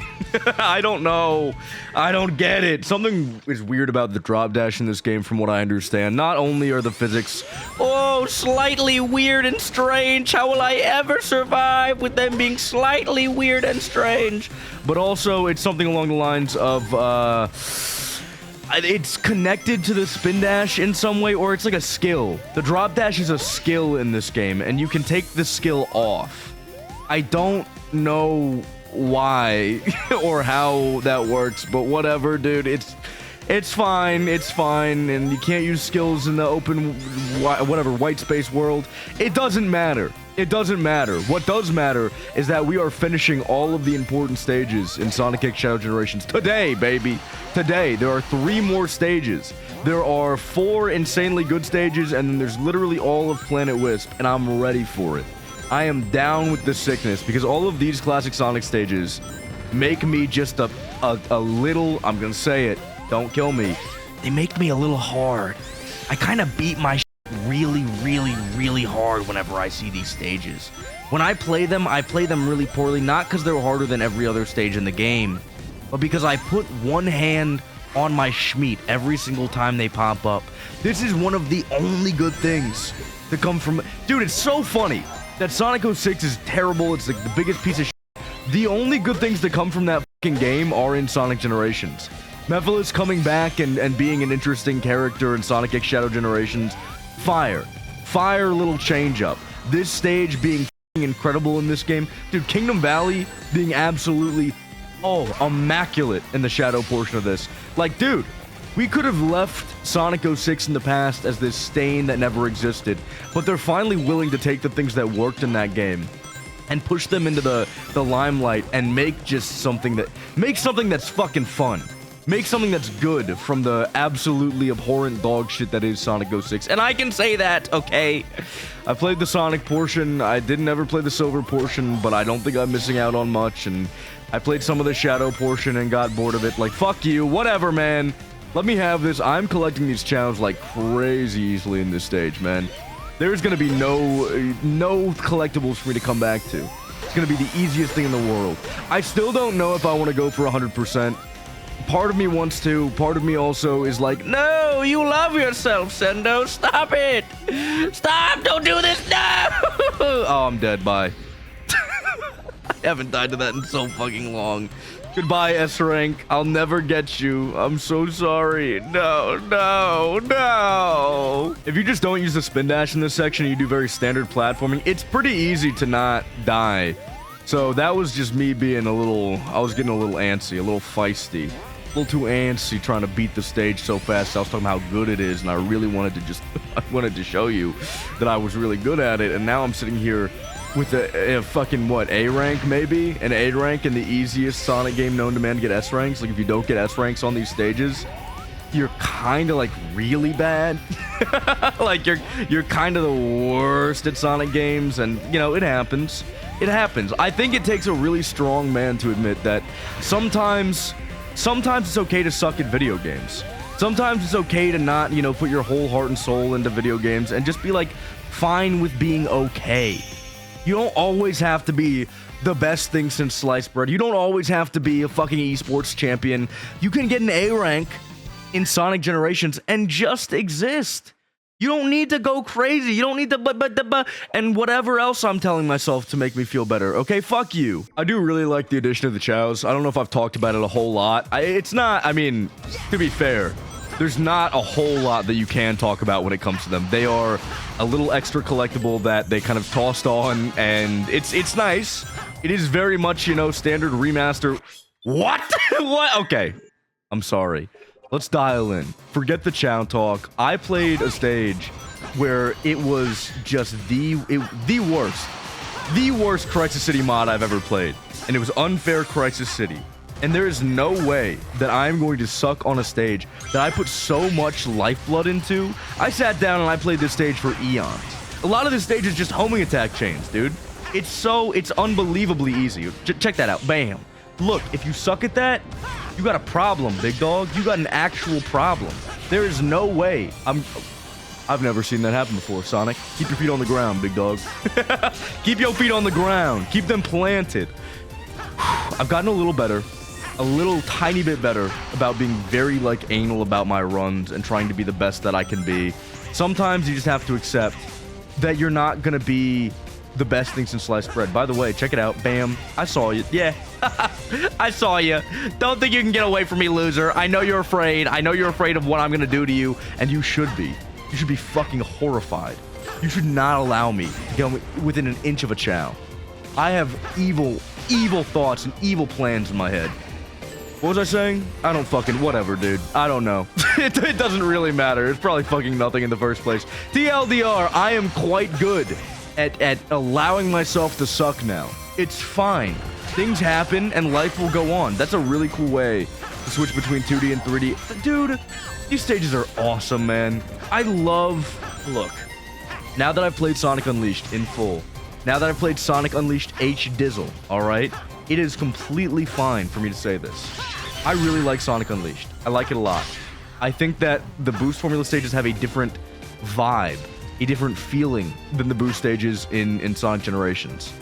I don't know. I don't get it. Something is weird about the drop dash in this game, from what I understand. Not only are the physics, Oh, slightly weird and strange. How will I ever survive with them being slightly weird and strange? but also it's something along the lines of it's connected to the spin dash in some way, or it's like a skill. The drop dash is a skill in this game, and you can take the skill off. I don't know why or how that works, but whatever, dude. It's fine, and you can't use skills in the open, whatever, white space world. It doesn't matter. It doesn't matter. What does matter is that we are finishing all of the important stages in Sonic X Shadow Generations today, baby. Today. There are 3 more stages. There are 4 insanely good stages, and then there's literally all of Planet Wisp, and I'm ready for it. I am down with the sickness, because all of these classic Sonic stages make me just a little, I'm gonna say it, don't kill me, They make me a little hard. I kind of beat my really, really, really hard whenever I see these stages. When I play them really poorly, not because they're harder than every other stage in the game, but because I put one hand on my schmeat every single time they pop up. This is one of the only good things to come from... Dude, it's so funny that Sonic 06 is terrible. It's like the biggest piece of shit. The only good things that come from that fucking game are in Sonic Generations. Mephiles coming back and being an interesting character in Sonic X Shadow Generations. Fire little change up. This stage being incredible in this game. Dude, Kingdom Valley being absolutely, immaculate in the Shadow portion of this. Like, dude, we could have left Sonic 06 in the past as this stain that never existed, but they're finally willing to take the things that worked in that game and push them into the limelight and make something that's fucking fun. Make something that's good from the absolutely abhorrent dog shit that is Sonic 06. And I can say that, okay? I played the Sonic portion. I didn't ever play the Silver portion, but I don't think I'm missing out on much. And I played some of the Shadow portion and got bored of it. Like, fuck you. Whatever, man. Let me have this. I'm collecting these channels like crazy easily in this stage, man. There's gonna be no collectibles for me to come back to. It's gonna be the easiest thing in the world. I still don't know if I want to go for 100%. Part of me wants to, part of me also is like, no, you love yourself, Sendo, stop it! Stop, don't do this, no! Oh, I'm dead, bye. I haven't died to that in so fucking long. Goodbye, S-Rank, I'll never get you, I'm so sorry, no. If you just don't use the spin dash in this section and you do very standard platforming, it's pretty easy to not die. So that was just me being I was getting a little antsy, a little feisty. A little too antsy trying to beat the stage so fast. I was talking about how good it is, and I really wanted to I wanted to show you that I was really good at it, and now I'm sitting here with a fucking, what, A rank maybe? An A rank in the easiest Sonic game known to man to get S ranks. Like, if you don't get S ranks on these stages, you're kind of like really bad. Like, you're kind of the worst at Sonic games, and, you know, it happens. It happens. I think it takes a really strong man to admit that sometimes it's okay to suck at video games. Sometimes it's okay to not, you know, put your whole heart and soul into video games and just be, like, fine with being okay. You don't always have to be the best thing since sliced bread. You don't always have to be a fucking esports champion. You can get an A rank in Sonic Generations and just exist. You don't need to go crazy. You don't need to and whatever else I'm telling myself to make me feel better. Okay, fuck you. I do really like the addition of the chows. I don't know if I've talked about it a whole lot. I mean, to be fair, there's not a whole lot that you can talk about when it comes to them. They are a little extra collectible that they kind of tossed on, and it's nice. It is very much, you know, standard remaster. What? What? Okay. I'm sorry. Let's dial in. Forget the chow talk. I played a stage where it was just the worst Crisis City mod I've ever played. And it was unfair Crisis City. And there is no way that I'm going to suck on a stage that I put so much lifeblood into. I sat down and I played this stage for eons. A lot of this stage is just homing attack chains, dude. It's unbelievably easy. Check that out. Bam. Look, if you suck at that, you got a problem, big dog. You got an actual problem. There is no way. I've never seen that happen before, Sonic. Keep your feet on the ground, big dog. Keep your feet on the ground. Keep them planted. I've gotten a little better. A little tiny bit better about being very, like, anal about my runs and trying to be the best that I can be. Sometimes you just have to accept that you're not gonna be the best thing since sliced bread. By the way, check it out. Bam. I saw you. Yeah. I saw you. Don't think you can get away from me, loser. I know you're afraid. I know you're afraid of what I'm gonna do to you, and you should be. You should be fucking horrified. You should not allow me to get within an inch of a chow. I have evil thoughts and evil plans in my head. What was I saying? I don't fucking... Whatever, dude. I don't know. It doesn't really matter. It's probably fucking nothing in the first place. TLDR, I am quite good at allowing myself to suck now. It's fine. Things happen and life will go on. That's a really cool way to switch between 2D and 3D. Dude, these stages are awesome, man. I love... Look, now that I've played Sonic Unleashed in full, now that I've played Sonic Unleashed H-Dizzle, alright? It is completely fine for me to say this. I really like Sonic Unleashed. I like it a lot. I think that the boost formula stages have a different vibe, a different feeling than the boost stages in Sonic Generations.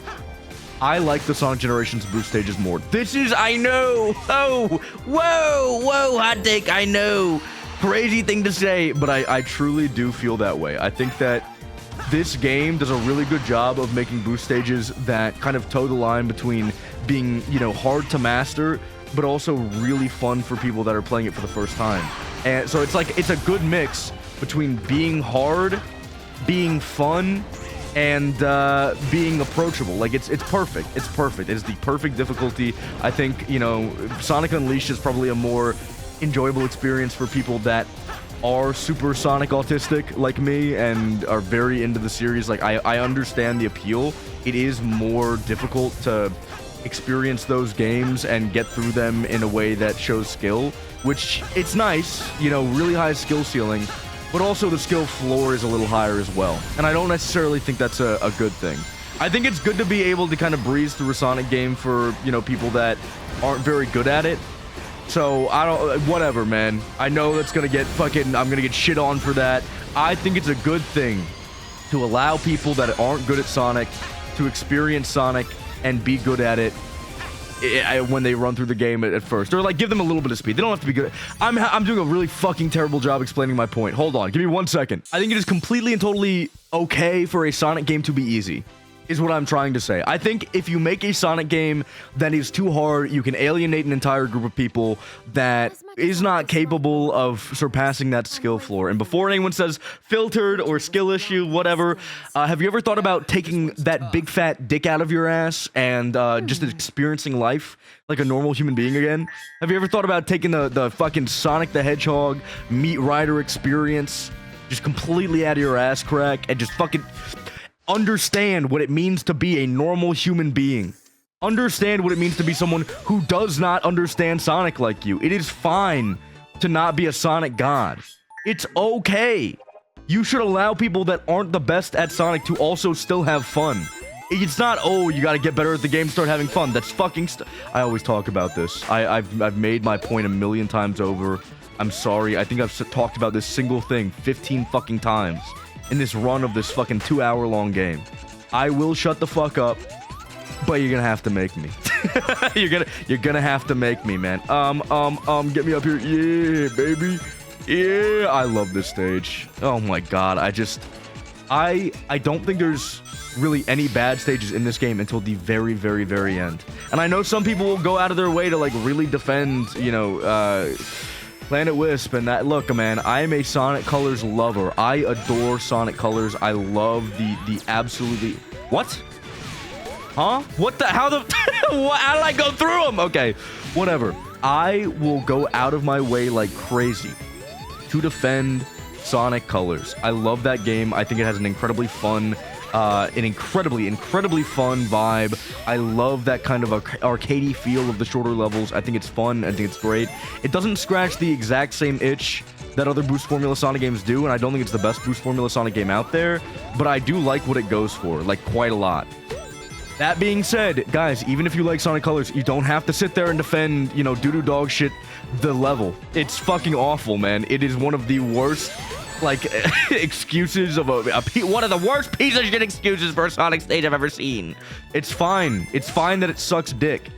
I like the Sonic Generations boost stages more. This is, I know, oh, whoa, hot take, I know. Crazy thing to say, but I truly do feel that way. I think that this game does a really good job of making boost stages that kind of toe the line between being, you know, hard to master, but also really fun for people that are playing it for the first time. And so it's like, it's a good mix between being hard, being fun, and being approachable. Like, it's perfect. It's perfect. It is the perfect difficulty. I think, you know, Sonic Unleashed is probably a more enjoyable experience for people that are super Sonic autistic like me and are very into the series. Like, I understand the appeal. It is more difficult to experience those games and get through them in a way that shows skill, which it's nice, you know, really high skill ceiling, but also the skill floor is a little higher as well. And I don't necessarily think that's a good thing. I think it's good to be able to kind of breeze through a Sonic game for, you know, people that aren't very good at it. So, whatever, man. I know that's gonna get I'm gonna get shit on for that. I think it's a good thing to allow people that aren't good at Sonic to experience Sonic and be good at it when they run through the game at first. Or, like, give them a little bit of speed. They don't have to be good. I'm doing a really fucking terrible job explaining my point. Hold on. Give me 1 second. I think it is completely and totally okay for a Sonic game to be easy, is what I'm trying to say. I think if you make a Sonic game that is too hard, you can alienate an entire group of people that is not capable of surpassing that skill floor. And before anyone says filtered or skill issue, whatever, have you ever thought about taking that big fat dick out of your ass and just experiencing life like a normal human being again? Have you ever thought about taking the fucking Sonic the Hedgehog Meat Rider experience just completely out of your ass crack and just fucking understand what it means to be a normal human being? Understand what it means to be someone who does not understand Sonic like you. It is fine to not be a Sonic god. It's okay. You should allow people that aren't the best at Sonic to also still have fun. It's not, oh, you gotta get better at the game, start having fun. That's fucking I always talk about this. I've made my point a million times over. I'm sorry. I think I've talked about this single thing 15 fucking times in this run of this fucking 2-hour-long game. I will shut the fuck up, but you're gonna have to make me. you're gonna have to make me, man. Get me up here. Yeah, baby. Yeah, I love this stage. Oh my god, I don't think there's really any bad stages in this game until the very, very, very end. And I know some people will go out of their way to, like, really defend, you know, Planet Wisp and that. Look, man, I am a Sonic Colors lover. I adore Sonic Colors. I love the absolutely... What? Huh? What the... How the... How did I go through them? Okay, whatever. I will go out of my way like crazy to defend Sonic Colors. I love that game. I think it has an incredibly fun, incredibly fun vibe. I love that kind of arcadey feel of the shorter levels. I think it's fun. I think it's great. It doesn't scratch the exact same itch that other Boost Formula Sonic games do, and I don't think it's the best Boost Formula Sonic game out there, but I do like what it goes for, like, quite a lot. That being said, guys, even if you like Sonic Colors, you don't have to sit there and defend, you know, doo-doo dog shit the level. It's fucking awful, man. It is one of the worst, like, excuses of one of the worst piece of shit excuses for a Sonic stage I've ever seen. It's fine. It's fine that it sucks dick.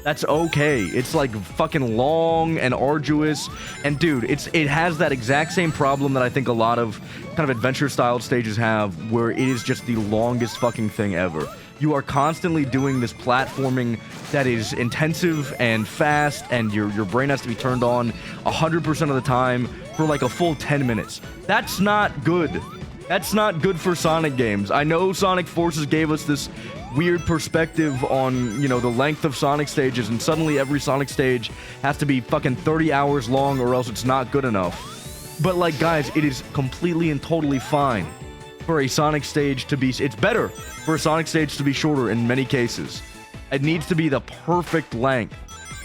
That's okay. It's like fucking long and arduous, and dude, it has that exact same problem that I think a lot of kind of adventure-styled stages have, where it is just the longest fucking thing ever. You are constantly doing this platforming that is intensive and fast, and your brain has to be turned on 100% of the time for like a full 10 minutes. That's not good. That's not good for Sonic games. I know Sonic Forces gave us this weird perspective on, you know, the length of Sonic stages, and suddenly every Sonic stage has to be fucking 30 hours long or else it's not good enough. But like, guys, it is completely and totally fine for a Sonic stage to be... It's better for a Sonic stage to be shorter in many cases. It needs to be the perfect length.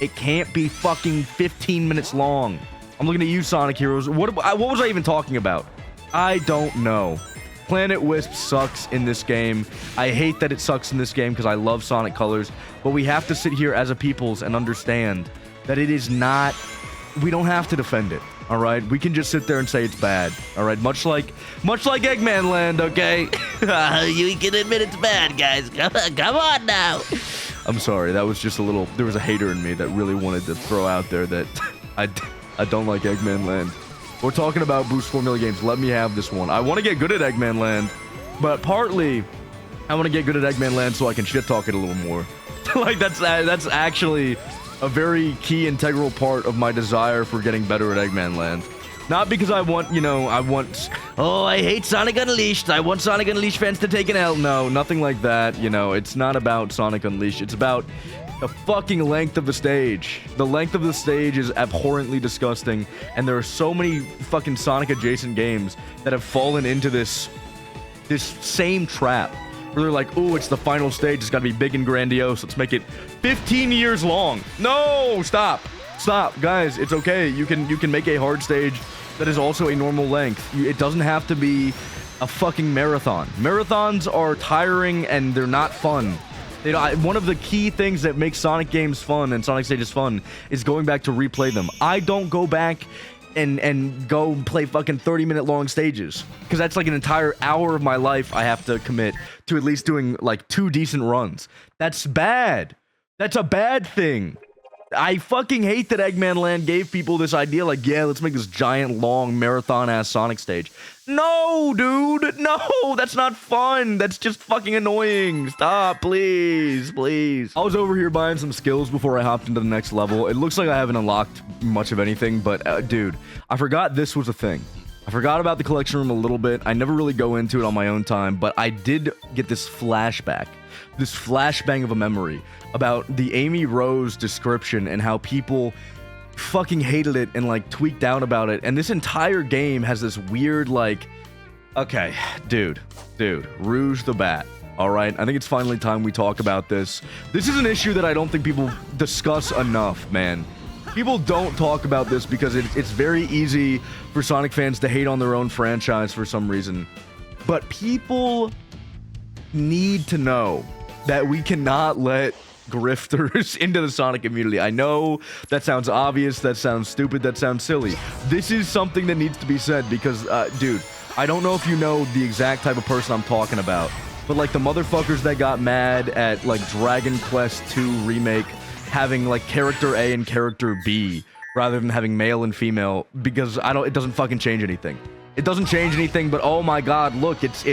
It can't be fucking 15 minutes long. I'm looking at you, Sonic Heroes. What was I even talking about? I don't know. Planet Wisp sucks in this game. I hate that it sucks in this game because I love Sonic Colors, but we have to sit here as a peoples and understand that it is not... We don't have to defend it, all right? We can just sit there and say it's bad, all right? Much like Eggman Land, okay? You can admit it's bad, guys. Come on now. I'm sorry, that was just a little... There was a hater in me that really wanted to throw out there that I don't like Eggman Land. We're talking about Boost Formula games. Let me have this one. I want to get good at Eggman Land, but partly I want to get good at Eggman Land so I can shit talk it a little more. Like, that's actually a very key integral part of my desire for getting better at Eggman Land. Not because I want, you know, oh, I hate Sonic Unleashed. I want Sonic Unleashed fans to take an L. No, nothing like that. You know, it's not about Sonic Unleashed. It's about the fucking length of the stage. The length of the stage is abhorrently disgusting, and there are so many fucking Sonic-adjacent games that have fallen into this same trap, where they're like, ooh, it's the final stage, it's gotta be big and grandiose, let's make it 15 years long. No, stop, guys, it's okay. You can make a hard stage that is also a normal length. It doesn't have to be a fucking marathon. Marathons are tiring and they're not fun. You know, one of the key things that makes Sonic games fun and Sonic stages fun is going back to replay them. I don't go back and go play fucking 30-minute long stages, because that's like an entire hour of my life I have to commit to at least doing like 2 decent runs. That's bad. That's a bad thing. I fucking hate that Eggman Land gave people this idea, like, yeah, let's make this giant, long, marathon-ass Sonic stage. No, dude! No! That's not fun! That's just fucking annoying! Stop, please, please. I was over here buying some skills before I hopped into the next level. It looks like I haven't unlocked much of anything, but, dude, I forgot this was a thing. I forgot about the collection room a little bit. I never really go into it on my own time, but I did get this flashback. This flashbang of a memory about the Amy Rose description and how people fucking hated it and like tweaked out about it. And this entire game has this weird, like, okay, dude, Rouge the Bat. All right, I think it's finally time we talk about this. This is an issue that I don't think people discuss enough, man. People don't talk about this because it's very easy for Sonic fans to hate on their own franchise for some reason. But people need to know that we cannot let grifters into the Sonic community. I know that sounds obvious, that sounds stupid, that sounds silly. This is something that needs to be said because, dude, I don't know if you know the exact type of person I'm talking about, but like the motherfuckers that got mad at like Dragon Quest II Remake having like character A and character B rather than having male and female, because it doesn't fucking change anything. It doesn't change anything, but oh my god, look, it's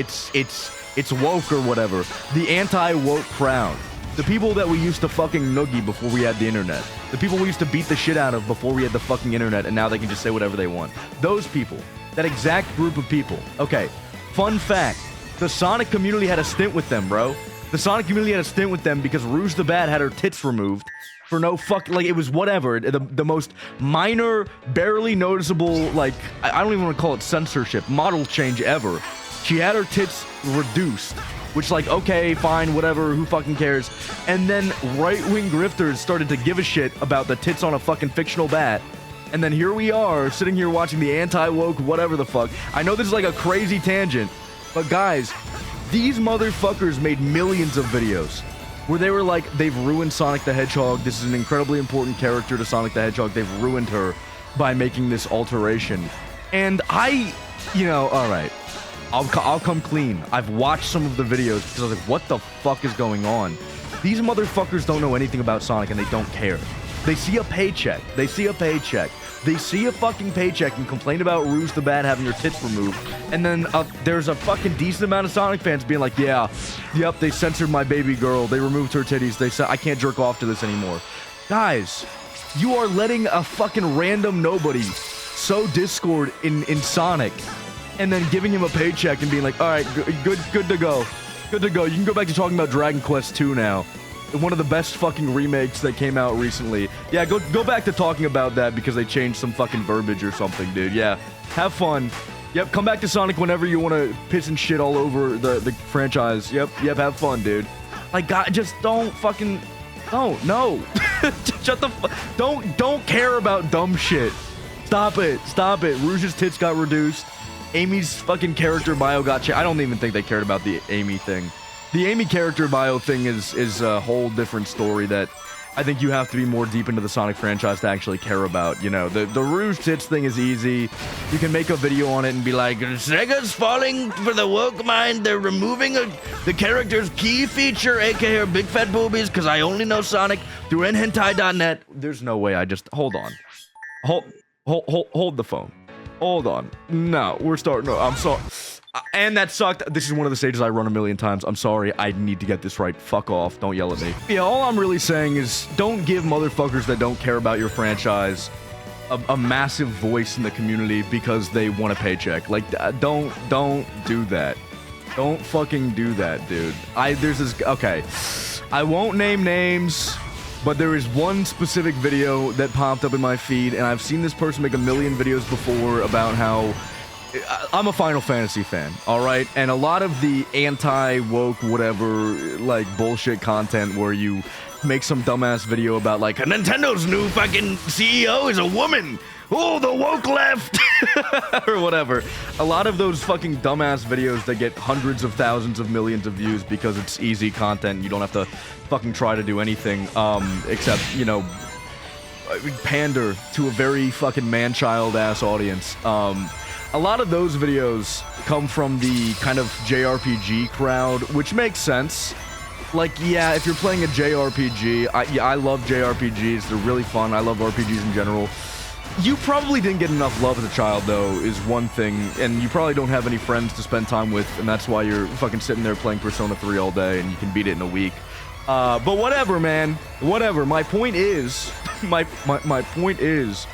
woke or whatever. The anti-woke crowd. The people that we used to fucking noogie before we had the internet. The people we used to beat the shit out of before we had the fucking internet, and now they can just say whatever they want. Those people. That exact group of people. Okay, fun fact. The Sonic community had a stint with them, bro. The Sonic community had a stint with them because Rouge the Bat had her tits removed. for no fuck, like, it was whatever, the most minor, barely noticeable, like, I don't even want to call it censorship, model change ever. She had her tits reduced, which, like, okay, fine, whatever, who fucking cares? And then right-wing grifters started to give a shit about the tits on a fucking fictional bat. And then here we are, sitting here watching the anti-woke whatever the fuck. I know this is like a crazy tangent, but guys, these motherfuckers made millions of videos where they were like, they've ruined Sonic the Hedgehog. This is an incredibly important character to Sonic the Hedgehog. They've ruined her by making this alteration. And you know, all right, I'll come clean. I've watched some of the videos because I was like, what the fuck is going on? These motherfuckers don't know anything about Sonic and they don't care. They see a paycheck. They see a paycheck. They see a fucking paycheck and complain about Rouge the Bat having her tits removed. And then there's a fucking decent amount of Sonic fans being like, yeah, yep, they censored my baby girl. They removed her titties. They said, I can't jerk off to this anymore. Guys, you are letting a fucking random nobody sow discord in Sonic and then giving him a paycheck and being like, all right, good to go. Good to go. You can go back to talking about Dragon Quest 2 now. One of the best fucking remakes that came out recently. Yeah, go back to talking about that because they changed some fucking verbiage or something, dude. Yeah, have fun. Yep, come back to Sonic whenever you want to piss and shit all over the franchise. Yep, have fun, dude. Like, God, just don't fucking... No. Shut the fuck... Don't care about dumb shit. Stop it. Rouge's tits got reduced. Amy's fucking character bio got changed. I don't even think they cared about the Amy thing. The Amy character bio thing is a whole different story that I think you have to be more deep into the Sonic franchise to actually care about. You know, the Rouge tits thing is easy. You can make a video on it and be like, Sega's falling for the woke mind. They're removing the character's key feature, aka her big fat boobies, because I only know Sonic through nhentai.net. There's no way. Hold on. Hold the phone. Hold on. No, we're starting. No, I'm sorry. And that sucked. This is one of the stages I run a million times. I'm sorry. I need to get this right. Fuck off. Don't yell at me. Yeah, all I'm really saying is don't give motherfuckers that don't care about your franchise a massive voice in the community because they want a paycheck. Like, don't do that. Don't fucking do that, dude. Okay. I won't name names, but there is one specific video that popped up in my feed, and I've seen this person make a million videos before about how I'm a Final Fantasy fan, alright? And a lot of the anti-woke, whatever, like, bullshit content where you make some dumbass video about, like, Nintendo's new fucking CEO is a woman! Oh, the woke left! or whatever. A lot of those fucking dumbass videos that get hundreds of thousands of millions of views because it's easy content, you don't have to fucking try to do anything, except, you know, pander to a very fucking man-child-ass audience. A lot of those videos come from the kind of JRPG crowd, which makes sense. Like, yeah, if you're playing a JRPG, I love JRPGs. They're really fun. I love RPGs in general. You probably didn't get enough love as a child, though, is one thing. And you probably don't have any friends to spend time with, and that's why you're fucking sitting there playing Persona 3 all day, and you can beat it in a week. But whatever, man. Whatever. My point is... my point is...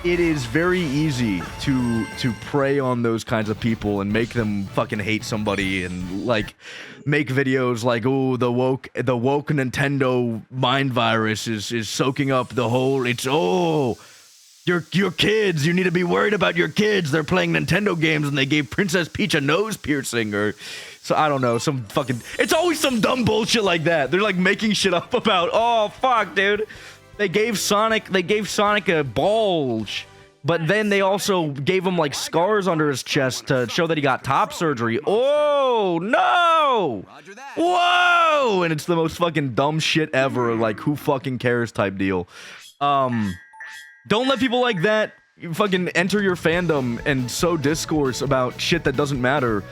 It is very easy to prey on those kinds of people and make them fucking hate somebody and, like, make videos like, oh, the woke Nintendo mind virus is soaking up the whole, your kids, you need to be worried about your kids. They're playing Nintendo games and they gave Princess Peach a nose piercing, or so I don't know, some fucking, it's always some dumb bullshit like that. They're like making shit up about, oh fuck, dude. They gave Sonic a bulge, but then they also gave him, like, scars under his chest to show that he got top surgery. Oh, no! Whoa! And it's the most fucking dumb shit ever, like, who fucking cares type deal. Don't let people like that fucking enter your fandom and sow discourse about shit that doesn't matter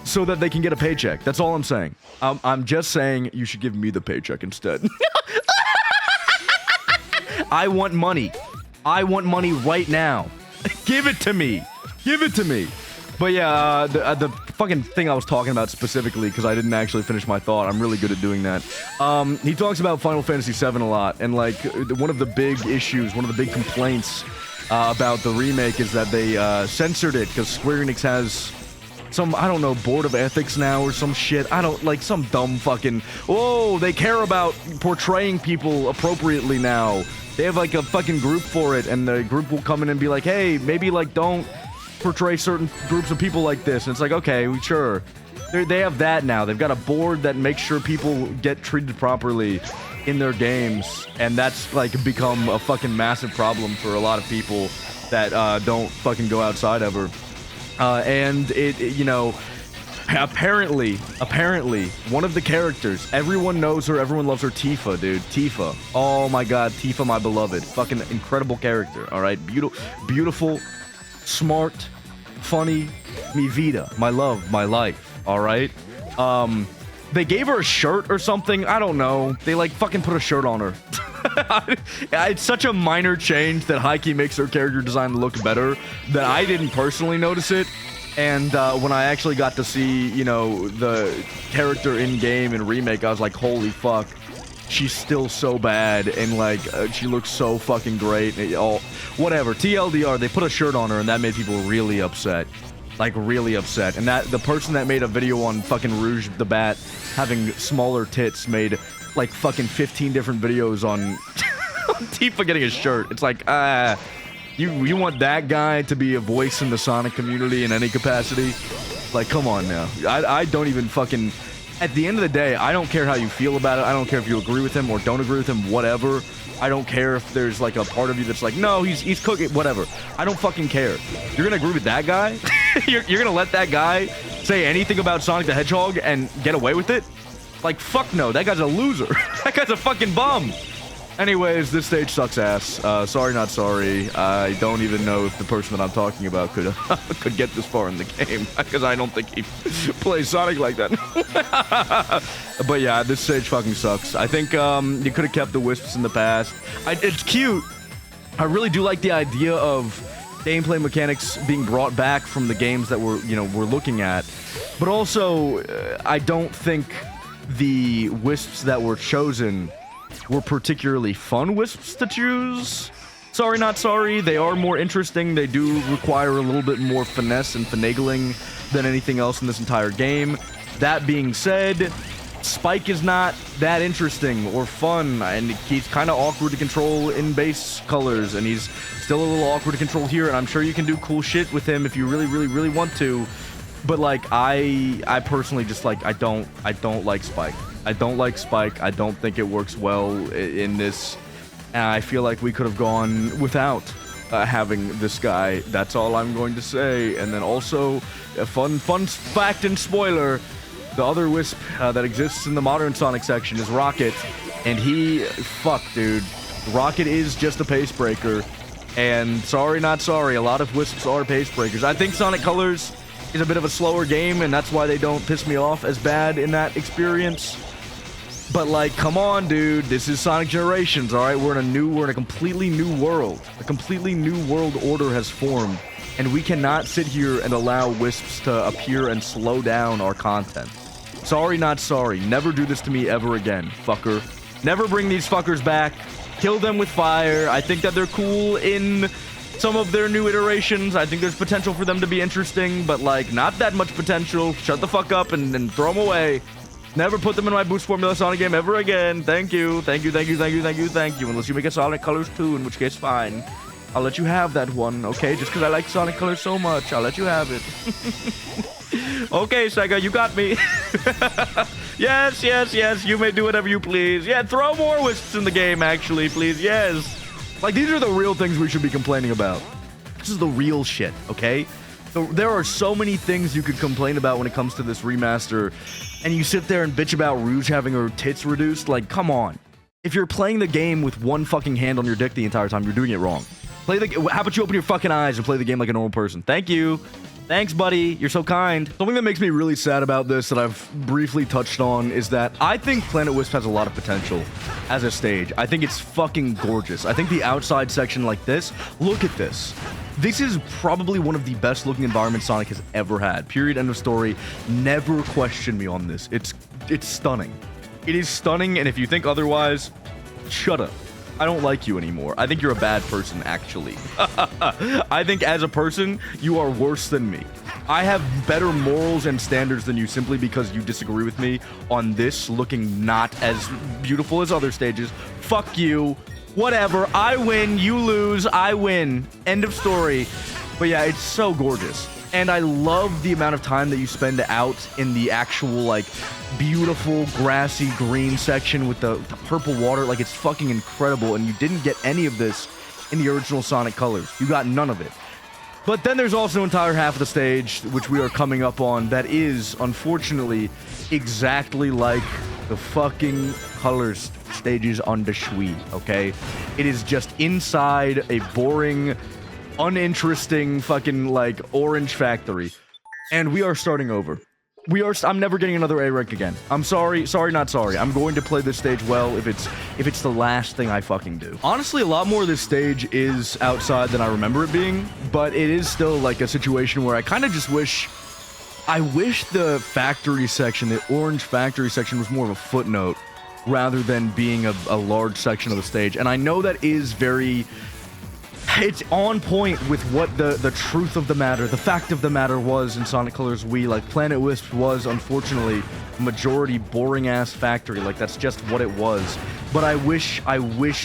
so that they can get a paycheck. That's all I'm saying. I'm just saying you should give me the paycheck instead. I want money. I want money right now. Give it to me. Give it to me. But yeah, the fucking thing I was talking about specifically, because I didn't actually finish my thought. I'm really good at doing that. He talks about Final Fantasy VII a lot, and, like, one of the big issues, one of the big complaints about the remake is that they censored it, because Square Enix has some, I don't know, board of ethics now or some shit. I don't, like, some dumb fucking, oh, they care about portraying people appropriately now. They have, like, a fucking group for it, and the group will come in and be like, hey, maybe, like, don't portray certain groups of people like this. And it's like, okay, sure. They have that now. They've got a board that makes sure people get treated properly in their games, and that's, like, become a fucking massive problem for a lot of people that don't fucking go outside ever. And it, you know, apparently, one of the characters, everyone knows her, everyone loves her, Tifa, dude. Tifa. Oh my god, Tifa, my beloved. Fucking incredible character, alright? Beautiful, smart, funny, mi vida, my love, my life, alright? They gave her a shirt or something, I don't know. They, like, fucking put a shirt on her. It's such a minor change that Heike makes her character design look better that I didn't personally notice it. And when I actually got to see, you know, the character in-game and Remake, I was like, holy fuck. She's still so bad, and, like, she looks so fucking great. Whatever. TLDR, they put a shirt on her, and that made people really upset. Like, really upset. And that the person that made a video on fucking Rouge the Bat having smaller tits made, like, fucking 15 different videos on Tifa getting a shirt. It's like, you want that guy to be a voice in the Sonic community in any capacity? Like, come on now. I don't even fucking... At the end of the day, I don't care how you feel about it. I don't care if you agree with him or don't agree with him, whatever. I don't care if there's, like, a part of you that's like, no, he's cooking, whatever. I don't fucking care. You're gonna agree with that guy? You're gonna let that guy say anything about Sonic the Hedgehog and get away with it? Like, fuck no, that guy's a loser. That guy's a fucking bum. Anyways, this stage sucks ass. Sorry, not sorry. I don't even know if the person that I'm talking about could could get this far in the game, because I don't think he plays Sonic like that. But yeah, this stage fucking sucks. I think you could have kept the Wisps in the past. It's cute. I really do like the idea of gameplay mechanics being brought back from the games that we're looking at. But also, I don't think the Wisps that were chosen were particularly fun Wisps to choose. Sorry, not sorry. They are more interesting. They do require a little bit more finesse and finagling than anything else in this entire game. That being said, Spike is not that interesting or fun, and he's kind of awkward to control in base colors, and he's still a little awkward to control here, and I'm sure you can do cool shit with him if you really, really, really want to. But, like, I personally just, like, I don't like Spike. I don't like Spike. I don't think it works well in this. And I feel like we could have gone without having this guy. That's all I'm going to say. And then also, a fun fact and spoiler, the other Wisp that exists in the modern Sonic section is Rocket. And fuck, dude. Rocket is just a pace breaker. And sorry, not sorry, a lot of Wisps are pace breakers. I think Sonic Colors is a bit of a slower game, and that's why they don't piss me off as bad in that experience. But, like, come on, dude. This is Sonic Generations, alright? We're in a completely new world. A completely new world order has formed, and we cannot sit here and allow Wisps to appear and slow down our content. Sorry, not sorry. Never do this to me ever again, fucker. Never bring these fuckers back. Kill them with fire. I think that they're cool in some of their new iterations. I think there's potential for them to be interesting, but, like, not that much potential. Shut the fuck up and throw them away. Never put them in my Boost Formula Sonic game ever again. Thank you. Thank you, thank you, thank you, thank you, thank you. Unless you make a Sonic Colors 2, in which case, fine. I'll let you have that one, okay? Just because I like Sonic Colors so much, I'll let you have it. Okay, Sega, you got me. Yes, yes, yes, you may do whatever you please. Yeah, throw more Wisps in the game, actually, please, yes. Like, these are the real things we should be complaining about. This is the real shit, okay? There are so many things you could complain about when it comes to this remaster, and you sit there and bitch about Rouge having her tits reduced. Like, come on. If you're playing the game with one fucking hand on your dick the entire time, you're doing it wrong. How about you open your fucking eyes and play the game like a normal person? Thank you. Thanks, buddy. You're so kind. Something that makes me really sad about this that I've briefly touched on is that I think Planet Wisp has a lot of potential as a stage. I think it's fucking gorgeous. I think the outside section like this, look at this. This is probably one of the best looking environments Sonic has ever had. Period. End of story. Never question me on this. It's stunning. It is stunning, and if you think otherwise, shut up. I don't like you anymore. I think you're a bad person, actually. I think as a person, you are worse than me. I have better morals and standards than you simply because you disagree with me on this looking not as beautiful as other stages. Fuck you. Whatever. I win. You lose. I win. End of story. But yeah, it's so gorgeous. And I love the amount of time that you spend out in the actual, like, beautiful, grassy, green section with the purple water. Like, it's fucking incredible. And you didn't get any of this in the original Sonic Colors. You got none of it. But then there's also an entire half of the stage, which we are coming up on, that is, unfortunately, exactly like the fucking Colors stages on the Shui, okay? It is just inside a boring, uninteresting fucking, like, orange factory. And we are starting over. I'm never getting another A rank again. I'm sorry, not sorry. I'm going to play this stage well if it's the last thing I fucking do. Honestly, a lot more of this stage is outside than I remember it being, but it is still like a situation where I kind of just wish the factory section, the orange factory section, was more of a footnote rather than being a large section of the stage. And I know that is very... It's on point with what the truth of the matter, the fact of the matter was in Sonic Colors Wii. Like, Planet Wisp was, unfortunately, majority boring-ass factory. Like, that's just what it was. But I wish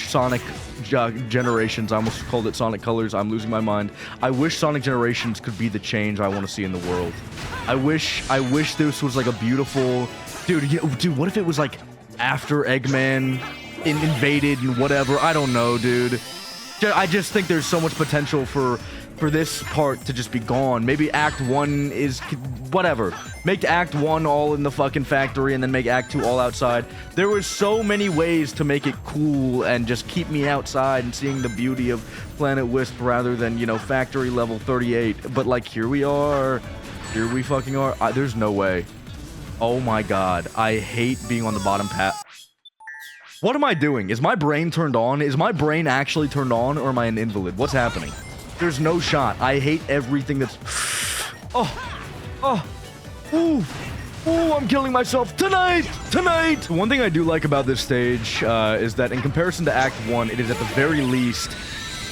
Sonic Generations, I almost called it Sonic Colors, I'm losing my mind. I wish Sonic Generations could be the change I want to see in the world. I wish this was, like, a beautiful... Dude, what if it was, like, after Eggman invaded and whatever? I don't know, dude. I just think there's so much potential for this part to just be gone. Maybe Act 1 is... whatever. Make Act 1 all in the fucking factory and then make Act 2 all outside. There were so many ways to make it cool and just keep me outside and seeing the beauty of Planet Wisp rather than, you know, factory level 38. But, like, here we are. Here we fucking are. There's no way. Oh my god. I hate being on the bottom path. What am I doing? Is my brain turned on? Is my brain actually turned on, or am I an invalid? What's happening? There's no shot. I hate everything that's... Ooh, I'm killing myself. Tonight! One thing I do like about this stage is that in comparison to Act 1, it is at the very least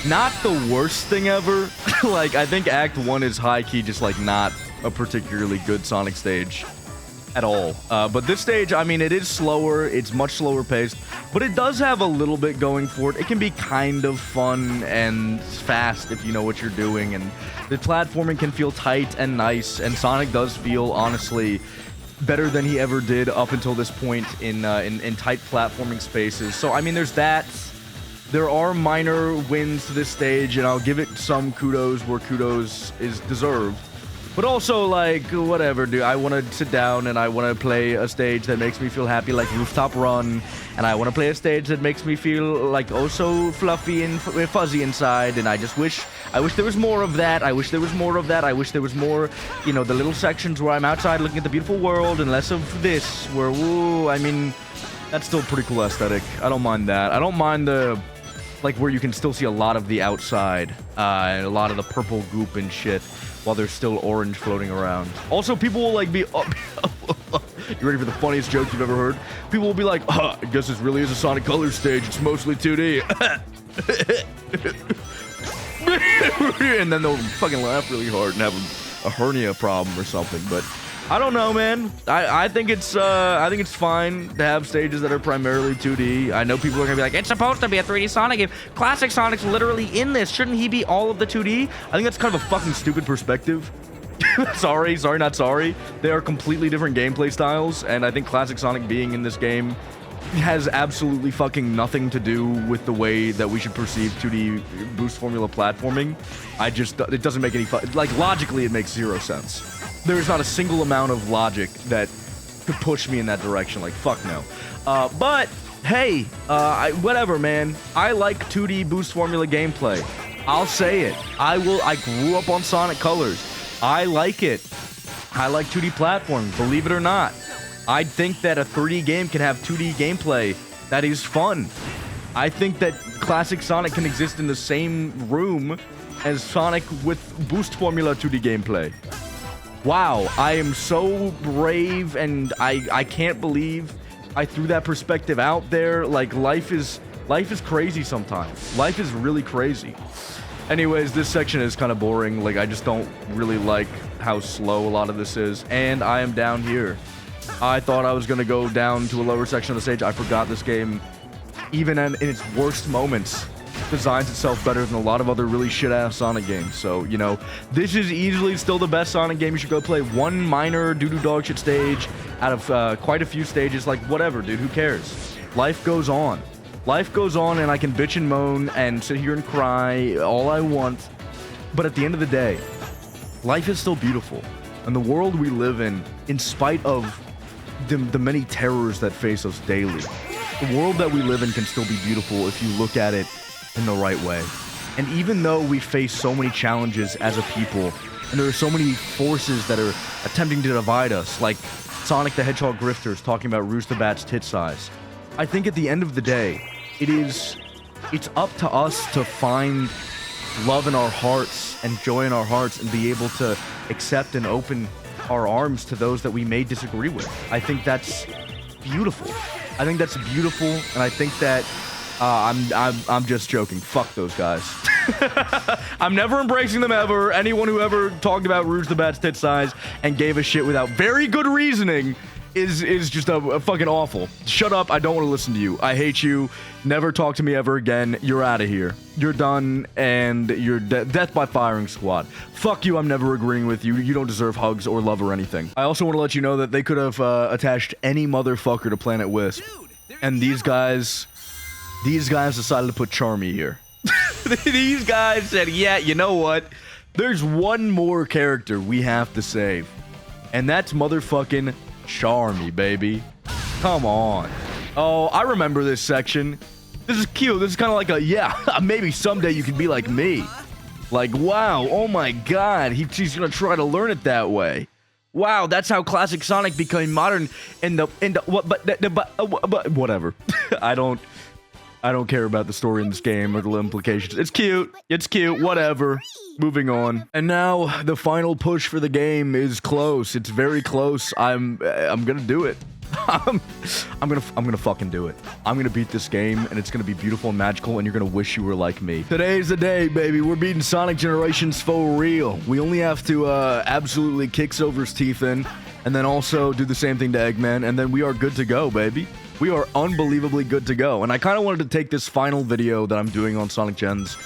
not the worst thing ever. Like, I think Act 1 is high-key just, like, not a particularly good Sonic stage at all. But this stage, I mean, it is slower, it's much slower paced, but it does have a little bit going for it. It can be kind of fun and fast if you know what you're doing, and the platforming can feel tight and nice, and Sonic does feel, honestly, better than he ever did up until this point in tight platforming spaces. So, I mean, there's that. There are minor wins to this stage, and I'll give it some kudos where kudos is deserved. But also, like, whatever, dude. I want to sit down and I want to play a stage that makes me feel happy, like Rooftop Run. And I want to play a stage that makes me feel, like, oh so fluffy and fuzzy inside. And I wish there was more of that. I wish there was more, you know, the little sections where I'm outside looking at the beautiful world and less of this, where, woo, I mean, that's still a pretty cool aesthetic. I don't mind that. I don't mind the, like, where you can still see a lot of the outside, and a lot of the purple goop and shit, while there's still orange floating around. Also, people will, like, be... you ready for the funniest joke you've ever heard? People will be like, I guess this really is a Sonic Colors stage. It's mostly 2D. And then they'll fucking laugh really hard and have a hernia problem or something. But I don't know, man. I think it's fine to have stages that are primarily 2D. I know people are gonna be like, it's supposed to be a 3D Sonic game. Classic Sonic's literally in this. Shouldn't he be all of the 2D? I think that's kind of a fucking stupid perspective. sorry, not sorry. They are completely different gameplay styles, and I think Classic Sonic being in this game has absolutely fucking nothing to do with the way that we should perceive 2D boost formula platforming. It doesn't make any like, logically, it makes zero sense. There's not a single amount of logic that could push me in that direction. Like, fuck no. But, hey, whatever, man. I like 2D boost formula gameplay. I'll say it. I grew up on Sonic Colors. I like it. I like 2D platform, believe it or not. I think that a 3D game can have 2D gameplay that is fun. I think that classic Sonic can exist in the same room as Sonic with boost formula 2D gameplay. Wow, I am so brave, and I can't believe I threw that perspective out there. Like, life is crazy sometimes. Life is really crazy. Anyways, this section is kind of boring. Like, I just don't really like how slow a lot of this is, and I am down here. I thought I was going to go down to a lower section of the stage. I forgot this game, even in its worst moments, designs itself better than a lot of other really shit-ass Sonic games. So, you know, this is easily still the best Sonic game. You should go play. One minor doo-doo dog shit stage out of quite a few stages. Like, whatever, dude. Who cares? Life goes on. Life goes on, and I can bitch and moan and sit here and cry all I want. But at the end of the day, life is still beautiful. And the world we live in spite of the many terrors that face us daily, the world that we live in can still be beautiful if you look at it in the right way. And even though we face so many challenges as a people, and there are so many forces that are attempting to divide us, like Sonic the Hedgehog grifters talking about Rouge the Bat's tit size, I think at the end of the day, it's up to us to find love in our hearts and joy in our hearts and be able to accept and open our arms to those that we may disagree with. I think that's beautiful. I think that's beautiful, and I think that I'm just joking. Fuck those guys. I'm never embracing them ever. Anyone who ever talked about Rouge the Bat's tit size and gave a shit without very good reasoning is just a fucking awful. Shut up. I don't want to listen to you. I hate you. Never talk to me ever again. You're out of here. You're done, and you're death by firing squad. Fuck you. I'm never agreeing with you. You don't deserve hugs or love or anything. I also want to let you know that they could have attached any motherfucker to Planet Wisp, and these guys decided to put Charmy here. These guys said, yeah, you know what? There's one more character we have to save, and that's motherfucking Charmy, baby. Come on. Oh, I remember this section. This is cute. This is kind of like a, yeah, maybe someday you can be like me. Like, wow, oh my god, he's gonna try to learn it that way. Wow, that's how classic Sonic became modern in the what, but whatever. I don't care about the story in this game or the implications. It's cute, whatever. Moving on. And now the final push for the game is close. It's very close. I'm gonna do it. I'm gonna fucking do it. I'm gonna beat this game, and it's gonna be beautiful and magical, and you're gonna wish you were like me. Today's the day, baby. We're beating Sonic Generations for real. We only have to absolutely kick Silver's teeth in, and then also do the same thing to Eggman, and then we are good to go, baby. We are unbelievably good to go. And I kind of wanted to take this final video that I'm doing on Sonic Gens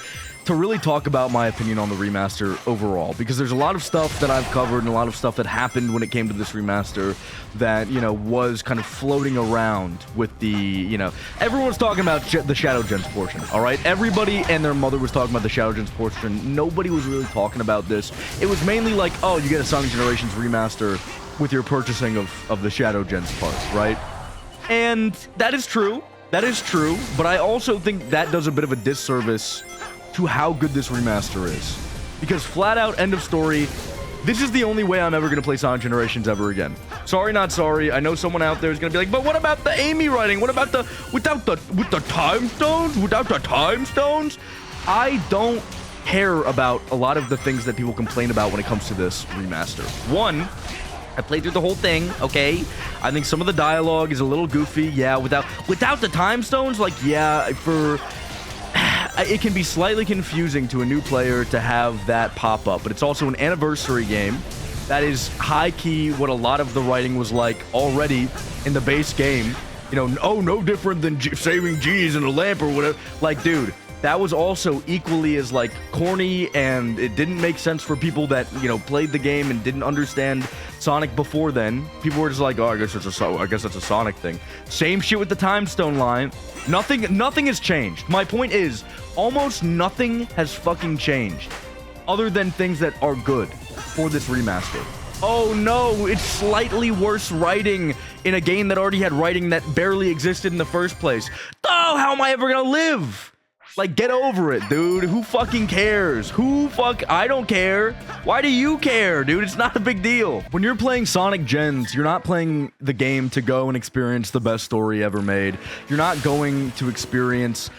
to really talk about my opinion on the remaster overall, because there's a lot of stuff that I've covered and a lot of stuff that happened when it came to this remaster that, you know, was kind of floating around with the, you know, everyone's talking about the Shadow Gens portion, all right? Everybody and their mother was talking about the Shadow Gens portion. Nobody was really talking about this. It was mainly like, oh, you get a Sonic Generations remaster with your purchasing of the Shadow Gens part, right? And that is true. That is true. But I also think that does a bit of a disservice to how good this remaster is. Because flat out, end of story, this is the only way I'm ever going to play Sonic Generations ever again. Sorry, not sorry. I know someone out there is going to be like, but what about the Amy writing? What about with the time stones? Without the time stones? I don't care about a lot of the things that people complain about when it comes to this remaster. One, I played through the whole thing, okay? I think some of the dialogue is a little goofy. Yeah, without the time stones, like, yeah, it can be slightly confusing to a new player to have that pop up, but it's also an anniversary game. That is high-key what a lot of the writing was like already in the base game. You know, oh, no different than saving G's in a lamp or whatever. Like, dude, that was also equally as, like, corny, and it didn't make sense for people that, you know, played the game and didn't understand Sonic before then. People were just like, oh, I guess that's a Sonic thing. Same shit with the Time Stone line. Nothing has changed. My point is, almost nothing has fucking changed other than things that are good for this remaster. Oh no, it's slightly worse writing in a game that already had writing that barely existed in the first place. Oh, how am I ever gonna live? Like, get over it, dude. Who fucking cares? I don't care. Why do you care, dude? It's not a big deal. When you're playing Sonic Gens, you're not playing the game to go and experience the best story ever made. You're not going to experience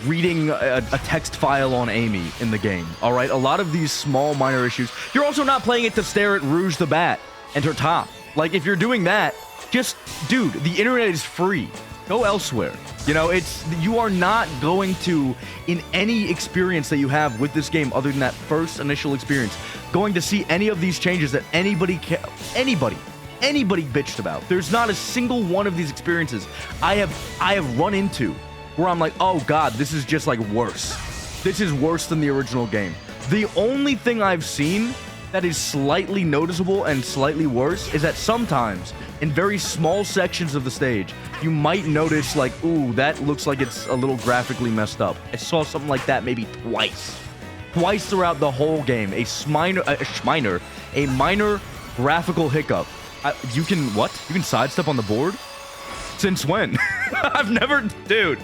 reading a text file on Amy in the game, all right? A lot of these small, minor issues. You're also not playing it to stare at Rouge the Bat and her top. Like, if you're doing that, just, dude, the internet is free. Go elsewhere. You know, you are not going to, in any experience that you have with this game, other than that first initial experience, going to see any of these changes that anybody bitched about. There's not a single one of these experiences I have run into where I'm like, oh god, this is just like worse. This is worse than the original game. The only thing I've seen that is slightly noticeable and slightly worse is that sometimes in very small sections of the stage, you might notice like, ooh, that looks like it's a little graphically messed up. I saw something like that maybe twice throughout the whole game. A minor graphical hiccup. You can sidestep on the board? Since when? I've never, dude.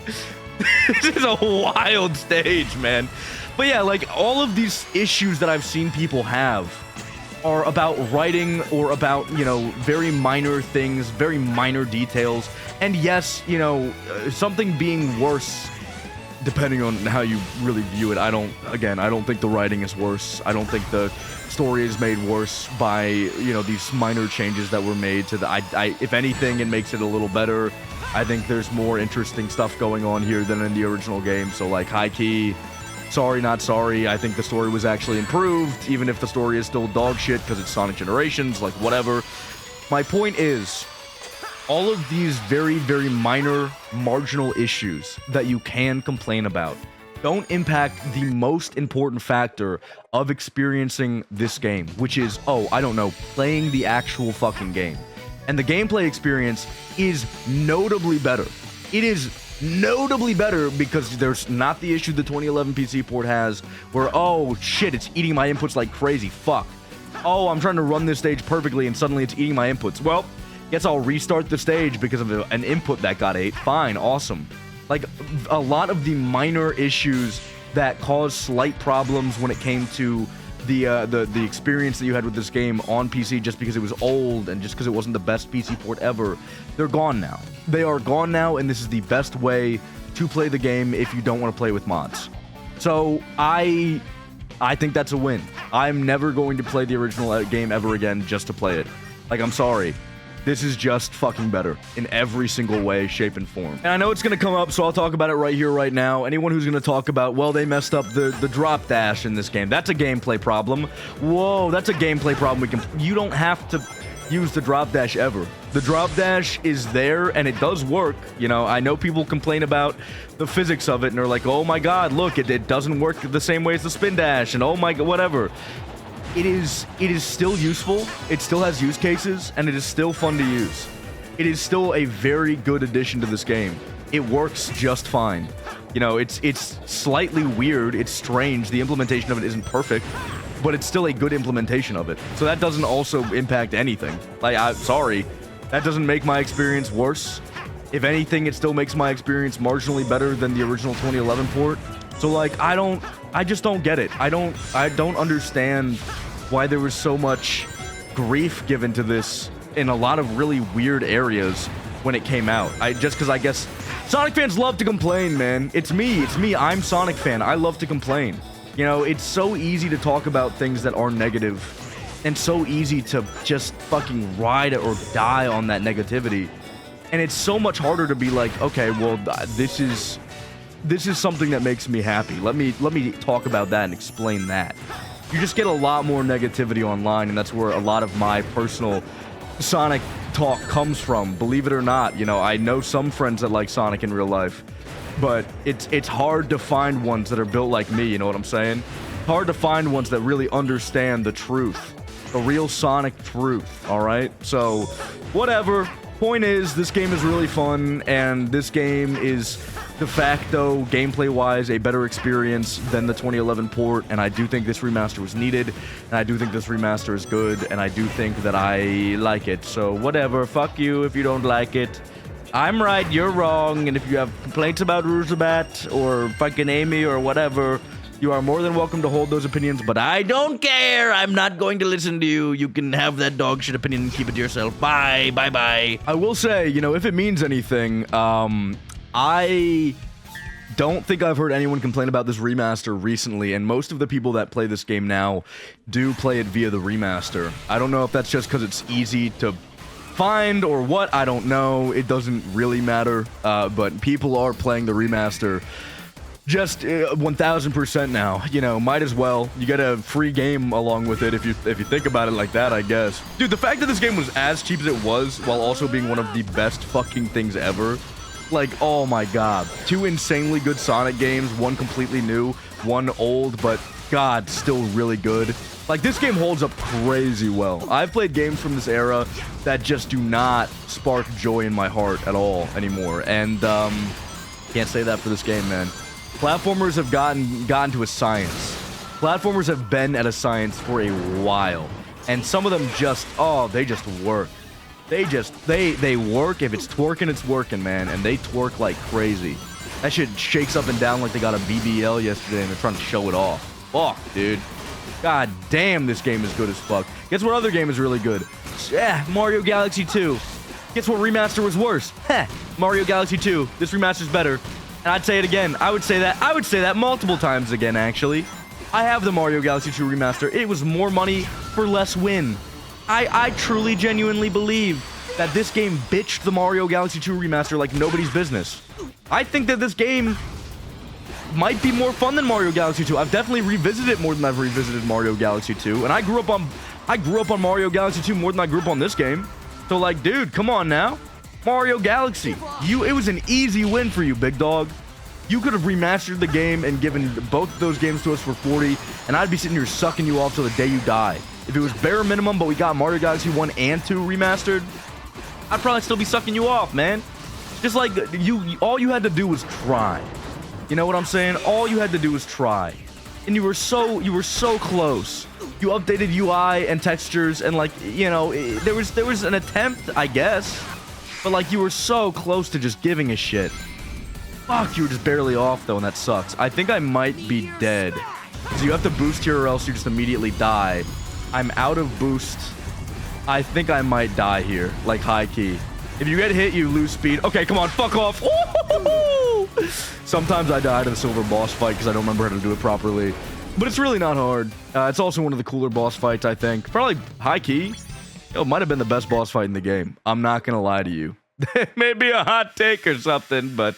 This is a wild stage, man. But yeah, like all of these issues that I've seen people have are about writing or about, you know, very minor things, very minor details. And yes, you know, something being worse, depending on how you really view it. I don't think the writing is worse. I don't think the story is made worse by, you know, these minor changes that were made to the, if anything, it makes it a little better. I think there's more interesting stuff going on here than in the original game. So like high key, sorry, not sorry. I think the story was actually improved, even if the story is still dog shit because it's Sonic Generations, like whatever. My point is, all of these very, very minor, marginal issues that you can complain about don't impact the most important factor of experiencing this game, which is, oh, I don't know, playing the actual fucking game. And the gameplay experience is notably better. It is notably better because there's not the issue the 2011 PC port has where, oh shit, it's eating my inputs like crazy, fuck. Oh, I'm trying to run this stage perfectly and suddenly it's eating my inputs. Well, guess I'll restart the stage because of an input that got ate. Fine, awesome. Like, a lot of the minor issues that caused slight problems when it came to the experience that you had with this game on PC just because it was old and just because it wasn't the best PC port ever, they're gone now. They are gone now, and this is the best way to play the game if you don't want to play with mods. So, I think that's a win. I'm never going to play the original game ever again just to play it. Like, I'm sorry. This is just fucking better in every single way, shape, and form. And I know it's going to come up, so I'll talk about it right here, right now. Anyone who's going to talk about, well, they messed up the drop dash in this game. That's a gameplay problem. Whoa, that's a gameplay problem. You don't have to use the drop dash ever. The drop dash is there, and it does work. You know, I know people complain about the physics of it, and they're like, oh my god, look, it doesn't work the same way as the spin dash, and oh my god, whatever. It is still useful, it still has use cases, and it is still fun to use. It is still a very good addition to this game. It works just fine. You know, it's slightly weird, it's strange, the implementation of it isn't perfect, but it's still a good implementation of it. So that doesn't also impact anything. Like, I'm sorry, that doesn't make my experience worse. If anything, it still makes my experience marginally better than the original 2011 port. So like, I just don't get it. I don't understand why there was so much grief given to this in a lot of really weird areas when it came out. Just because I guess Sonic fans love to complain, man. It's me. I'm Sonic fan. I love to complain. You know, it's so easy to talk about things that are negative and so easy to just fucking ride or die on that negativity. And it's so much harder to be like, okay, well, this is something that makes me happy. Let me talk about that and explain that. You just get a lot more negativity online, and that's where a lot of my personal Sonic talk comes from. Believe it or not, you know, I know some friends that like Sonic in real life, but it's hard to find ones that are built like me, you know what I'm saying? Hard to find ones that really understand the truth, the real Sonic truth, alright? So, whatever. Point is, this game is really fun, and this game is de facto, gameplay-wise, a better experience than the 2011 port, and I do think this remaster was needed, and I do think this remaster is good, and I do think that I like it. So, whatever, fuck you if you don't like it. I'm right, you're wrong, and if you have complaints about Rouge or fucking Amy or whatever, you are more than welcome to hold those opinions, but I don't care. I'm not going to listen to you. You can have that dog shit opinion and keep it to yourself. Bye, bye, bye. I will say, you know, if it means anything, I don't think I've heard anyone complain about this remaster recently, and most of the people that play this game now do play it via the remaster. I don't know if that's just because it's easy to find or what, I don't know. It doesn't really matter, but people are playing the remaster just 1000% now. You know, might as well. You get a free game along with it if you think about it like that, I guess. Dude, the fact that this game was as cheap as it was while also being one of the best fucking things ever. Like, oh my god. 2 insanely good Sonic games, one completely new, one old, but god, still really good. Like, this game holds up crazy well. I've played games from this era that just do not spark joy in my heart at all anymore. And, can't say that for this game, man. Platformers have gotten to a science. Platformers have been at a science for a while. And some of them just, oh, they just work. They work. If it's twerking, it's working, man. And they twerk like crazy. That shit shakes up and down like they got a BBL yesterday and they're trying to show it off. Fuck, dude. God damn, this game is good as fuck. Guess what other game is really good? Yeah, Mario Galaxy 2. Guess what remaster was worse? Heh, Mario Galaxy 2. This remaster's better. And I'd say it again. I would say that multiple times again, actually. I have the Mario Galaxy 2 remaster. It was more money for less win. I truly, genuinely believe that this game bitched the Mario Galaxy 2 remaster like nobody's business. I think that this game might be more fun than Mario Galaxy 2. I've definitely revisited it more than I've revisited Mario Galaxy 2. And I grew up on Mario Galaxy 2 more than I grew up on this game. So, like, dude, come on now. Mario Galaxy. It was an easy win for you, big dog. You could have remastered the game and given both of those games to us for $40, and I'd be sitting here sucking you off till the day you die. If it was bare minimum, but we got Mario Galaxy 1 and 2 remastered, I'd probably still be sucking you off, man. Just like, all you had to do was try. You know what I'm saying? All you had to do was try. And you were so close. You updated UI and textures, and, like, you know, there was an attempt, I guess. But, like, you were so close to just giving a shit. Fuck, you were just barely off, though, and that sucks. I think I might be dead. So you have to boost here or else you just immediately die. I'm out of boost. I think I might die here, like high key. If you get hit, you lose speed. Okay, come on, fuck off. Sometimes I died in the silver boss fight because I don't remember how to do it properly. But it's really not hard. It's also one of the cooler boss fights, I think. Probably high key. It might have been the best boss fight in the game. I'm not gonna lie to you. Maybe a hot take or something, but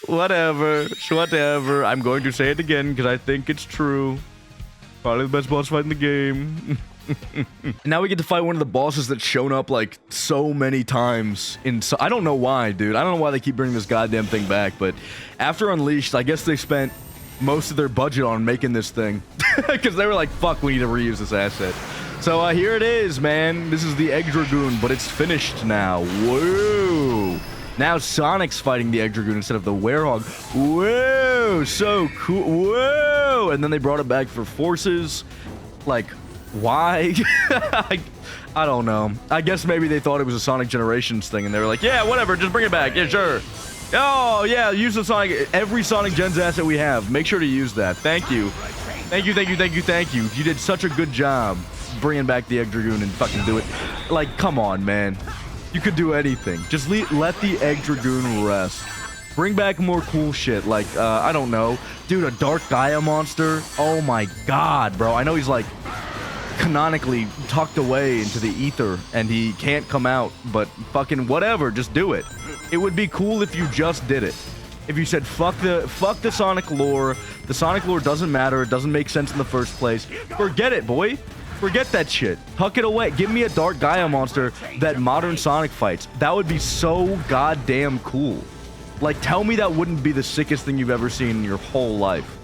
whatever. Whatever. I'm going to say it again because I think it's true. Probably the best boss fight in the game. Now we get to fight one of the bosses that's shown up like so many times I don't know why, dude. I don't know why they keep bringing this goddamn thing back, but after Unleashed, I guess they spent most of their budget on making this thing because they were like, fuck, we need to reuse this asset. So here it is, man. This is the Egg Dragoon, but it's finished now. Whoa. Now Sonic's fighting the Egg Dragoon instead of the Werehog. Whoa, so cool. Whoa. And then they brought it back for Forces. Like, why? I don't know. I guess maybe they thought it was a Sonic Generations thing, and they were like, yeah, whatever, just bring it back. Yeah, sure. Oh, yeah, use the Sonic. Every Sonic Gens asset we have. Make sure to use that. Thank you. Thank you, thank you, thank you, thank you. You did such a good job bringing back the Egg Dragoon and fucking do it. Like, come on, man. You could do anything. Just let the Egg Dragoon rest. Bring back more cool shit. Like, I don't know. Dude, a Dark Gaia monster? Oh my god, bro. I know he's like canonically tucked away into the ether and he can't come out, but fucking whatever, just do it. It would be cool if you just did it. If you said fuck the Sonic lore, the Sonic lore doesn't matter, it doesn't make sense in the first place. Forget it, boy. Forget that shit. Tuck it away. Give me a Dark Gaia monster that modern Sonic fights. That would be so goddamn cool. Like, tell me that wouldn't be the sickest thing you've ever seen in your whole life.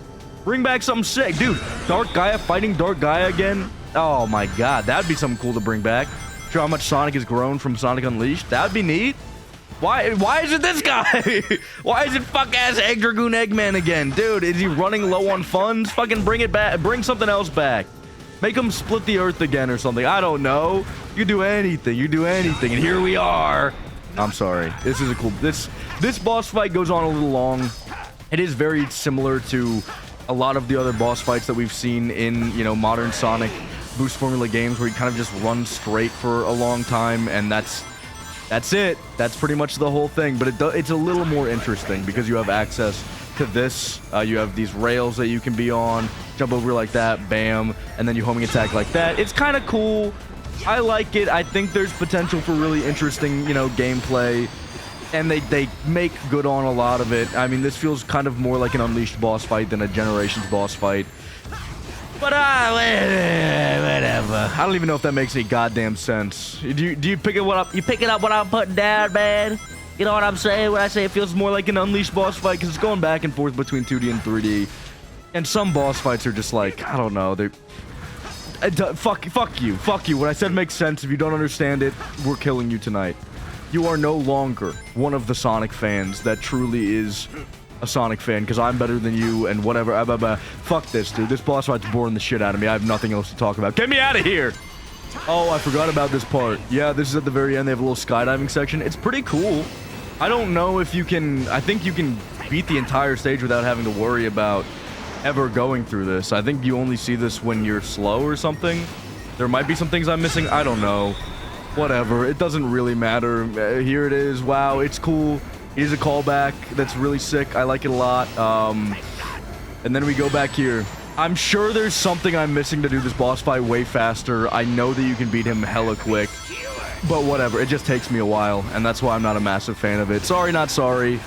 Bring back something sick. Dude, Dark Gaia fighting Dark Gaia again? Oh my god, that'd be something cool to bring back. Show how much Sonic has grown from Sonic Unleashed. That'd be neat. Why is it this guy? Why is it fuck-ass Egg Dragoon Eggman again? Dude, is he running low on funds? Fucking bring it back. Bring something else back. Make him split the earth again or something. I don't know. You do anything. You do anything. And here we are. I'm sorry. This is a cool... This boss fight goes on a little long. It is very similar to a lot of the other boss fights that we've seen in, you know, modern Sonic Boost Formula games where you kind of just run straight for a long time, and that's it. That's pretty much the whole thing. But it's a little more interesting because you have access to this. You have these rails that you can be on, jump over like that, bam, and then you homing attack like that. It's kind of cool. I like it. I think there's potential for really interesting, you know, gameplay. and they make good on a lot of it. I mean, this feels kind of more like an Unleashed boss fight than a Generations boss fight. But whatever. I don't even know if that makes any goddamn sense. Do you pick it up? You pick it up what I'm putting down, man? You know what I'm saying when I say it feels more like an Unleashed boss fight, because it's going back and forth between 2D and 3D. And some boss fights are just like, I don't know, they're... Fuck you. What I said makes sense. If you don't understand it, we're killing you tonight. You are no longer one of the Sonic fans that truly is a Sonic fan, because I'm better than you and whatever. Fuck this, dude. This boss fight's boring the shit out of me. I have nothing else to talk about. Get me out of here! Oh, I forgot about this part. Yeah, this is at the very end. They have a little skydiving section. It's pretty cool. I don't know if you can... I think you can beat the entire stage without having to worry about ever going through this. I think you only see this when you're slow or something. There might be some things I'm missing. I don't know. Whatever. It doesn't really matter. Here it is. Wow, it's cool. Here's a callback that's really sick. I like it a lot. And then we go back here. I'm sure there's something I'm missing to do this boss fight way faster. I know that you can beat him hella quick. But whatever. It just takes me a while. And that's why I'm not a massive fan of it. Sorry, not sorry.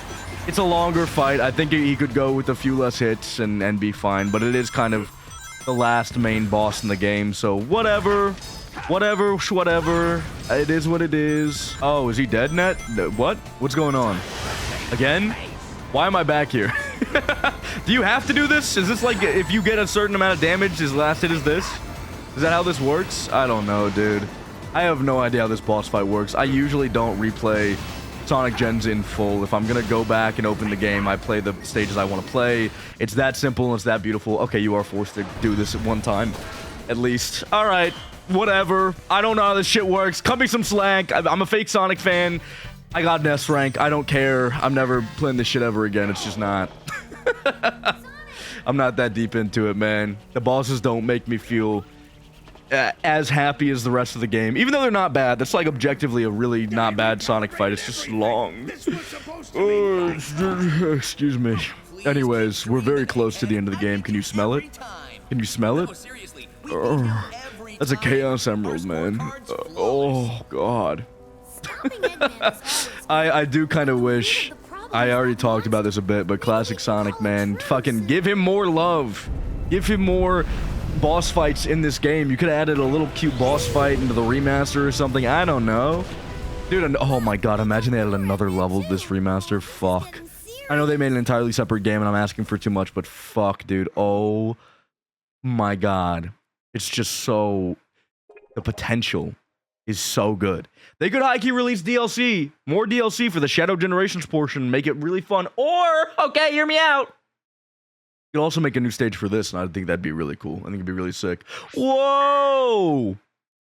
It's a longer fight. I think he could go with a few less hits and be fine. But it is kind of the last main boss in the game. So whatever. Whatever. It is what it is. Oh, is he dead, Net? What? What's going on? Again? Why am I back here? Do you have to do this? Is this like if you get a certain amount of damage, his last hit is this? Is that how this works? I don't know, dude. I have no idea how this boss fight works. I usually don't replay Sonic Gens in full. If I'm gonna go back and open the game, I play the stages I want to play. It's that simple and it's that beautiful. Okay, you are forced to do this at one time, at least. All right, whatever. I don't know how this shit works. Cut me some slack. I'm a fake Sonic fan. I got an S rank. I don't care. I'm never playing this shit ever again. It's just not. I'm not that deep into it, man. The bosses don't make me feel as happy as the rest of the game. Even though they're not bad. That's like objectively a really not bad Sonic fight. It's just long. Oh, excuse me. Anyways, we're very close to the end of the game. Can you smell it? Can you smell it? Oh, that's a Chaos Emerald, man. Oh, God. I do kind of wish... I already talked about this a bit, but classic Sonic, man. Fucking give him more love. Give him more boss fights in this game. You could have added a little cute boss fight into the remaster or something. I don't know. Dude, oh my god, imagine they added another level to this remaster. Fuck. I know they made an entirely separate game and I'm asking for too much, but fuck, dude. Oh my god. It's just so... The potential is so good. They could high-key release DLC. More DLC for the Shadow Generations portion. Make it really fun. Or, okay, hear me out. You could also make a new stage for this, and I think that'd be really cool. I think it'd be really sick. Whoa!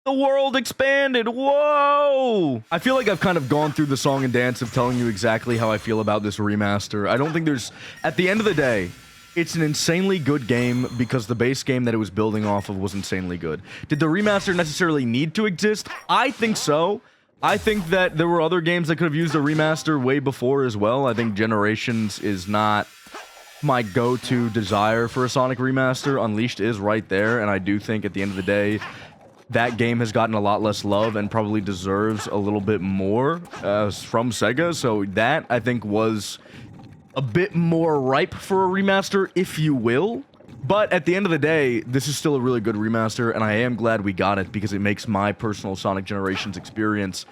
The world expanded. Whoa! I feel like I've kind of gone through the song and dance of telling you exactly how I feel about this remaster. I don't think there's... At the end of the day, it's an insanely good game because the base game that it was building off of was insanely good. Did the remaster necessarily need to exist? I think so. I think that there were other games that could have used a remaster way before as well. I think Generations is not my go-to desire for a Sonic remaster. Unleashed is right there, and I do think at the end of the day, that game has gotten a lot less love and probably deserves a little bit more from Sega. So that, I think, was a bit more ripe for a remaster, if you will. But at the end of the day, this is still a really good remaster, and I am glad we got it because it makes my personal Sonic Generations experience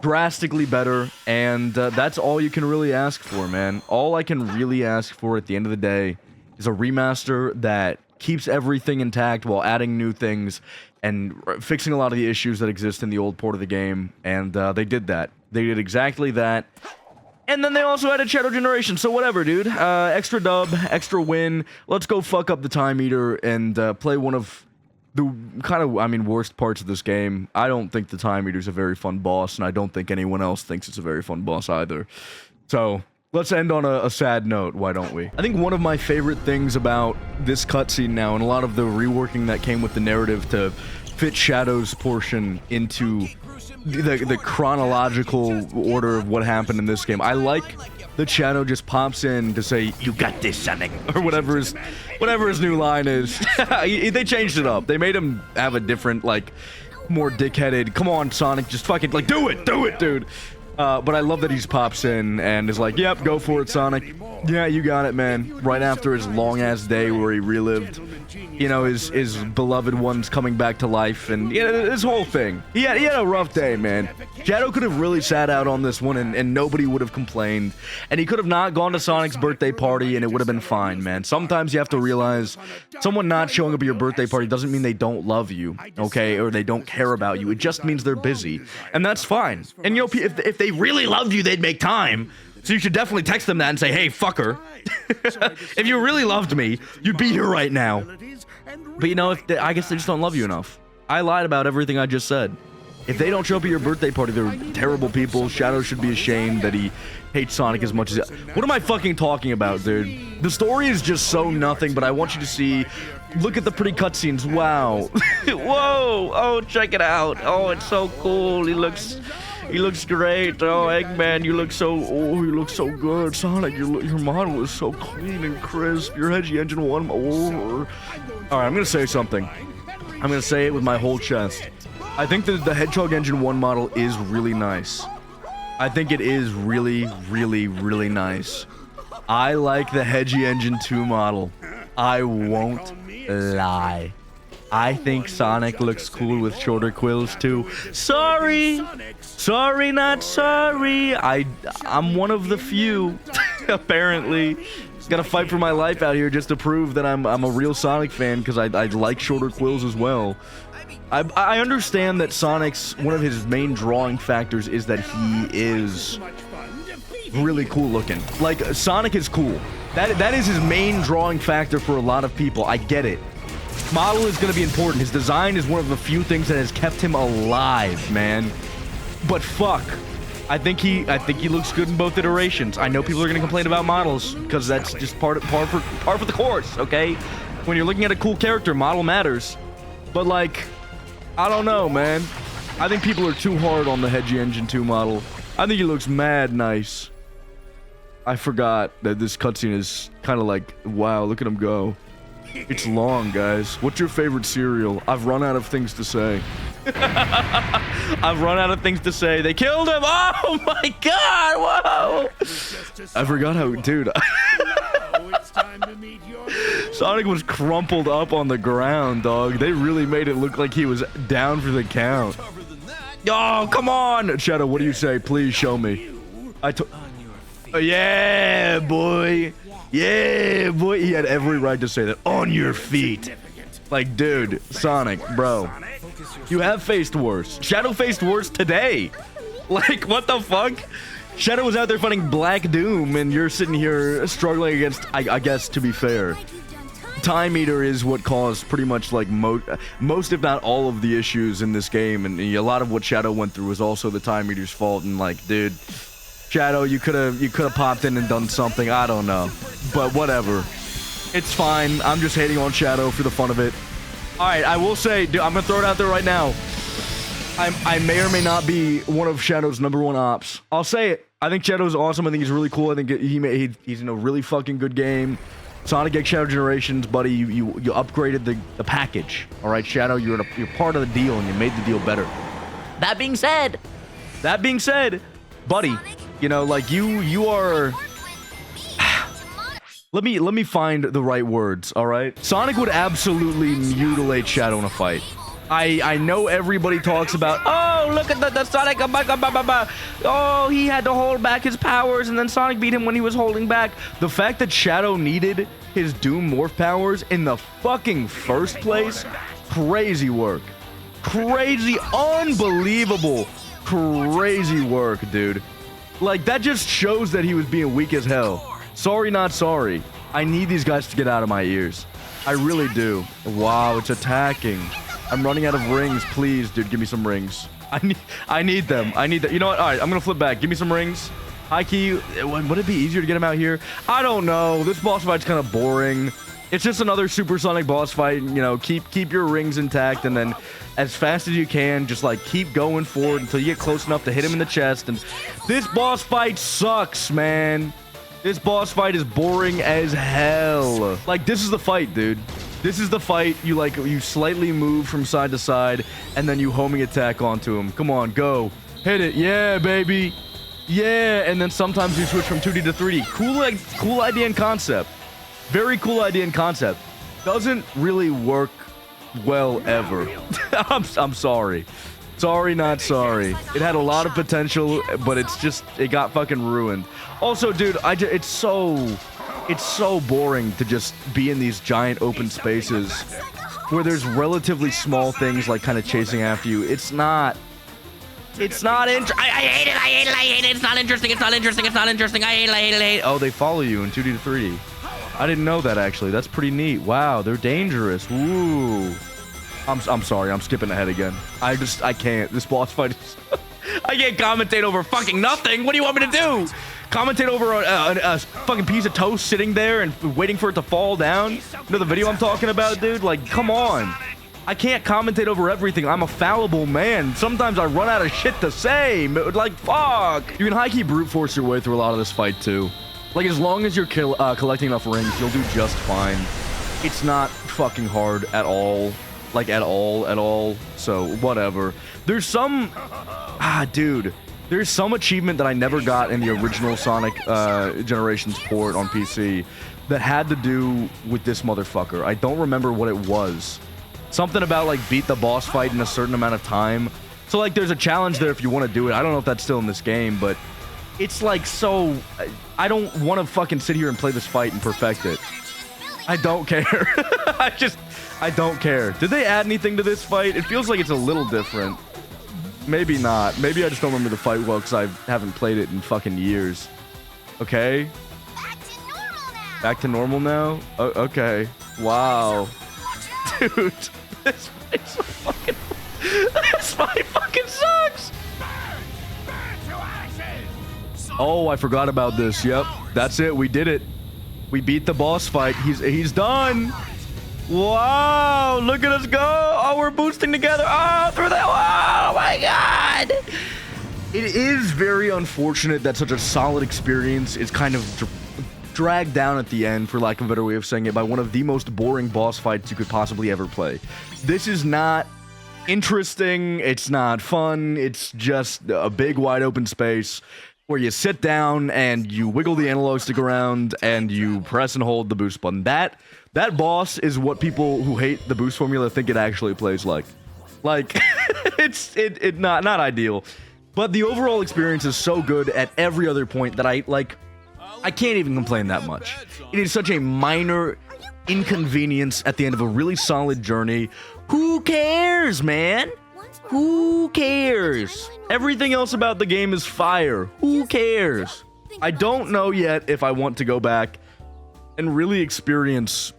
drastically better, and that's all you can really ask for, man. All I can really ask for at the end of the day is a remaster that keeps everything intact while adding new things and fixing a lot of the issues that exist in the old port of the game, and they did that. They did exactly that. And then they also added Shadow Generation, so whatever, dude. Extra dub, extra win. Let's go fuck up the Time Eater and play one of the kind of, I mean, worst parts of this game. I don't think the Time Eater's a very fun boss, and I don't think anyone else thinks it's a very fun boss either. So, let's end on a sad note, why don't we? I think one of my favorite things about this cutscene now, and a lot of the reworking that came with the narrative to fit Shadow's portion into the chronological order of what happened in this game. I like that Shadow just pops in to say, "You got this, Sonic," or whatever his new line is. They changed it up. They made him have a different, like, more dickheaded, "Come on, Sonic, just fucking, like, do it, dude." But I love that he just pops in and is like, yep, go for it, Sonic. Yeah, you got it, man. Right after his long-ass day where he relived, you know, his beloved ones coming back to life, and yeah, this whole thing. He had a rough day, man. Shadow could have really sat out on this one, and nobody would have complained. And he could have not gone to Sonic's birthday party, and it would have been fine, man. Sometimes you have to realize someone not showing up at your birthday party doesn't mean they don't love you, okay, or they don't care about you. It just means they're busy, and that's fine. And you know, if they really loved you, they'd make time. So you should definitely text them that and say, hey, fucker. If you really loved me, you'd be here right now. But you know, I guess they just don't love you enough. I lied about everything I just said. If they don't show up at your birthday party, they're terrible people. Shadow should be ashamed that he hates Sonic as much as... What am I fucking talking about, dude? The story is just so nothing, but I want you to see... Look at the pretty cutscenes. Wow. Whoa. Oh, check it out. Oh, it's so cool. He looks great. Oh, Eggman, you look so good. Sonic, your model is so clean and crisp. Your Hedgie Engine 1. Oh. All right, I'm gonna say something. I'm gonna say it with my whole chest. I think that the Hedgehog Engine 1 model is really nice. I think it is really, really, really nice. I like the Hedgie Engine 2 model. I won't lie. I think Sonic looks cool with shorter quills too. Sorry, not sorry. I'm one of the few, apparently. Gotta fight for my life out here just to prove that I'm a real Sonic fan because I like shorter quills as well. I understand that Sonic's one of his main drawing factors is that he is really cool looking. Like, Sonic is cool. That is his main drawing factor for a lot of people. I get it. Model is going to be important. His design is one of the few things that has kept him alive, man. But fuck, I think he looks good in both iterations. I know people are going to complain about models because that's just par for the course, okay? When you're looking at a cool character, model matters. But like, I don't know, man. I think people are too hard on the Hedgie Engine 2 model. I think he looks mad nice. I forgot that this cutscene is kind of like, wow, look at him go. It's long, guys. What's your favorite cereal? I've run out of things to say. I've run out of things to say. They killed him! Oh my god! Whoa! I forgot how... Dude. Sonic was crumpled up on the ground, dog. They really made it look like he was down for the count. Oh, come on! Shadow, what do you say? Please show me. Yeah, boy. Yeah, boy. He had every right to say that. On your feet. Like, dude, Sonic, bro. You have faced worse. Shadow faced worse today. Like, what the fuck? Shadow was out there fighting Black Doom, and you're sitting here struggling against, I guess, to be fair, Time Eater is what caused pretty much, like, most, if not all, of the issues in this game, and a lot of what Shadow went through was also the Time Eater's fault, and, like, dude... Shadow, you could have popped in and done something. I don't know, but whatever. It's fine. I'm just hating on Shadow for the fun of it. All right, I will say, dude, I'm gonna throw it out there right now. I may or may not be one of Shadow's #1 ops. I'll say it. I think Shadow's awesome. I think he's really cool. I think he's in a really fucking good game. Sonic X Shadow Generations, buddy, you upgraded the package. All right, Shadow, you're part of the deal, and you made the deal better. That being said, buddy. You know, like, you are... Let me find the right words, alright? Sonic would absolutely mutilate Shadow in a fight. I know everybody talks about, oh, look at the Sonic, oh, he had to hold back his powers, and then Sonic beat him when he was holding back. The fact that Shadow needed his Doom Morph powers in the fucking first place, crazy work. Crazy, unbelievable, crazy work, dude. Like, that just shows that he was being weak as hell. Sorry, not sorry. I need these guys to get out of my ears. I really do. Wow, it's attacking. I'm running out of rings. Please, dude, give me some rings. I need them. I need that. You know what? All right, I'm gonna flip back. Give me some rings. High key. Would it be easier to get him out here? I don't know. This boss fight's kind of boring. It's just another supersonic boss fight. You know, keep your rings intact, and then as fast as you can, just like keep going forward until you get close enough to hit him in the chest. And this boss fight sucks, man. This boss fight is boring as hell. Like, this is the fight, dude. This is the fight. You slightly move from side to side, and then you homing attack onto him. Come on, go. Hit it. Yeah, baby. Yeah, and then sometimes you switch from 2D to 3D. Cool idea and concept. Very cool idea and concept. Doesn't really work well ever. I'm sorry. Sorry, not sorry. It had a lot of potential, but it got fucking ruined. Also, dude, it's so boring to just be in these giant open spaces where there's relatively small things like kind of chasing after you. It's not interesting. I hate it. It's not interesting. I hate it. Oh, they follow you in 2D to 3D. I didn't know that, actually. That's pretty neat. Wow, they're dangerous. Ooh. I'm sorry, I'm skipping ahead again. I can't. This boss fight is... I can't commentate over fucking nothing. What do you want me to do? Commentate over a fucking piece of toast sitting there and waiting for it to fall down? You know the video I'm talking about, dude? Like, come on. I can't commentate over everything. I'm a fallible man. Sometimes I run out of shit to say. Like, fuck. You can high-key brute force your way through a lot of this fight, too. Like, as long as you're collecting enough rings, you'll do just fine. It's not fucking hard at all. Like, at all. So, whatever. There's some... dude. There's some achievement that I never got in the original Sonic Generations port on PC that had to do with this motherfucker. I don't remember what it was. Something about, like, beat the boss fight in a certain amount of time. So, like, there's a challenge there if you want to do it. I don't know if that's still in this game, but it's, like, so... I don't want to fucking sit here and play this fight and perfect it. I don't care. I don't care. Did they add anything to this fight? It feels like it's a little different. Maybe not. Maybe I just don't remember the fight well because I haven't played it in fucking years. Okay. Back to normal now? Okay. Wow. Dude. This fight so fucking... This fight fucking sucks! Oh, I forgot about this. Yep. That's it. We did it. We beat the boss fight. He's done. Wow, look at us go. Oh, we're boosting together. Oh, through the... Oh, my God. It is very unfortunate that such a solid experience is kind of dragged down at the end, for lack of a better way of saying it, by one of the most boring boss fights you could possibly ever play. This is not interesting. It's not fun. It's just a big, wide open space where you sit down and you wiggle the analog stick around and you press and hold the boost button. That boss is what people who hate the boost formula think it actually plays like. Like, it's not ideal. But the overall experience is so good at every other point that I can't even complain that much. It is such a minor inconvenience at the end of a really solid journey. Who cares, man? Who cares? Everything else about the game is fire. Who cares? I don't know yet if I want to go back and really experience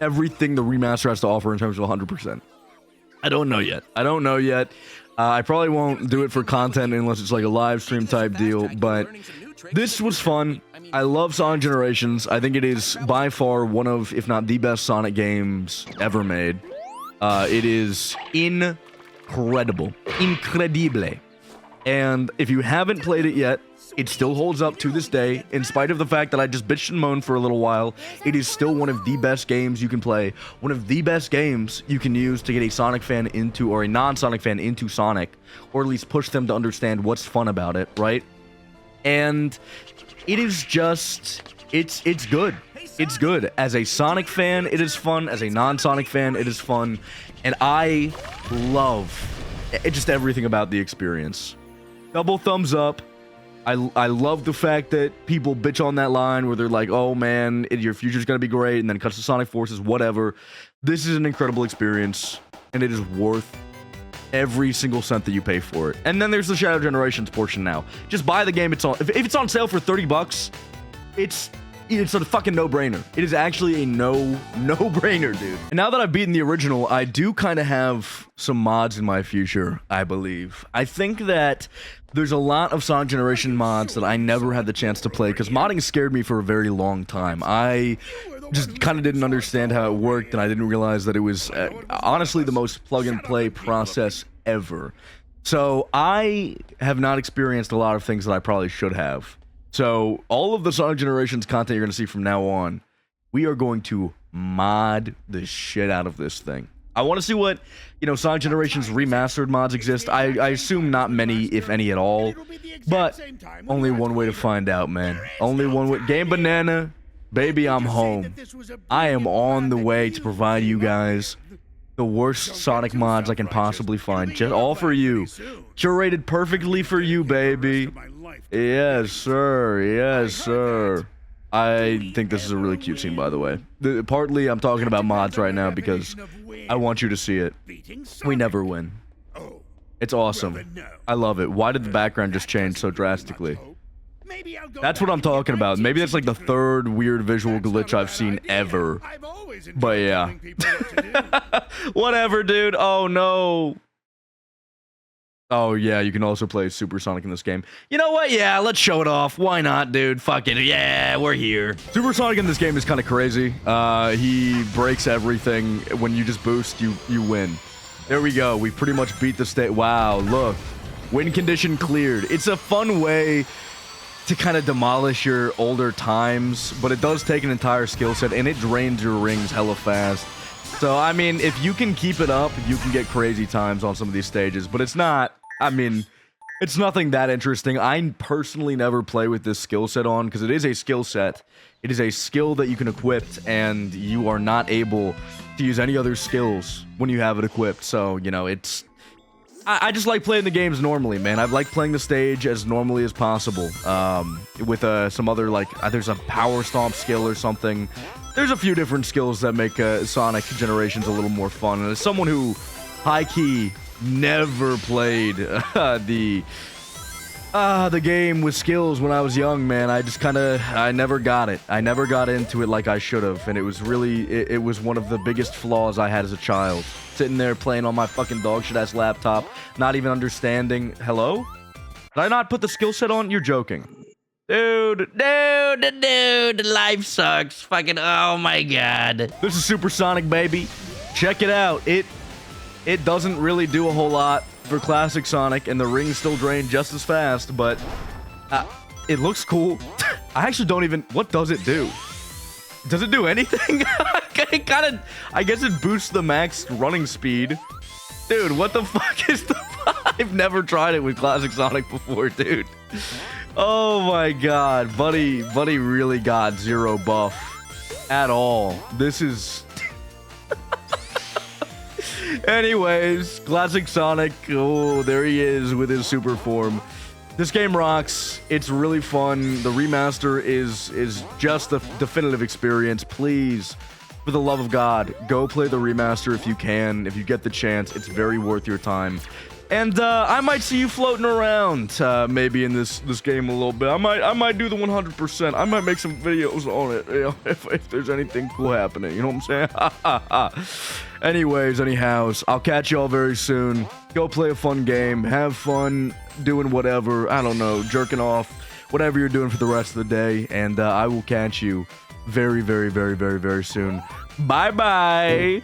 everything the remaster has to offer in terms of 100%. I don't know yet. I probably won't do it for content unless it's like a live stream type deal, but this was fun. I love Sonic Generations. I think it is by far one of, if not the best Sonic games ever made. It is incredible. Incredible. And if you haven't played it yet, it still holds up to this day, in spite of the fact that I just bitched and moaned for a little while. It is still one of the best games you can play. One of the best games you can use to get a Sonic fan into, or a non-Sonic fan into Sonic, or at least push them to understand what's fun about it, right? And it is just, it's good. It's good. As a Sonic fan, it is fun. As a non-Sonic fan, it is fun. And I love just everything about the experience. Double thumbs up. I love the fact that people bitch on that line where they're like, oh man, your future's gonna be great, and then cuts to Sonic Forces, whatever. This is an incredible experience, and it is worth every single cent that you pay for it. And then there's the Shadow Generations portion now. Just buy the game. If it's on sale for $30, it's a fucking no-brainer. It is actually a no-brainer, dude. And now that I've beaten the original, I do kind of have some mods in my future, I believe. I think that there's a lot of Sonic Generation mods that I never had the chance to play, because modding scared me for a very long time. I just kind of didn't understand how it worked, and I didn't realize that it was honestly the most plug-and-play process ever. So I have not experienced a lot of things that I probably should have. So all of the Sonic Generations content you're going to see from now on, we are going to mod the shit out of this thing. I want to see what, Sonic Generations remastered mods exist. I assume not many, if any at all. But only one way to find out, man. Only one way. Game Banana, baby, I'm home. I am on the way to provide you guys the worst Sonic mods I can possibly find. Just all for you. Curated perfectly for you, baby. Yes, sir. Yes, sir. I think this is a really cute scene, by the way. Partly, I'm talking about mods right now because I want you to see it. We never win. It's awesome. I love it. Why did the background just change so drastically? That's what I'm talking about. Maybe that's like the third weird visual glitch I've seen ever. But yeah. Whatever, dude. Oh, no. Oh, yeah, you can also play Super Sonic in this game. You know what? Yeah, let's show it off. Why not, dude? Fuck it. Yeah, we're here. Super Sonic in this game is kind of crazy. He breaks everything. When you just boost, you win. There we go. We pretty much beat the state. Wow, look. Win condition cleared. It's a fun way to kind of demolish your older times, but it does take an entire skill set, and it drains your rings hella fast. So, I mean, if you can keep it up, you can get crazy times on some of these stages, but it's not... I mean, it's nothing that interesting. I personally never play with this skill set on because it is a skill set. It is a skill that you can equip, and you are not able to use any other skills when you have it equipped. So, it's... I just like playing the games normally, man. I like playing the stage as normally as possible. With some other, there's a power stomp skill or something. There's a few different skills that make Sonic Generations a little more fun. And as someone who, high-key, never played the game with skills when I was young, man, I never got it. I never got into it like I should have, and it was really, it was one of the biggest flaws I had as a child. Sitting there playing on my fucking dog shit ass laptop, not even understanding. Hello? Did I not put the skill set on? You're joking. Dude, life sucks. Fucking, oh my god. This is Super Sonic, baby. Check it out. It doesn't really do a whole lot for classic Sonic, and the rings still drain just as fast, but it looks cool. I actually don't even... What does it do? Does it do anything? It kind of... I guess it boosts the max running speed. Dude, what the fuck is the... I've never tried it with classic Sonic before, dude. Oh my god. Buddy really got zero buff at all. This is... Anyways, classic Sonic. Oh, there he is with his super form. This game rocks. It's really fun. The remaster is just a definitive experience. Please, for the love of God, go play the remaster if you can. If you get the chance, it's very worth your time. And I might see you floating around, maybe in this game a little bit. I might do the 100%. I might make some videos on it, if there's anything cool happening. You know what I'm saying? Anyways, anyhows, I'll catch y'all very soon. Go play a fun game. Have fun doing whatever. I don't know, jerking off, whatever you're doing for the rest of the day. And I will catch you very, very, very, very, very soon. Bye-bye.